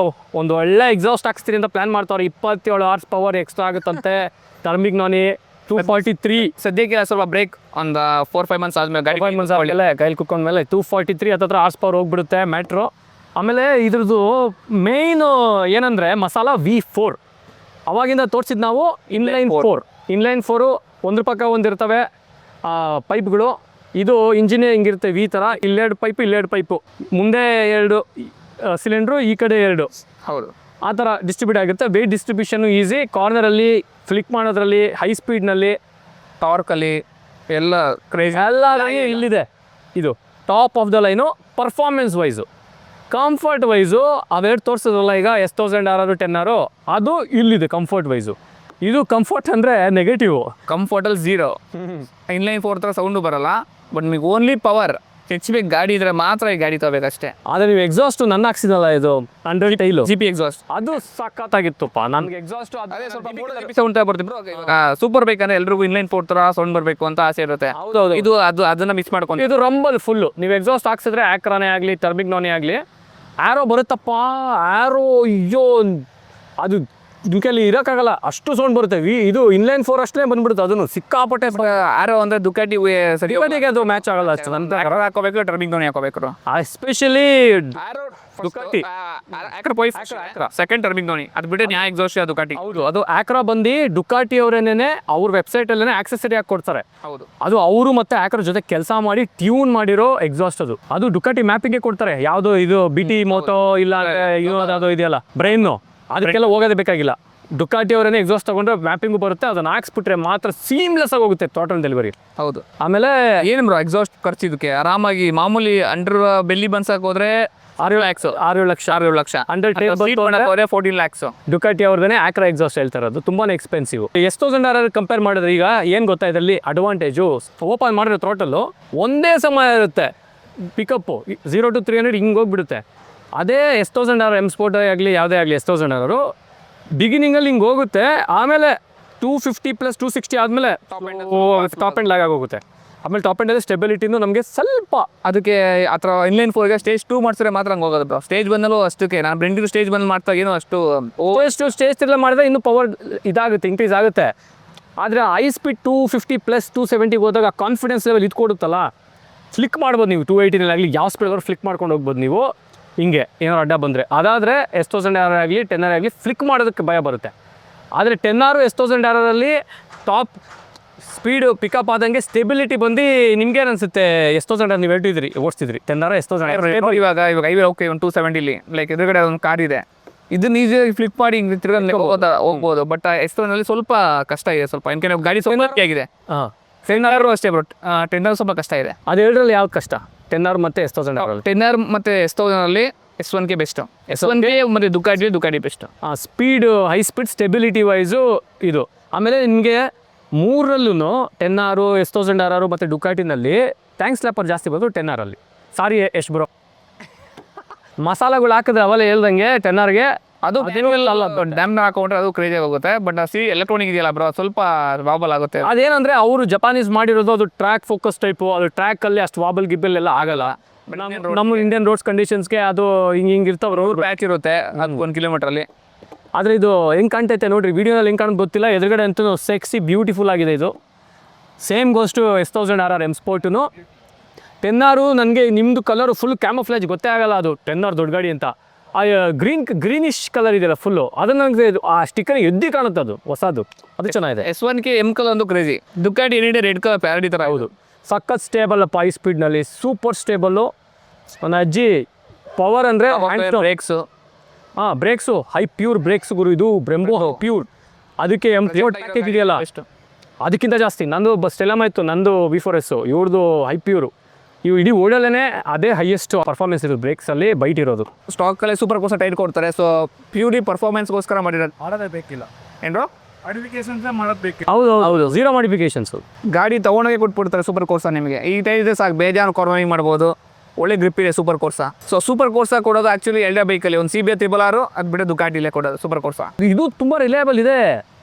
Speaker 1: ಒಂದು ಒಳ್ಳೆ ಎಕ್ಸಾಸ್ಟ್ ಹಾಕ್ಸ್ತೀರಿ ಅಂತ ಪ್ಲ್ಯಾನ್ ಮಾಡ್ತಾರೆ. 27 ಹಾರ್ಸ್ ಪವರ್ ಎಕ್ಸ್ಟ್ರಾ ಆಗುತ್ತಂತೆ. ಟರ್ಮಿಗ್ ನಾನಿ 243.
Speaker 2: ಸದ್ಯಕ್ಕೆ ಸ್ವಲ್ಪ ಬ್ರೇಕ್ ಒಂದು 4-5 ಮಂತ್ಸ್ ಆದಮೇಲೆ ಗಾಡಿ
Speaker 1: 5 ಮಂತ್ಸ್ ಆದಮೇಲೆ ಕೈಲಿ ಕುತ್ಕೊಂಡ್ಮೇಲೆ 243 ಹತ್ತತ್ರ ಹಾರ್ಸ್ ಪವರ್ ಹೋಗ್ಬಿಡುತ್ತೆ ಮ್ಯಾಟ್ರೋ. ಆಮೇಲೆ ಇದ್ರದ್ದು ಮೇಯ್ನು ಏನಂದರೆ ಮಸಾಲ V4 ಅವಾಗಿಂದ ತೋರಿಸಿದ್ದು ನಾವು ಇನ್ಲೈನ್ 4 ಒಂದ್ರ ಪಕ್ಕ ಒಂದಿರ್ತವೆ ಪೈಪ್ಗಳು. ಇದು ಇಂಜಿನ್ ಹಿಂಗಿರುತ್ತೆ V ಥರ, ಇಲ್ಲೆರಡು ಪೈಪು, ಮುಂದೆ 2 ಸಿಲಿಂಡ್ರು, ಈ ಕಡೆ 2.
Speaker 2: ಹೌದು,
Speaker 1: ಆ ಥರ ಡಿಸ್ಟ್ರಿಬ್ಯೂಟ್ ಆಗಿರುತ್ತೆ. ವೇಟ್ ಡಿಸ್ಟ್ರಿಬ್ಯೂಷನು ಈಸಿ, ಕಾರ್ನರಲ್ಲಿ ಫ್ಲಿಕ್ ಮಾಡೋದ್ರಲ್ಲಿ, ಹೈ ಸ್ಪೀಡ್ನಲ್ಲಿ,
Speaker 2: ಟಾರ್ಕಲ್ಲಿ ಎಲ್ಲ ಕ್ರೇಜ್
Speaker 1: ಎಲ್ಲ ಇಲ್ಲಿದೆ. ಇದು top of the line. Performance wise, comfort wise ಅವೆರಡು ತೋರಿಸೋದಲ್ಲ ಈಗ S1000R 10R, ಅದು ಇಲ್ಲಿದೆ ಕಂಫರ್ಟ್ ವೈಸು. ಇದು ಕಂಫರ್ಟ್ ಅಂದರೆ ನೆಗೆಟಿವ್.
Speaker 2: ಕಂಫರ್ಟಲ್ಲಿ 0. ಇನ್ಲೈನ್ 4 ಥರ ಸೌಂಡು ಬರಲ್ಲ, ಬಟ್ ನಿಮಗೆ ಓನ್ಲಿ ಪವರ್ ಹೆಚ್ಚಬೇಕು ಗಾಡಿ ಇದ್ರೆ ಮಾತ್ರ ಈ ಗಾಡಿ ತಗೋಬೇಕಷ್ಟೇ.
Speaker 1: ಆದರೆ ನೀವು ಎಕ್ಸಾಸ್ಟು ನನ್ನ ಹಾಕ್ಸಿದಲ್ಲ, ಇದು 100 ಟೈಲು
Speaker 2: GP ಎಕ್ಸಾಸ್ಟ್,
Speaker 1: ಅದು ಸಖತ್ತಾಗಿತ್ತಪ್ಪ. ನನಗೆ ಎಕ್ಸಾಸ್ಟು
Speaker 2: ಅದೇ ಸ್ವಲ್ಪ ಸೌಂಡ್ ಬರ್ತಿದ್ರು. ಸೂಪರ್ ಬೈಕ್ ಅಂದರೆ ಎಲ್ರಿಗೂ ಇನ್ಲೈನ್ 4 ಥರ ಸೌಂಡ್ ಬರಬೇಕು ಅಂತ ಆಸೆ ಇರುತ್ತೆ.
Speaker 1: ಹೌದೌದು,
Speaker 2: ಇದು ಅದನ್ನು ಮಿಸ್ ಮಾಡ್ಕೊಂಡು
Speaker 1: ಇದು ರಂಬಲ್ ಫುಲ್ಲು. ನೀವು ಎಕ್ಸಾಸ್ಟ್ ಹಾಕ್ಸಿದ್ರೆ ಆ್ಯಕ್ರಾನೇ ಆಗಲಿ, ಟರ್ಬಿಗ್ ನಾನೇ ಆಗಲಿ, ಆ್ಯರೋ ಬರುತ್ತಪ್ಪ. ಆ್ಯರೋ ಅಯ್ಯೋ, ಅದು ದುಕಲ್ಲಿ ಇರೋಕ್ಕಾಗಲ್ಲ, ಅಷ್ಟು ಸೌಂಡ್ ಬರುತ್ತೆ. ಇದು ಇನ್ಲೈನ್ 4 ಅಷ್ಟೇ ಬಂದ್ಬಿಡುತ್ತೆ. ಅದನ್ನು ಸಿಕ್ಕಾಪಟ್ಟೆ.
Speaker 2: ಆರೋ ಅಂದರೆ ದುಕಾಟಿಗೆ
Speaker 1: ಅದು ಮ್ಯಾಚ್ ಆಗಲ್ಲ ಅಷ್ಟು ಅಂತ
Speaker 2: ಹಾಕೋಬೇಕು, ಟರ್ಬಿಂಗ್ ಧೋನಿ ಹಾಕೋಬೇಕು.
Speaker 1: ಎಸ್ಪೆಷಲಿ ದುಕಾಟಿ
Speaker 2: ಸೆಕೆಂಡ್ ಟರ್ಬಿಂಗ್ ಧೋನಿ, ಅದು ಬಿಟ್ಟರೆ ನ್ಯಾಯ ಎಕ್ಸಾಸ್ಟ್ ದುಕಾಟಿ.
Speaker 1: ಹೌದು, ಅದು ಆಕ್ರಾ ಬಂದು ಡುಕಾಟಿ ಅವರೇನೇ ಅವ್ರ ವೆಬ್ಸೈಟಲ್ಲೇ ಆಕ್ಸೆಸರಿ ಹಾಕಿ ಕೊಡ್ತಾರೆ.
Speaker 2: ಹೌದು,
Speaker 1: ಅದು ಅವರು ಮತ್ತೆ ಆಕ್ರಾ ಜೊತೆ ಕೆಲಸ ಮಾಡಿ ಟ್ಯೂನ್ ಮಾಡಿರೋ ಎಕ್ಸಾಸ್ಟ್. ಅದು ಡುಕಾಟಿ ಮ್ಯಾಪಿಂಗ್ಗೆ ಕೊಡ್ತಾರೆ. ಯಾವುದೋ ಇದು BT ಮೋಟೋ ಇಲ್ಲ ಅದು ಇದೆಯಲ್ಲ ಬ್ರೈನು, ಅದಕ್ಕೆಲ್ಲ ಹೋಗೋದೇ ಬೇಕಾಗಿಲ್ಲ. ಡುಕಾಟಿ ಅವರೇನೆ ಎಕ್ಸಾಸ್ಟ್ ತಗೊಂಡ್ರೆ ಮ್ಯಾಪಿಂಗು ಬರುತ್ತೆ. ಅದನ್ನು ಹಾಕ್ಸ್ಬಿಟ್ರೆ ಮಾತ್ರ ಸೀಮ್ಲೆಸ್ ಆಗಿ ಹೋಗುತ್ತೆ ಟೋಟಲ್ ಡೆಲಿವರಿ.
Speaker 2: ಹೌದು.
Speaker 1: ಆಮೇಲೆ
Speaker 2: ಏನು ಬ್ರೋ ಎಕ್ಸಾಸ್ಟ್ ಖರ್ಚು ಇದಕ್ಕೆ ಆರಾಮಾಗಿ ಮಾಮೂಲಿ ಅಂಡರ್ ಬೆಲ್ಲಿ ಬನ್ಸಕ್ಕೆ ಹೋದ್ರೆ
Speaker 1: 6 lakh under table
Speaker 2: 14 lakhs.
Speaker 1: Ducati ಅವ್ರದೇ ಆಕ್ರಾ ಎಕ್ಸಾಸ್ಟ್ ಹೇಳ್ತಾರೆ. ಅದು ತುಂಬಾ ಎಕ್ಸ್ಪೆನ್ಸಿವ್. S1000R ಕಂಪೇರ್ ಮಾಡಿದ್ರೆ ಈಗ ಏನು ಗೊತ್ತಾ ಇದರಲ್ಲಿ ಅಡ್ವಾಂಟೇಜು, ಓಪನ್ ಮಾಡಿರೋ ಥ್ರೋಟಲ್ಲು ಒಂದೇ ಸಮಯ ಇರುತ್ತೆ. ಪಿಕಪ್ಪು 0 to 300 ಹಿಂಗೆ ಹೋಗ್ಬಿಡುತ್ತೆ. ಅದೇ S1000R M Sport ಆಗಲಿ ಯಾವುದೇ ಆಗಲಿ S1000R ಬಿಗಿನಿಂಗಲ್ಲಿ ಹಿಂಗೆ ಹೋಗುತ್ತೆ. ಆಮೇಲೆ 250 + 260 ಆದಮೇಲೆ ಟಾಪ್ ಆ್ಯಂಡ್ ಲ್ಯಾಗ್ ಆಗೋಗುತ್ತೆ. ಆಮೇಲೆ ಟಾಪ್ ಆ್ಯಂಡಲ್ಲಿ ಸ್ಟೆಬಿಲಿಟಿನೂ ನಮಗೆ ಸ್ವಲ್ಪ
Speaker 2: ಅದಕ್ಕೆ ಆ ಥರ ಇನ್ಲೈನ್ 4ಗೆ ಸ್ಟೇಜ್ 2 ಮಾಡಿಸಿದ್ರೆ ಮಾತ್ರ ಹಂಗೆ ಹೋಗೋದು ಬ್ರೋ. ಸ್ಟೇಜ್ ಬಂದಲ್ಲೂ ಅಷ್ಟಕ್ಕೆ ನಾನು ಬ್ರೆಂಡಿರು ಸ್ಟೇಜ್ ಬಂದು ಮಾಡ್ತಾ ಏನೋ ಅಷ್ಟು
Speaker 1: ಸ್ಟೇಜ್ ತಿರ್ಲ ಮಾಡಿದ್ರೆ ಇನ್ನೂ ಪವರ್ ಇದಾಗುತ್ತೆ, ಇನ್ಕ್ರೀಸ್ ಆಗುತ್ತೆ. ಆದರೆ ಹೈ ಸ್ಪೀಡ್ 250 + 270 ಹೋದಾಗ ಕಾನ್ಫಿಡೆನ್ಸ್ ಲೆವೆಲ್ ಇದು ಕೊಡುತ್ತಲ್ಲ, ಫ್ಲಿಕ್ ಮಾಡ್ಬೋದು ನೀವು. 280 ಆಗಲಿ ಯಾವ ಸ್ಪೀಡ್ ಫ್ಲಿಕ್ ಮಾಡ್ಕೊಂಡು ಹೋಗ್ಬೋದು ನೀವು. ಹಿಂಗೆ ಏನಾದ್ರು ಅಡ್ಡ ಬಂದರೆ. ಅದಾದರೆ S1000R ಆಗಲಿ 10R ಆಗಲಿ ಫ್ಲಿಕ್ ಮಾಡೋದಕ್ಕೆ ಭಯ ಬರುತ್ತೆ. ಆದರೆ 10R S1000R top speed pickup ಆದಂಗೆ ಸ್ಟೆಬಿಲಿಟಿ ಬಂದು ನಿಮ್ಗೇನು ಅನಿಸುತ್ತೆ? S1000R ನೀವು ಓಡಿಸ್ತಿದ್ರಿ 10R S1000R
Speaker 2: ಇವಾಗ ಹೈವೇ ಓಕೆ ಒಂದು 270 ಲೈಕ್ ಎದುರುಗಡೆ ಒಂದು ಕಾರ್ ಇದೆ, ಇದನ್ನ ಈಸಿಯಾಗಿ ಫ್ಲಿಪ್ ಮಾಡಿ ಹಿಂಗೆ ತಿರ್ಗಾ ಹೋಗ್ಬೋದು. ಬಟ್ S1000 ಸ್ವಲ್ಪ ಕಷ್ಟ ಇದೆ ಸ್ವಲ್ಪ, ಯಾಕೆಂದ್ರೆ ಗಾಡಿ ಸ್ವಲ್ಪ ಆಗಿದೆ. 10R ಅಷ್ಟೇ ಬಟ್ 10R ಸ್ವಲ್ಪ ಕಷ್ಟ ಇದೆ.
Speaker 1: ಅದು ಎರಡರಲ್ಲಿ ಯಾವ್ದು ಕಷ್ಟ? 10R ಮತ್ತು S1000R
Speaker 2: 10R ಮತ್ತು S1000 S1ಗೆ ಬೆಸ್ಟ್. S1ಗೆ ಮತ್ತು Ducati best.
Speaker 1: Speed, high speed, stability wise ಇದು. ಆಮೇಲೆ ನಿಮಗೆ ಮೂರರಲ್ಲೂ 10R S1000R ಮತ್ತು ಡುಕಾಟಿನಲ್ಲಿ ಟ್ಯಾಂಕ್ ಸ್ಲ್ಯಾಪರ್ ಜಾಸ್ತಿ ಬಂದು 10R ಅಲ್ಲಿ. ಸಾರಿ ಎಷ್ಟು ಬ್ರೋ, ಮಸಾಲೆಗಳು ಹಾಕಿದ್ರೆ ಅವೆಲ್ಲ ಹೇಳ್ದಂಗೆ 10Rಗೆ ಅದು
Speaker 2: ಅಲ್ಲ ಡ್ಯಾಮ್ನ ಹಾಕೊಂಡ್ರೆ ಅದು ಕ್ರೇಜಿಯಾಗಿ ಹೋಗುತ್ತೆ. ಬಟ್ ಎಲೆಕ್ಟ್ರಾನಿಕ್ ಇದೆಯಲ್ಲ ಬ್ರೋ, ಸ್ವಲ್ಪ ವಾಬಲ್ ಆಗುತ್ತೆ.
Speaker 1: ಅದೇನಂದರೆ ಅವರು ಜಪಾನೀಸ್ ಮಾಡಿರೋದು ಅದು ಟ್ರ್ಯಾಕ್ ಫೋಕಸ್ ಟೈಪು. ಅದು ಟ್ರ್ಯಾಕಲ್ಲಿ ಅಷ್ಟು ವಾಬಲ್ ಗಿಬ್ಬಲ್ ಎಲ್ಲ ಆಗಲ್ಲ. ನಮ್ಮ ಇಂಡಿಯನ್ ರೋಡ್ಸ್ ಕಂಡೀಷನ್ಸ್ಗೆ ಅದು ಹಿಂಗೆ ಇರ್ತಾವೆ.
Speaker 2: ಪ್ಯಾಚ್ ಇರುತ್ತೆ ಅದು 1 ಕಿಲೋಮೀಟ್ರಲ್ಲಿ.
Speaker 1: ಆದರೆ ಇದು ಹೆಂಗೆ ಕಾಣ್ತೈತೆ ನೋಡಿರಿ, ವೀಡಿಯೋನಲ್ಲಿ ಹೆಂಗೆ ಕಾಣೋದು ಗೊತ್ತಿಲ್ಲ, ಎದುರುಗಡೆ ಅಂತೂ ಸೆಕ್ಸಿ ಬ್ಯೂಟಿಫುಲ್ ಆಗಿದೆ ಇದು. Same goes to S1000RR M Sportನು. 10R ನನಗೆ ನಿಮ್ಮದು ಕಲರು ಫುಲ್ ಕ್ಯಾಮೋಫ್ಲೇಜ್ ಗೊತ್ತೇ ಆಗಲ್ಲ, ಅದು 10R ದೊಡ್ಡ ಗಾಡಿ ಅಂತ. ಆ ಗ್ರೀನಿಶ್ ಕಲರ್ ಇದೆಯಲ್ಲ ಫುಲ್ಲು, ಅದನ್ನು ನನಗೆ ಆ ಸ್ಟಿಕ್ಕರ್ ಎದ್ದಿ ಕಾಣುತ್ತೆ, ಅದು ಹೊಸದು, ಅದು ಚೆನ್ನಾಗಿದೆ.
Speaker 2: S1K M ಕಲರ್ ಒಂದು ಕ್ರೇಜಿ. ದುಕಾಟಿ ಏನಿದೆ ರೆಡ್ ಕಲರ್ ಪ್ಯಾರಡಿ ಥರ.
Speaker 1: ಹೌದು, ಸಖತ್ ಸ್ಟೇಬಲ್ ಅಪ್ಪ, ಹೈ ಸ್ಪೀಡ್ನಲ್ಲಿ ಸೂಪರ್ ಸ್ಟೇಬಲ್ಲು. ನನ್ನ ಅಜ್ಜಿ ಪವರ್ ಅಂದರೆ
Speaker 2: brakes.
Speaker 1: Brakes Hypure brakes ಗುರು, ಇದು ಬ್ರೆಂಬೋ ಪ್ಯೂರ್. ಅದಕ್ಕೆ ಪ್ಯಾಕೇಜ್ ಇದೆಯಲ್ಲ ಅದಕ್ಕಿಂತ ಜಾಸ್ತಿ. ನಂದು ಸ್ಟೆಲಮ್ ಆಯಿತು, ನಂದು V4S, ಇವ್ರದ್ದು ಹೈ ಪ್ಯೂರು. ಇವು ಇಡೀ ಓಡಲ್ಲೇ ಅದೇ ಹೈಯೆಸ್ಟ್ ಪರ್ಫಾರ್ಮೆನ್ಸ್ ಇರೋದು ಬ್ರೇಕ್ಸಲ್ಲಿ ಬೈಟ್ ಇರೋದು.
Speaker 2: ಸ್ಟಾಕಲ್ಲೇ ಸೂಪರ್ ಕೋರ್ಸ ಟೈರ್ ಕೊಡ್ತಾರೆ. ಸೊ ಪ್ಯೂರಿ ಪರ್ಫಾರ್ಮೆನ್ಸ್ಗೋಸ್ಕರ ಮಾಡಿರೋದು.
Speaker 3: ಮಾಡೋದೇ ಬೇಕಿಲ್ಲ,
Speaker 2: ಏನೋ
Speaker 3: ಮಾಡಿಫಿಕೇಶನ್ಸ್ ಮಾಡೋದು ಬೇಕಿಲ್ಲ.
Speaker 1: ಹೌದು, ಝೀರೋ ಮಾಡಿಫಿಕೇಶನ್ಸು.
Speaker 2: ಗಾಡಿ ತೊಗೊಂಡೋಗಿ ಕೊಟ್ಬಿಡ್ತಾರೆ ಸೂಪರ್ ಕೋರ್ಸ ನಿಮಗೆ. ಈ ಟೈರ್ ಇದೆ ಸಾಕು, ಬೇಜಾನು ಕಾರ್ನರಿಂಗ್ ಮಾಡ್ಬೋದು, ಒಳ್ಳೆ ಗ್ರಿಪ್ ಇದೆ ಸೂಪರ್ ಕೋರ್ಸ. ಸೊ ಸೂಪರ್ ಕೋರ್ಸ ಕೊಡೋದು ಆ್ಯಕ್ಚುಲಿ ಎಲ್ಡಾ ಬೈಕಲ್ಲಿ ಒಂದು CBR 6R, ಅದು ಬಿಟ್ಟು ದುಕಾಟಿಲೇ ಕೊಡೋದು ಸೂಪರ್ ಕೋರ್ಸ.
Speaker 1: ಇದು ತುಂಬ ರಿಲಯಬಲ್ ಇದೆ,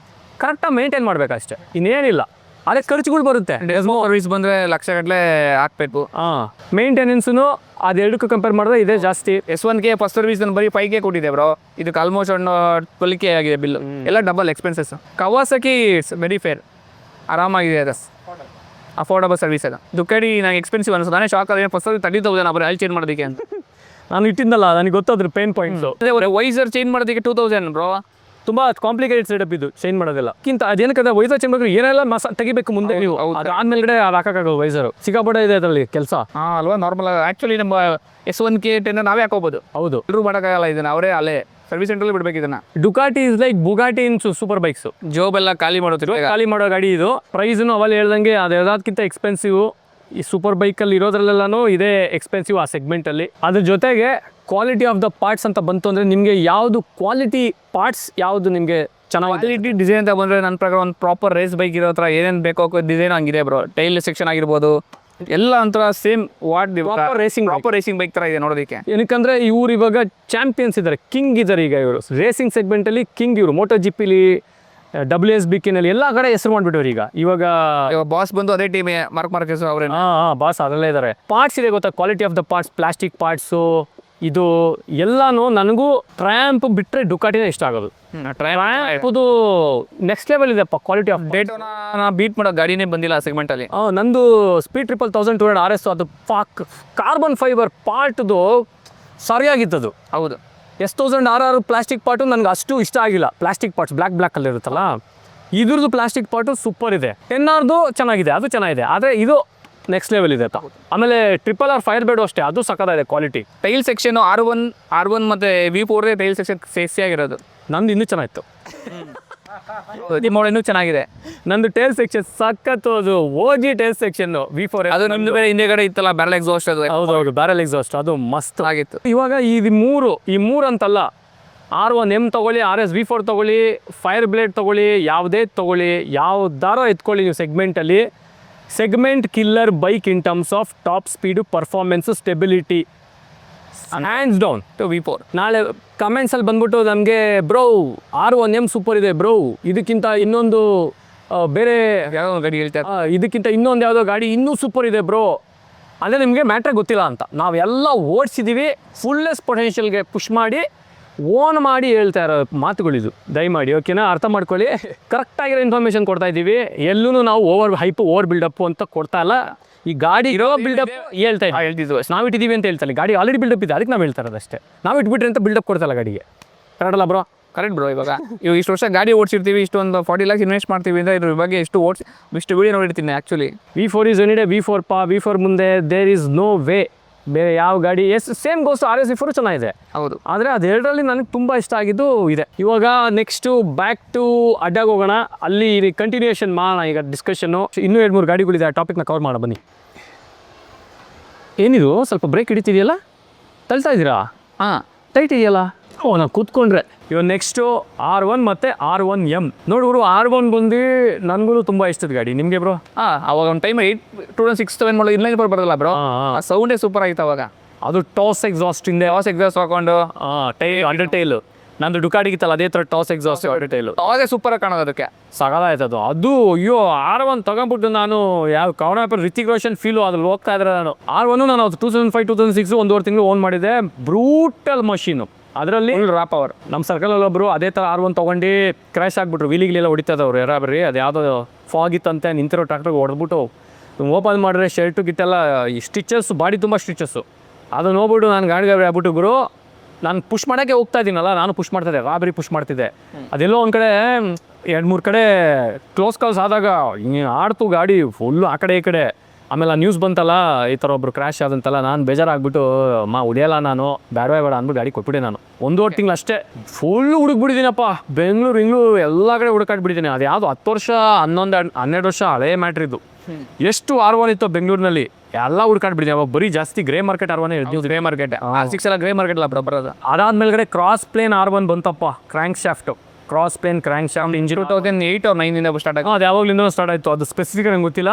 Speaker 1: ಕರೆಕ್ಟಾಗಿ ಮೇಂಟೈನ್ ಮಾಡಬೇಕಷ್ಟೇ, ಇನ್ನೇನಿಲ್ಲ. ಅದೇ ಖರ್ಚುಗಳು ಬರುತ್ತೆ.
Speaker 2: ಸರ್ವಿಸ್ ಬಂದರೆ ಲಕ್ಷಗಟ್ಟಲೆ ಹಾಕ್ಬೇಕು.
Speaker 1: ಮೇಂಟೆನೆನ್ಸು ಅದೆರಡಕ್ಕೂ ಕಂಪೇರ್ ಮಾಡಿದ್ರೆ ಇದೇ ಜಾಸ್ತಿ.
Speaker 2: S1K ಫಸ್ಟ್ ಸರ್ವಿಸ್ ನಾನು ಬರೀ 5K ಕೊಟ್ಟಿದ್ದೆ ಬ್ರೋ. ಇದಕ್ಕೆ ಆಲ್ಮೋಸ್ಟ್ ಒಂದು 12K ಆಗಿದೆ ಬಿಲ್ಲು. ಎಲ್ಲ double expenses. Kawasaki it's very fair, ಆರಾಮಾಗಿದೆ, ಅದು ಅಫೋರ್ಡಬಲ್ ಸರ್ವಿಸ್ ಅದು. ದುಕಾಟಿ ನಂಗೆ ಎಕ್ಸ್ಪೆನ್ಸಿವ್ ಅನಿಸೋದು. ನಾನೇ ಶಾಕ್ ಆದ್ರೆ ಫಸ್ಟ್ 30,000 ಬರೀ ಆಯಿಲ್ ಚೇಂಜ್ ಮಾಡೋದಕ್ಕೆ ಅಂತ.
Speaker 1: ನಾನು ಇಟ್ಟಿದ್ದಲ್ಲ, ನನಗೆ ಗೊತ್ತಾದ್ರೆ ಪೇನ್ ಪಾಯಿಂಟ್ಸು.
Speaker 2: ಅದೇ ವೈಸರ್ ಚೇಂಜ್ ಮಾಡೋದಕ್ಕೆ 2,000 ಬ್ರೋ.
Speaker 1: ತುಂಬ ಕಾಂಪ್ಲಿಕೇಟೆಡ್ ಸೆಟಪ್ ಇದು ಚೇಂಜ್ ಮಾಡೋದಿಲ್ಲ. ಅದೇನಕ್ಕೆ ವೈಸರ್ ಚೇಂಜ್ ಮಾಡಿದ್ರೆ ಏನೆಲ್ಲ ತೆಗಿಬೇಕು ಮುಂದೆ ನೀವು, ಅದಾದ್ಮೇಲೆ ಅದು ಹಾಕೋಕ್ಕಾಗೋ ವೈಸರು ಸಿಕ್ಕಾಪಟ್ಟೆ ಇದೆ ಅದರಲ್ಲಿ ಕೆಲಸ.
Speaker 2: ಅಲ್ವಾ, ನಾರ್ಮಲ್ ಆ್ಯಕ್ಚುಲಿ ನಮ್ಮ S1K 10 ನಾವೇ ಹಾಕೋಬೋದು.
Speaker 1: ಹೌದು,
Speaker 2: ಎಲ್ಲರೂ ಮಾಡೋಕ್ಕಾಗಲ್ಲ ಇದನ್ನು, ಅವರೇ ಅಲ್ಲೇ ಸರ್ವಿಸ್ ಸೆಂಟ್ರಲ್ಲಿ ಬಿಡ್ಬೇಕು ಇದನ್ನು.
Speaker 1: Ducati is like Bugatti in superbikes.
Speaker 2: ಜಾಬೆಲ್ಲ ಖಾಲಿ ಮಾಡೋತಿರೋ
Speaker 1: ಖಾಲಿ ಮಾಡೋ ಗಾಡಿ ಇದು. ಪ್ರೈಸ್ನು ಅವಲ್ಲಿ ಹೇಳ್ದಂಗೆ ಅದು ಎಲ್ಲದಕ್ಕಿಂತ ಎಕ್ಸ್ಪೆನ್ಸಿವ್. ಈ ಸೂಪರ್ ಬೈಕಲ್ಲಿ ಇರೋದ್ರಲ್ಲೆಲ್ಲನೂ ಇದೇ ಎಕ್ಸ್ಪೆನ್ಸಿವ್ ಆ ಸೆಗ್ಮೆಂಟಲ್ಲಿ. ಅದ್ರ ಜೊತೆಗೆ ಕ್ವಾಲಿಟಿ ಆಫ್ ದ ಪಾರ್ಟ್ಸ್ ಅಂತ ಬಂತು ಅಂದರೆ ನಿಮಗೆ ಯಾವುದು ಕ್ವಾಲಿಟಿ ಪಾರ್ಟ್ಸ್ ಯಾವುದು ನಿಮಗೆ ಚೆನ್ನಾಗಿ
Speaker 2: ಕ್ವಾಲಿಟಿ ಡಿಸೈನ್ ಅಂತ ಬಂದರೆ ನನ್ನ ಪ್ರಕಾರ ಒಂದು ಪ್ರಾಪರ್ ರೇಸ್ ಬೈಕ್ ಇರೋ ಥರ ಏನೇನು ಬೇಕೋ ಡಿಸೈನ್ ಹಂಗಿದೆ ಬ್ರೋ. ಟೈಲ್ ಸೆಕ್ಷನ್ ಆಗಿರ್ಬೋದು, ಎಲ್ಲ ಒಂಥರ ಸೇಮ್ ಪ್ರಾಪರ್ ರೇಸಿಂಗ್ ಬೈಕ್ ಥರ ಇದೆ ನೋಡೋದಕ್ಕೆ.
Speaker 1: ಏನಕ್ಕಂದರೆ ಇವ್ರು ಇವಾಗ ಚಾಂಪಿಯನ್ಸ್ ಇದ್ದಾರೆ, ಕಿಂಗ್ ಇದ್ದಾರೆ ಈಗ ಇವರು ರೇಸಿಂಗ್ ಸೆಗ್ಮೆಂಟಲ್ಲಿ ಕಿಂಗ್. ಇವರು ಮೋಟೋ ಜಿಪಿಲಿ, WSBKನಲ್ಲಿ ಎಲ್ಲ ಕಡೆ ಹೆಸರು ಮಾಡಿಬಿಟ್ಟವ್ರು ಇವಾಗ
Speaker 2: ಬಾಸ್ ಬಂದು ಅದೇ ಟೀಮ್ ಮಾರ್ಕ್ ಅವರೇ.
Speaker 1: ಬಾಸ್ ಅದರಲ್ಲೇ ಇದ್ದಾರೆ. ಪಾರ್ಟ್ಸ್ ಇದೆ ಗೊತ್ತಾ, quality of the parts, plastic parts, ಇದು ಎಲ್ಲನೂ ನನಗೂ ಟ್ರಯಾಂಪ್ ಬಿಟ್ಟರೆ ಡುಕಾಟಿನೇ ಇಷ್ಟ ಆಗೋದು. ಟ್ರಯಾಂಪ್ದು ನೆಕ್ಸ್ಟ್ ಲೆವೆಲ್ ಇದೆಪ್ಪ ಕ್ವಾಲಿಟಿ ಆಫ್.
Speaker 2: ಡೇಟೋನಾ ಬೀಟ್ ಮಾಡೋ ಗಾಡಿನೇ ಬಂದಿಲ್ಲ ಆ ಸೆಗ್ಮೆಂಟಲ್ಲಿ.
Speaker 1: ನಂದು ಸ್ಪೀಡ್ 1200 RS, ಅದು ಕಾರ್ಬನ್ ಫೈಬರ್ ಪಾರ್ಟ್ದು ಸರಿಯಾಗಿತ್ತದು.
Speaker 2: ಹೌದು,
Speaker 1: S1000RR ಪ್ಲಾಸ್ಟಿಕ್ ಪಾರ್ಟು ನನಗೆ ಅಷ್ಟು ಇಷ್ಟ ಆಗಿಲ್ಲ. ಪ್ಲಾಸ್ಟಿಕ್ ಪಾರ್ಟ್ಸ್ ಬ್ಲ್ಯಾಕಲ್ಲಿ ಇರುತ್ತಲ್ಲ, ಇದ್ರದ್ದು ಪ್ಲಾಸ್ಟಿಕ್ ಪಾರ್ಟು ಸೂಪರ್ ಇದೆ. 10Rದು ಚೆನ್ನಾಗಿದೆ, ಅದು ಚೆನ್ನಾಗಿದೆ, ಆದರೆ ಇದು ನೆಕ್ಸ್ಟ್ ಲೆವೆಲ್ ಇದೆ. ಆಮೇಲೆ R ಫೈರ್ ಬೇಡು ಅಷ್ಟೇ, ಅದು ಸಕ್ಕತ್ತಾಗಿದೆ ಕ್ವಾಲಿಟಿ.
Speaker 2: ಟೈಲ್ ಸೆಕ್ಷನ್ R1 ಮತ್ತು V4 ಟೈಲ್ ಸೆಕ್ಷನ್ ಸೇಫ್ಟಿ ಆಗಿರೋದು.
Speaker 1: ನಂದು ಇನ್ನೂ ಚೆನ್ನಾಗಿತ್ತು,
Speaker 2: ನಿಮ್ಮ ಇನ್ನೂ ಚೆನ್ನಾಗಿದೆ.
Speaker 1: ನಂದು ಟೈಲ್ ಸೆಕ್ಷನ್ ಸಖತ್ತು, ಅದು OG ಟೈಲ್ ಸೆಕ್ಷನ್ V4.
Speaker 2: ಅದು ನಮ್ದು ಬೇರೆ ಹಿಂದೆಗಡೆ ಇತ್ತಲ್ಲ ಬ್ಯಾರಲ್ ಎಕ್ಸಾಸ್ಟ್, ಅದು
Speaker 1: ಹೌದು ಬ್ಯಾರಲ್ ಎಕ್ಸಾಸ್ಟ್, ಅದು ಮಸ್ತ್
Speaker 2: ಆಗಿತ್ತು.
Speaker 1: ಇವಾಗ ಈ ಮೂರು ಅಂತಲ್ಲ, R1 M ತೊಗೊಳ್ಳಿ, RS V4 ತೊಗೊಳ್ಳಿ, ಫೈರ್ ಬ್ಲೇಡ್ ತೊಗೊಳ್ಳಿ, ಯಾವುದೇ ತೊಗೊಳ್ಳಿ, ಯಾವ್ದಾರೋ ಎತ್ಕೊಳ್ಳಿ ನೀವು ಸೆಗ್ಮೆಂಟಲ್ಲಿ, segment killer bike in terms of top speed, performance, stability, hands down
Speaker 2: to V4.
Speaker 1: ನಾಳೆ ಕಮೆಂಟ್ಸಲ್ಲಿ ಬಂದ್ಬಿಟ್ಟು ನಮಗೆ ಬ್ರೋ R1 M ಸೂಪರ್ ಇದೆ ಬ್ರೋ, ಇದಕ್ಕಿಂತ ಇನ್ನೊಂದು ಬೇರೆ
Speaker 2: ಯಾವುದೋ ಗಾಡಿ ಹೇಳ್ತಾರೆ,
Speaker 1: ಇದಕ್ಕಿಂತ ಇನ್ನೊಂದು ಯಾವುದೋ ಗಾಡಿ ಇನ್ನೂ ಸೂಪರ್ ಇದೆ ಬ್ರೋ ಅಂದರೆ ನಿಮಗೆ ಮ್ಯಾಟ್ರೇ ಗೊತ್ತಿಲ್ಲ ಅಂತ. ನಾವೆಲ್ಲ ಓಡಿಸಿದ್ದೀವಿ, ಫುಲ್ಲೆಸ್ ಪೊಟೆನ್ಷಿಯಲ್ಗೆ ಪುಷ್ ಮಾಡಿ ಓನ್ ಮಾಡಿ ಹೇಳ್ತಾ ಇರೋ ಮಾತುಗಳಿದು. ದಯಮಾಡಿ ಓಕೆನಾ, ಅರ್ಥ ಮಾಡ್ಕೊಳ್ಳಿ. ಕರೆಕ್ಟಾಗಿರೋ ಇನ್ಫಾರ್ಮೇಷನ್ ಕೊಡ್ತಾ ಇದ್ದೀವಿ, ಎಲ್ಲೂ ನಾವು ಓವರ್ ಬಿಲ್ಡಪ್ಪು ಅಂತ ಕೊಡ್ತಾ ಇಲ್ಲ. ಈ ಗಾಡಿ ಇರೋ ಬಿಲ್ಡಪ್ ಹೇಳ್ತಿದ್ವಿ, ನಾವು ಇಟ್ಟಿದ್ದೀವಿ ಅಂತ ಹೇಳ್ತಾರೆ. ಗಾಡಿ ಆಲ್ರೆಡಿ ಬಿಲ್ಡಪ್ ಇದೆ, ಅದಕ್ಕೆ ನಾವು ಹೇಳ್ತಾ ಇರೋದು ಅಷ್ಟೇ. ನಾವು ಇಟ್ಬಿಟ್ರೆ ಅಂತ ಬಿಲ್ಡಪ್ ಕೊಡ್ತಲ್ಲ ಗಾಡಿಗೆ. ಕರೆಕ್ಟಲ್ಲ ಬ್ರೋ?
Speaker 2: Correct bro. ಇವಾಗ ಇಷ್ಟು ವರ್ಷ ಗಾಡಿ ಓಡಿಸಿರ್ತೀವಿ, ಇಷ್ಟೊಂದು 40 lakhs ಇನ್ವೆಸ್ಟ್ ಮಾಡ್ತೀವಿ ಅಂದರೆ ಇದ್ರ ಬಗ್ಗೆ ಇಷ್ಟು ವೀಡಿಯೋ ನೋಡಿರ್ತೀನಿ. Actually
Speaker 1: V4 is any day V4 V4 ಮುಂದೆ ದೇರ್ ಈಸ್ ನೋ ವೇ. ಬೇರೆ ಯಾವ ಗಾಡಿ ಸೇಮ್ ಗೋಸ್ RS V4 ಚೆನ್ನಾಗಿದೆ,
Speaker 2: ಹೌದು.
Speaker 1: ಆದರೆ ಅದೆರಡರಲ್ಲಿ ನನಗೆ ತುಂಬ ಇಷ್ಟ ಆಗಿದ್ದು ಇದೆ. ಇವಾಗ ನೆಕ್ಸ್ಟು ಬ್ಯಾಕ್ ಟು ಅಡ್ಡಾಗಿ ಹೋಗೋಣ, ಅಲ್ಲಿ ಕಂಟಿನ್ಯೂಯೇಷನ್ ಮಾಡೋಣ ಈಗ ಡಿಸ್ಕಷನ್ನು. ಇನ್ನೂ 2-3 ಗಾಡಿಗಳಿದೆ, ಆ ಟಾಪಿಕ್ನ ಕವರ್ ಮಾಡೋಣ ಬನ್ನಿ. ಏನಿದು ಸ್ವಲ್ಪ ಬ್ರೇಕ್ ಹಿಡಿತಿದೆಯಲ್ಲ, ತಳ್ತಾ ಇದ್ದೀರಾ? ಟೈಟ್ ಇದೆಯಲ್ಲ. ನಾನು ಕೂತ್ಕೊಂಡ್ರೆ. ಇವಾಗ ನೆಕ್ಸ್ಟು R1 ಮತ್ತು R1 M ನೋಡ್ಬಿಡು. R1 ಬಂದು ನನಗೂ ತುಂಬ ಇಷ್ಟದ ಗಾಡಿ. ನಿಮಗೆ ಬ್ರೋ?
Speaker 2: ಅವಾಗ ಒಂದು ಟೈಮ್ 2006-7 ಮಾಡೋ ಇನ್ಲೈನ್ ಬರಲ್ಲ ಬ್ರೋ, ಆ ಸೌಂಡೇ ಸೂಪರ್ ಆಗಿತ್ತು ಅವಾಗ.
Speaker 1: ಅದು ಟಾಸ್ ಎಕ್ಸಾಸ್ಟ್ ಹಿಂದೆ
Speaker 2: ಎಕ್ಸಾಸ್ಟ್ ಹಾಕೊಂಡು
Speaker 1: ಅಂಡರ್ ಟೈಲು. ನಂದು ಡುಕಾಟಿಗಿತ್ತಲ್ಲ ಅದೇ ಥರ ಟಾಸ್ ಎಕ್ಸಾಸ್ಟ್ ಅಂಡರ್ ಟೈಲು,
Speaker 2: ಅದೇ ಸೂಪರಾಗಿ ಕಾಣೋದು. ಅದಕ್ಕೆ
Speaker 1: ಸಗದಾಯ್ತದು ಅದು. ಅಯ್ಯೋ R1 ತಗೊಂಡ್ಬಿಟ್ಟು ನಾನು ಯಾವ ಕವನಪರ್ ರಿತಿಕ್ ರೋಷನ್ ಫೀಲು ಅದ್ರಲ್ಲಿ ಹೋಗ್ತಾ ಇದ್ರೆ ನಾನು R1 ನಾನು 2005-2006 1.5 ತಿಂಗಳು ಓನ್ ಮಾಡಿದ್ದೆ. ಬ್ರೂಟಲ್ ಮಷೀನು, ಅದರಲ್ಲಿ
Speaker 2: ರಾ ಪವರ್.
Speaker 1: ನಮ್ಮ ಸರ್ಕಲಲ್ಲಿ ಒಬ್ಬರು ಅದೇ ಥರ R1 ತೊಗೊಂಡು ಕ್ರ್ಯಾಶ್ ಆಗಿಬಿಟ್ರು, ವೀಲಿಗಳೆಲ್ಲ ಹೊಡಿತದವ್ರು ಯಾರಾಬ್ರಿ, ಅದು ಯಾವುದೋ ಫಾಗ್ ಇತ್ತಂತೆ, ನಿಂತಿರೋ ಟ್ರಾಕ್ಟರ್ಗೆ ಹೊಡೆದ್ಬಿಟ್ಟು ಓಪನ್ ಮಾಡಿದ್ರೆ ಶರ್ಟು ಗಿಟ್ಟೆಲ್ಲ ಸ್ಟಿಚಸ್ಸು, ಬಾಡಿ ತುಂಬ ಸ್ಟಿಚಸ್ಸು. ಅದು ನೋಡ್ಬಿಟ್ಟು ನಾನು ಗಾಡಿ ಆಗ್ಬಿಟ್ಟು ಗುರು, ನಾನು ಪುಷ್ ಮಾಡೋಕ್ಕೆ ಹೋಗ್ತಾ ಇದ್ದೀನಲ್ಲ, ನಾನು ಪುಷ್ ಮಾಡ್ತಿದ್ದೆ, ರಾಬರಿ ಪುಷ್ ಮಾಡ್ತಿದ್ದೆ. ಅದೆಲ್ಲೋ ಒಂದು ಕಡೆ 2-3 ಕಡೆ ಕ್ಲೋಸ್ ಕಾಲ್ಸ್ ಆದಾಗ ಆಡ್ತು ಗಾಡಿ ಫುಲ್ಲು ಆ ಕಡೆ ಈ ಕಡೆ. ಆಮೇಲೆ ಆ ನ್ಯೂಸ್ ಬಂತಲ್ಲ ಈ ಥರ ಒಬ್ರು ಕ್ರ್ಯಾಶ್ ಆದಂತಲ್ಲ, ನಾನು ಬೇಜಾರಾಗ್ಬಿಟ್ಟು ಉಳಿಯಲ್ಲ ನಾನು, ಬೇಡ ಅಂದ್ಬಿಟ್ಟು ಗಾಡಿ ಕೊಟ್ಬಿಟ್ಟೆ. ನಾನು 1.5 ತಿಂಗಳು ಅಷ್ಟೇ ಫುಲ್ ಹುಡುಕ್ಬಿಟ್ಟಿದ್ದೀನಪ್ಪ, ಬೆಂಗಳೂರು ಎಲ್ಲ ಕಡೆ ಹುಡುಕಾಡ್ಬಿಟ್ಟಿದ್ದೀನಿ. ಅದು ಯಾವುದು 10 ವರ್ಷ 11-12 ವರ್ಷ ಹಳೇ ಮ್ಯಾಟ್ರ್ ಇದು. ಎಷ್ಟು R1 ಇತ್ತು ಬೆಂಗಳೂರಿನಲ್ಲಿ ಎಲ್ಲ ಹುಡುಕಾಡ್ಬಿಟ್ಟಿದ್ದೀನಿ. ಅವಾಗ ಬರೀ ಜಾಸ್ತಿ grey market R1
Speaker 2: grey market, six ಎಲ್ಲ ಗ್ರೇ ಮಾರ್ಕೆಟ್ ಅಲ್ಲ ಬರೋದು.
Speaker 1: ಅದಾದ್ಮೇಲೆ ಕ್ರಾಸ್ ಪ್ಲೇನ್ R1 ಬಂತಪ್ಪ, crankshaft, cross plane crankshaft engine
Speaker 2: 2008 or 9 start ಆಗಿ.
Speaker 1: ಅದು ಯಾವಾಗಲಿಂದ ಸ್ಟಾರ್ಟ್ ಆಯಿತು, ಅದು ಸ್ಪೆಸಿಫಿಕ್ ನಂಗೆ ಗೊತ್ತಿಲ್ಲ.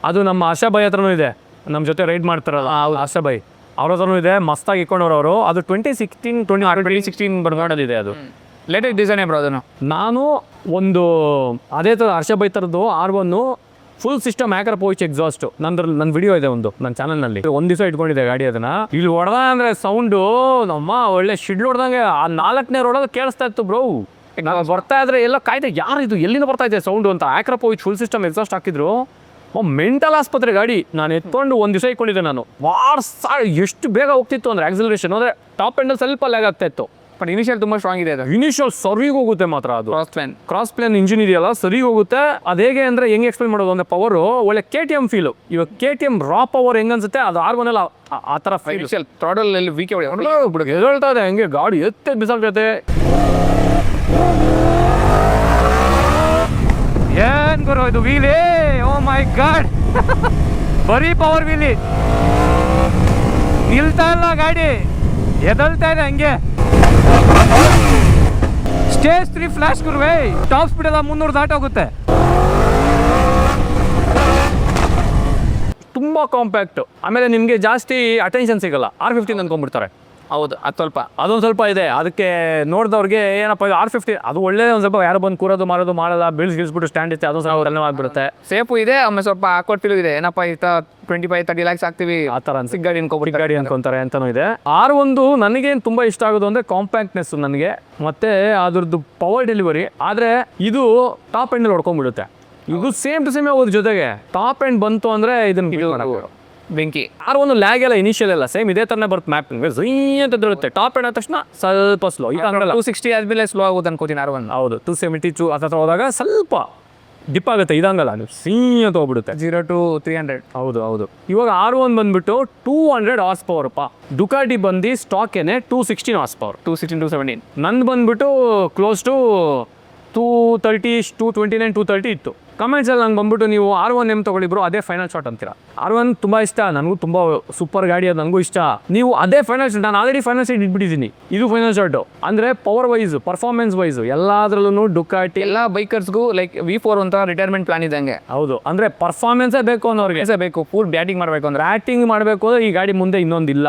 Speaker 1: ಅದು ನಮ್ಮ ಆಶಾ ಬಾಯ್ ಹತ್ರನೂ ಇದೆ, ನಮ್ಮ ಜೊತೆ ರೈಡ್ ಮಾಡ್ತಾರಲ್ಲ ಆಶಾ ಬಾಯ್ ಅವ್ರ ಹತ್ರನೂ ಇದೆ, ಮಸ್ತಾಗಿ ಇಟ್ಕೊಂಡವ್ರು ಅವರು. ಅದು 2016 ಬರ್ಗಾಡೋದಿದೆ, ಅದು
Speaker 2: ಲೇಟೆಸ್ಟ್ ಡಿಸೈನೇ ಬ್ರೋ ಅದನ್ನು.
Speaker 1: ನಾನು ಒಂದು ಅದೇ ಥರ ಆಶಾ ಬಾಯ್ ಥರದ್ದು R1 full system hacker pouch exhaust, ನನ್ನ ವಿಡಿಯೋ ಇದೆ ಒಂದು ನನ್ನ ಚಾನಲ್ನಲ್ಲಿ. ಒಂದು ದಿವಸ ಇಟ್ಕೊಂಡಿದ್ದೆ ಗಾಡಿ, ಅದನ್ನು ಇಲ್ಲಿ ಹೊಡೆದ ಅಂದರೆ ಸೌಂಡು ನಮ್ಮ ಒಳ್ಳೆ ಶಿಡ್ಲು ಹೊಡೆದಂಗೆ ಆ 4ನೇ ರೋಡಲ್ಲಿ ಕೇಳಿಸ್ತಾ ಇತ್ತು ಬ್ರೋ. ನಾವು ಬರ್ತಾ ಇದ್ರೆ ಎಲ್ಲ ಕಾಯ್ದೆ, ಯಾರು ಇದು ಎಲ್ಲಿಂದ ಬರ್ತಾ ಇದೆ ಸೌಂಡು ಅಂತ. Hacker pouch full system exhaust ಹಾಕಿದ್ರು, ಮೆಂಟಲ್ ಆಸ್ಪತ್ರೆ ಗಾಡಿ. ನಾನು ಎತ್ಕೊಂಡು ಒಂದು ದಿವಸ ಇಟ್ಕೊಂಡಿದ್ದೆ ನಾನು. ಎಷ್ಟು ಬೇಗ ಹೋಗ್ತಿತ್ತು ಅಂದರೆ ಆಕ್ಸಿಲರೇಷನ್ ಅಂದರೆ ಟಾಪ್ ಎಂಡಲ್ಲಿ ಸ್ವಲ್ಪ ಲ್ಯಾಗ್ ಆಗ್ತಾ ಇತ್ತು.
Speaker 2: ಬಟ್ ಇನಿಷಿಯಲ್ ತುಂಬ ಸ್ಟ್ರಾಂಗ್ ಇದೆ ಅದು.
Speaker 1: ಇನಿಷಿಯಲ್ ಸರಿಗೆ ಹೋಗುತ್ತೆ ಮಾತ್ರ ಅದು.
Speaker 2: ಕ್ರಾಸ್
Speaker 1: ಪ್ಲೇನ್ ಇಂಜಿನ್ ಇದೆಯಲ್ಲ ಸರಿಗೆ ಹೋಗುತ್ತೆ. ಅದು ಹೇಗೆ ಅಂದರೆ ಹೆಂಗೆ ಎಕ್ಸ್ಪ್ಲೇನ್ ಮಾಡೋದು ಅಂದರೆ, ಪವರು ಒಳ್ಳೆ KTM ಫೀಲು. ಇವಾಗ KTM ರಾ ಪವರ್ ಹೆಂಗೆ ಅನ್ಸುತ್ತೆ, ಅದು R1 ಎಲ್ಲ ಆ ಥರ ಫೀಲ್.
Speaker 2: ಇನಿಷಿಯಲ್ ಥ್ರಾಡಲ್ ಅಲ್ಲಿ ವೀಕೆ
Speaker 1: ಎದಳ್ತಾ ಇದೆ ಹಂಗೆ ಗಾಡಿ ಎತ್ತೆ ಬಿಸಾಕ್ತೈತೆ. ಏನ್ ಗುರು ಇದು ವೀಲಿ, ಓ ಮೈ ಗಾಡ್, ಬರೀ ಪವರ್ ವೀಲಿ, ನಿಲ್ತಾ ಇಲ್ಲ ಗಾಡಿ, ಎದಳ್ತಾ ಇದೆ ಹಂಗೆ. ಸ್ಟೇಜ್ 3 ಫ್ಲಾಶ್ ಗುರುವೆ, ಟಾಪ್ ಸ್ಪೀಡ್ ಎಲ್ಲ 300 ದಾಟೋಗುತ್ತೆ. ತುಂಬ ಕಾಂಪ್ಯಾಕ್ಟ್. ಆಮೇಲೆ ನಿಮಗೆ ಜಾಸ್ತಿ ಅಟೆನ್ಷನ್ ಸಿಗಲ್ಲ. R15 ಅಂದ್ಕೊಂಡ್ಬಿಡ್ತಾರೆ.
Speaker 2: ಹೌದು, ಅದು
Speaker 1: ಅದೊಂದು ಸ್ವಲ್ಪ ಇದೆ. ಅದಕ್ಕೆ ನೋಡಿದವ್ರಿಗೆ ಏನಪ್ಪ ಇದು R50 ಅದು ಒಳ್ಳೆ ಒಂದು ಸ್ವಲ್ಪ ಯಾರು ಬಂದು ಕೂರೋದು ಮಾರೋದು ಮಾಡಲ್ಲ, ಗಿಳಿಸ್ಬಿಟ್ಟು ಸ್ಟ್ಯಾಂಡ್ ಇರುತ್ತೆ, ಅದೊಂದು ಸ್ವಲ್ಪ ರನ್ ಆಗಿಬಿಡುತ್ತೆ.
Speaker 2: ಸೇಫು ಇದೆ, ಆಮೇಲೆ ಸ್ವಲ್ಪ ಹಾಕೊಟ್ಟಿಲು ಇದೆ. ಏನಪ್ಪ ಇತ್ತ 25-30 lakhs ಆಗ್ತೀವಿ
Speaker 1: ಆ ಥರ
Speaker 2: ಸಿಕ್ ಗಾಡಿ
Speaker 1: ಗಾಡಿ ಅನ್ಕೊಂತಾರೆ ಅಂತಲೂ ಇದೆ. R1 ನನಗೇನು ತುಂಬ ಇಷ್ಟ ಆಗೋದು ಅಂದರೆ ಕಾಂಪ್ಯಾಕ್ಟ್ನೆಸ್ ನನಗೆ, ಮತ್ತು ಅದ್ರದ್ದು ಪವರ್ ಡೆಲಿವರಿ. ಆದರೆ ಇದು ಟಾಪ್ ಎಂಡಲ್ಲಿ ಹೊಡ್ಕೊಂಡ್ಬಿಡುತ್ತೆ. ಇದು ಸೇಮ್ ಟು ಸೇಮ್ ಹೋಗೋದು. ಜೊತೆಗೆ ಟಾಪ್ ಎಂಡ್ ಬಂತು ಅಂದರೆ ಇದನ್ನು
Speaker 2: ಬೆಂಕಿ.
Speaker 1: R1 ಲ್ಯಾಗ್ ಎಲ್ಲ ಇನಿಷಿಯಲ್ ಎಲ್ಲ ಸೇಮ್ ಇದೇ ಥರನೇ ಬರುತ್ತೆ. ಮ್ಯಾಪಿಂಗ್ ಅಂತ ಇರುತ್ತೆ. ಟಾಪ್ ಎಂಡ್ ಆದ ತಕ್ಷಣ ಸ್ವಲ್ಪ ಸ್ಲೋ. ಈಗ
Speaker 2: 260 ಆದಮೇಲೆ ಸ್ಲೋ ಆಗೋದು ಅನ್ಕೋತೀನಿ R1.
Speaker 1: ಹೌದು, 270 ಆ ಥರ ಹೋದಾಗ ಸ್ವಲ್ಪ ಡಿಪ್ ಆಗುತ್ತೆ. ಇದಂಗಲ್ಲ, ನೀವು ಅಂತ ಹೋಗ್ಬಿಡುತ್ತೆ
Speaker 2: 0 to 300.
Speaker 1: ಹೌದು. ಇವಾಗ R1 ಬಂದ್ಬಿಟ್ಟು 200 ಹಾರ್ಸ್ ಪವರ್ ಅಪ್ಪ. ಡುಕಾಟಿ ಬಂದು ಸ್ಟಾಕೇನೆ 216 ಹಾರ್ಸ್ ಪವರ್,
Speaker 2: 216-217.
Speaker 1: ನಂದು ಬಂದ್ಬಿಟ್ಟು ಕ್ಲೋಸ್ ಟು 230, 229, 230 ಇತ್ತು. ಕಮೆಂಟ್ಸಲ್ಲಿ ನಂಗೆ ಬಂದ್ಬಿಟ್ಟು ನೀವು R1M ತೊಗೊಳ್ಳಿ ಬ್ರೋ, ಅದೇ ಫೈನಲ್ ಶಾಟ್ ಅಂತೀರಾ. R1 ತುಂಬ ಇಷ್ಟ ನನಗೂ, ತುಂಬ ಸೂಪರ್ ಗಾಡಿ, ಅದು ನನಗೂ ಇಷ್ಟ. ನೀವು ಅದೇ ಫೈನಲ್ ಶಾಟ್, ನಾನು ಆಲ್ರೆಡಿ ಫೈನಲ್ ಶಾಟ್ ಇಟ್ಬಿಟ್ಟಿದ್ದೀನಿ. ಇದು ಫೈನಲ್ ಶಾಟು ಅಂದರೆ ಪವರ್ ವೈಸು, ಪರ್ಫಾರ್ಮೆನ್ಸ್ ವೈಸು ಎಲ್ಲದರಲ್ಲೂ ಡುಕಾಟಿ
Speaker 2: ಎಲ್ಲ ಬೈಕರ್ಸ್ಗೂ ಲೈಕ್ V4 ಅಂತ ರಿಟೈರ್ಮೆಂಟ್ ಪ್ಲಾನ್ ಇದ್ದಂಗೆ.
Speaker 1: ಹೌದು, ಅಂದರೆ ಪರ್ಫಾರ್ಮೆನ್ಸೇ ಬೇಕು ಅನ್ನೋರಿಗೆ
Speaker 2: ಬೇಕು. ಫುಲ್ ಬ್ಯಾಟಿಂಗ್ ಮಾಡಬೇಕು ಅಂದರೆ,
Speaker 1: ಬ್ಯಾಟಿಂಗ್ ಮಾಡಬೇಕು ಅಂದರೆ ಈ ಗಾಡಿ ಮುಂದೆ ಇನ್ನೊಂದಿಲ್ಲ.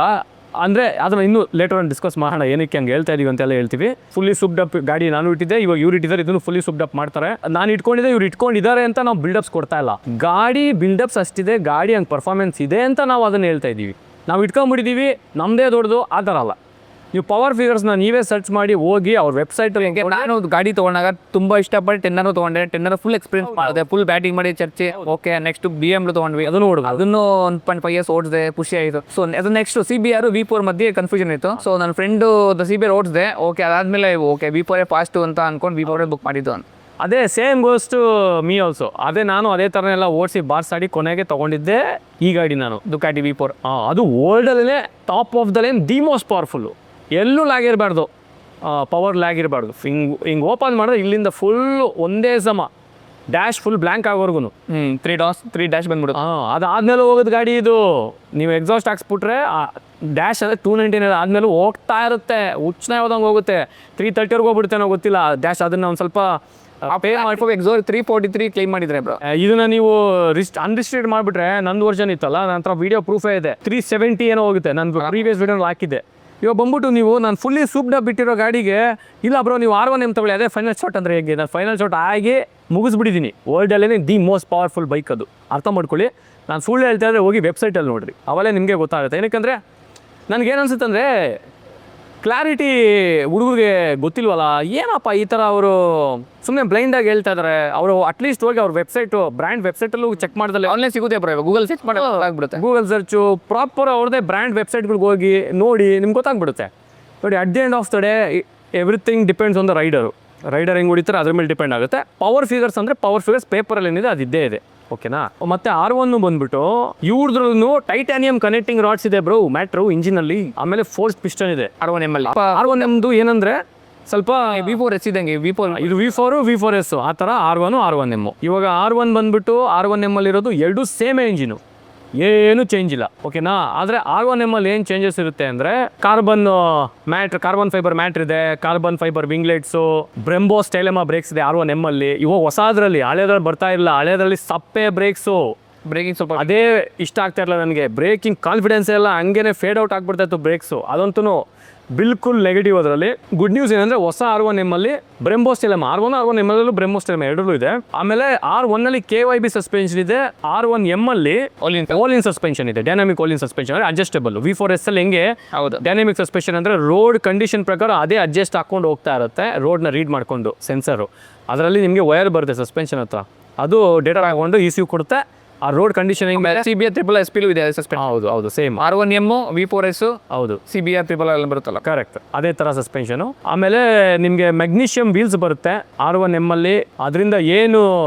Speaker 1: ಅಂದರೆ ಅದನ್ನು ಇನ್ನೂ ಲೇಟರ್ ಆನ್ ಡಿಸ್ಕಸ್ ಮಾಡೋಣ, ಏನಕ್ಕೆ ಹಂಗೆ ಹೇಳ್ತಾ ಇದೀವಿ ಅಂತೆಲ್ಲ ಹೇಳ್ತೀವಿ. ಫುಲ್ಲಿ ಸುಬ್ಡ್ ಅಪ್ ಗಾಡಿ ನಾನು ಇಟ್ಟಿದ್ದೆ, ಇವಾಗ ಇವ್ರು ಇಟ್ಟಿದ್ದಾರೆ, ಇದನ್ನು ಫುಲ್ಲಿ ಸುಬ್ಡ್ ಅಪ್ ಮಾಡ್ತಾರೆ. ನಾನು ಇಟ್ಕೊಂಡಿದ್ದೆ, ಇವ್ರು ಇಟ್ಕೊಂಡಿದ್ದಾರೆ ಅಂತ ನಾವು ಬಿಲ್ಡಪ್ಸ್ ಕೊಡ್ತಾ ಇಲ್ಲ. ಗಾಡಿ ಬಿಲ್ಡಪ್ಸ್ ಅಷ್ಟಿದೆ, ಗಾಡಿ ಹಂಗೆ ಪರ್ಫಾರ್ಮೆನ್ಸ್ ಇದೆ ಅಂತ ನಾವು ಅದನ್ನು ಹೇಳ್ತಾ ಇದ್ದೀವಿ. ನಾವು ಇಟ್ಕೊಂಡ್ಬಿಟ್ಟಿದ್ದೀವಿ, ನಮ್ಮದೇ ದೊಡ್ಡದು ಆ ಥರ ಅಲ್ಲ. ನೀವು ಪವರ್ ಫಿಗರ್ಸ್ನ ನೀವೇ ಸರ್ಚ್ ಮಾಡಿ ಹೋಗಿ ಅವ್ರ ವೆಬ್ಸೈಟ್.
Speaker 2: ನಾನು ಗಾಡಿ ತೊಗೊಂಡಾಗ ತುಂಬ ಇಷ್ಟಪಟ್ಟು 10 ತೊಗೊಂಡೆ. 10 ಫುಲ್ ಎಕ್ಸ್ಪೀರಿಯನ್ಸ್ ಮಾಡಿದೆ, ಫುಲ್ ಬ್ಯಾಟಿಂಗ್ ಮಾಡಿ ಚರ್ಚೆ. ಓಕೆ, ನೆಕ್ಸ್ಟ್ BMW ತೊಗೊಂಡ್ವಿ, ಅದನ್ನು ನೋಡುದು, ಅದನ್ನು 1.5 years ಓಡಿದೆ, ಖುಷಿ ಆಯಿತು. ಸೊ ಅದು ನೆಕ್ಸ್ಟ್ CBR V4 ಮಧ್ಯೆ ಕನ್ಫ್ಯೂಷನ್ ಇತ್ತು. ಸೊ ನನ್ನ ಫ್ರೆಂಡು CBR ಓಡಿಸಿದೆ. ಓಕೆ, ಅದಾದಮೇಲೆ ಓಕೆ V4 ಫಾಸ್ಟು ಅಂತ ಅಂದ್ಕೊಂಡು V4 ಬುಕ್ ಮಾಡಿದ್ದು.
Speaker 1: ಅದೇ ಸೇಮ್ ಗೋಸ್ಟು ಮೀ ಆಲ್ಸೋ. ನಾನು ಅದೇ ಥರನೆಲ್ಲ ಓಡಿಸಿ ಬಾರ್ಸಾಡಿ ಕೊನೆಗೆ ತೊಗೊಂಡಿದ್ದೆ ಈ ಗಾಡಿ ನಾನು,
Speaker 2: ಡುಕಾಟಿ V4.
Speaker 1: ಅದು ವರ್ಲ್ಡಲ್ಲೇ top of the line, the most powerful. ಎಲ್ಲೂ ಲ್ಯಾಗ್ ಇರಬಾರ್ದು, ಪವರ್ ಲ್ಯಾಗ್ ಇರಬಾರ್ದು. ಹಿಂಗೆ ಓಪನ್ ಮಾಡಿದ್ರೆ ಇಲ್ಲಿಂದ ಫುಲ್ಲು ಒಂದೇ ಸಮ ಡ್ಯಾಶ್ ಫುಲ್ ಬ್ಲ್ಯಾಂಕ್ ಆಗೋರ್ಗು
Speaker 2: 3 ಡ್ಯಾಶ್ ಬಂದ್ಬಿಡುತ್ತೆ.
Speaker 1: ಅದಾದ್ಮೇಲೆ ಹೋಗೋದು ಗಾಡಿ ಇದು. ನೀವು ಎಕ್ಸಾಸ್ಟ್ ಹಾಕ್ಸ್ಬಿಟ್ರೆ ಡ್ಯಾಶ್ ಅಂದರೆ 299 ಆದಮೇಲೆ ಹೋಗ್ತಾ ಇರುತ್ತೆ, ಹುಚ್ಚನ ಯಾವ್ದಂಗೆ ಹೋಗುತ್ತೆ. 330 ಹೋಗ್ಬಿಡ್ತೇನೋ ಗೊತ್ತಿಲ್ಲ ಡ್ಯಾಶ್. ಅದನ್ನು ಒಂದು ಸ್ವಲ್ಪ
Speaker 2: ಪೇ ಮಾಡ್ಕೋಬೇಕು. 343 ಕ್ಲೈಮ್ ಮಾಡಿದ್ರೆ ಬ್ರೋ.
Speaker 1: ಇದನ್ನು ನೀವು ಅನ್ರಿಸ್ಟ್ರಿಕ್ಟ್ ಮಾಡಿಬಿಟ್ರೆ, ನಂದು ವರ್ಷನ್ ಇತ್ತಲ್ಲ, ನನ್ನ ಹತ್ರ ವೀಡಿಯೋ ಪ್ರೂಫೇ ಇದೆ, 370 ಏನೋ ಹೋಗುತ್ತೆ. ನಾನು ಪ್ರೀವಿಯಸ್ ವೀಡಿಯೋನಲ್ಲಿ ಹಾಕಿದ್ದೆ. ಇವಾಗ ಬಂದ್ಬಿಟ್ಟು ನೀವು ನಾನು ಫುಲ್ಲಿ ಸೂಪ್ಡ್ ಅಪ್ ಬಿಟ್ಟಿರೋ ಗಾಡಿಗೆ ಇಲ್ಲ ಬ್ರೋ ನೀವು R1M ತಗೊಳ್ಳಿ, ಅದೇ ಫೈನಲ್ ಶಾಟ್ ಅಂದರೆ ಹೇಗೆ. ನಾನು ಫೈನಲ್ ಶಾಟ್ ಆಗಿ ಮುಗಿಸ್ಬಿಟ್ಟಿದ್ದೀನಿ. ವರ್ಲ್ಡಲ್ಲೇ ದಿ ಮೋಸ್ಟ್ ಪವರ್ಫುಲ್ ಬೈಕ್ ಅದು, ಅರ್ಥ ಮಾಡ್ಕೊಳ್ಳಿ. ನಾನು ಸುಳ್ಳು ಹೇಳ್ತಾ ಇದ್ದರೆ ಹೋಗಿ ವೆಬ್ಸೈಟಲ್ಲಿ ನೋಡಿರಿ, ಅವಲೇ ನಿಮಗೆ ಗೊತ್ತಾಗುತ್ತೆ. ಏನಕ್ಕೆ ನನಗೇನು ಅನ್ಸುತ್ತೆ ಅಂದರೆ, ಕ್ಲಾರಿಟಿ ಹುಡುಗರಿಗೆ ಗೊತ್ತಿಲ್ವಲ್ಲ, ಏನಪ್ಪ ಈ ಥರ ಅವರು ಸುಮ್ಮನೆ ಬ್ಲೈಂಡಾಗಿ ಹೇಳ್ತಾ ಇದ್ದಾರೆ. ಅವರು ಅಟ್ಲೀಸ್ಟ್ ಹೋಗಿ ಅವ್ರ ವೆಬ್ಸೈಟು ಬ್ರ್ಯಾಂಡ್ ವೆಬ್ಸೈಟಲ್ಲೂ ಚೆಕ್ ಮಾಡಿದಲ್ಲಿ
Speaker 2: ಆನ್ಲೈನ್ ಸಿಗುತ್ತೆ ಬ್ರೋ, ಗೂಗಲ್ ಸರ್ಚ್ ಮಾಡಿ ಆಗ್ಬಿಡುತ್ತೆ.
Speaker 1: ಗೂಗಲ್ ಸರ್ಚು ಪ್ರಾಪರ್ ಅವ್ರದ್ದೇ ಬ್ರ್ಯಾಂಡ್ ವೆಬ್ಸೈಟ್ಗಳಿಗೆ ಹೋಗಿ ನೋಡಿ ನಿಮ್ಗೆ ಗೊತ್ತಾಗ್ಬಿಡುತ್ತೆ. ನೋಡಿ at the end of the day everything depends on the rider ಹೆಂಗೆ ಹೊಡಿತಾರೆ ಅದ್ರ ಮೇಲೆ ಡಿಪೆಂಡ್ ಆಗುತ್ತೆ. ಪವರ್ ಫಿಗರ್ಸ್ ಅಂದರೆ ಪವರ್ ಫಿಗರ್ಸ್ ಪೇಪರಲ್ಲಿ ಏನಿದೆ ಅದು ಇದ್ದೇ ಇದೆ, ಓಕೆನಾ. ಮತ್ತೆ R1 ಬಂದ್ಬಿಟ್ಟು ಇವ್ರದ್ರೂ ಟೈಟಾನಿಯಂ ಕನೆಕ್ಟಿಂಗ್ ರಾಡ್ಸ್ ಇದೆ ಬ್ರೋ, ಮ್ಯಾಟ್ರು ಇಂಜಿನಲ್ಲಿ. ಆಮೇಲೆ ಫೋರ್ಸ್ ಪಿಸ್ಟನ್ ಇದೆ
Speaker 2: R1M ಅಲ್ಲಿ.
Speaker 1: R1M ಏನಂದ್ರೆ ಸ್ವಲ್ಪ
Speaker 2: V4S ಇದ್ದಂಗೆ, V4
Speaker 1: ಇದು V4 V4S ಆ ಥರ R1M. ಇವಾಗ R1 ಬಂದ್ಬಿಟ್ಟು R1M ಅಲ್ಲಿರೋದು ಎರಡು ಸೇಮೇ ಇಂಜಿನು, ಏನು ಚೇಂಜ್ ಇಲ್ಲ, ಓಕೆನಾ. ಆದರೆ R1M ಅಲ್ಲಿ ಏನು ಚೇಂಜಸ್ ಇರುತ್ತೆ ಅಂದರೆ ಕಾರ್ಬನ್ ಫೈಬರ್ ಮ್ಯಾಟ್ರ್ ಇದೆ, ಕಾರ್ಬನ್ ಫೈಬರ್ ವಿಂಗ್ಲೆಟ್ಸು, ಬ್ರೆಂಬೋ ಸ್ಟೈಲೆಮಾ ಬ್ರೇಕ್ಸ್ ಇದೆ R1M ಅಲ್ಲಿ. ಇವಾಗ ಹೊಸದ್ರಲ್ಲಿ ಹಳೇದ್ರಲ್ಲಿ ಬರ್ತಾ ಇಲ್ಲ, ಹಳೇದ್ರಲ್ಲಿ ಸಪ್ಪೆ ಬ್ರೇಕ್ಸು,
Speaker 2: ಬ್ರೇಕಿಂಗ್ ಸ್ವಲ್ಪ
Speaker 1: ಅದೇ ಇಷ್ಟ ಆಗ್ತಾ ಇರಲ್ಲ ನನಗೆ. ಬ್ರೇಕಿಂಗ್ ಕಾನ್ಫಿಡೆನ್ಸ್ ಎಲ್ಲ ಹಂಗೇನೆ ಫೇಡ್ ಔಟ್ ಆಗ್ಬಿಡ್ತಾ ಇತ್ತು ಬ್ರೇಕ್ಸು, ಅದಂತೂ ಬಿಲ್ಕುಲ್ ನೆಗೆಟಿವ್. ಅದರಲ್ಲಿ ಗುಡ್ ನ್ಯೂಸ್ ಏನಂದರೆ ಹೊಸ R1M ಅಲ್ಲಿ ಬ್ರೆಂಬೋ ಸ್ಟೈಲೆಮಾ R1M ಅಲ್ಲೂ ಬ್ರೆಂಬೋ ಸ್ಟೈಲೆಮಾ ಎರಡೂ ಇದೆ. ಆಮೇಲೆ R1 ಅಲ್ಲಿ KYB ಸಸ್ಪೆನ್ಷನ್ ಇದೆ, R1M ಅಲ್ಲಿ ಓಲಿನ್ ಸಸ್ಪೆನ್ಷನ್ ಇದೆ, ಡೈನಾಮಿಕ್ ಓಲಿನ್ ಸಸ್ಪೆನ್ಷನ್ ಅಂದರೆ ಅಡ್ಜಸ್ಟಬಲ್. V4S ಅಲ್ಲಿ ಹೆಂಗೆ
Speaker 2: ಹೌದು
Speaker 1: ಡೈನಾಮಿಕ್ ಸಸ್ಪೆನ್ಷನ್ ಅಂದರೆ ರೋಡ್ ಕಂಡೀಷನ್ ಪ್ರಕಾರ ಅದೇ ಅಡ್ಜಸ್ಟ್ ಹಾಕೊಂಡು ಹೋಗ್ತಾ ಇರುತ್ತೆ, ರೋಡ್ನ ರೀಡ್ ಮಾಡಿಕೊಂಡು ಸೆನ್ಸರು. ಅದರಲ್ಲಿ ನಿಮಗೆ ವೈರ್ ಬರುತ್ತೆ ಸಸ್ಪೆನ್ಷನ್ ಹತ್ರ, ಅದು ಡೇಟಾ ಹಾಕೊಂಡು ECU ಕೊಡುತ್ತೆ. ಆ ರೋಡ್ ಕಂಡೀಷನಿಂಗ್ ಮೇಲೆ
Speaker 2: CBR SSSP ಇದೆ ಸಸ್ಪೆನ್ಷನ್.
Speaker 1: ಹೌದು ಸೇಮ್
Speaker 2: R1M V4S
Speaker 1: ಹೌದು
Speaker 2: CBR SSS ಬರುತ್ತಲ್ಲ,
Speaker 1: ಕರೆಕ್ಟ್ ಅದೇ ಥರ ಸಸ್ಪೆನ್ಷನು. ಆಮೇಲೆ ನಿಮಗೆ ಮೆಗ್ನೀಷಿಯಂ ವೀಲ್ಸ್ ಬರುತ್ತೆ R1M ಅಲ್ಲಿ. ಅದರಿಂದ ಏನು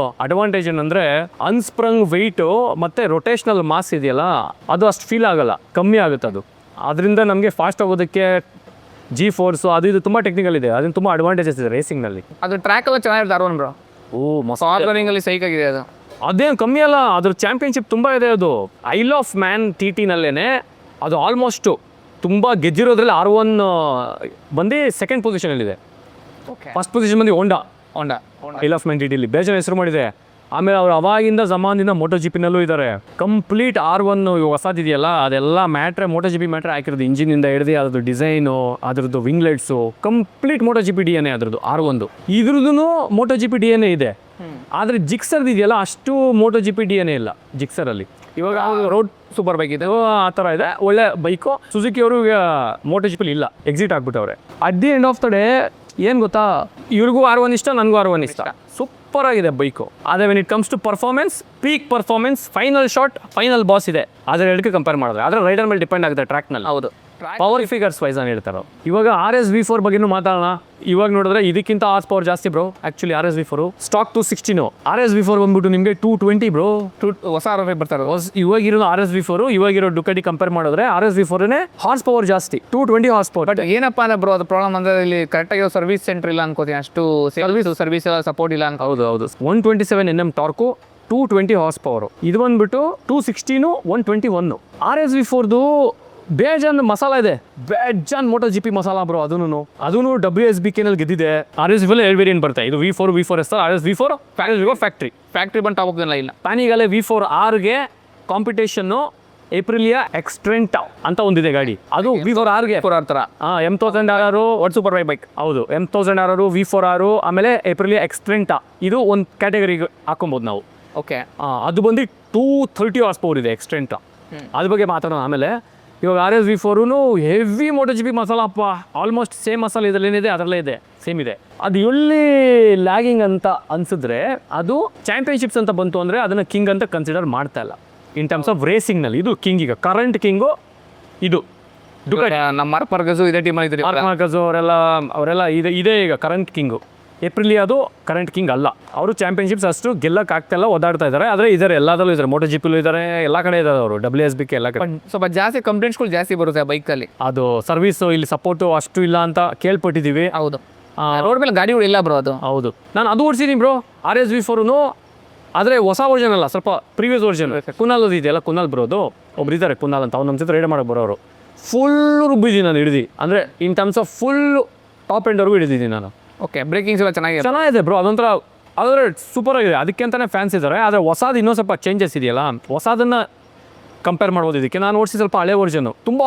Speaker 1: ಅಡ್ವಾಂಟೇಜ್ ಏನಂದರೆ ಅನ್ಸ್ಪ್ರಂಗ್ ವೆಯ್ಟು ಮತ್ತು ರೊಟೇಷನಲ್ ಮಾಸ್ ಇದೆಯಲ್ಲ ಅದು ಅಷ್ಟು ಫೀಲ್ ಆಗಲ್ಲ, ಕಮ್ಮಿ ಆಗುತ್ತೆ ಅದು. ಅದರಿಂದ ನಮಗೆ ಫಾಸ್ಟ್ ಆಗೋದಕ್ಕೆ G-ಫೋರ್ಸು ಅದು ಇದು ತುಂಬ ಟೆಕ್ನಿಕಲ್ ಇದೆ, ಅದರಿಂದ ತುಂಬ ಅಡ್ವಾಂಟೇಜಸ್ ಇದೆ ರೇಸಿಂಗ್ನಲ್ಲಿ.
Speaker 2: ಅದು ಟ್ರ್ಯಾಕ್ ಎಲ್ಲ ಚೆನ್ನಾಗಿರುತ್ತೆ R1 ಬ್ರೋ. ಕಾರ್ನರಿಂಗ್ ಅಲ್ಲಿ ಸೈಕ್ ಆಗಿದೆ ಅದು,
Speaker 1: ಅದೇನು ಕಮ್ಮಿ ಅಲ್ಲ, ಅದ್ರ ಚಾಂಪಿಯನ್ಶಿಪ್ ತುಂಬ ಇದೆ. ಅದು ಐಲ್ ಆಫ್ ಮ್ಯಾನ್ TT-ನಲ್ಲೇ ಅದು ಆಲ್ಮೋಸ್ಟು ತುಂಬ ಗೆದ್ದಿರೋದ್ರಲ್ಲಿ R1 ಬಂದು ಸೆಕೆಂಡ್ ಪೊಸಿಷನಲ್ಲಿದೆ. ಫಸ್ಟ್ ಪೊಸಿಷನ್ ಬಂದು ಹೋಂಡಾ ಐಲ್ ಆಫ್ ಮ್ಯಾನ್ TT-ಲಿ ಬೇಜಾನ್ ಹೆಸರು ಮಾಡಿದೆ. ಆಮೇಲೆ ಅವರು ಅವಾಗಿಂದ ಜಮಾನಿಂದ MotoGP-ನಲ್ಲೂ ಇದ್ದಾರೆ. ಕಂಪ್ಲೀಟ್ R1 ಹೊಸದಿದೆಯಲ್ಲ ಅದೆಲ್ಲ MotoGP ಮ್ಯಾಟ್ರ್ ಹಾಕಿರೋದು, ಇಂಜಿನಿಂದ ಹಿಡಿದು ಅದ್ರದ್ದು ಡಿಸೈನು, ಅದ್ರದ್ದು ವಿಂಗ್ಲೆಟ್ಸು, ಕಂಪ್ಲೀಟ್ MotoGP DNA ಅದ್ರದ್ದು R1. ಇದ್ರದ್ದು MotoGP DNA ಇದೆ, ಆದರೆ ಜಿಕ್ಸರ್ದು ಇದೆಯಲ್ಲ ಅಷ್ಟು MotoGP DNA ಇಲ್ಲ ಜಿಕ್ಸರಲ್ಲಿ. ಇವಾಗ
Speaker 2: ರೋಡ್ ಸೂಪರ್ ಬೈಕ್ ಇದೆ,
Speaker 1: ಆ ಥರ ಇದೆ, ಒಳ್ಳೆ ಬೈಕು. ಸುಜುಕಿ ಅವರು ಈಗ MotoGP ಇಲ್ಲ, ಎಕ್ಸಿಟ್ ಆಗ್ಬಿಟ್ಟವ್ರೆ. At the end of the day ಏನು ಗೊತ್ತಾ, ಇವ್ರಿಗೂ R1 ಇಷ್ಟ, ನನಗೂ R1 ಇಷ್ಟ. ಸೂಪರ್ ಆಗಿದೆ ಬೈಕು. ಆದರೆ when it comes to performance, peak performance, final shot, final boss ಇದೆ, ಅದರ ಎರಡಕ್ಕೆ ಕಂಪೇರ್ ಮಾಡಿದ್ರೆ. ಆದರೆ ರೈಡರ್ ಮೇಲೆ ಡಿಪೆಂಡ್ ಆಗುತ್ತೆ ಟ್ರ್ಯಾಕ್ನಲ್ಲಿ.
Speaker 2: ಹೌದು
Speaker 1: ಪವರ್ ಫಿಗರ್ಸ್ ವೈಸ್ ಅಂತ ಹೇಳ್ತಾರೆ. ಇವಾಗ RS V4 ಬಗ್ಗೆನೂ ಮಾತಾಡೋಣ. ಇವಾಗ ನೋಡಿದ್ರೆ ಇದಕ್ಕಿಂತ ಹಾರ್ಸ್ ಪವರ್ ಜಾಸ್ತಿ bro. Actually RS V4 stock 216, RS V4 ಬಂದ್ಬಿಟ್ಟು ನಿಮಗೆ 220 ಬ್ರೋ.
Speaker 2: ಹೊಸ R5 ಬರ್ತಾರೆ.
Speaker 1: ಇವಾಗಿರೋ RS V4 ಇವಾಗಿರೋ ಡುಕಾಟಿ ಕಂಪೇರ್ ಮಾಡಿದ್ರೆ RS V4ನೇ ಹಾರ್ಸ್ ಪವರ್ ಜಾಸ್ತಿ, 220 ಹಾರ್ಸ್ ಪವರ್.
Speaker 2: ಬಟ್ ಏನಪ್ಪ ಅಂದ್ರೆ ಬ್ರೋ ಅದು ಪ್ರಾಬ್ಲಮ್ ಅಂದರೆ ಇಲ್ಲಿ ಕರೆಕ್ಟಾಗಿರೋ ಸರ್ವಿಸ್ ಸೆಂಟರ್ ಇಲ್ಲ ಅನ್ಕೋತೀನಿ, ಅಷ್ಟು ಸರ್ವಿಸ್ ಎಲ್ಲ ಸಪೋರ್ಟ್ ಇಲ್ಲ ಅಂತ.
Speaker 1: ಹೌದು 127 Nm ಟಾರ್ಕು, 220 ಹಾರ್ಸ್ ಪವರು. ಇದು ಬಂದ್ಬಿಟ್ಟು 216, 121. RS V4ದು ಬೇಜಾನ್ ಮಸಾಲ ಇದೆ, ಬೇಜಾನ್ MotoGP ಮಸಾಲ ಬ್ರೋ. ಅದೂ WSBK-ನಲ್ಲಿ ಗೆದ್ದಿದೆ. RS V4 ಎರಡು ವೇರಿಯಂಟ್ ಬರುತ್ತೆ, ಇದು V4 V4S, RS V4 factory
Speaker 2: ಬಂದು ಟಾಪ್ ಹೋಗ್ತಿಲ್ಲ ಇಲ್ಲ.
Speaker 1: ಪ್ಯಾನಿಗಲ್ಲೇ V4R-ಗೆ ಕಾಂಪಿಟೇಷನ್ನು ಏಪ್ರಿಲಿಯಾ ಎಕ್ಸ್ಟ್ರೆಂಟಾ ಅಂತ ಒಂದಿದೆ ಗಾಡಿ, ಅದು V4R-ಗೆ
Speaker 2: ಥರ
Speaker 1: M1000R
Speaker 2: ವರ್ಡ್ ಸೂಪರ್ ಬೈಕ್.
Speaker 1: ಹೌದು M1000R, V4R, ಆಮೇಲೆ ಏಪ್ರಿಲಿಯಾ ಎಕ್ಸ್ಟ್ರೆಂಟಾ, ಇದು ಒಂದು ಕ್ಯಾಟಗರಿಗೆ ಹಾಕೊಬೋದು ನಾವು.
Speaker 2: ಓಕೆ,
Speaker 1: ಅದು ಬಂದು 230 ಹಾರ್ಸ್ ಪವರ್ ಇದೆ ಎಕ್ಸ್ಟ್ರೆಂಟಾ. ಅದ್ರ ಬಗ್ಗೆ ಮಾತಾಡೋಣ ಆಮೇಲೆ. ಇವಾಗ RS V4 ಹೆವಿ MotoGP ಮಸಾಲಪ್ಪ, ಆಲ್ಮೋಸ್ಟ್ ಸೇಮ್ ಮಸಾಲ ಇದರಲ್ಲೇನಿದೆ ಅದರಲ್ಲೇ ಇದೆ, ಸೇಮ್ ಇದೆ. ಅದು ಎಲ್ಲಿ ಲ್ಯಾಗಿಂಗ್ ಅಂತ ಅನ್ಸಿದ್ರೆ ಅದು ಚಾಂಪಿಯನ್ಶಿಪ್ಸ್ ಅಂತ ಬಂತು ಅಂದರೆ ಅದನ್ನು ಕಿಂಗ್ ಅಂತ ಕನ್ಸಿಡರ್ ಮಾಡ್ತಾ ಇಲ್ಲ ಇನ್ ಟರ್ಮ್ಸ್ ಆಫ್ ರೇಸಿಂಗ್ನಲ್ಲಿ. ಇದು ಕಿಂಗ್, ಈಗ ಕರೆಂಟ್ ಕಿಂಗು ಇದು
Speaker 2: ನಮ್ಮ ಮಾರ್ಕ್ ಮಾರ್ಕಸು ಇದೇ ಟೀಮಲ್ಲಿ ಇದ್ದಾರೆ.
Speaker 1: ಮಾರ್ಕಸು ಅವರೆಲ್ಲ ಇದೇ ಈಗ ಕರೆಂಟ್ ಕಿಂಗು. ಏಪ್ರಿಲಿಯಾ ಅದು ಕರೆಂಟ್ ಕಿಂಗ್ ಅಲ್ಲ. ಅವರು ಚಾಂಪಿಯನ್ಶಿಪ್ಸ್ ಅಷ್ಟು ಗೆಲ್ಲಕ್ಕೆ ಆಗ್ತಾಯಿಲ್ಲ, ಓದಾಡ್ತಾ ಇದ್ದಾರೆ. ಆದರೆ ಇದ್ದಾರೆ, ಎಲ್ಲದಲ್ಲೂ ಇದ್ದಾರೆ, MotoGP-ಲೂ ಇದ್ದಾರೆ, ಎಲ್ಲ ಕಡೆ ಇದ್ದಾರೆ ಅವರು, WSBK ಎಲ್ಲ ಕಡೆ.
Speaker 2: ಸ್ವಲ್ಪ ಜಾಸ್ತಿ ಕಂಪ್ಲೇಂಟ್ಸ್ಗಳು ಜಾಸ್ತಿ ಬರುತ್ತೆ ಆ ಬೈಕಲ್ಲಿ.
Speaker 1: ಅದು ಸರ್ವಿಸು ಇಲ್ಲಿ ಸಪೋರ್ಟು ಅಷ್ಟು ಇಲ್ಲ ಅಂತ ಕೇಳ್ಪಟ್ಟಿದ್ದೀವಿ.
Speaker 2: ಹೌದು, ರೋಡ್ ಮೇಲೆ ಗಾಡಿಗಳು ಇಲ್ಲ ಬ್ರೋ. ಅದು
Speaker 1: ಹೌದು, ನಾನು ಅದು ಓಡಿಸಿದ್ದೀನಿ ಬ್ರೋ RS V4. ಆದರೆ ಹೊಸ ವರ್ಷನ್ ಅಲ್ಲ, ಸ್ವಲ್ಪ ಪ್ರೀವಿಯಸ್ ವರ್ಷನ್. ಕುನಾಲ್ ಇದೆಯಲ್ಲ, ಕುನಾಲ್ ಬರೋದು ಒಬ್ರು ಇದ್ದಾರೆ, ಕುನಾಲ್ ಅಂತ, ಅವ್ರು ನಮ್ಮ ಜೊತೆ ರೈಡ್ ಮಾಡೋಕೆ ಬರೋರು. ಫುಲ್ ರುಬ್ಬಿದ್ದೀನಿ ನಾನು ಹಿಡಿದು, ಅಂದರೆ in terms of full top ಎಂಡ್ವರೆಗೂ ಹಿಡಿದಿದ್ದೀನಿ ನಾನು.
Speaker 2: ಓಕೆ, ಬ್ರೇಕಿಂಗ್ಸ್ ಎಲ್ಲ
Speaker 1: ಚೆನ್ನಾಗಿದೆ ಬ್ರೋ. ಅದೊಂಥರ ಆದರೆ ಸೂಪರ್ ಆಗಿದೆ, ಅದಕ್ಕೆ ಅಂತಲೇ ಫ್ಯಾನ್ಸ್ ಇದ್ದಾರೆ. ಆದರೆ ಹೊಸದು ಇನ್ನೂ ಸ್ವಲ್ಪ ಚೇಂಜಸ್ ಇದೆಯಲ್ಲ, ಹೊಸದನ್ನು ಕಂಪೇರ್ ಮಾಡ್ಬೋದು ಇದಕ್ಕೆ. ನಾನು ಓಡಿಸಿ ಸ್ವಲ್ಪ ಹಳೆ ವರ್ಷನು, ತುಂಬ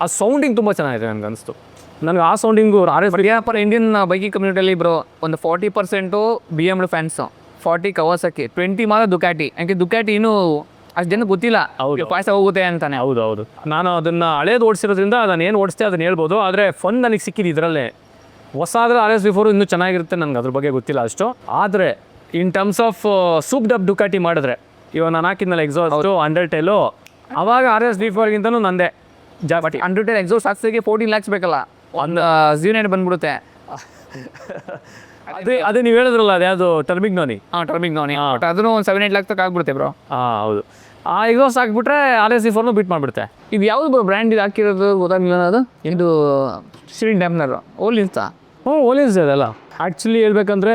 Speaker 1: ಆ ಸೌಂಡಿಂಗ್ ತುಂಬ ಚೆನ್ನಾಗಿದೆ ನನಗೆ ಅನಿಸ್ತು. ನನಗೆ ಆ ಸೌಂಡಿಂಗು
Speaker 2: ಪರ್ ಇಂಡಿಯನ್ ಬೈಕಿಂಗ್ ಕಮ್ಯುನಿಟಿಯಲ್ಲಿ ಬ್ರೋ ಒಂದು 40% BMW ಫ್ಯಾನ್ಸು, 40 ಕವಾಸಕಿ, 20 ಮಾತ್ರ ದುಕಾಟಿ. ಯಾಕೆ ದುಕಾಟಿ ಇನ್ನೂ ಅಷ್ಟು ಜನ ಗೊತ್ತಿಲ್ಲ
Speaker 1: ಹೌದು.
Speaker 2: ಪಾಯಸ ಹೋಗುತ್ತೆ ಅಂತಾನೆ.
Speaker 1: ಹೌದು ನಾನು ಅದನ್ನು ಹಳೇದು ಓಡಿಸಿರೋದ್ರಿಂದ ನಾನು ಏನು ಓಡಿಸ್ತೆ ಅದನ್ನ ಹೇಳ್ಬೋದು. ಆದರೆ ಫನ್ ನನಗೆ ಸಿಕ್ಕಿದ್ದು ಇದರಲ್ಲೇ. ಹೊಸ ಆದರೆ RS-V4 ಇನ್ನೂ ಚೆನ್ನಾಗಿರುತ್ತೆ, ನನಗೆ ಅದ್ರ ಬಗ್ಗೆ ಗೊತ್ತಿಲ್ಲ ಅಷ್ಟು. ಆದರೆ ಇನ್ terms of soup dub Ducati ಮಾಡಿದ್ರೆ ಇವಾಗ ನಾನು ಹಾಕಿದ್ನಲ್ಲ ಎಕ್ಸಾಸ್ಟು ಅಂಡರ್ಟೇಲು, ಅವಾಗ RS-V4ಗಿಂತನೂ ನಂದೇ
Speaker 2: ಬಟ್ ಅಂಡರ್ಟೇಲ್ ಎಕ್ಸಾಸ್ಟ್ ಹಾಕ್ಸೋಕ್ಕೆ 14 lakhs ಬೇಕಲ್ಲ, ಒಂದು Z9 ಬಂದ್ಬಿಡುತ್ತೆ.
Speaker 1: ಅದೇ ನೀವು ಹೇಳಿದ್ರಲ್ಲ ಅದು ಯಾವುದು ಟರ್ಮಿಗ್ನೋನಿ.
Speaker 2: ಟರ್ಮಿಂಗ್ ನೋಡಿ, ಬಟ್ ಅದನ್ನು ಒಂದು 7-8 lakhs ತನಕ ಆಗ್ಬಿಡುತ್ತೆ ಬ್ರೋ.
Speaker 1: ಹೌದು. ಆ ಎಕ್ಸಾಸ್ಟ್ ಹಾಕ್ಬಿಟ್ರೆ RS-V4 ಬಿಟ್ ಮಾಡಿಬಿಡುತ್ತೆ.
Speaker 2: ಇದು ಯಾವುದು ಬ್ರೋ ಬ್ರ್ಯಾಂಡ್ ಇದು ಹಾಕಿರೋದು ಗೊತ್ತಾಗಲಿಲ್ಲ. ಅದು ಇದು ಸ್ಟೀರಿಂಗ್ ಡ್ಯಾಮ್ನರ್ ಓಲಿನ್ಸ್.
Speaker 1: ಓಲಿನ್ಸ್ ಅದಲ್ಲ. ಆ್ಯಕ್ಚುಲಿ ಹೇಳ್ಬೇಕಂದ್ರೆ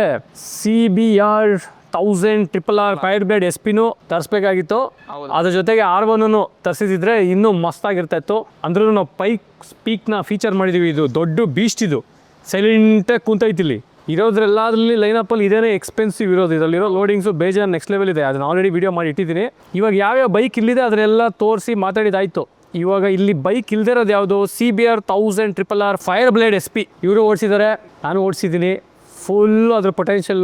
Speaker 1: CBR 1000 RRR ಫೈರ್ ಬ್ಲೇಡ್ SP-ನೂ ತರಿಸ್ಬೇಕಾಗಿತ್ತು. ಅದ್ರ ಜೊತೆಗೆ R1 ತರಿಸಿದ್ರೆ ಇನ್ನೂ ಮಸ್ತಾಗಿರ್ತಾಯಿತ್ತು. ಅಂದ್ರೂ ನಾವು ಸ್ಪೀಕ್ನ ಫೀಚರ್ ಮಾಡಿದ್ದೀವಿ. ಇದು ದೊಡ್ಡ ಬೀಸ್ಟ್, ಇದು ಸೈಲೆಂಟಾಗಿ ಕೂತೈತಿ. ಇಲ್ಲಿ ಇರೋದ್ರೆಲ್ಲದ್ರಲ್ಲಿ ಲೈನಪ್ಪಲ್ಲಿ ಇದೇನೇ ಎಕ್ಸ್ಪೆನ್ಸಿವ್ ಇರೋದು. ಇದರಲ್ಲಿರೋ ಲೋಡಿಂಗ್ಸು ಬೇಜಾರು ನೆಕ್ಸ್ಟ್ ಲೆವೆಲ್ ಇದೆ. ಅದನ್ನು ಆಲ್ರೆಡಿ ವೀಡಿಯೋ ಮಾಡಿ ಇಟ್ಟಿದ್ದೀನಿ. ಇವಾಗ ಯಾವ್ಯಾವ ಬೈಕ್ ಇಲ್ಲಿದೆ ಅದನ್ನೆಲ್ಲ ತೋರಿಸಿ ಮಾತಾಡಿದಾಯಿತು. ಇವಾಗ ಇಲ್ಲಿ ಬೈಕ್ ಇಲ್ದಿರೋದು ಯಾವುದು, CBR 1000 RRR fire blade SP. ಇವರು ಓಡಿಸಿದ್ದಾರೆ, ನಾನು ಓಡಿಸಿದ್ದೀನಿ. ಫುಲ್ಲು ಅದ್ರ ಪೊಟೆನ್ಷಿಯಲ್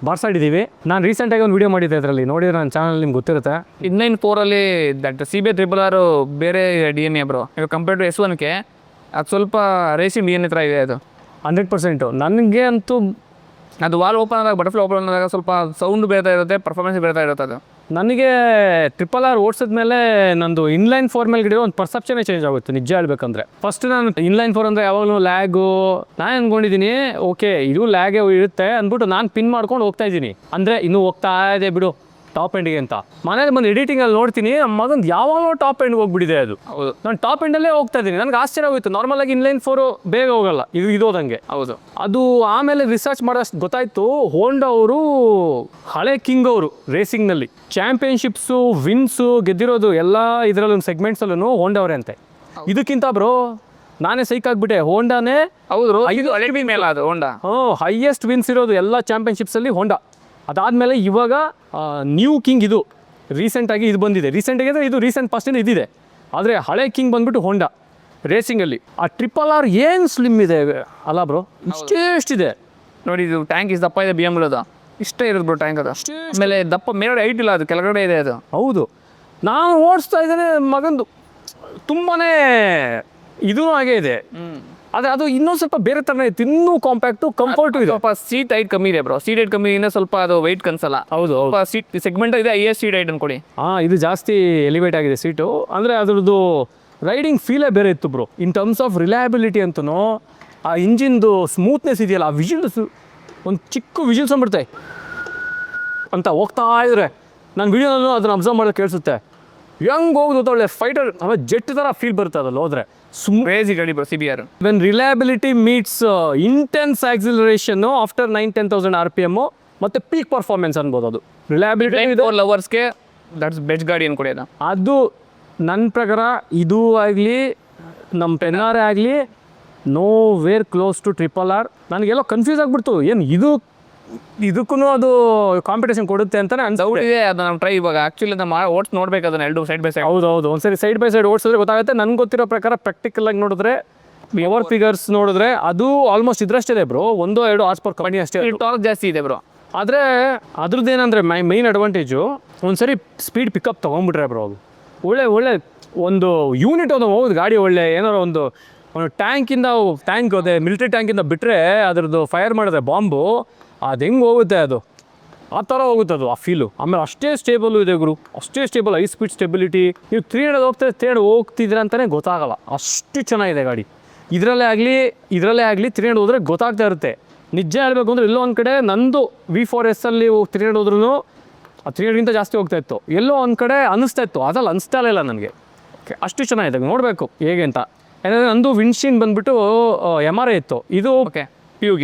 Speaker 1: ಬಾರ್ಸಾಡಿದ್ದೀವಿ. ನಾನು ರೀಸೆಂಟಾಗಿ ಒಂದು ವೀಡಿಯೋ ಮಾಡಿದ್ದೆ, ಅದರಲ್ಲಿ ನೋಡಿದ್ರೆ ನನ್ನ ಚಾನಲ್ ನಿಮ್ಗೆ ಗೊತ್ತಿರುತ್ತೆ.
Speaker 2: 994 ದಟ್ CBR RRR ಬೇರೆ DNA ಬ್ರೋ. ಇವಾಗ ಕಂಪೇರ್ ಟು S1ಗೆ ಅದು ಸ್ವಲ್ಪ ರೇಸಿಂಗ್ DNA ಥರ ಇದೆ. ಅದು
Speaker 1: 100%. ನನಗೆ ಅಂತೂ
Speaker 2: ಅದು ವಾಲ್ ಓಪನ್ ಆದಾಗ, ಬಟರ್ಫ್ಲೈ ಓಪನ್ ಆದಾಗ ಸ್ವಲ್ಪ ಸೌಂಡ್ ಬೇರ್ತಾ ಇರುತ್ತೆ, ಪರ್ಫಾರ್ಮೆನ್ಸ್ ಬೇರ್ತಾ ಇರುತ್ತೆ. ಅದು
Speaker 1: ನನಗೆ RRR ಓಡಿಸಿದ್ಮೇಲೆ ನಂದು ಇನ್ಲೈನ್ 4 ಮೇಲೆ ಗಿಡೋ ಒಂದು ಪರ್ಸೆಪ್ಷನೇ ಚೇಂಜ್ ಆಗುತ್ತೆ ನಿಜ ಹೇಳ್ಬೇಕಂದ್ರೆ. ಫಸ್ಟ್ ನಾನು ಇನ್ಲೈನ್ 4 ಅಂದರೆ ಯಾವಾಗಲೂ ಲ್ಯಾಗು ನಾನು ಅಂದ್ಕೊಂಡಿದ್ದೀನಿ, ಓಕೆ ಇದು ಲ್ಯಾಗೇ ಇರುತ್ತೆ ಅಂದ್ಬಿಟ್ಟು ನಾನು ಪಿನ್ ಮಾಡ್ಕೊಂಡು ಹೋಗ್ತಾ ಇದ್ದೀನಿ. ಅಂದರೆ ಇನ್ನೂ ಹೋಗ್ತಾ ಇದೆ ಬಿಡು ಟಾಪ್ ಎಂಡ್ಗೆ ಅಂತ. ಮನೇಲಿ ಬಂದು ಎಡಿಟಿಂಗಲ್ಲಿ ನೋಡ್ತೀನಿ, ನಮ್ಮ ಮಗಂದು ಯಾವಾಗಲೂ ಟಾಪ್ ಎಂಡ್ಗೆ ಹೋಗ್ಬಿಟ್ಟಿದೆ ಅದು.
Speaker 2: ಹೌದು,
Speaker 1: ನಾನು ಟಾಪ್ ಎಂಡಲ್ಲೇ ಹೋಗ್ತಾ ಇದ್ದೀನಿ. ನನಗೆ ಆಶ್ಚರ್ಯ ಹೋಯಿತು. ನಾರ್ಮಲಾಗಿ ಇನ್ಲೈನ್ 4 ಬೇಗ ಹೋಗಲ್ಲ, ಇದು ಹೋದಂಗೆ.
Speaker 2: ಹೌದು.
Speaker 1: ಅದು ಆಮೇಲೆ ರಿಸರ್ಚ್ ಮಾಡೋಷ್ಟು ಗೊತ್ತಾಯಿತು, ಹೋಂಡಾ ಅವರು ಹಳೆ ಕಿಂಗ್ ಅವರು ರೇಸಿಂಗ್ನಲ್ಲಿ ಚಾಂಪಿಯನ್ಶಿಪ್ಸು ವಿನ್ಸು ಗೆದ್ದಿರೋದು ಎಲ್ಲ ಇದರಲ್ಲೂ ಸೆಗ್ಮೆಂಟ್ಸಲ್ಲೂ ಹೋಂಡಾ ಅವರೇ ಅಂತೆ. ಇದಕ್ಕಿಂತ ಬ್ರೋ ನಾನೇ ಸೈಕ್ ಆಗಿಬಿಟ್ಟೆ. ಹೋಂಡಾನೇ
Speaker 2: ಹೌದು, ಇದು ಹಳೆ ಮೇಲೆ ಅದು ಹೋಂಡಾ
Speaker 1: ಹೈಯೆಸ್ಟ್ ವಿನ್ಸ್ ಇರೋದು ಎಲ್ಲ ಚಾಂಪಿಯನ್ಶಿಪ್ಸಲ್ಲಿ ಹೋಂಡಾ. ಅದಾದಮೇಲೆ ಇವಾಗ ನ್ಯೂ ಕಿಂಗ್ ಇದು ರೀಸೆಂಟಾಗಿ ಇದು ಬಂದಿದೆ. ರೀಸೆಂಟಾಗಿ ಅಂದರೆ ಇದು ರೀಸೆಂಟ್ ಪಾಸ್ಟಿಂದ ಇದಿದೆ. ಆದರೆ ಹಳೆ ಕಿಂಗ್ ಬಂದುಬಿಟ್ಟು ಹೋಂಡಾ ರೇಸಿಂಗಲ್ಲಿ. ಆ RRR ಏನು ಸ್ಲಿಮ್ ಇದೆ ಅಲ್ಲ ಬ್ರೋ, ಇಷ್ಟೇ
Speaker 2: ನೋಡಿ. ಇದು ಟ್ಯಾಂಕ್ ದಪ್ಪ ಇದೆ, BMW ಅದು ಇಷ್ಟೇ ಇರೋದು ಬ್ರೋ ಟ್ಯಾಂಕ್. ಅದು ಆಮೇಲೆ ದಪ್ಪ ಮೇಲ್ಗಡೆ ಹೈಟ್ ಇಲ್ಲ, ಅದು ಕೆಳಗಡೆ ಇದೆ. ಅದು
Speaker 1: ಹೌದು. ನಾನು ಓಡಿಸ್ತಾ ಇದ್ದೇನೆ, ಮಗಂದು ತುಂಬಾ ಇದೂ ಹಾಗೇ ಇದೆ. ಆದರೆ ಅದು ಇನ್ನೊಂದು ಸ್ವಲ್ಪ ಬೇರೆ ಥರನೇ ಇತ್ತು, ಇನ್ನೂ ಕಾಂಪ್ಯಾಕ್ಟು ಕಂಫರ್ಟು ಇದೆ.
Speaker 2: ಸ್ವಲ್ಪ ಸೀಟ್ ಹೈಟ್ ಕಮ್ಮಿ ಇದೆ ಬ್ರೋ. ಸೀಟ್ ಹೈಟ್ ಕಮ್ಮಿ ಇಂದ ಸ್ವಲ್ಪ ಅದು ವೆಯ್ಟ್ ಕನ್ಸಲ್ಲ.
Speaker 1: ಹೌದು
Speaker 2: ಸ್ವಲ್ಪ ಸೀಟ್ ಸೆಗ್ಮೆಂಟ್ ಇದೆ, highest ಸೀಟ್ ಹೈಟ್ ಅನ್ಕೊಳ್ಳಿ.
Speaker 1: ಇದು ಜಾಸ್ತಿ ಎಲಿವೇಟ್ ಆಗಿದೆ ಸೀಟು. ಅಂದರೆ ಅದ್ರದ್ದು ರೈಡಿಂಗ್ ಫೀಲೇ ಬೇರೆ ಇತ್ತು bro. In terms of reliability ಅಂತೂ ಆ ಇಂಜಿನ್ದು ಸ್ಮೂತ್ನೆಸ್ ಇದೆಯಲ್ಲ, ಆ ವಿಜಿಲ್ಸ್ ಒಂದು ಚಿಕ್ಕ ವಿಜಿಲ್ಸ್ ಅಂದ್ಬಿಡ್ತೆ ಅಂತ ಹೋಗ್ತಾ ಇದ್ರೆ ನಾನು ವಿಡಿಯೋನಲ್ಲೂ ಅದನ್ನು ಅಬ್ಸರ್ವ್ ಮಾಡೋದು ಕೇಳಿಸುತ್ತೆ. ಹೆಂಗೆ ಹೋಗೋದು ಒಳ್ಳೆ ಫೈಟರ್ ಆಮೇಲೆ ಜೆಟ್ ಥರ ಫೀಲ್ ಬರುತ್ತೆ ಅದಲ್ಲಿ ಹೋದರೆ.
Speaker 2: ಕ್ರೇಜಿ ಗಾಡಿ bro CBR.
Speaker 1: When reliability meets intense acceleration after 9,000-10,000 RPM ಮತ್ತು ಪೀಕ್ ಪರ್ಫಾರ್ಮೆನ್ಸ್ ಅನ್ಬೋದು. ಅದು ರಿಲಯಬಿಲಿಟಿ
Speaker 2: ಲವರ್ಸ್ಗೆ ದಟ್ಸ್ ಬೆಸ್ಟ್ ಗಾಡಿ ಅನ್ಕೊಡಿ.
Speaker 1: ಅದು ನನ್ನ ಪ್ರಕಾರ ಇದು ಆಗಲಿ ನಮ್ಮ ಪೆನ್ನಾರೇ ಆಗಲಿ nowhere close to RRR. ನನಗೆಲ್ಲೋ ಕನ್ಫ್ಯೂಸ್ ಆಗಿಬಿಡ್ತು, ಏನು ಇದಕ್ಕೂ ಅದು ಕಾಂಪಿಟೇಷನ್ ಕೊಡುತ್ತೆ ಅಂತಲೇ
Speaker 2: ಡೌಟ್ ಇದೆ. ಅದು ನಾವು ಟ್ರೈ ಇವಾಗ ಆ್ಯಕ್ಚುಲಿ ನಮ್ಮ ಓಡ್ಸ್ ನೋಡ್ಬೇಕು ಅದನ್ನ ಎರಡು ಸೈಡ್ ಬೈ ಸೈಡ್.
Speaker 1: ಹೌದು, ಒಂದ್ಸರಿ ಸೈಡ್ ಬೈ ಸೈಡ್ ಓಡಿಸಿದ್ರೆ ಗೊತ್ತಾಗುತ್ತೆ. ನನಗೆ ಗೊತ್ತಿರೋ ಪ್ರಕಾರ ಪ್ರಾಕ್ಟಿಕಲ್ ಆಗಿ ನೋಡಿದ್ರೆ ಪವರ್ ಫಿಗರ್ಸ್ ನೋಡಿದ್ರೆ ಅದು ಆಲ್ಮೋಸ್ಟ್ ಇದ್ರಷ್ಟಿದೆ ಬ್ರೋ. 1-2 horsepower ಕಮ್ಮಿ ಅಷ್ಟೇ.
Speaker 2: ಟಾರ್ಕ್ ಜಾಸ್ತಿ ಇದೆ ಬ್ರೋ.
Speaker 1: ಆದರೆ ಅದ್ರದ್ದು ಏನಂದರೆ ಮೈನ್ ಅಡ್ವಾಂಟೇಜು ಒಂದ್ಸರಿ ಸ್ಪೀಡ್ ಪಿಕಪ್ ತೊಗೊಂಡ್ಬಿಟ್ರೆ ಬ್ರೋ, ಅದು ಒಳ್ಳೆ ಒಂದು ಯೂನಿಟ್ ಅದು ಹೋಗೋದು ಗಾಡಿ. ಒಳ್ಳೆ ಏನಾರು ಒಂದು ಟ್ಯಾಂಕ್ ಅದೇ ಮಿಲಿಟ್ರಿ ಟ್ಯಾಂಕಿಂದ ಬಿಟ್ಟರೆ ಅದ್ರದ್ದು ಫೈರ್ ಮಾಡಿದ್ರೆ ಬಾಂಬು ಅದು ಹೆಂಗೆ ಹೋಗುತ್ತೆ, ಅದು ಆ ಥರ ಹೋಗುತ್ತೆ ಅದು, ಆ ಫೀಲು. ಆಮೇಲೆ ಅಷ್ಟೇ ಸ್ಟೇಬಲು ಇದೆ ಗುರು, ಅಷ್ಟೇ ಸ್ಟೇಬಲ್, ಹೈ ಸ್ಪೀಡ್ ಸ್ಟೆಬಿಲಿಟಿ. ನೀವು 300 ಹೋಗ್ತಾರೆ 300 ಹೋಗ್ತಿದ್ರೆ ಅಂತಲೇ ಗೊತ್ತಾಗಲ್ಲ, ಅಷ್ಟು ಚೆನ್ನಾಗಿದೆ ಗಾಡಿ. ಇದರಲ್ಲೇ ಆಗಲಿ 300 ಹೋದರೆ ಗೊತ್ತಾಗ್ತಾ ಇರುತ್ತೆ. ನಿಜ ಹೇಳಬೇಕು ಅಂದರೆ ಎಲ್ಲೋ ಒಂದು ಕಡೆ ನಂದು V4S ಅಲ್ಲಿ 300 ಹೋದ್ರೂ ಆ 300ಗಿಂತ ಜಾಸ್ತಿ ಹೋಗ್ತಾಯಿತ್ತು. ಎಲ್ಲೋ ಒಂದು ಕಡೆ ಅನ್ನಿಸ್ತಾ ಇತ್ತು, ಅದಲ್ಲ ಅನಿಸ್ತಾ ಇಲ್ಲ ನನಗೆ. ಅಷ್ಟು ಚೆನ್ನಾಗಿದೆ, ನೋಡಬೇಕು ಹೇಗೆ ಅಂತ. ಯಾಕಂದರೆ ನಂದು ವಿಂಡ್ಶೀನ್ ಬಂದುಬಿಟ್ಟು MRI ಇತ್ತು. ಇದು
Speaker 2: ಓಕೆ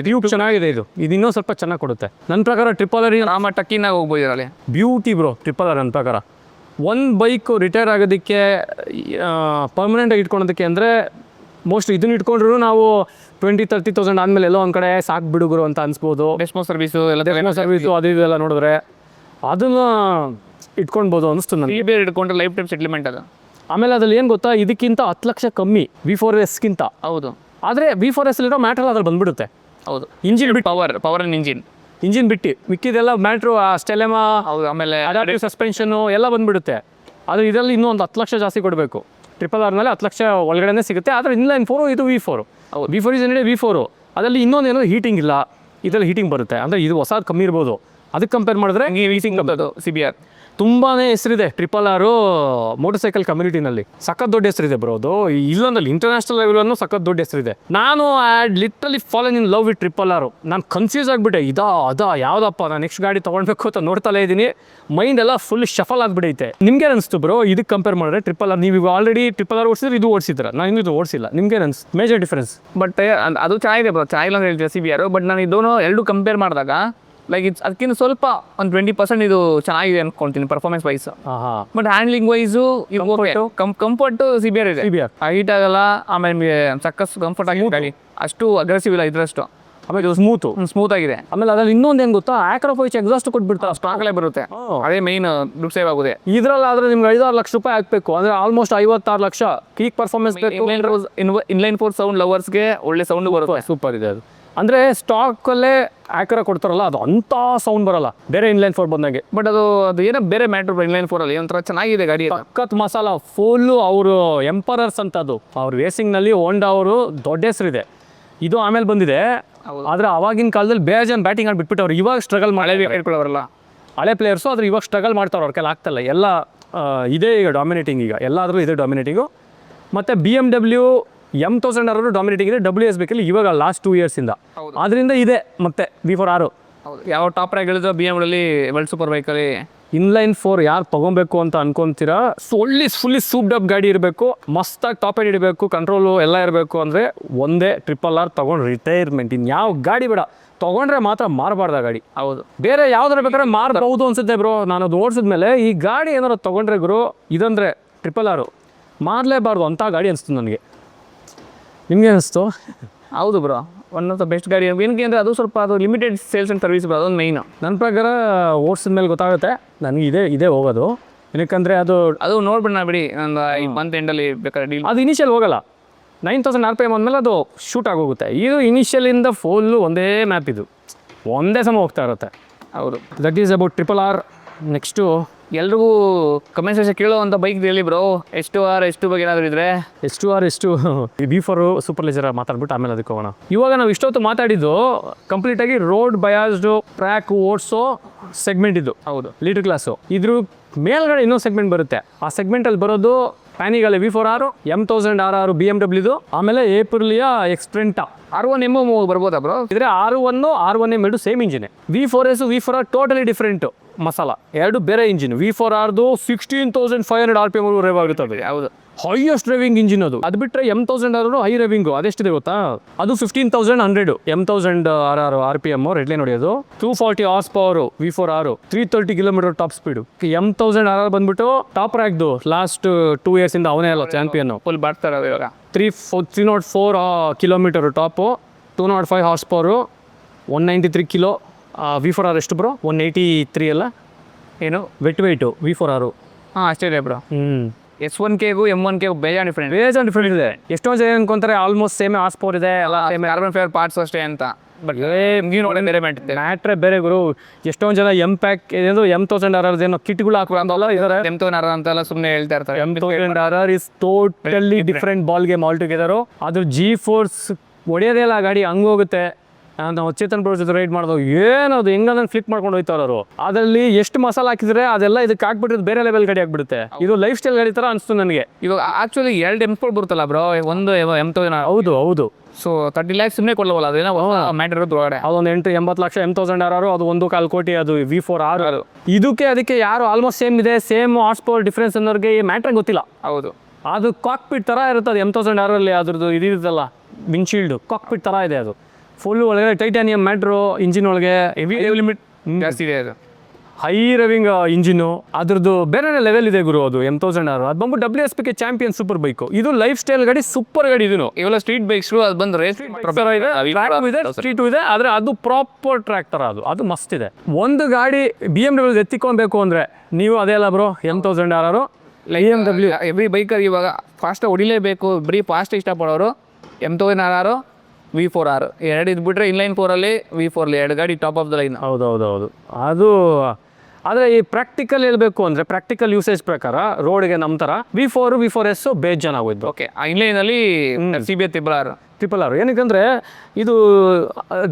Speaker 1: ಟ್ಯೂಬ್ ಚೆನ್ನಾಗಿದೆ. ಇದು ಇನ್ನೂ ಸ್ವಲ್ಪ ಚೆನ್ನಾಗಿ ಕೊಡುತ್ತೆ ನನ್ನ ಪ್ರಕಾರ. RRR
Speaker 2: ರಾಮ ಟಕ್ಕಿನಾಗ ಹೋಗ್ಬೋದು ಇದರಲ್ಲಿ.
Speaker 1: ಬ್ಯೂಟಿ ಬ್ರೋ RRR ನನ್ನ ಪ್ರಕಾರ. ಒಂದು ಬೈಕು ರಿಟೈರ್ ಆಗೋದಕ್ಕೆ ಪರ್ಮನೆಂಟಾಗಿ ಇಟ್ಕೊಳೋದಕ್ಕೆ ಅಂದರೆ ಮೋಸ್ಟ್ಲಿ ಇದನ್ನ ಇಟ್ಕೊಂಡ್ರು ನಾವು 20,000-30,000 ಆದಮೇಲೆ ಎಲ್ಲೋ ಒಂದು ಕಡೆ ಸಾಕು ಬಿಡುಗರು ಅಂತ ಅನ್ಸ್ಬೋದು.
Speaker 2: ಡೆಸ್ಮೋ ಸರ್ವಿಸು ಎಲ್ಲ
Speaker 1: ಸರ್ವಿಸು ಅದು ಇದೆಲ್ಲ ನೋಡಿದ್ರೆ ಅದನ್ನು ಇಟ್ಕೊಳ್ಬೋದು ಅನ್ನಿಸ್ತು ನನಗೆ.
Speaker 2: ಬೇರೆ ಇಟ್ಕೊಂಡ್ರೆ ಲೈಫ್ ಟೈಮ್ ಸೆಟ್ಲ್ಮೆಂಟ್ ಅದು.
Speaker 1: ಆಮೇಲೆ ಅದ್ರಲ್ಲಿ ಏನು ಗೊತ್ತಾ, ಇದಕ್ಕಿಂತ 10 ಲಕ್ಷ ಕಮ್ಮಿ V4Sಗಿಂತ.
Speaker 2: ಹೌದು.
Speaker 1: ಆದರೆ V4S ಅಲ್ಲಿರೋ ಮ್ಯಾಟ್ರಲ್ ಅದ್ರಲ್ಲಿ ಬಂದುಬಿಡುತ್ತೆ.
Speaker 2: ಹೌದು,
Speaker 1: engine
Speaker 2: power and engine
Speaker 1: engine ಬಿಟ್ಟು ಮಿಕ್ಕಿದೆಲ್ಲ ಮ್ಯಾಟ್ರು ಆ ಸ್ಟೆಲೆಮಾ
Speaker 2: ಹೌದು ಆಮೇಲೆ
Speaker 1: ಅಡಾಪ್ಟಿವ್ ಸಸ್ಪೆನ್ಷನು ಎಲ್ಲ ಬಂದುಬಿಡುತ್ತೆ. ಅದು ಇದರಲ್ಲಿ ಇನ್ನೂ ಒಂದು 10 ಲಕ್ಷ ಜಾಸ್ತಿ ಕೊಡಬೇಕು. RRR 10 ಲಕ್ಷ ಒಳಗಡೆ ಸಿಗುತ್ತೆ. ಆದರೆ ಇನ್ಲೈನ್ 4 ಇದು V4. V4 is V4. ಅದರಲ್ಲಿ ಇನ್ನೊಂದೇನೋ ಹೀಟಿಂಗ್ ಇಲ್ಲ, ಇದರಲ್ಲಿ ಹೀಟಿಂಗ್ ಬರುತ್ತೆ. ಅಂದರೆ ಇದು ಹೊಸ ಕಮ್ಮಿ ಇರ್ಬೋದು, ಅದಕ್ಕೆ ಕಂಪೇರ್ ಮಾಡಿದ್ರೆ
Speaker 2: ವೀಸಿಂಗ್ CBR
Speaker 1: ತುಂಬಾ ಹೆಸರಿದೆ RRR ಮೋಟರ್ ಸೈಕಲ್ ಕಮ್ಯುನಿಟಿನಲ್ಲಿ. ಸಖತ್ ದೊಡ್ಡ ಹೆಸರಿದೆ ಬ್ರೋ ಅದು. ಇಲ್ಲೊಂದಲ್ಲಿ ಇಂಟರ್ನ್ಯಾಷನಲ್ ಲೆವೆಲನ್ನು ಸಖತ್ ದೊಡ್ಡ ಹೆಸರಿದೆ. ನಾನು literally fallen in love with RRR. ನಾನು ಕನ್ಫ್ಯೂಸ್ ಆಗಿಬಿಟ್ಟೆ, ಅದಾ ಯಾವುದಪ್ಪ ನಾನು ನೆಕ್ಸ್ಟ್ ಗಾಡಿ ತೊಗೊಳ್ಬೇಕು ಅಂತ ನೋಡ್ತಲೇ ಇದ್ದೀನಿ. ಮೈಂಡ್ ಎಲ್ಲ ಫುಲ್ ಶಫಲ್ ಆಗಿಬಿಡೈತೆ. ನಿಮ್ಗೆ ಅನಿಸ್ತು ಬ್ರೋ ಇದಕ್ಕೆ ಕಂಪೇರ್ ಮಾಡಿದ್ರೆ RRR? ನೀವು ಆಲ್ರೆಡಿ RRR ಓಡಿಸಿದ್ರೆ ಇದು ಓಡಿಸಿದ್ರ, ನಾನು ಇನ್ನೂ ಇದು ಓಡಿಸಿಲ್ಲ. ನಿಮ್ಗೆ ಅನಿಸ್ತು ಮೇಜರ್ ಡಿಫ್ರೆನ್ಸ್?
Speaker 2: ಬಟ್ ಅದು ಚೆನ್ನಾಗಿದೆ ಬ್ರೋ, ಚೆನ್ನಾಗಿಲ್ಲ ಅಂತ ಹೇಳ್ತೀವಿ CBR. ಬಟ್ ನಾನು ಇದನ್ನು ಎರಡು ಕಂಪೇರ್ ಮಾಡಿದಾಗ ಲೈಕ್ ಅದಕ್ಕಿಂತ ಸ್ವಲ್ಪ ಒಂದು 20% ಇದು ಚೆನ್ನಾಗಿದೆ ಅನ್ಕೊಳ್ತೀನಿ performance wise. But handling wise comfort CBR ಇದೆ. ಹೈಟ್ ಆಗಲ್ಲ, ಆಮೇಲೆ ಸಕ್ಕಸ್ ಕಂಫರ್ಟ್ ಆಗಿದೆ ಗಾಡಿ, ಅಷ್ಟು ಅಗ್ರೆಸಿವ್ ಇಲ್ಲ ಇದ್ರಷ್ಟು.
Speaker 1: ಆಮೇಲೆ
Speaker 2: ಸ್ಮೂತ್ ಆಗಿದೆ.
Speaker 1: ಆಮೇಲೆ ಅದ್ರಲ್ಲಿ ಇನ್ನೊಂದು ಏನು ಗೊತ್ತಾ, ಆಕ್ರೋಫೈಚ್ ಎಕ್ಸಾಸ್ಟ್ ಕೊಟ್ಬಿಡ್ತಾರೆ,
Speaker 2: ಸ್ಟಾಕಲ್ಲೇ ಬರುತ್ತೆ. ಅದೇ ಮೇನ್ ದುಡ್ಡು ಸೇವ್ ಆಗುತ್ತೆ.
Speaker 1: ಇದ್ರಲ್ಲಾದ್ರೆ ನಿಮ್ಗೆ 5-6 ಲಕ್ಷ ರೂಪಾಯಿ ಹಾಕಬೇಕು, ಅಂದರೆ ಆಲ್ಮೋಸ್ಟ್ 56 ಲಕ್ಷ. ಪೀಕ್ ಪರ್ಫಾರ್ಮೆನ್ಸ್
Speaker 2: ಇನ್ಲೈನ್ 4 ಸೌಂಡ್ ಲವರ್ಸ್ಗೆ ಒಳ್ಳೆ ಸೌಂಡ್ ಬರುತ್ತೆ.
Speaker 1: ಸೂಪರ್ ಇದೆ ಅದು. ಅಂದರೆ ಸ್ಟಾಕಲ್ಲೇ ಆ್ಯಕ್ಯುರ ಕೊಡ್ತಾರಲ್ಲ, ಅದು ಅಂಥ ಸೌಂಡ್ ಬರಲ್ಲ ಬೇರೆ ಇನ್ಲೈನ್ 4 ಬಂದಾಗೆ.
Speaker 2: ಬಟ್ ಅದು ಏನೋ ಬೇರೆ ಮ್ಯಾಟ್ರ್ ಇನ್ಲೈನ್ 4 ಅಲ್ಲಿ ಒಂಥರ ಚೆನ್ನಾಗಿದೆ ಗಾಡಿ.
Speaker 1: ಸಖತ್ ಮಸಾಲ ಫುಲ್ಲು. ಅವರು ಎಂಪರರ್ಸ್ ಅಂತ, ಅದು ಅವ್ರ ರೇಸಿಂಗ್ನಲ್ಲಿ ಹೋಂಡಾ ಅವರು ದೊಡ್ಡ ಹೆಸರಿದೆ. ಇದು ಆಮೇಲೆ ಬಂದಿದೆ. ಆದರೆ ಅವಾಗಿನ ಕಾಲದಲ್ಲಿ ಬೇರೆ ಜನ ಬ್ಯಾಟಿಂಗ್ ಆಡಿ ಬಿಟ್ಬಿಟ್ಟವ್ರು. ಇವಾಗ ಸ್ಟ್ರಗಲ್
Speaker 2: ಇಟ್ಕೊಳ್ಳೋರಲ್ಲ
Speaker 1: ಹಳೆ ಪ್ಲೇಯರ್ಸು, ಆದರೆ ಇವಾಗ ಸ್ಟ್ರಗಲ್ ಮಾಡ್ತಾವ್ರು, ಅವ್ರ ಕೈಲಿ ಆಗ್ತಲ್ಲ. ಎಲ್ಲ ಇದೇ ಈಗ ಡಾಮಿನೇಟಿಂಗ್, ಈಗ ಎಲ್ಲಾದರೂ ಇದೇ ಡಾಮಿನೇಟಿಂಗು. ಮತ್ತು BMW M1000 ಡಾಮಿನೇಟಿಂಗ್ ಇದೆ WS ಬೇಕಲ್ಲಿ ಇವಾಗ ಲಾಸ್ಟ್ 2 ಇಯರ್ಸಿಂದ. ಅದರಿಂದ ಇದೆ ಮತ್ತೆ V4R.
Speaker 2: ಯಾವ ಟಾಪ್ ರ್ಯಾಗ್ ಹೇಳಿದ್ರೆ BMW ವರ್ಲ್ಡ್ ಸೂಪರ್ ಬೈಕಲ್ಲಿ
Speaker 1: ಇನ್ಲೈನ್ 4 ಯಾರು ತೊಗೊಬೇಕು ಅಂತ ಅನ್ಕೊಂತೀರಾ, ಫುಲ್ಲಿ ಸೂಪ್ಡ್ ಅಪ್ ಗಾಡಿ ಇರಬೇಕು, ಮಸ್ತಾಗಿ ಟಾಪ್ ಎಂಡ್ ಇಡಬೇಕು, ಕಂಟ್ರೋಲು ಎಲ್ಲ ಇರಬೇಕು ಅಂದರೆ ಒಂದೇ RRR ತೊಗೊಂಡು ರಿಟೈರ್ಮೆಂಟ್. ಇನ್ನು ಯಾವ ಗಾಡಿ ಬೇಡ, ತೊಗೊಂಡ್ರೆ ಮಾತ್ರ ಮಾರಬಾರ್ದು ಗಾಡಿ.
Speaker 2: ಹೌದು, ಬೇರೆ
Speaker 1: ಯಾವ್ದಾರ ಬೇಕಾದ್ರೆ ಮಾರಬಹುದು ಅನ್ಸುತ್ತೆ ಬ್ರೋ. ನಾನು ಅದು ಓಡಿಸಿದ್ಮೇಲೆ ಈ ಗಾಡಿ ಏನಾರು ತೊಗೊಂಡ್ರೆ ಗುರು, ಇದಂದರೆ RRR ಮಾರಲೇಬಾರ್ದು ಅಂತ ಗಾಡಿ ಅನಿಸ್ತು ನನಗೆ. ನಿಮಗೆ ಅನಿಸ್ತು?
Speaker 2: ಹೌದು bro, one of the best ಗಾಡಿ. ಏನಕ್ಕೆ ಅಂದರೆ ಅದು ಸ್ವಲ್ಪ ಅದು limited sales and service bro, ಅದೊಂದು ಮೈನು.
Speaker 1: ನನ್ನ ಪ್ರಕಾರ ಓಡಿಸಿದ ಮೇಲೆ ಗೊತ್ತಾಗುತ್ತೆ ನನಗೆ ಇದೇ ಹೋಗೋದು. ಏನಕ್ಕಂದರೆ ಅದು
Speaker 2: ನೋಡ್ಬಿಡೋಣ ಬಿಡಿ, ಒಂದು ಈ ಮಂತ್ ಎಂಡಲ್ಲಿ ಬೇಕಾದ್ರೆ ಡೀಲ್.
Speaker 1: ಅದು ಇನಿಷಿಯಲ್ ಹೋಗಲ್ಲ, 9000 RPM ಅಂದಮೇಲೆ ಅದು ಶೂಟ್ ಆಗೋಗುತ್ತೆ. ಇದು ಇನಿಷಿಯಲಿಂದ ಫುಲ್ಲು ಒಂದೇ ಮ್ಯಾಪ್, ಇದು ಒಂದೇ ಸಮ ಹೋಗ್ತಾ ಇರುತ್ತೆ.
Speaker 2: ಹೌದು,
Speaker 1: that is about RRR. Next
Speaker 2: ಎಲ್ರಿಗೂ ಕಮೆಂಟ್ ಸೆಕ್ಷನ್ ಕೇಳೋವಂಥ ಬೈಕ್ ಹೇಳಿ ಬ್ರೋ, ಎಷ್ಟು ಬಗ್ಗೆ ಏನಾದರೂ ಇದ್ರೆ.
Speaker 1: V4 ಸೂಪರ್ ಲೆಜರ್ ಮಾತಾಡ್ಬಿಟ್ಟು ಆಮೇಲೆ ಅದಕ್ಕೆ ಹೋಗೋಣ. ಇವಾಗ ನಾವು ಇಷ್ಟೊತ್ತು ಮಾತಾಡಿದ್ದು ಕಂಪ್ಲೀಟಾಗಿ ರೋಡ್ ಬಯಾಸ್ಡು ಟ್ರ್ಯಾಕ್ ಓಡಿಸೋ ಸೆಗ್ಮೆಂಟ್ ಇದು.
Speaker 2: ಹೌದು,
Speaker 1: ಲೀಟರ್ ಕ್ಲಾಸು. ಇದ್ರ ಮೇಲ್ಗಡೆ ಇನ್ನೊಂದು ಸೆಗ್ಮೆಂಟ್ ಬರುತ್ತೆ. ಆ ಸೆಗ್ಮೆಂಟಲ್ಲಿ ಬರೋದು ಪ್ಯಾನಿಗಲ್ಲಿ V4R, M1000RR BMW, ಆಮೇಲೆ ಏಪ್ರಿಲಿಯ ಎಕ್ಸ್ಟ್ರೆಂಟಾ
Speaker 2: R1M ಬರ್ಬೋದಾ ಬ್ರೋ?
Speaker 1: ಇದ್ರೆ R1M ಎರಡು same engine. V4S V4R totally different masala, ಎರಡು ಬೇರೆ ಇಂಜಿನ್. V4Rದು 16,500 RPM ರೇವ್ ಆಗುತ್ತದೆ.
Speaker 2: ಹೌದು,
Speaker 1: ಹೈಯೆಸ್ಟ್ ರೇವಿಂಗ್ ಇಂಜಿನ್ ಅದು. ಅದು ಬಿಟ್ಟರೆ M1000RR ಹೈ ರೇವಿಂಗು. ಅದೆಷ್ಟಿದೆ ಗೊತ್ತಾ? ಅದು 15,100. M1000RR RPM ರೆಡ್ ಲೈನ್ ಹೊಡೆಯೋದು. 240 horse power V4R, 330 kilometre top speed. M1000RR ಬಂದ್ಬಿಟ್ಟು ಟಾಪ್ ರ್ಯಾಕ್ದು ಲಾಸ್ಟ್ 2 ಇಯರ್ಸಿಂದ ಅವನೇ ಅಲ್ಲ ಚಾಂಪಿಯನ್.
Speaker 2: ಫುಲ್ ಬಾಡ್ತಾರೆ ಇವಾಗ.
Speaker 1: 304 kilometre top, 205 horse power, 193 kilo. V4R ಎಷ್ಟು ಬ್ರೋ? 183 ಅಲ್ಲ
Speaker 2: ಏನು
Speaker 1: ವೆಯ್ಟು V4R.
Speaker 2: ಅಷ್ಟೇ ಇದೆ ಬ್ರೋ. S1Kಗೂ M1Kಗೂ ಬೇಜಾನ್ ಡಿಫ್ರೆಂಟ್
Speaker 1: ಇದೆ. ಎಷ್ಟೊಂದು ಜನ ಅನ್ಕೊಂತಾರೆ ಆಲ್ಮೋಸ್ಟ್ ಸೇಮ್ ಹಾರ್ಸ್ ಪವರ್ ಇದೆ, ಎಲ್ಲ
Speaker 2: ಸೇಮ್ ಕಾರ್ಬನ್ ಫೈಬರ್ ಪಾರ್ಟ್ಸ್ ಅಷ್ಟೇ ಅಂತ. ಬಟ್ ನೋಡಿ ಬೇರೆ
Speaker 1: ಮ್ಯಾಟ್ರೆ ಬೇರೆ ಗುರು. ಎಷ್ಟೊಂದು ಜನ M1000RR ಏನೋ ಕಿಟ್ಗಳು ಹಾಕಲ್ಲ ಇದ್ದಾರೆ.
Speaker 2: M1000RR ಅಂತೆಲ್ಲ ಸುಮ್ಮನೆ ಹೇಳ್ತಾ ಇರ್ತಾರೆ.
Speaker 1: M1000RR is totally different ball game altogether. ಅದು G-ಫೋರ್ಸ್ ಹೊಡೆಯೋದೇ ಇಲ್ಲ ಗಾಡಿ, ಹಂಗೋಗುತ್ತೆ. ನಾವು ಚೇತನ್ ಬ್ರೋ ಜೊತೆ ರೈಡ್ ಮಾಡಿದವು, ಏನದು ಹೆಂಗಂದ್ರೆ ಫ್ಲಿಕ್ ಮಾಡ್ಕೊಂಡು ಹೋಯ್ತಾರೆ ಅವರು. ಅದರಲ್ಲಿ ಎಷ್ಟು ಮಸಾಲ ಹಾಕಿದ್ರೆ ಅದೆಲ್ಲ ಇದಕ್ಕೆ ಹಾಕ್ಬಿಟ್ಟಿದ್ದು ಬೇರೆ ಲೆವೆಲ್ ಗಾಡಿ ಆಗ್ಬಿಡುತ್ತೆ. ಇದು ಲೈಫ್ ಸ್ಟೈಲ್ ಗಾಡಿ ಥರ ಅನಿಸ್ತು ನನಗೆ.
Speaker 2: ಇವಾಗ ಆ್ಯಕ್ಚುಲಿ 2 M4 ಬರುತ್ತಲ್ಲ ಬ್ರೋ, ಒಂದು M1000.
Speaker 1: ಹೌದು.
Speaker 2: ಸೊ 30 lakhs ಸುಮ್ಮನೆ ಕೊಡಲವಲ್ಲ, ಅದೇನೋ ಮ್ಯಾಟರ್ ಇರೋದು ಹೊರಗಡೆ.
Speaker 1: ಅದೊಂದು 80 ಲಕ್ಷ M1000RR, ಅದು 1.25 ಕೋಟಿ. ಅದು V4R. ಅದಕ್ಕೆ ಯಾರು ಆಲ್ಮೋಸ್ಟ್ ಸೇಮ್ ಇದೆ, ಸೇಮ್ ಹಾರ್ಸ್ ಪವರ್ ಡಿಫ್ರೆನ್ಸ್ ಅನ್ನೋರಿಗೆ ಈ ಮ್ಯಾಟ್ರ್ ಗೊತ್ತಿಲ್ಲ.
Speaker 2: ಹೌದು,
Speaker 1: ಅದು ಕಾಕ್ಪಿಟ್ ಥರ ಇರುತ್ತೆ ಅದು M1000RR. ಅದ್ರದ್ದು ಇದಿರುತ್ತಲ್ಲ ವಿಂಡ್ಶೀಲ್ಡು, ಕಾಕ್ಪಿಟ್ ಥರ ಇದೆ ಅದು. ಫುಲ್ ಒಳಗಡೆ ಟೈಟಾನಿಯಂ ಮ್ಯಾಟ್ರು ಇಂಜಿನ್ ಒಳಗೆ. ಹೆವಿ
Speaker 2: ಲಿಮಿಟ್ ಜಾಸ್ತಿ ಇದೆ, ಅದು
Speaker 1: ಹೈ ರೇವಿಂಗ್ ಇಂಜಿನು. ಅದ್ರದ್ದು ಬೇರೆ ಲೆವೆಲ್ ಇದೆ ಗುರು ಅದು M1000RR. ಅದು ಬಂದ್ಬಿಟ್ಟು WSPK ಚಾಂಪಿಯನ್ ಸೂಪರ್ ಬೈಕು. ಇದು ಲೈಫ್ ಸ್ಟೈಲ್ ಗಾಡಿ, ಸೂಪರ್ ಗಾಡಿ. ಇದನ್ನು
Speaker 2: ಇವೆಲ್ಲ ಸ್ಟ್ರೀಟ್ ಬೈಕ್ಸ್, ಅದು ಬಂದು ರೇಸ್
Speaker 1: ಇದೆ, ಸ್ಟ್ರೀಟು ಇದೆ, ಆದರೆ ಅದು ಪ್ರಾಪರ್ ಟ್ರ್ಯಾಕ್ ಥರ. ಅದು ಮಸ್ತ್ ಇದೆ. ಒಂದು ಗಾಡಿ BMW ಎತ್ತಿಕೊಬೇಕು ಅಂದರೆ ನೀವು ಅದೇ ಅಲ್ಲ ಬ್ರೋ, M1000RR.
Speaker 2: ಎವ್ರಿ ಬೈಕರ್ ಇವಾಗ ಫಾಸ್ಟಾಗಿ ಹೊಡಿಲೇಬೇಕು, ಬರೀ ಫಾಸ್ಟ್ ಇಷ್ಟಪಡೋರು M1000RR, V4R ಎರಡು ಇದ್ಬಿಟ್ರೆ ಇನ್ಲೈನ್ 4ಅಲ್ಲಿ V4 ಎರಡು ಗಾಡಿ ಟಾಪ್ ಆಫ್ ದ ಲೈನ್.
Speaker 1: ಹೌದು ಅದು. ಆದರೆ ಈ ಪ್ರಾಕ್ಟಿಕಲ್ ಹೇಳಬೇಕು ಅಂದರೆ ಪ್ರಾಕ್ಟಿಕಲ್ ಯೂಸೇಜ್ ಪ್ರಕಾರ ರೋಡ್ಗೆ ನಮ್ಮ ಥರ V4S ಬೇಜಾನ್ ಆಗೋಯ್ತು.
Speaker 2: ಓಕೆ, ಇನ್ಲೈನಲ್ಲಿ CBR
Speaker 1: R ಏನಕ್ಕಂದರೆ ಇದು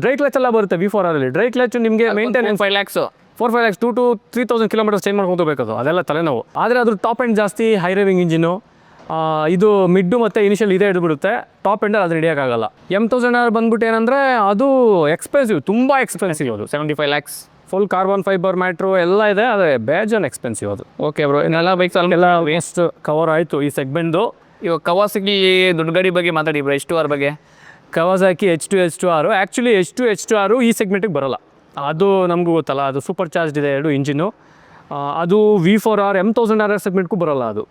Speaker 1: ಡ್ರೈ ಕ್ಲಚ್ ಎಲ್ಲ ಬರುತ್ತೆ V4Rಲ್ಲಿ. ಡ್ರೈ ಕ್ಲಚ್ ನಿಮಗೆ maintenance
Speaker 2: 5 lakhs
Speaker 1: 4-5 lakhs 2 to 3,000 kilometres change ಮಾಡ್ಕೊಬೇಕದು, ಅದೆಲ್ಲ ತಲೆನೋವು. ಆದರೆ ಅದ್ರ ಟಾಪ್ ಎಂಡ್ ಜಾಸ್ತಿ ಹೈ ರೇವಿಂಗ್ ಇಂಜಿನು. ಇದು ಮಿಡ್ಡು ಮತ್ತು ಇನಿಷಿಯಲ್ ಇದೇ ಹಿಡಿದ್ಬಿಡುತ್ತೆ. ಟಾಪ್ ಎಂಡಲ್ಲಿ ಅದು ಹಿಡಿಯೋಕ್ಕಾಗಲ್ಲ. M1000R ಬಂದ್ಬಿಟ್ಟು ಏನಂದರೆ ಅದು ಎಕ್ಸ್ಪೆನ್ಸಿವ್, ತುಂಬ ಎಕ್ಸ್ಪೆನ್ಸಿವ್ ಅದು.
Speaker 2: 75 lakhs
Speaker 1: full carbon fibre matter ಎಲ್ಲ ಇದೆ, ಅದೇ ಬೇಜಾನ್ ಎಕ್ಸ್ಪೆನ್ಸಿವ್ ಅದು.
Speaker 2: ಓಕೆ ಬ್ರೋ, ಇನ್ನೆಲ್ಲ ಬೈಕ್ಸ್
Speaker 1: ಎಲ್ಲ ವೇಸ್ಟ್ ಕವರ್ ಆಯಿತು ಈ ಸೆಗ್ಮೆಂಟ್ದು.
Speaker 2: ಇವಾಗ ಕವಾಸಕಿ ದೊಡ್ಡ ಗಾಡಿ ಬಗ್ಗೆ ಮಾತಾಡಿ ಬ್ರೋ, H2R ಬಗ್ಗೆ.
Speaker 1: ಕವಾಸಾಕಿ H2R ಆ್ಯಕ್ಚುಲಿ H2R ಈ ಸೆಗ್ಮೆಂಟಿಗೆ ಬರೋಲ್ಲ. ಅದು ನಮಗೂ ಗೊತ್ತಲ್ಲ, ಅದು ಸೂಪರ್ ಚಾರ್ಜ್ಡ್ ಇದೆ ಎರಡು ಇಂಜಿನು. ಅದು V4R M1000R ಸೆಗ್ಮೆಂಟ್ಗೂ ಬರೋಲ್ಲ ಅದು.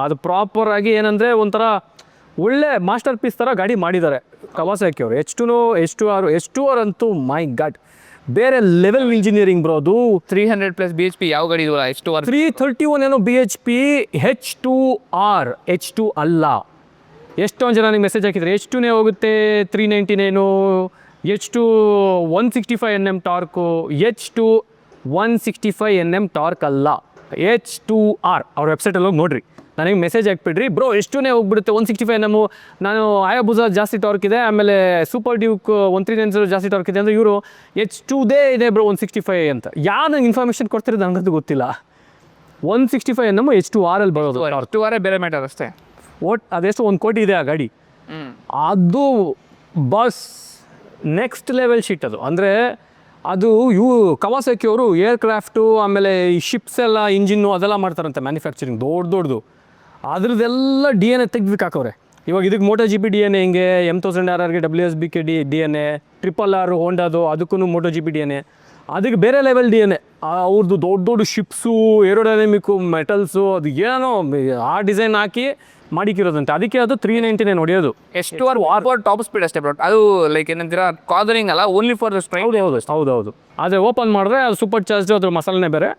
Speaker 1: ಅದು ಪ್ರಾಪರಾಗಿ ಏನಂದರೆ ಒಂಥರ ಒಳ್ಳೆ ಮಾಸ್ಟರ್ ಪೀಸ್ ಥರ ಗಾಡಿ ಮಾಡಿದ್ದಾರೆ ಕವಾಸಾಕಿ ಅವರು. H2R ಅಂತೂ ಮೈ ಗಾಡ್ ಬೇರೆ ಲೆವೆಲ್ ಇಂಜಿನಿಯರಿಂಗ್ ಬ್ರೋ. ಅದು
Speaker 2: 300+ BHP ಯಾವ ಗಾಡಿ ಇದೆಯಲ್ಲ H2R
Speaker 1: 331 ಏನೋ BHP. H2 ಅಲ್ಲ. ಎಷ್ಟೊಂದು ಜನ ನನಗೆ ಮೆಸೇಜ್ ಹಾಕಿದರೆ H2ನೇ ಹೋಗುತ್ತೆ 399, H2 165 Nm torque, H2 165 Nm torque ಅಲ್ಲ, H2R. ಅವ್ರ ವೆಬ್ಸೈಟಲ್ಲಿ ಹೋಗಿ ನೋಡಿರಿ, ನನಗೆ ಮೆಸೇಜ್ ಹಾಕ್ಬಿಡ್ರಿ ಬ್ರೋ H2ನೇ ಹೋಗ್ಬಿಡುತ್ತೆ 165 Nm. ನಾನು ಆಯಾಬುಜಾ ಜಾಸ್ತಿ ಟಾರ್ಕ್ ಇದೆ, ಆಮೇಲೆ ಸೂಪರ್ ಡ್ಯೂಕ್ 1390 ಜಾಸ್ತಿ ಟಾರ್ಕ್ ಇದೆ ಅಂದರೆ ಇವರು H2ದೇ ಇದೆ ಬ್ರೋ 165 ಅಂತ. ಯಾರು ನಂಗೆ ಇನ್ಫಾರ್ಮೇಷನ್ ಕೊಡ್ತಿರೋದು ನನಗಂತೂ ಗೊತ್ತಿಲ್ಲ. 165 Nm H2Rಲ್ಲಿ ಬರೋದು.
Speaker 2: H2R ಬೇರೆ ಮ್ಯಾಟರ್ ಅಷ್ಟೇ.
Speaker 1: ಅದೆಷ್ಟು 1 ಕೋಟಿ ಇದೆ ಆ ಗಾಡಿ. ಅದು ಬಸ್ ನೆಕ್ಸ್ಟ್ ಲೆವೆಲ್ ಶೀಟ್ ಅದು. ಅಂದರೆ ಅದು ಕವಾಸಾಕಿ ಅವರು ಏರ್ಕ್ರಾಫ್ಟು ಆಮೇಲೆ ಈ ಶಿಪ್ಸ್ ಎಲ್ಲ ಇಂಜಿನ್ನು ಅದೆಲ್ಲ ಮಾಡ್ತಾರಂತೆ ಮ್ಯಾನುಫ್ಯಾಕ್ಚರಿಂಗ್ ದೊಡ್ಡದು. ಅದ್ರದ್ದೆಲ್ಲ DNA ತೆಗ್ದು ಹಾಕವ್ರೆ. ಇವಾಗ ಇದಕ್ಕೆ MotoGP DNA ಹಿಂಗೆ, M1000RRಗೆ WSBK DNA, RRR ಹೋಂಡಾದು ಅದಕ್ಕೂ MotoGP DNA, ಅದಕ್ಕೆ ಬೇರೆ ಲೆವೆಲ್ DNA. ಅವ್ರದ್ದು ದೊಡ್ಡ ಶಿಪ್ಸು, ಏರೋಡೈನಮಿಕ್ಕು, ಮೆಟಲ್ಸು, ಅದು ಏನೋ ಆ ಡಿಸೈನ್ ಹಾಕಿ ಮಾಡಿಕ್ಕಿರೋದಂತೆ. ಅದಕ್ಕೆ ಅದು 399 ಹೊಡೆಯೋದು.
Speaker 2: H2R ಟಾಪ್ ಸ್ಪೀಡ್ ಅಷ್ಟೇ ಬ್ರೋ. ಅದು ಲೈಕ್ ಏನಂತೀರ ಕಾರ್ನರಿಂಗ್ ಅಲ್ಲ, ಓನ್ಲಿ ಫಾರ್ ಸ್ಟ್ರೈಟ್.
Speaker 1: ಹೌದು. ಆದರೆ ಓಪನ್ ಮಾಡಿದ್ರೆ ಅದು ಸೂಪರ್ ಚಾರ್ಜ್, ಅದ್ರ ಮಸಾಲೆನೇ ಬೇರೆ.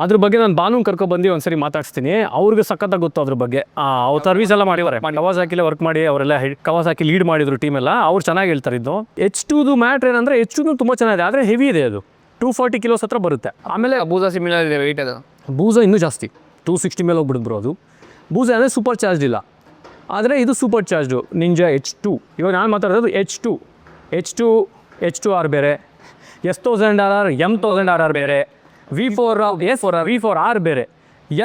Speaker 1: ಅದ್ರ ಬಗ್ಗೆ ನಾನು ಬಾನು ಕರ್ಕೊಬಂದು ಒಂದ್ಸರಿ ಮಾತಾಡ್ಸ್ತೀನಿ. ಅವ್ರಿಗೆ ಸಖತ್ತಾಗಿ ಗೊತ್ತು ಅದ್ರ ಬಗ್ಗೆ. ಅವ್ರು ಸರ್ವಿಸ್ ಎಲ್ಲ ಮಾಡಿದ್ದಾರೆ, ಕವಾಸಾಕಿಲೇ ವರ್ಕ್ ಮಾಡಿ ಅವರೆಲ್ಲ ಕವಾಸಾಕಿ ಲೀಡ್ ಮಾಡಿದ್ರು ಟೀಮ್ ಎಲ್ಲ. ಅವ್ರು ಚೆನ್ನಾಗಿ ಹೇಳ್ತಾರೆ ಇದು. H2 ಮ್ಯಾಟ್ರ್ ಏನಂದರೆ H2 ತುಂಬ ಚೆನ್ನಾಗಿದೆ, ಆದರೆ ಹೆವಿ ಇದೆ. ಅದು 240 ಕಿಲೋಸ್ ಹತ್ರ ಬರುತ್ತೆ. ಆಮೇಲೆ
Speaker 2: ಬೂಸಾ ಸಿಮಿಲರ್ ಇದೆ ವೆಯ್ಟ್. ಅದು
Speaker 1: ಬೂಸಾ ಇನ್ನೂ ಜಾಸ್ತಿ 260 ಮೇಲೆ ಹೋಗ್ಬಿಡುದು ಬ್ರೋ. ಅದು ಬೂಸಾ ಅಂದರೆ ಸೂಪರ್ ಚಾರ್ಜ್ ಇಲ್ಲ, ಆದರೆ ಇದು ಸೂಪರ್ ಚಾರ್ಜು ನಿಂಜಾ H2. ಇವಾಗ ನಾನು ಮಾತಾಡೋದು H2R ಬೇರೆ, S1000RR M1000RR ಬೇರೆ, V4R ಬೇರೆ.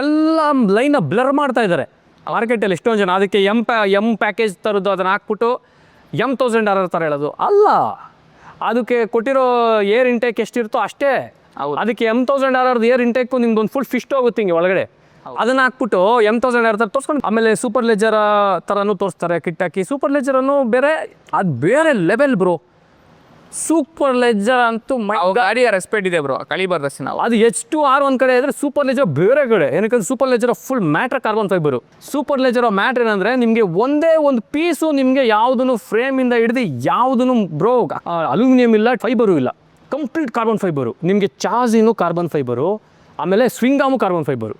Speaker 1: ಎಲ್ಲ ಲೈನ ಬ್ಲರ್ ಮಾಡ್ತಾ ಇದ್ದಾರೆ ಮಾರ್ಕೆಟಲ್ಲಿ ಎಷ್ಟೊಂದು ಜನ. ಅದಕ್ಕೆ ಎಮ್ ಪ್ಯಾಕೇಜ್ ಥರದ್ದು ಅದನ್ನು ಹಾಕ್ಬಿಟ್ಟು M1000RR ಥರ ಹೇಳೋದು ಅಲ್ಲ. ಅದಕ್ಕೆ ಕೊಟ್ಟಿರೋ ಏರ್ ಇಂಟೇಕ್ ಎಷ್ಟಿರುತ್ತೋ ಅಷ್ಟೇ. ಅದಕ್ಕೆ M1000RR ಏರ್ ಇಂಟೇಕು ನಿಮ್ಗೆ ಒಂದು ಫುಲ್ ಫಿಸ್ಟ್ ಹೋಗುತ್ತೆ ಹಿಂಗೆ ಒಳಗಡೆ. ಅದನ್ನು ಹಾಕ್ಬಿಟ್ಟು M1000RR ಥರ ತೋರಿಸ್ಕೊಂಡು ಆಮೇಲೆ ಸೂಪರ್ ಲೆಜರ್ ಥರನೂ ತೋರಿಸ್ತಾರೆ ಕಿಟ್ ಹಾಕಿ. ಸೂಪರ್ ಲೆಜರನ್ನು ಬೇರೆ, ಅದು ಬೇರೆ ಲೆವೆಲ್ ಬ್ರೋ. ಸೂಪರ್ ಲೆಜರ್ ಅಂತೂ
Speaker 2: ಗಾಡಿಯ ರೆಸ್ಪೆಕ್ಟ್ ಇದೆ ಬ್ರೋ, ಕಳಿಬಾರ್ದಷ್ಟು ನಾವು.
Speaker 1: ಅದು H2R ಒಂದು ಕಡೆ ಇದ್ರೆ ಸೂಪರ್ ಲೆಜರ್ ಬೇರೆ ಕಡೆ. ಏನಕ್ಕೆ super leisure full matter carbon fibre. Super leisure matter ಏನಂದರೆ ನಿಮಗೆ ಒಂದೇ ಒಂದು ಪೀಸು ನಿಮಗೆ ಯಾವುದೂ ಫ್ರೇಮಿಂದ ಹಿಡಿದು ಯಾವುದೂ ಬ್ರೋ ಅಲ್ಯೂಮಿನಿಯಂ ಇಲ್ಲ, ಫೈಬರು ಇಲ್ಲ, ಕಂಪ್ಲೀಟ್ ಕಾರ್ಬನ್ ಫೈಬರು. ನಿಮಗೆ ಚಾಸಿನು ಕಾರ್ಬನ್ ಫೈಬರು, ಆಮೇಲೆ ಸ್ವಿಂಗಾಮು ಕಾರ್ಬನ್ ಫೈಬರು.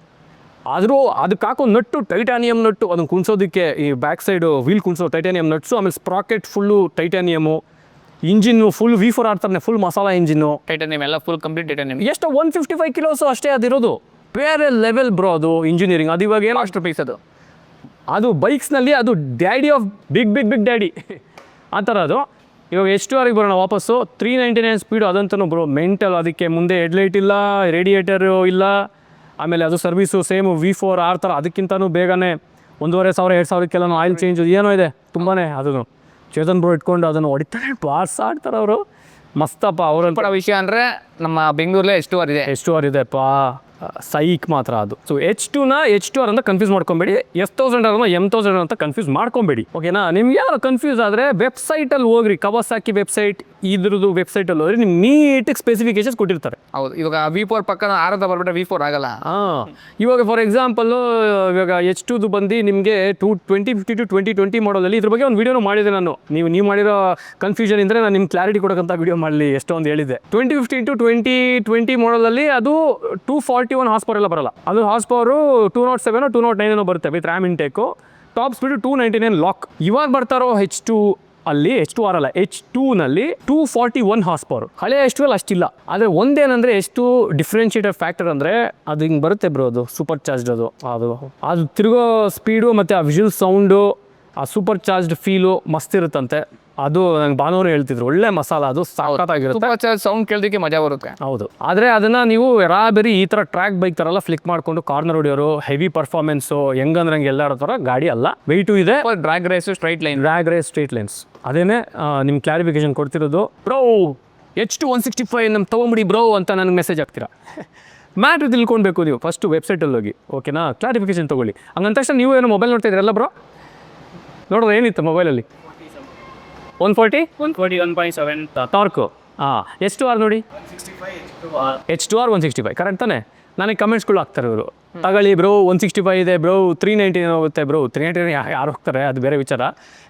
Speaker 1: ಆದರೂ ಅದಕ್ಕೆ ಹಾಕೋ ನಟ್ಟು ಟೈಟಾನಿಯಂ ನಟ್ಟು, ಅದನ್ನು ಕುಣಿಸೋದಕ್ಕೆ ಈ ಬ್ಯಾಕ್ ಸೈಡು ವೀಲ್ ಕುಣಿಸೋ ಟೈಟಾನಿಯಂ ನಟ್ಸು. ಆಮೇಲೆ sprocket full titanium. Engine full V4R ಥರನೇ ಫುಲ್ ಮಸಾಲಾ ಇಂಜಿನ್ನು.
Speaker 2: ಟೈಟಾನಿಯಂ ಎಲ್ಲ ಫುಲ್ ಕಂಪ್ಲೀಟ್ ಟೈಟಾನಿಯಂ.
Speaker 1: ಎಷ್ಟು 155 ಕಿಲೋಸು ಅಷ್ಟೇ ಅದಿರೋದು. ಬೇರೆ ಲೆವೆಲ್ ಬ್ರೋ ಅದು ಇಂಜಿನಿಯರಿಂಗ್. ಅದು ಇವಾಗ ಏನು
Speaker 2: ಮಾಸ್ಟರ್ ಪೀಸ್
Speaker 1: ಅದು ಬೈಕ್ಸ್ನಲ್ಲಿ ಅದು ಡ್ಯಾಡಿ ಆಫ್ ಬಿಗ್ ಡ್ಯಾಡಿ ಆ ಥರ ಅದು. ಇವಾಗ H2Rಗೆ ಬರೋಣ ವಾಪಸ್ಸು. 399 ಸ್ಪೀಡು, ಅದಂತೂ ಬ್ರೋ ಮೆಂಟಲ್. ಅದಕ್ಕೆ ಮುಂದೆ ಹೆಡ್ಲೈಟ್ ಇಲ್ಲ, ರೇಡಿಯೇಟರು ಇಲ್ಲ, ಆಮೇಲೆ ಅದು ಸರ್ವೀಸು ಸೇಮ್ V4R ಥರ. ಅದಕ್ಕಿಂತನೂ ಬೇಗನೆ 1,500-2,000ಕ್ಕೆಲ್ಲ ಆಯಿಲ್ ಚೇಂಜ್ ಏನೋ ಇದೆ ತುಂಬಾ. ಅದನ್ನು ಚೇತನ್ ಬ್ರೋ ಇಟ್ಕೊಂಡು ಅದನ್ನು ಹೊಡಿತಾರೆ, ಪಾಸ್ ಆಡ್ತಾರೆ ಅವರು. ಮಸ್ತಪ್ಪ ಅವರ
Speaker 2: ವಿಷಯ ಅಂದರೆ ನಮ್ಮ ಬೆಂಗಳೂರಲ್ಲೇ H2R ಇದೆ
Speaker 1: ಸೈಕ್ ಮಾತ್ರ ಅದು. ಸೊ H2R ಅಂತ ಕನ್ಫ್ಯೂಸ್ ಮಾಡ್ಕೊಬೇಡಿ, S1000R M1000 ಅಂತ ಕನ್ಫ್ಯೂಸ್ ಮಾಡ್ಕೊಬೇಡಿ, ಓಕೆನಾ? ನಿಮ್ಗೆ ಯಾರು ಕನ್ಫ್ಯೂಸ್ ಆದರೆ ವೆಬ್ಸೈಟಲ್ಲಿ ಹೋಗ್ರಿ, ಕವಾಸಾಕಿ ವೆಬ್ಸೈಟ್, ಇದ್ರದ್ದು ವೆಬ್ಸೈಟಲ್ಲಿ ಹೋಗ್ರಿ, ನಿಮ್ಗೆ ನೀಟಾಗಿ ಸ್ಪೆಸಿಫಿಕೇಶನ್ಸ್ ಕೊಟ್ಟಿರ್ತಾರೆ.
Speaker 2: ಹೌದು. ಇವಾಗ V4 ಪಕ್ಕದ R ಅಂತ ಬರ್ಬಿಟ್ರೆ V4 ಆಗಲ್ಲ.
Speaker 1: ಇವಾಗ ಫಾರ್ ಎಕ್ಸಾಂಪಲ್ಲು ಇವಾಗ H2 ಬಂದು ನಿಮಗೆ 2015 to 2020 ಮಾಡಲಲ್ಲಿ ಇದ್ರ ಬಗ್ಗೆ ಒಂದು ವೀಡಿಯೋನು ಮಾಡಿದೆ ನಾನು. ನೀವು ಮಾಡಿರೋ ಕನ್ಫ್ಯೂಷನ್ ಇದ್ದರೆ ನಾನು ನಿಮ್ಗೆ ಕ್ಲಾರಿಟಿ ಕೊಡೋಕ್ಕಂತ ವೀಡಿಯೋ ಮಾಡಲಿ ಎಷ್ಟೊಂದು ಹೇಳಿದೆ. 2015 to 2020 ಮಾಡಲಲ್ಲಿ ಅದು 241 ಹಾರ್ಸ್ ಪವರ್ ಎಲ್ಲ ಬರಲ್ಲ. ಅದು ಹಾರ್ಸ್ ಪವರು 207 209 ಬರುತ್ತೆ with RAM intake. Top speed 299 lock. ಇವಾಗ ಬರ್ತಾರೋ H2 ಅಲ್ಲಿ H2R ಅಲ್ಲ H2ನಲ್ಲಿ 241 ಹಾರ್ಸ್ ಪವರ್. ಹಳೆ H2 ಅಷ್ಟಿಲ್ಲ. ಆದರೆ ಒಂದೇನಂದರೆ ಎಷ್ಟು ಡಿಫ್ರೆನ್ಷಿಯೇಟರ್ ಫ್ಯಾಕ್ಟರ್ ಅಂದರೆ ಅದು ಹಿಂಗೆ ಬರುತ್ತೆ ಬ್ರೋ, ಅದು ಸೂಪರ್ ಚಾರ್ಜ್ಡ್ ಅದು ತಿರುಗೋ ಸ್ಪೀಡು ಮತ್ತು ಆ ವಿಷುವಲ್ ಸೌಂಡು, ಆ ಸೂಪರ್ ಚಾರ್ಜ್ಡ್ ಫೀಲು ಮಸ್ತ್ ಇರುತ್ತಂತೆ. ಅದು ನಂಗೆ ಭಾನುವಾರ ಹೇಳ್ತಿದ್ರು, ಒಳ್ಳೆ ಮಸಾಲ, ಅದು ಸಾಕಾಗಿರುತ್ತೆ.
Speaker 2: ಸೂಪರ್ ಚಾರ್ಜ್ ಸೌಂಡ್ ಕೇಳೋದಕ್ಕೆ ಮಜಾ ಬರುತ್ತೆ.
Speaker 1: ಹೌದು, ಆದರೆ ಅದನ್ನು ನೀವು ರಾಬರಿ ಈ ಥರ ಟ್ರ್ಯಾಕ್ ಬೈಕ್ ಥರ ಎಲ್ಲ ಫ್ಲಿಕ್ ಮಾಡಿಕೊಂಡು ಕಾರ್ನರ್ ಹೊಡಿಯೋರು, ಹೆವಿ ಪರ್ಫಾರ್ಮೆನ್ಸು, ಹೆಂಗಂದ್ರೆ ಹಂಗೆ ಎಲ್ಲಾಡೋ ಥರ ಗಾಡಿ ಅಲ್ಲ. ವೆಯ್ಟು ಇದೆ,
Speaker 2: drag race straight line,
Speaker 1: straight lines. ಅದೇನೇ ನಿಮ್ಗೆ ಕ್ಲಾರಿಫಿಕೇಶನ್ ಕೊಡ್ತಿರೋದು. ಬ್ರೋ H2 165 ನಮ್ಮ ತೊಗೊಂಬಿಡಿ ಬ್ರೋ ಅಂತ ನನಗೆ ಮೆಸೇಜ್ ಆಗ್ತೀರಾ. ಮ್ಯಾಟ್ರ್ ತಿಳ್ಕೊಳ್ಬೇಕು ನೀವು ಫಸ್ಟು ವೆಬ್ಸೈಟಲ್ಲಿ ಹೋಗಿ, ಓಕೆನಾ? ಕ್ಲಾರಿಫಿಕೇಶನ್ ತೊಗೊಳ್ಳಿ. ಹಂಗಂತ ತಕ್ಷಣ ನೀವು ಏನೋ ಮೊಬೈಲ್ ನೋಡ್ತಾ ಇದ್ರಲ್ಲ ಬ್ರೋ, ನೋಡೋದು ಏನಿತ್ತು ಮೊಬೈಲಲ್ಲಿ? 141.7 ಟಾರ್ಕು. H2R ನೋಡಿ, H2R 165 ಕರೆಕ್ಟ್ ತಾನೆ? ನನಗೆ ಕಮೆಂಟ್ಸ್ಗಳು ಹಾಕ್ತಾರೆ ಇವರು, ತಗೊಳ್ಳಿ ಬ್ರೋ 165 ಇದೆ ಬ್ರೋ, 390 ಹೋಗುತ್ತೆ ಬ್ರೋ. 390 ಯಾರು ಹೋಗ್ತಾರೆ ಅದು ಬೇರೆ ವಿಚಾರ.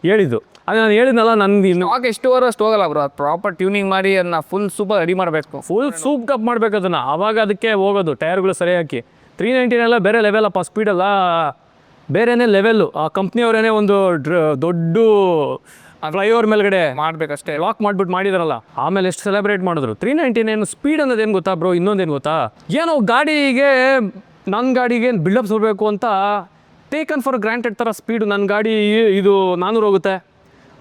Speaker 1: ಹೇಳಿದ್ದು ಅದು ನಾನು ಹೇಳಿದ್ನಲ್ಲ, ನನಗೆ ಇನ್ನು
Speaker 2: H2R ಅಷ್ಟು ಹೋಗಲ್ಲ ಬ್ರೋ. ಪ್ರಾಪರ್ ಟ್ಯೂನಿಂಗ್ ಮಾಡಿ ಅದನ್ನ ಫುಲ್ ಸೂಪರ್ ರೆಡಿ ಮಾಡಬೇಕು,
Speaker 1: ಫುಲ್ ಸೂಪ್ ಕಪ್ ಮಾಡಬೇಕು ಅದನ್ನು. ಆವಾಗ ಅದಕ್ಕೆ ಹೋಗೋದು ಟೈರ್ಗಳು ಸರಿ ಹಾಕಿ. 390 ಬೇರೆ ಲೆವೆಲಪ್ಪ, ಸ್ಪೀಡೆಲ್ಲ ಬೇರೆನೇ ಲೆವೆಲ್ಲು. ಆ ಕಂಪ್ನಿಯವರೇನೇ ಒಂದು ದೊಡ್ಡ ಫ್ಲೈಓವರ್ ಮೇಲ್ಗಡೆ
Speaker 2: ಮಾಡಬೇಕಷ್ಟೇ
Speaker 1: ಲಾಕ್ ಮಾಡಿಬಿಟ್ಟು ಮಾಡಿದಾರಲ್ಲ, ಆಮೇಲೆ ಎಷ್ಟು ಸೆಲೆಬ್ರೇಟ್ ಮಾಡಿದ್ರು. 390 ಸ್ಪೀಡ್ ಅನ್ನೋದೇನು ಗೊತ್ತಾ ಬ್ರೋ? ಇನ್ನೊಂದೇನು ಗೊತ್ತಾ? ಏನೋ ಗಾಡಿಗೆ, ನನ್ನ ಗಾಡಿಗೆ ಬಿಲ್ಡಪ್ಸ್ ಬರಬೇಕು ಅಂತ ಟೇಕನ್ ಫಾರ್ ಗ್ರಾಂಟೆಡ್ ಥರ ಸ್ಪೀಡು. ನನ್ನ ಗಾಡಿ ಇದು 400 ಹೋಗುತ್ತೆ,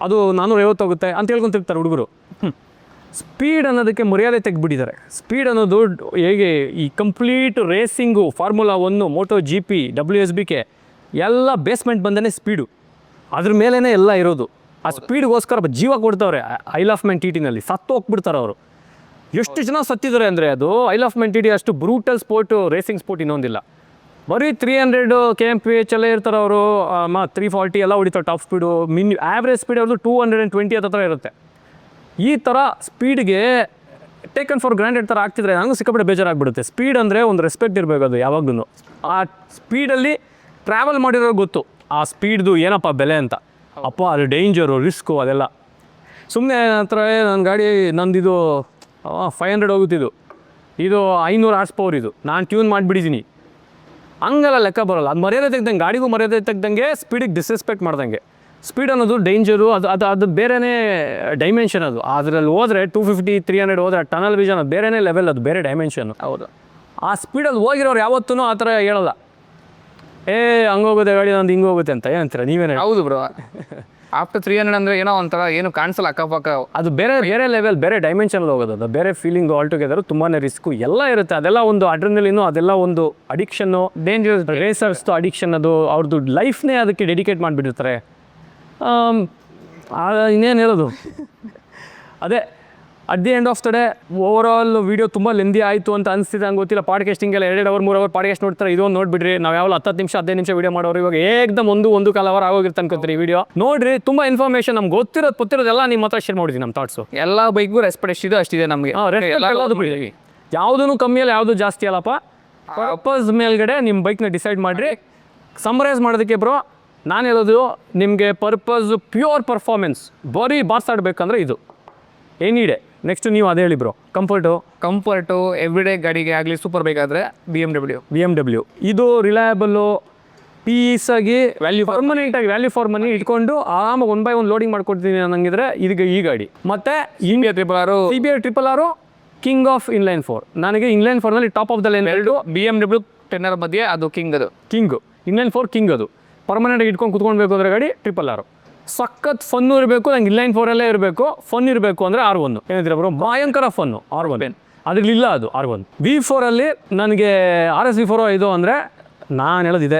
Speaker 1: ಅದು 450 ಹೋಗುತ್ತೆ ಅಂತ ಹೇಳ್ಕೊಂತಿರ್ತಾರೆ ಹುಡುಗರು. ಸ್ಪೀಡ್ ಅನ್ನೋದಕ್ಕೆ ಮರ್ಯಾದೆ ತೆಗೆದುಬಿಟ್ಟಿದ್ದಾರೆ. ಸ್ಪೀಡ್ ಅನ್ನೋದು ಹೇಗೆ ಈ complete racing, formula 1, moto GP, WSBK ಎಲ್ಲ ಬೇಸ್ಮೆಂಟ್ ಬಂದೇ ಸ್ಪೀಡು, ಅದ್ರ ಮೇಲೇ ಎಲ್ಲ ಇರೋದು. ಆ ಸ್ಪೀಡ್ಗೋಸ್ಕರ ಜೀವ ಕೊಡ್ತವ್ರೆ. ಐಲ್ ಆಫ್ ಮ್ಯಾನ್ TTನಲ್ಲಿ ಸತ್ತು ಹೋಗ್ಬಿಡ್ತಾರೆ ಅವರು. ಎಷ್ಟು ಜನ ಸತ್ತಿದ್ದಾರೆ ಅಂದರೆ, ಅದು ಐಲ್ ಆಫ್ ಮ್ಯಾನ್ TT ಅಷ್ಟು ಬ್ರೂಟಲ್ ಸ್ಪೋರ್ಟು, ರೇಸಿಂಗ್ ಸ್ಪೋರ್ಟ್ ಇನ್ನೊಂದಿಲ್ಲ. ಬರೀ 300 kmph ಎಲ್ಲ ಇರ್ತಾರೆ ಅವರು. 340 ಎಲ್ಲ ಹೊಡಿತಾರೆ ಟಾಪ್ ಸ್ಪೀಡು. ಆ್ಯಾವ್ರೇಜ್ ಸ್ಪೀಡ್ ಅವ್ರದ್ದು 220 ಹತ್ರ ಇರುತ್ತೆ. ಈ ಥರ ಸ್ಪೀಡ್ಗೆ ಟೇಕನ್ ಫಾರ್ ಗ್ರಾಂಟೆಡ್ ಥರ ಆಗ್ತಿದ್ರೆ ನನಗೂ ಸಿಕ್ಕಾಪಟ್ಟೆ ಬೇಜಾರಾಗ್ಬಿಡುತ್ತೆ. ಸ್ಪೀಡ್ ಅಂದರೆ ಒಂದು ರೆಸ್ಪೆಕ್ಟ್ ಇರಬೇಕು, ಅದು ಯಾವಾಗಲೂ. ಆ ಸ್ಪೀಡಲ್ಲಿ ಟ್ರಾವೆಲ್ ಮಾಡಿರೋರು ಗೊತ್ತು ಆ ಸ್ಪೀಡ್ದು ಏನಪ್ಪ ಬೆಲೆ ಅಂತ. ಅಪ್ಪ ಅದು ಡೇಂಜರು, ರಿಸ್ಕು ಅದೆಲ್ಲ. ಸುಮ್ಮನೆ ಹತ್ರ ನನ್ನ ಗಾಡಿ ನಂದಿದು 500 ಹೋಗುತ್ತಿದ್ದು, ಇದು 500 ಹಾರ್ಸ್ ಪವರ್, ಇದು ನಾನು ಟ್ಯೂನ್ ಮಾಡಿಬಿಟ್ಟಿದ್ದೀನಿ, ಹಂಗೆಲ್ಲ ಲೆಕ್ಕ ಬರೋಲ್ಲ. ಅದು ಮರ್ಯಾದೆ ತೆಗ್ದಂಗೆ, ಗಾಡಿಗೂ ಮರ್ಯಾದೆ ತೆಗ್ದಂಗೆ, ಸ್ಪೀಡಿಗೆ ಡಿಸ್ರೆಸ್ಪೆಕ್ಟ್ ಮಾಡ್ದಂಗೆ. ಸ್ಪೀಡ್ ಅನ್ನೋದು ಡೇಂಜರು, ಅದು ಬೇರೆಯೇ ಡೈಮೆನ್ಷನ್. ಅದು ಅದರಲ್ಲಿ ಹೋದರೆ 250, 300 ಹೋದರೆ ಟನಲ್ ವಿಷನ್, ಅದು ಬೇರೆಯೇ ಲೆವೆಲ್, ಅದು ಬೇರೆ ಡೈಮೆನ್ಷನ್. ಹೌದು, ಆ ಸ್ಪೀಡಲ್ಲಿ ಹೋಗಿರೋರು ಯಾವತ್ತೂ ಆ ಥರ ಹೇಳಲ್ಲ, ಹಂಗೋಗುತ್ತೆ ಗಾಡಿ ನಂದು ಹಿಂಗೆ ಹೋಗುತ್ತೆ ಅಂತ. ಏನಂತೀರ ನೀವೇನು?
Speaker 2: ಹೌದು ಬ್ರೋ. ಆಫ್ಟರ್ 300 ಅಂದರೆ ಏನೋ ಒಂಥರ ಏನು ಕಾಣಿಸಲ್ಲ ಅಕ್ಕಪಕ್ಕ.
Speaker 1: ಅದು ಬೇರೆ ಲೆವೆಲ್, ಬೇರೆ ಡೈಮೆನ್ಷನಲ್ಲಿ ಹೋಗೋದು, ಅದು ಬೇರೆ ಫೀಲಿಂಗು. ಆಲ್ ಟುಗೆದರ್ ತುಂಬಾ ರಿಸ್ಕು ಎಲ್ಲ ಇರುತ್ತೆ. ಅದೆಲ್ಲ ಒಂದು ಅಡ್ರಿನಲಿನು, ಅದೆಲ್ಲ ಒಂದು ಅಡಿಕ್ಷನ್ನು, ಡೇಂಜರಸ್ ರೇಸರ್ಸ್ದು ಅಡಿಕ್ಷನ್. ಅದು ಅವ್ರದ್ದು ಲೈಫ್ನೇ ಅದಕ್ಕೆ ಡೆಡಿಕೇಟ್ ಮಾಡಿಬಿಟ್ಟಿರ್ತಾರೆ. ಇನ್ನೇನು ಹೇಳೋದು, ಅದೇ at the end of the day over all video ತುಂಬ ಲೆಂದಿ ಆಯಿತು ಅಂತ ಅನಿಸ್ತಿದೆ. ಹಂಗೆ ಗೊತ್ತಿಲ್ಲ, ಪಾಡ್ಕಾಸ್ಟಿಂಗೆಲ್ಲ 2 ಅವರ್ 3 ಅವರ್ ಪಾಡ್ಕಾಸ್ಟ್ ನೋಡ್ತಾರೆ. ಇದೊಂದು ನೋಡಿಬಿಡ್ರಿ. ನಾವು ಯಾವಲ್ಲ 10 ನಿಮಿಷ 15 ನಿಮಿಷ ವೀಡಿಯೋ ಮಾಡೋರು, ಇವಾಗ ಏಕದಮ್ 1 ಕಾಲ್ ಅವರ್ ಆಗೋಗಿರ್ತ ಅನ್ಕೋತೀರಿ ವೀಡಿಯೋ ನೋಡ್ರಿ. ತುಂಬ ಇನ್ಫಾರ್ಮೇಷನ್ ನಮ್ಗೆ ಗೊತ್ತಿರೋದೆಲ್ಲ ನಿಮ್ಮ ಹತ್ರ ಶೇರ್ ಮಾಡಿದ್ವಿ, ನಮ್ಮ ಥಾಟ್ಸು.
Speaker 2: ಎಲ್ಲ ಬೈಕ್ಗೂ ರೆಸ್ಪೆಕ್ಟ್ ಎಷ್ಟಿದೆ ಅಷ್ಟಿದೆ ನಮಗೆ.
Speaker 1: ಯಾವುದೂ ಕಮ್ಮಿ ಅಲ್ಲ, ಯಾವುದು ಜಾಸ್ತಿ ಅಲ್ಲಪ್ಪ. ಪರ್ಪಸ್ ಮೇಲ್ಗಡೆ ನಿಮ್ಮ ಬೈಕ್ನ ಡಿಸೈಡ್ ಮಾಡಿರಿ. ಸಮರೈಸ್ ಮಾಡೋದಕ್ಕೆ ಬ್ರೋ, ನಾನು ಹೇಳೋದು ನಿಮಗೆ ಪರ್ಪಸ್ ಪ್ಯೂರ್ ಪರ್ಫಾರ್ಮೆನ್ಸ್, ಬರೀ ಬಾರ್ಸಾಡಬೇಕಂದ್ರೆ ಇದು ಎನಿ ಡೇ. ನೆಕ್ಸ್ಟ್ ನೀವು ಅದೇ ಹೇಳಿ ಬ್ರೋ. ಕಂಫರ್ಟು
Speaker 2: ಎವ್ರಿಡೇ ಗಾಡಿಗೆ ಆಗಲಿ, ಸೂಪರ್ ಬೇಕಾದರೆ
Speaker 1: BMW ಇದು ರಿಲಯಬಲ್ಲು, ಪೀಸಾಗಿ ವ್ಯಾಲ್ಯೂ ವ್ಯಾಲ್ಯೂ ಫಾರ್ ಮನಿ ಇಟ್ಕೊಂಡು ಆರಾಮಾಗಿ 1 by 1 ಲೋಡಿಂಗ್ ಮಾಡ್ಕೊಡ್ತೀನಿ ಅನ್ನಂಗಿದ್ರೆ ಇದಕ್ಕೆ ಈ ಗಾಡಿ. ಮತ್ತು
Speaker 2: India
Speaker 1: 666 ಕಿಂಗ್ ಆಫ್ ಇನ್ಲೈನ್ 4. ನನಗೆ ಇನ್ಲೈನ್ 4ನಲ್ಲಿ ಟಾಪ್ ಆಫ್ ದ ಲೈನ್ ಎರಡು
Speaker 2: BMW 10R ಮಧ್ಯೆ ಅದು ಕಿಂಗು
Speaker 1: ಇನ್ಲೈನ್ 4 ಕಿಂಗ್. ಅದು ಪರ್ಮನೆಂಟಾಗಿ ಇಟ್ಕೊಂಡು ಕುತ್ಕೊಳ್ಬೇಕು ಅಂದರೆ ಗಾಡಿ 666. ಸಖತ್ ಫನ್ನು ಇರಬೇಕು, ನಂಗೆ ಇನ್ಲೈನ್ 4 ಇರಬೇಕು. ಫನ್ ಇರಬೇಕು ಅಂದರೆ R1. ಏನಂತೀರ ಬ್ರೋ? ಭಯಂಕರ ಫನ್ನು R1. ಅದ್ರಲ್ಲಿಲ್ಲ ಅದು R1. V4 ನನಗೆ RS V4 ಇದು ಅಂದರೆ ನಾನು ಹೇಳೋದಿದೆ,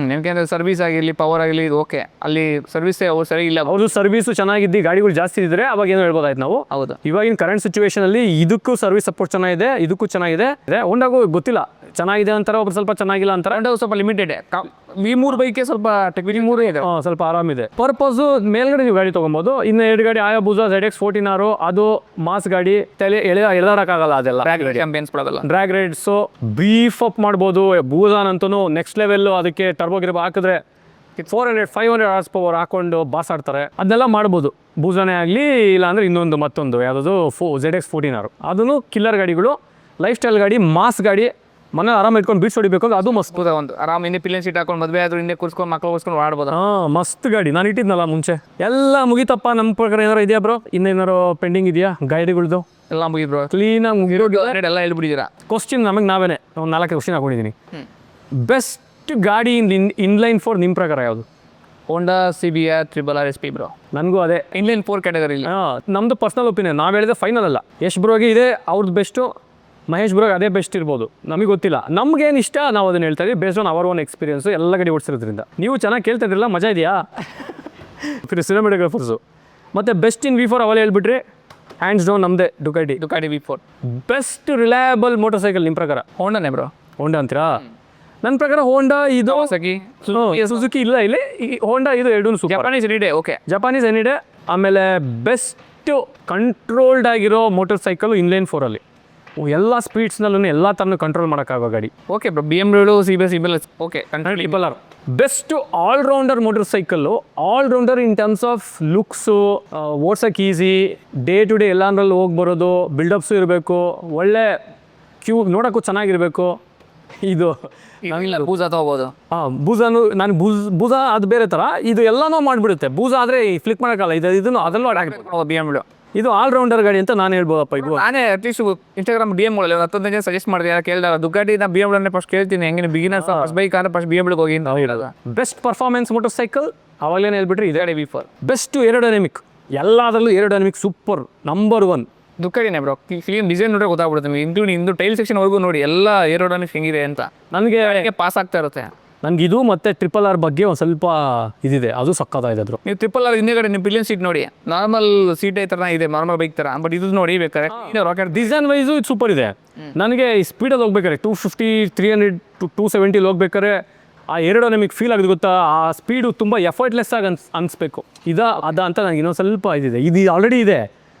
Speaker 2: ನಿಮಗೆ ಅಂದರೆ ಸರ್ವಿಸ್ ಆಗಿರಲಿ, ಪವರ್ ಆಗಿರಲಿ, ಇದು ಓಕೆ. ಅಲ್ಲಿ ಸರ್ವಿಸೇ ಅವ್ರು ಸರಿ ಇಲ್ಲ.
Speaker 1: ಅವ್ರದ್ದು ಸರ್ವಿಸು ಚೆನ್ನಾಗಿದ್ದು, ಗಾಡಿಗಳು ಜಾಸ್ತಿ ಇದ್ದರೆ ಅವಾಗ ಏನೋ ಹೇಳ್ಬೋದಾಯ್ತು ನಾವು.
Speaker 2: ಹೌದು,
Speaker 1: ಇವಾಗಿನ ಕರೆಂಟ್ ಸಿಚುವೇಷನಲ್ಲಿ ಇದಕ್ಕೂ ಸರ್ವಿಸ್ ಸಪೋರ್ಟ್ ಚೆನ್ನಾಗಿದೆ, ಇದಕ್ಕೂ ಚೆನ್ನಾಗಿದೆ. ಹೋಂಡಾಗೂ ಗೊತ್ತಿಲ್ಲ, ಚೆನ್ನಾಗಿದೆ ಅಂತಾರೆ, ಒಬ್ರು ಸ್ವಲ್ಪ ಚೆನ್ನಾಗಿಲ್ಲ ಅಂತಾರೆ.
Speaker 2: ಹೋಂಡಾ ಸ್ವಲ್ಪ ಲಿಮಿಟೆಡ್. V3 ಬೈಕೆ ಸ್ವಲ್ಪ V3 ಇದೆ,
Speaker 1: ಸ್ವಲ್ಪ ಆರಾಮಿದೆ. ಪರ್ಪಸ್ಸು ಮೇಲ್ಗಡೆ ನೀವು ಗಾಡಿ ತೊಗೊಬೋದು. ಇನ್ನು 2 ಗಾಡಿ Hayabusa ZX14R, ಅದು ಮಾಸ್ ಗಾಡಿ, ಎಳೆದಾಡಕ್ಕಾಗಲ್ಲ ಅದೆಲ್ಲ. ಡ್ರ್ಯಾಗ್ ರೈಡ್ಸು ಬೀಫ್ ಅಪ್ ಮಾಡ್ಬೋದು. ಬೂಜಾನಂತೂ ನೆಕ್ಸ್ಟ್ ಲೆವೆಲ್ಲು. ಅದಕ್ಕೆ ಟರ್ಬೋ ಗಿರ್ಬೋ ಹಾಕಿದ್ರೆ 400-500 ಹಾರ್ಸ್ ಪವರ್ ಹಾಕೊಂಡು ಬಾಸಾಡ್ತಾರೆ. ಅದನ್ನೆಲ್ಲ ಮಾಡ್ಬೋದು. ಬೂಜಾನೇ ಆಗಲಿ, ಇಲ್ಲಾಂದರೆ ಮತ್ತೊಂದು ಯಾವುದಾದ್ರು ZX14R. ಅದೂ ಕಿಲ್ಲರ್ ಗಾಡಿಗಳು, ಲೈಫ್ ಸ್ಟೈಲ್ ಗಾಡಿ, ಮಾಸ್ ಗಾಡಿ. ಮನೆ ಆರಾಮ ಇಟ್ಕೊಂಡು ಬೀಚ್ ಹೊಡಿಬೇಕು ಅದು ಮಸ್ತ್.
Speaker 2: ಒಂದು ಆರಾಮ್ ಹಿಂದೆ ಪಿಲ್ಲನ್ ಸೀಟ್ ಹಾಕೊಂಡು ಮದುವೆ ಆದ್ರೂ ಹಿಂದೆ ಕೂರ್ಸ್ಕೊಂಡು ಮಕ್ಳು ಕೂರ್ಸ್ಕೊಂಡು ಆಡ್ಬೋದು.
Speaker 1: ಹಾಂ ಮಸ್ತ್ ಗಾಡಿ ನಾನು ಇಟ್ಟಿದ್ನಲ್ಲ ಮುಂಚೆ. ಎಲ್ಲ ಮುಗಿತಪ್ಪ. ನಮ್ಮ ಪ್ರಕಾರ ಏನಾರು ಇದೆಯಾ ಬ್ರೋ? ಇನ್ನೇನಾರು ಪೆಂಡಿಂಗ್ ಇದೆಯಾ ಗಾಡಿಗಳ್ದು?
Speaker 2: ಎಲ್ಲ ಮುಗಿ ಬ್ರೋ,
Speaker 1: ಕ್ಲೀನಾಗಿ ಮುಗಿರೋ
Speaker 2: ಎಲ್ಲ ಹೇಳ್ಬಿಟ್ಟಿದ್ದೀರಾ.
Speaker 1: ಕ್ವಶ್ಚನ್ ನಮಗೆ ನಾವೇನೆ ಒಂದು 4 ಕ್ವಶ್ಚನ್ ಹಾಕೊಂಡಿದ್ದೀನಿ. ಬೆಸ್ಟ್ ಗಾಡಿ ಇನ್ಲೈನ್ 4 ನಿಮ್ಮ ಪ್ರಕಾರ ಯಾವುದು?
Speaker 2: ಹೋಂಡಾ CBR RRR SP ಬ್ರೋ.
Speaker 1: ನನಗೂ ಅದೇ
Speaker 2: ಇನ್ಲೈನ್ 4 ಕ್ಯಾಟಗರಿ.
Speaker 1: ನಮ್ಮದು ಪರ್ಸ್ನಲ್ ಒಪಿನಿಯನ್. ನಾವು ಹೇಳಿದ್ರೆ ಫೈನಲ್ ಅಲ್ಲ. ಯಶ್ ಬ್ರೋಗೆ ಇದೆ ಅವ್ರದ್ದು ಬೆಸ್ಟು, ಮಹೇಶ್ ಬ್ರೋಗೆ ಅದೇ ಬೆಸ್ಟ್ ಇರ್ಬೋದು, ನಮಗೆ ಗೊತ್ತಿಲ್ಲ. ನಮ್ಗೇನು ಇಷ್ಟ ನಾವು ಅದನ್ನು ಹೇಳ್ತಾ ಇದ್ದೀವಿ based on our own experience. ಎಲ್ಲ ಗಾಡಿ ಓಡಿಸಿರೋದ್ರಿಂದ ನೀವು ಚೆನ್ನಾಗಿ ಕೇಳ್ತಾ ಇದ್ರಲ್ಲ, ಮಜಾ ಇದೆಯಾ? ಸಿನಿಮಾಟೋಗ್ರಾಫರ್ಸು. ಮತ್ತು ಬೆಸ್ಟ್ ಇನ್ V4 ಅವಲ್ಲಿ ಹೇಳ್ಬಿಟ್ರಿ, ಹ್ಯಾಂಡ್ಸ್ ಡೌನ್ ನಮ್ಮದೇ Ducati
Speaker 2: V4.
Speaker 1: Best reliable motor cycle ನಿಮ್ಮ ಪ್ರಕಾರ?
Speaker 2: ಹೋಂಡಾನೇ ಬ್ರೋ.
Speaker 1: ಹೋಂಡಾ ಅಂತೀರಾ? ನನ್ನ ಪ್ರಕಾರ ಹೋಂಡಾ ಇದು
Speaker 2: ಕವಾಸಕಿ,
Speaker 1: ಸುಜುಕಿ ಇಲ್ಲ ಇಲ್ಲಿ ಹೋಂಡಾ ಇದು ಎರಡೂ super.
Speaker 2: Japanese any day okay.
Speaker 1: Japanese any day. ಆಮೇಲೆ ಬೆಸ್ಟ್ ಕಂಟ್ರೋಲ್ಡ್ ಆಗಿರೋ ಮೋಟರ್ ಸೈಕಲ್ ಇನ್ಲೈನ್ 4ಅಲ್ಲಿ. ಎಲ್ಲ ಸ್ಪೀಡ್ಸ್ನಲ್ಲೂ ಎಲ್ಲ ಥರನೂ ಕಂಟ್ರೋಲ್ ಮಾಡೋಕ್ಕಾಗೋ ಗಾಡಿ.
Speaker 2: Okay bro. BMW CBR okay.
Speaker 1: Triple R best all-rounder motorcycle. All-rounder in terms of looks, ಓಡ್ಸೋಕೆ ಈಸಿ, ಡೇ ಟು ಡೇ ಎಲ್ಲಾಂದ್ರಲ್ಲಿ ಹೋಗಿ ಬರೋದು, ಬಿಲ್ಡಪ್ಸು ಇರಬೇಕು, ಒಳ್ಳೆ ಕ್ಯೂ ನೋಡೋಕ್ಕೂ ಚೆನ್ನಾಗಿರಬೇಕು. ಇದು
Speaker 2: ಬೂಜಾ ತಗೋಬೋದು.
Speaker 1: ಬೂಜಾನು ನಾನು ಬೂಜಾ ಅದು ಬೇರೆ ಥರ, ಇದು ಎಲ್ಲನೂ ಮಾಡಿಬಿಡುತ್ತೆ. ಬೂಜಾ ಆದರೆ ಫ್ಲಿಕ್ ಮಾಡೋಕ್ಕಲ್ಲ, ಇದನ್ನು ಅದರಲ್ಲೂ ಆಡಾಕ್ಬೇಕು.
Speaker 2: BMW
Speaker 1: ಇದು ಆಲ್ರೌಂಡರ್ ಗಾಡಿ ಅಂತ ನಾನು ಹೇಳ್ಬೋದಪ್ಪ. ಇದು
Speaker 2: ನಾನೇ ಅಟ್ಲೀಸ್ಟ್ ಇನ್ಸ್ಟಾಗ್ರಾಮ್ DM ಗಳಲ್ಲಿ 10 ಜನ ಸಜೆಸ್ಟ್ ಮಾಡಿದೆ, ಕೇಳಿದಾಗ ದುಗಾಟಿ ನಾ BMW ಫಸ್ಟ್ ಕೇಳ್ತೀನಿ. ಹೆಂಗೆ ಬಿಗಿನರ್ಸ್ ಫಸ್ಟ್ ಬೈಕ್ ಆದರೆ ಫಸ್ಟ್ BMW ಹೋಗಿ ನಾವು ಹೇಳೋದು.
Speaker 1: ಬೆಸ್ಟ್ ಪರ್ಫಾರ್ಮೆನ್ಸ್ ಮೋಟರ್ ಸೈಕಲ್ ಅವಾಗಲೇನು ಹೇಳ್ಬಿಟ್ರಿ ಇದೇ V4. ಬೆಸ್ಟ್ ಏರೋಡೈನಮಿಕ್, ಎಲ್ಲದರಲ್ಲೂ ಏರೋಡೈನಮಿಕ್ ಸೂಪರ್ ನಂಬರ್ 1
Speaker 2: ದುಃಖಡಿನೇ ಬ್ರೋ. ಫಿಲಿಮ್ ಡಿಸೈನ್ ನೋಡ್ರೆ ಗೊತ್ತಾಗ್ಬಿಡುತ್ತೆ ನಿಮಗೆ, ಇನ್ಕ್ಲೂಡಿಂಗ್ ಇಂದು ಟೈಲ್ ಸೆಕ್ಷನ್ವರೆಗೂ ನೋಡಿ ಎಲ್ಲ ಏರೋಡೈನಮಿಕ್ಸ್ ಹೆಂಗಿದೆ ಅಂತ
Speaker 1: ನನಗೆ
Speaker 2: ಪಾಸ್ ಆಗ್ತಾ ಇರುತ್ತೆ.
Speaker 1: ನನಗೆ ಇದು ಮತ್ತು RRR ಬಗ್ಗೆ ಒಂದು ಸ್ವಲ್ಪ ಇದಿದೆ, ಅದು ಸಕ್ಕತ್ತಾಗಿದ್ರು.
Speaker 2: ನೀವು RRR ಹಿಂದೆಗಡೆ ನೀವು ಪಿಲಿಯನ್ ಸೀಟ್ ನೋಡಿ, ನಾರ್ಮಲ್ ಸೀಟ್ ಥರ ಇದೆ, ನಾರ್ಮಲ್ ಬೈಕ್ ಥರ. ಬಟ್ ಇದು ನೋಡಿ ಬೇಕಾದ್ರೆ ರಾಕೆಟ್
Speaker 1: ಡಿಸೈನ್ ವೈಸು ಇದು ಸೂಪರ್ ಇದೆ. ನನಗೆ ಸ್ಪೀಡಲ್ಲಿ ಹೋಗ್ಬೇಕಾರೆ 250 300 to 270 ಹೋಗ್ಬೇಕಾದ್ರೆ ಆ ಏರೋಡೈನಮಿಕ್ ಫೀಲ್ ಆಗೋದು ಗೊತ್ತಾ? ಆ ಸ್ಪೀಡು ತುಂಬ ಎಫರ್ಟ್ಲೆಸ್ ಆಗಿ ಅನಿಸ್ಬೇಕು. ಅದ ಅಂತ ನನಗೆ ಇನ್ನೊಂದು ಸ್ವಲ್ಪ ಇದಿದೆ. ಇದು ಆಲ್ರೆಡಿ ಇದೆ,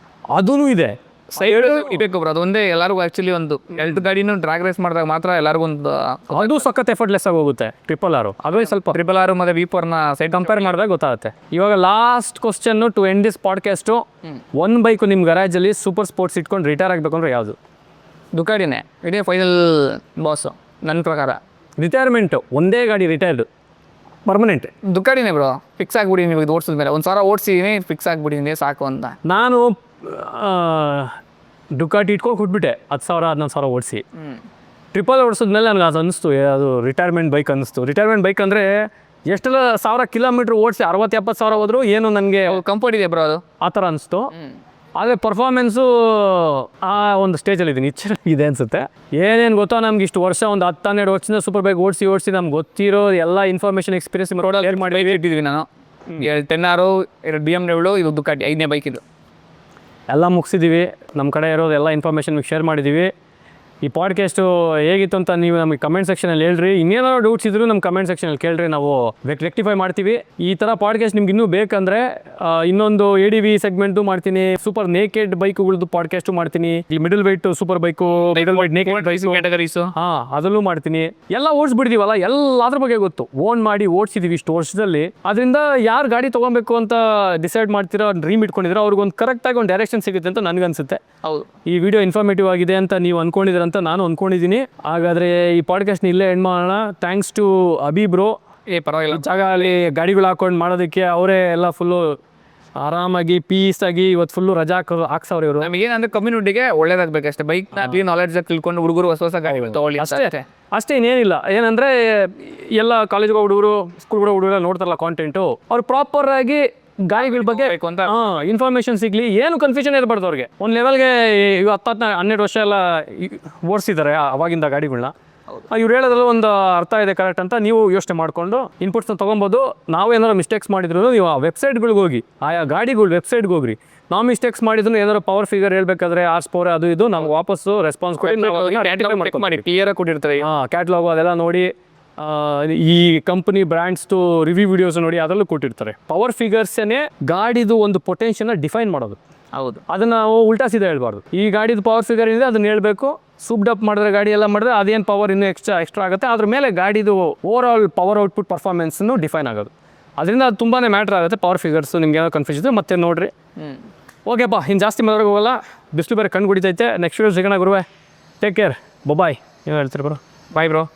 Speaker 1: ಅದೂ ಇದೆ.
Speaker 2: ಸೈಡ್ ಇರಬೇಕು ಬ್ರೋ. ಅದೊಂದೇ ಎಲ್ಲರಿಗೂ ಆ್ಯಕ್ಚುಲಿ ಒಂದು ಎಲ್ತ್ ಗಾಡಿನೂ ಡ್ರಾಗ್ ರೇಸ್ ಮಾಡಿದಾಗ ಮಾತ್ರ ಎಲ್ಲರಿಗೂ ಒಂದು
Speaker 1: ಅದು ಸಖತ್ ಎಫರ್ಟ್ಲೆಸ್ ಆಗಿ ಹೋಗುತ್ತೆ. RRR ಅದೇ ಸ್ವಲ್ಪ
Speaker 2: RRR ಮತ್ತು V4ನ ಸೈಡ್
Speaker 1: ಕಂಪೇರ್ ಮಾಡಿದಾಗ ಗೊತ್ತಾಗುತ್ತೆ. ಇವಾಗ last question to end this podcast. ಒಂದು ಬೈಕು ನಿಮ್ಮ ಗರಾಜಲ್ಲಿ ಸೂಪರ್ ಸ್ಪೋರ್ಟ್ಸ್ ಇಟ್ಕೊಂಡು ರಿಟೈರ್ ಆಗಬೇಕು ಅಂದರೆ ಯಾವುದು?
Speaker 2: ದುಕಾಡಿನೇ ಇದೇ ಫೈನಲ್ ಬಾಸು ನನ್ನ ಪ್ರಕಾರ.
Speaker 1: ರಿಟೈರ್ಮೆಂಟು ಒಂದೇ ಗಾಡಿ ರಿಟೈರ್ಡ್ ಪರ್ಮನೆಂಟ್
Speaker 2: ದುಕಾಡಿನೇ ಬ್ರೋ. ಫಿಕ್ಸ್ ಆಗಿಬಿಡಿ ನೀವು ಇದು ಓಡಿಸಿದ ಮೇಲೆ. 1000 ಓಡಿಸಿದ್ದೀನಿ, ಫಿಕ್ಸ್ ಆಗಿಬಿಟ್ಟಿದ್ದೀನಿ ಸಾಕು ಅಂತ.
Speaker 1: ನಾನು ಡುಕಾಟಿ ಇಟ್ಕೊಂಡು ಕೊಟ್ಬಿಟ್ಟೆ 10,000 11,000 ಓಡಿಸಿ. RRR ಓಡಿಸಿದ್ಮೇಲೆ ನನಗೆ ಅದು ಅನ್ನಿಸ್ತು, ಅದು ರಿಟೈರ್ಮೆಂಟ್ ಬೈಕ್ ಅನ್ನಿಸ್ತು. ರಿಟೈರ್ಮೆಂಟ್ ಬೈಕ್ ಅಂದರೆ ಎಷ್ಟೆಲ್ಲ 1000 ಕಿಲೋಮೀಟ್ರ್ ಓಡಿಸಿ 60-70,000 ಹೋದ್ರು ಏನು ನನಗೆ
Speaker 2: ಕಂಫರ್ಟ್ ಇದೆ ಬ್ರೋ, ಅದು
Speaker 1: ಆ ಥರ ಅನ್ನಿಸ್ತು. ಆದರೆ ಪರ್ಫಾರ್ಮೆನ್ಸು ಆ ಒಂದು ಸ್ಟೇಜಲ್ಲಿ ಇದೆ ಅನಿಸುತ್ತೆ. ಏನೇನು ಗೊತ್ತೋ ನಮ್ಗೆ ಇಷ್ಟು ವರ್ಷ ಒಂದು 10-12 ವರ್ಷದಿಂದ ಸೂಪರ್ ಬೈಕ್ ಓಡಿಸಿ ನಮ್ಗೆ ಗೊತ್ತಿರೋ ಎಲ್ಲ ಇನ್ಫಾರ್ಮೇಷನ್ ಎಕ್ಸ್ಪೀರಿಯನ್ಸ್ ರೋಡಲ್ಲಿ ಶೇರ್ ಮಾಡಿ
Speaker 2: ಇಟ್ಟಿದ್ವಿ ನಾನು. 10R, 2 BMW, ಇದು ದುಕಾಟಿ 5ನೇ ಬೈಕ್. ಇದು
Speaker 1: ಎಲ್ಲ ಮುಗಿಸಿದ್ದೀವಿ. ನಮ್ಮ ಕಡೆ ಇರೋದು ಎಲ್ಲ ಇನ್ಫಾರ್ಮೇಷನ್ ಶೇರ್ ಮಾಡಿದ್ದೀವಿ. ಈ ಪಾಡ್ಕಾಸ್ಟು ಹೇಗಿತ್ತು ಅಂತ ನೀವು ನಮಗೆ ಕಮೆಂಟ್ ಸೆಕ್ಷನಲ್ಲಿ ಹೇಳ್ರಿ. ಇನ್ನೇನಾದ್ರು ಡೌಟ್ಸ್ ಇದ್ದರೂ ನಮ್ಮ ಕಮೆಂಟ್ ಸೆಕ್ಷನಲ್ಲಿ ಕೇಳ್ರಿ, ನಾವು ರೆಕ್ಟಿಫೈ ಮಾಡ್ತೀವಿ. ಈ ಥರ ಪಾಡ್ಕಾಸ್ಟ್ ನಿಮ್ಗೆ ಇನ್ನೂ ಬೇಕಂದರೆ ಇನ್ನೊಂದು ADV ಸೆಗ್ಮೆಂಟು ಮಾಡ್ತೀನಿ, ಸೂಪರ್ ನೇಕೆಡ್ ಬೈಕ್ಗಳದ್ದು ಪಾಡ್ಕಾಸ್ಟು ಮಾಡ್ತೀನಿ, ಈ middle white super bike, middle white naked
Speaker 2: categories
Speaker 1: ಅದರಲ್ಲೂ ಮಾಡ್ತೀನಿ. ಎಲ್ಲ ಓಡಿಸ್ಬಿಡ್ತೀವಲ್ಲ, ಎಲ್ಲದ್ರ ಬಗ್ಗೆ ಗೊತ್ತು, ಓನ್ ಮಾಡಿ ಓಡಿಸಿದ್ದೀವಿ ಇಷ್ಟು ವರ್ಷದಲ್ಲಿ. ಅದರಿಂದ ಯಾರು ಗಾಡಿ ತೊಗೊಬೇಕು ಅಂತ ಡಿಸೈಡ್ ಮಾಡ್ತೀರೋ, ಡ್ರೀಮ್ ಇಟ್ಕೊಂಡಿದ್ದೀರೋ ಅವ್ರಿಗೊಂದು ಕರೆಕ್ಟಾಗಿ ಒಂದು ಡೈರೆಕ್ಷನ್ ಸಿಗುತ್ತೆ ಅಂತ ನನಗನ್ಸುತ್ತೆ.
Speaker 2: ಹೌದು,
Speaker 1: ಈ ವಿಡಿಯೋ ಇನ್ಫಾರ್ಮೇಟಿವ್ ಆಗಿದೆ ಅಂತ ನೀವು ಅಂದ್ಕೊಂಡಿದ್ದೀರ ಅಂತ ನಾನು ಅಂದ್ಕೊಂಡಿದ್ದೀನಿ. ಹಾಗಾದರೆ ಈ ಪಾಡ್ಕಾಸ್ಟ್ನ ಇಲ್ಲೇ ಎಂಡ್ ಮಾಡೋಣ. Thanks to Abhi bro.
Speaker 2: ಪರವಾಗಿಲ್ಲ,
Speaker 1: ಜಾಗ ಅಲ್ಲಿ ಗಾಡಿಗಳು ಹಾಕೊಂಡು ಮಾಡೋದಕ್ಕೆ ಅವರೇ ಎಲ್ಲ ಫುಲ್ಲು ಆರಾಮಾಗಿ ಪೀಸಾಗಿ ಇವತ್ತು ಫುಲ್ಲು ರಜಾ ಹಾಕ್ಸವ್ರೆ ಇವರು.
Speaker 2: ನಮಗೆ ಏನಂದ್ರೆ ಕಮ್ಯುನಿಟಿಗೆ ಒಳ್ಳೇದಾಗಬೇಕು ಅಷ್ಟೇ. ಬೈಕ್ನ ನಾಲೆಡ್ಜ್ ತಿಳ್ಕೊಂಡು ಹುಡುಗರು ಹೊಸ ಗಾಡಿ ತಗೊಳ್ಳಿ
Speaker 1: ಅಷ್ಟೇ, ಇನ್ನೇನಿಲ್ಲ. ಏನಂದರೆ ಎಲ್ಲ ಕಾಲೇಜ್ಗೆ ಹುಡುಗರು, ಸ್ಕೂಲ್ಗಳು ಹುಡುಗರು ನೋಡ್ತಾರಲ್ಲ ಕಾಂಟೆಂಟು, ಅವ್ರು ಪ್ರಾಪರಾಗಿ ಗಾಡಿಗಳ ಬಗ್ಗೆ ಇನ್ಫಾರ್ಮೇಷನ್ ಸಿಗಲಿ, ಏನು ಕನ್ಫ್ಯೂಷನ್ ಇರಬಾರ್ದು ಅವ್ರಿಗೆ. ಒಂದು ಲೆವೆಲ್ಗೆ 10-12 ವರ್ಷ ಎಲ್ಲ ಓಡಿಸಿದ್ದಾರೆ ಅವಾಗಿಂದ ಗಾಡಿಗಳನ್ನ. ಇವ್ರು ಹೇಳೋದ್ರಲ್ಲಿ ಒಂದು ಅರ್ಥ ಇದೆ ಕರೆಕ್ಟ್ ಅಂತ ನೀವು ಯೋಚನೆ ಮಾಡಿಕೊಂಡು ಇನ್ಪುಟ್ಸ್ನ ತೊಗೊಬೋದು. ನಾವು ಏನಾದ್ರು ಮಿಸ್ಟೇಕ್ಸ್ ಮಾಡಿದ್ರು ನೀವು ಆ ವೆಬ್ಸೈಟ್ಗಳಿಗೆ ಹೋಗಿ, ಆಯಾ ಗಾಡಿಗಳು ವೆಬ್ಸೈಟ್ಗೆ ಹೋಗ್ರಿ. ನಾವು ಮಿಸ್ಟೇಕ್ಸ್ ಮಾಡಿದ್ರು ಏನಾದ್ರು ಪವರ್ ಫಿಗರ್ ಹೇಳ್ಬೇಕಾದ್ರೆ R4 ಅದು ಇದು ನಾವು ವಾಪಸ್ಸು ರೆಸ್ಪಾನ್ಸ್ ಕೊಡಿ
Speaker 2: ಮಾಡಿ ಕ್ಲಿಯರಾಗಿ ಕೊಟ್ಟಿರ್ತಾರೆ.
Speaker 1: ಕ್ಯಾಟ್ಲಾಗು ಅದೆಲ್ಲ ನೋಡಿ, ಈ ಕಂಪನಿ ಬ್ರ್ಯಾಂಡ್ಸ್ದು ರಿವ್ಯೂ ವಿಡಿಯೋಸ್ ನೋಡಿ, ಅದರಲ್ಲೂ ಕೊಟ್ಟಿರ್ತಾರೆ. ಪವರ್ ಫಿಗರ್ಸೇ ಗಾಡಿದು ಒಂದು ಪೊಟೆನ್ಷಿಯಲ್ನ ಡಿಫೈನ್ ಮಾಡೋದು.
Speaker 2: ಹೌದು,
Speaker 1: ಅದನ್ನು ನಾವು ಉಲ್ಟಾ ಸೀದಾ ಹೇಳ್ಬಾರ್ದು. ಈ ಗಾಡಿದು ಪವರ್ ಫಿಗರ್ ಇದೆ ಅದನ್ನ ಹೇಳ್ಬೇಕು. ಸೂಪ್ಡ್ ಅಪ್ ಮಾಡಿದ್ರೆ ಗಾಡಿ ಎಲ್ಲ ಮಾಡಿದ್ರೆ ಅದೇನು ಪವರ್ ಇನ್ನೂ ಎಕ್ಸ್ಟ್ರಾ ಆಗುತ್ತೆ, ಅದ್ರ ಮೇಲೆ ಗಾಡಿದು ಓವರ್ ಆಲ್ ಪವರ್ ಔಟ್ಪುಟ್ ಪರ್ಫಾರ್ಮೆನ್ಸನ್ನು ಡಿಫೈನ್ ಆಗೋದು. ಅದರಿಂದ ಅದು ತುಂಬಾ ಮ್ಯಾಟ್ರ್ ಆಗುತ್ತೆ. ಪವರ್ ಫಿಗರ್ಸು ನಿಮ್ಗೆ ಏನೋ ಕನ್ಫ್ಯೂಸ್ ಇದೆ ಮತ್ತೆ ನೋಡಿರಿ. ಓಕೆಪ್ಪ, ಇನ್ನು ಜಾಸ್ತಿ ಮಾತಾಡೋಕೆ ಹೋಗಲ್ಲ, ಬಿಸಿಲು ಬೇರೆ ಕಣ್ಣು ಕುಡಿತೈತೆ. ನೆಕ್ಸ್ಟ್ ವೀಡಿಯೋ ಸಿಗೋಣ ಗುರುವೆ. ಟೇಕ್ ಕೇರ್, ಬಾಯ್. ಏನು ಹೇಳ್ತೀರಿ ಬ್ರೋ?
Speaker 2: Bye bro.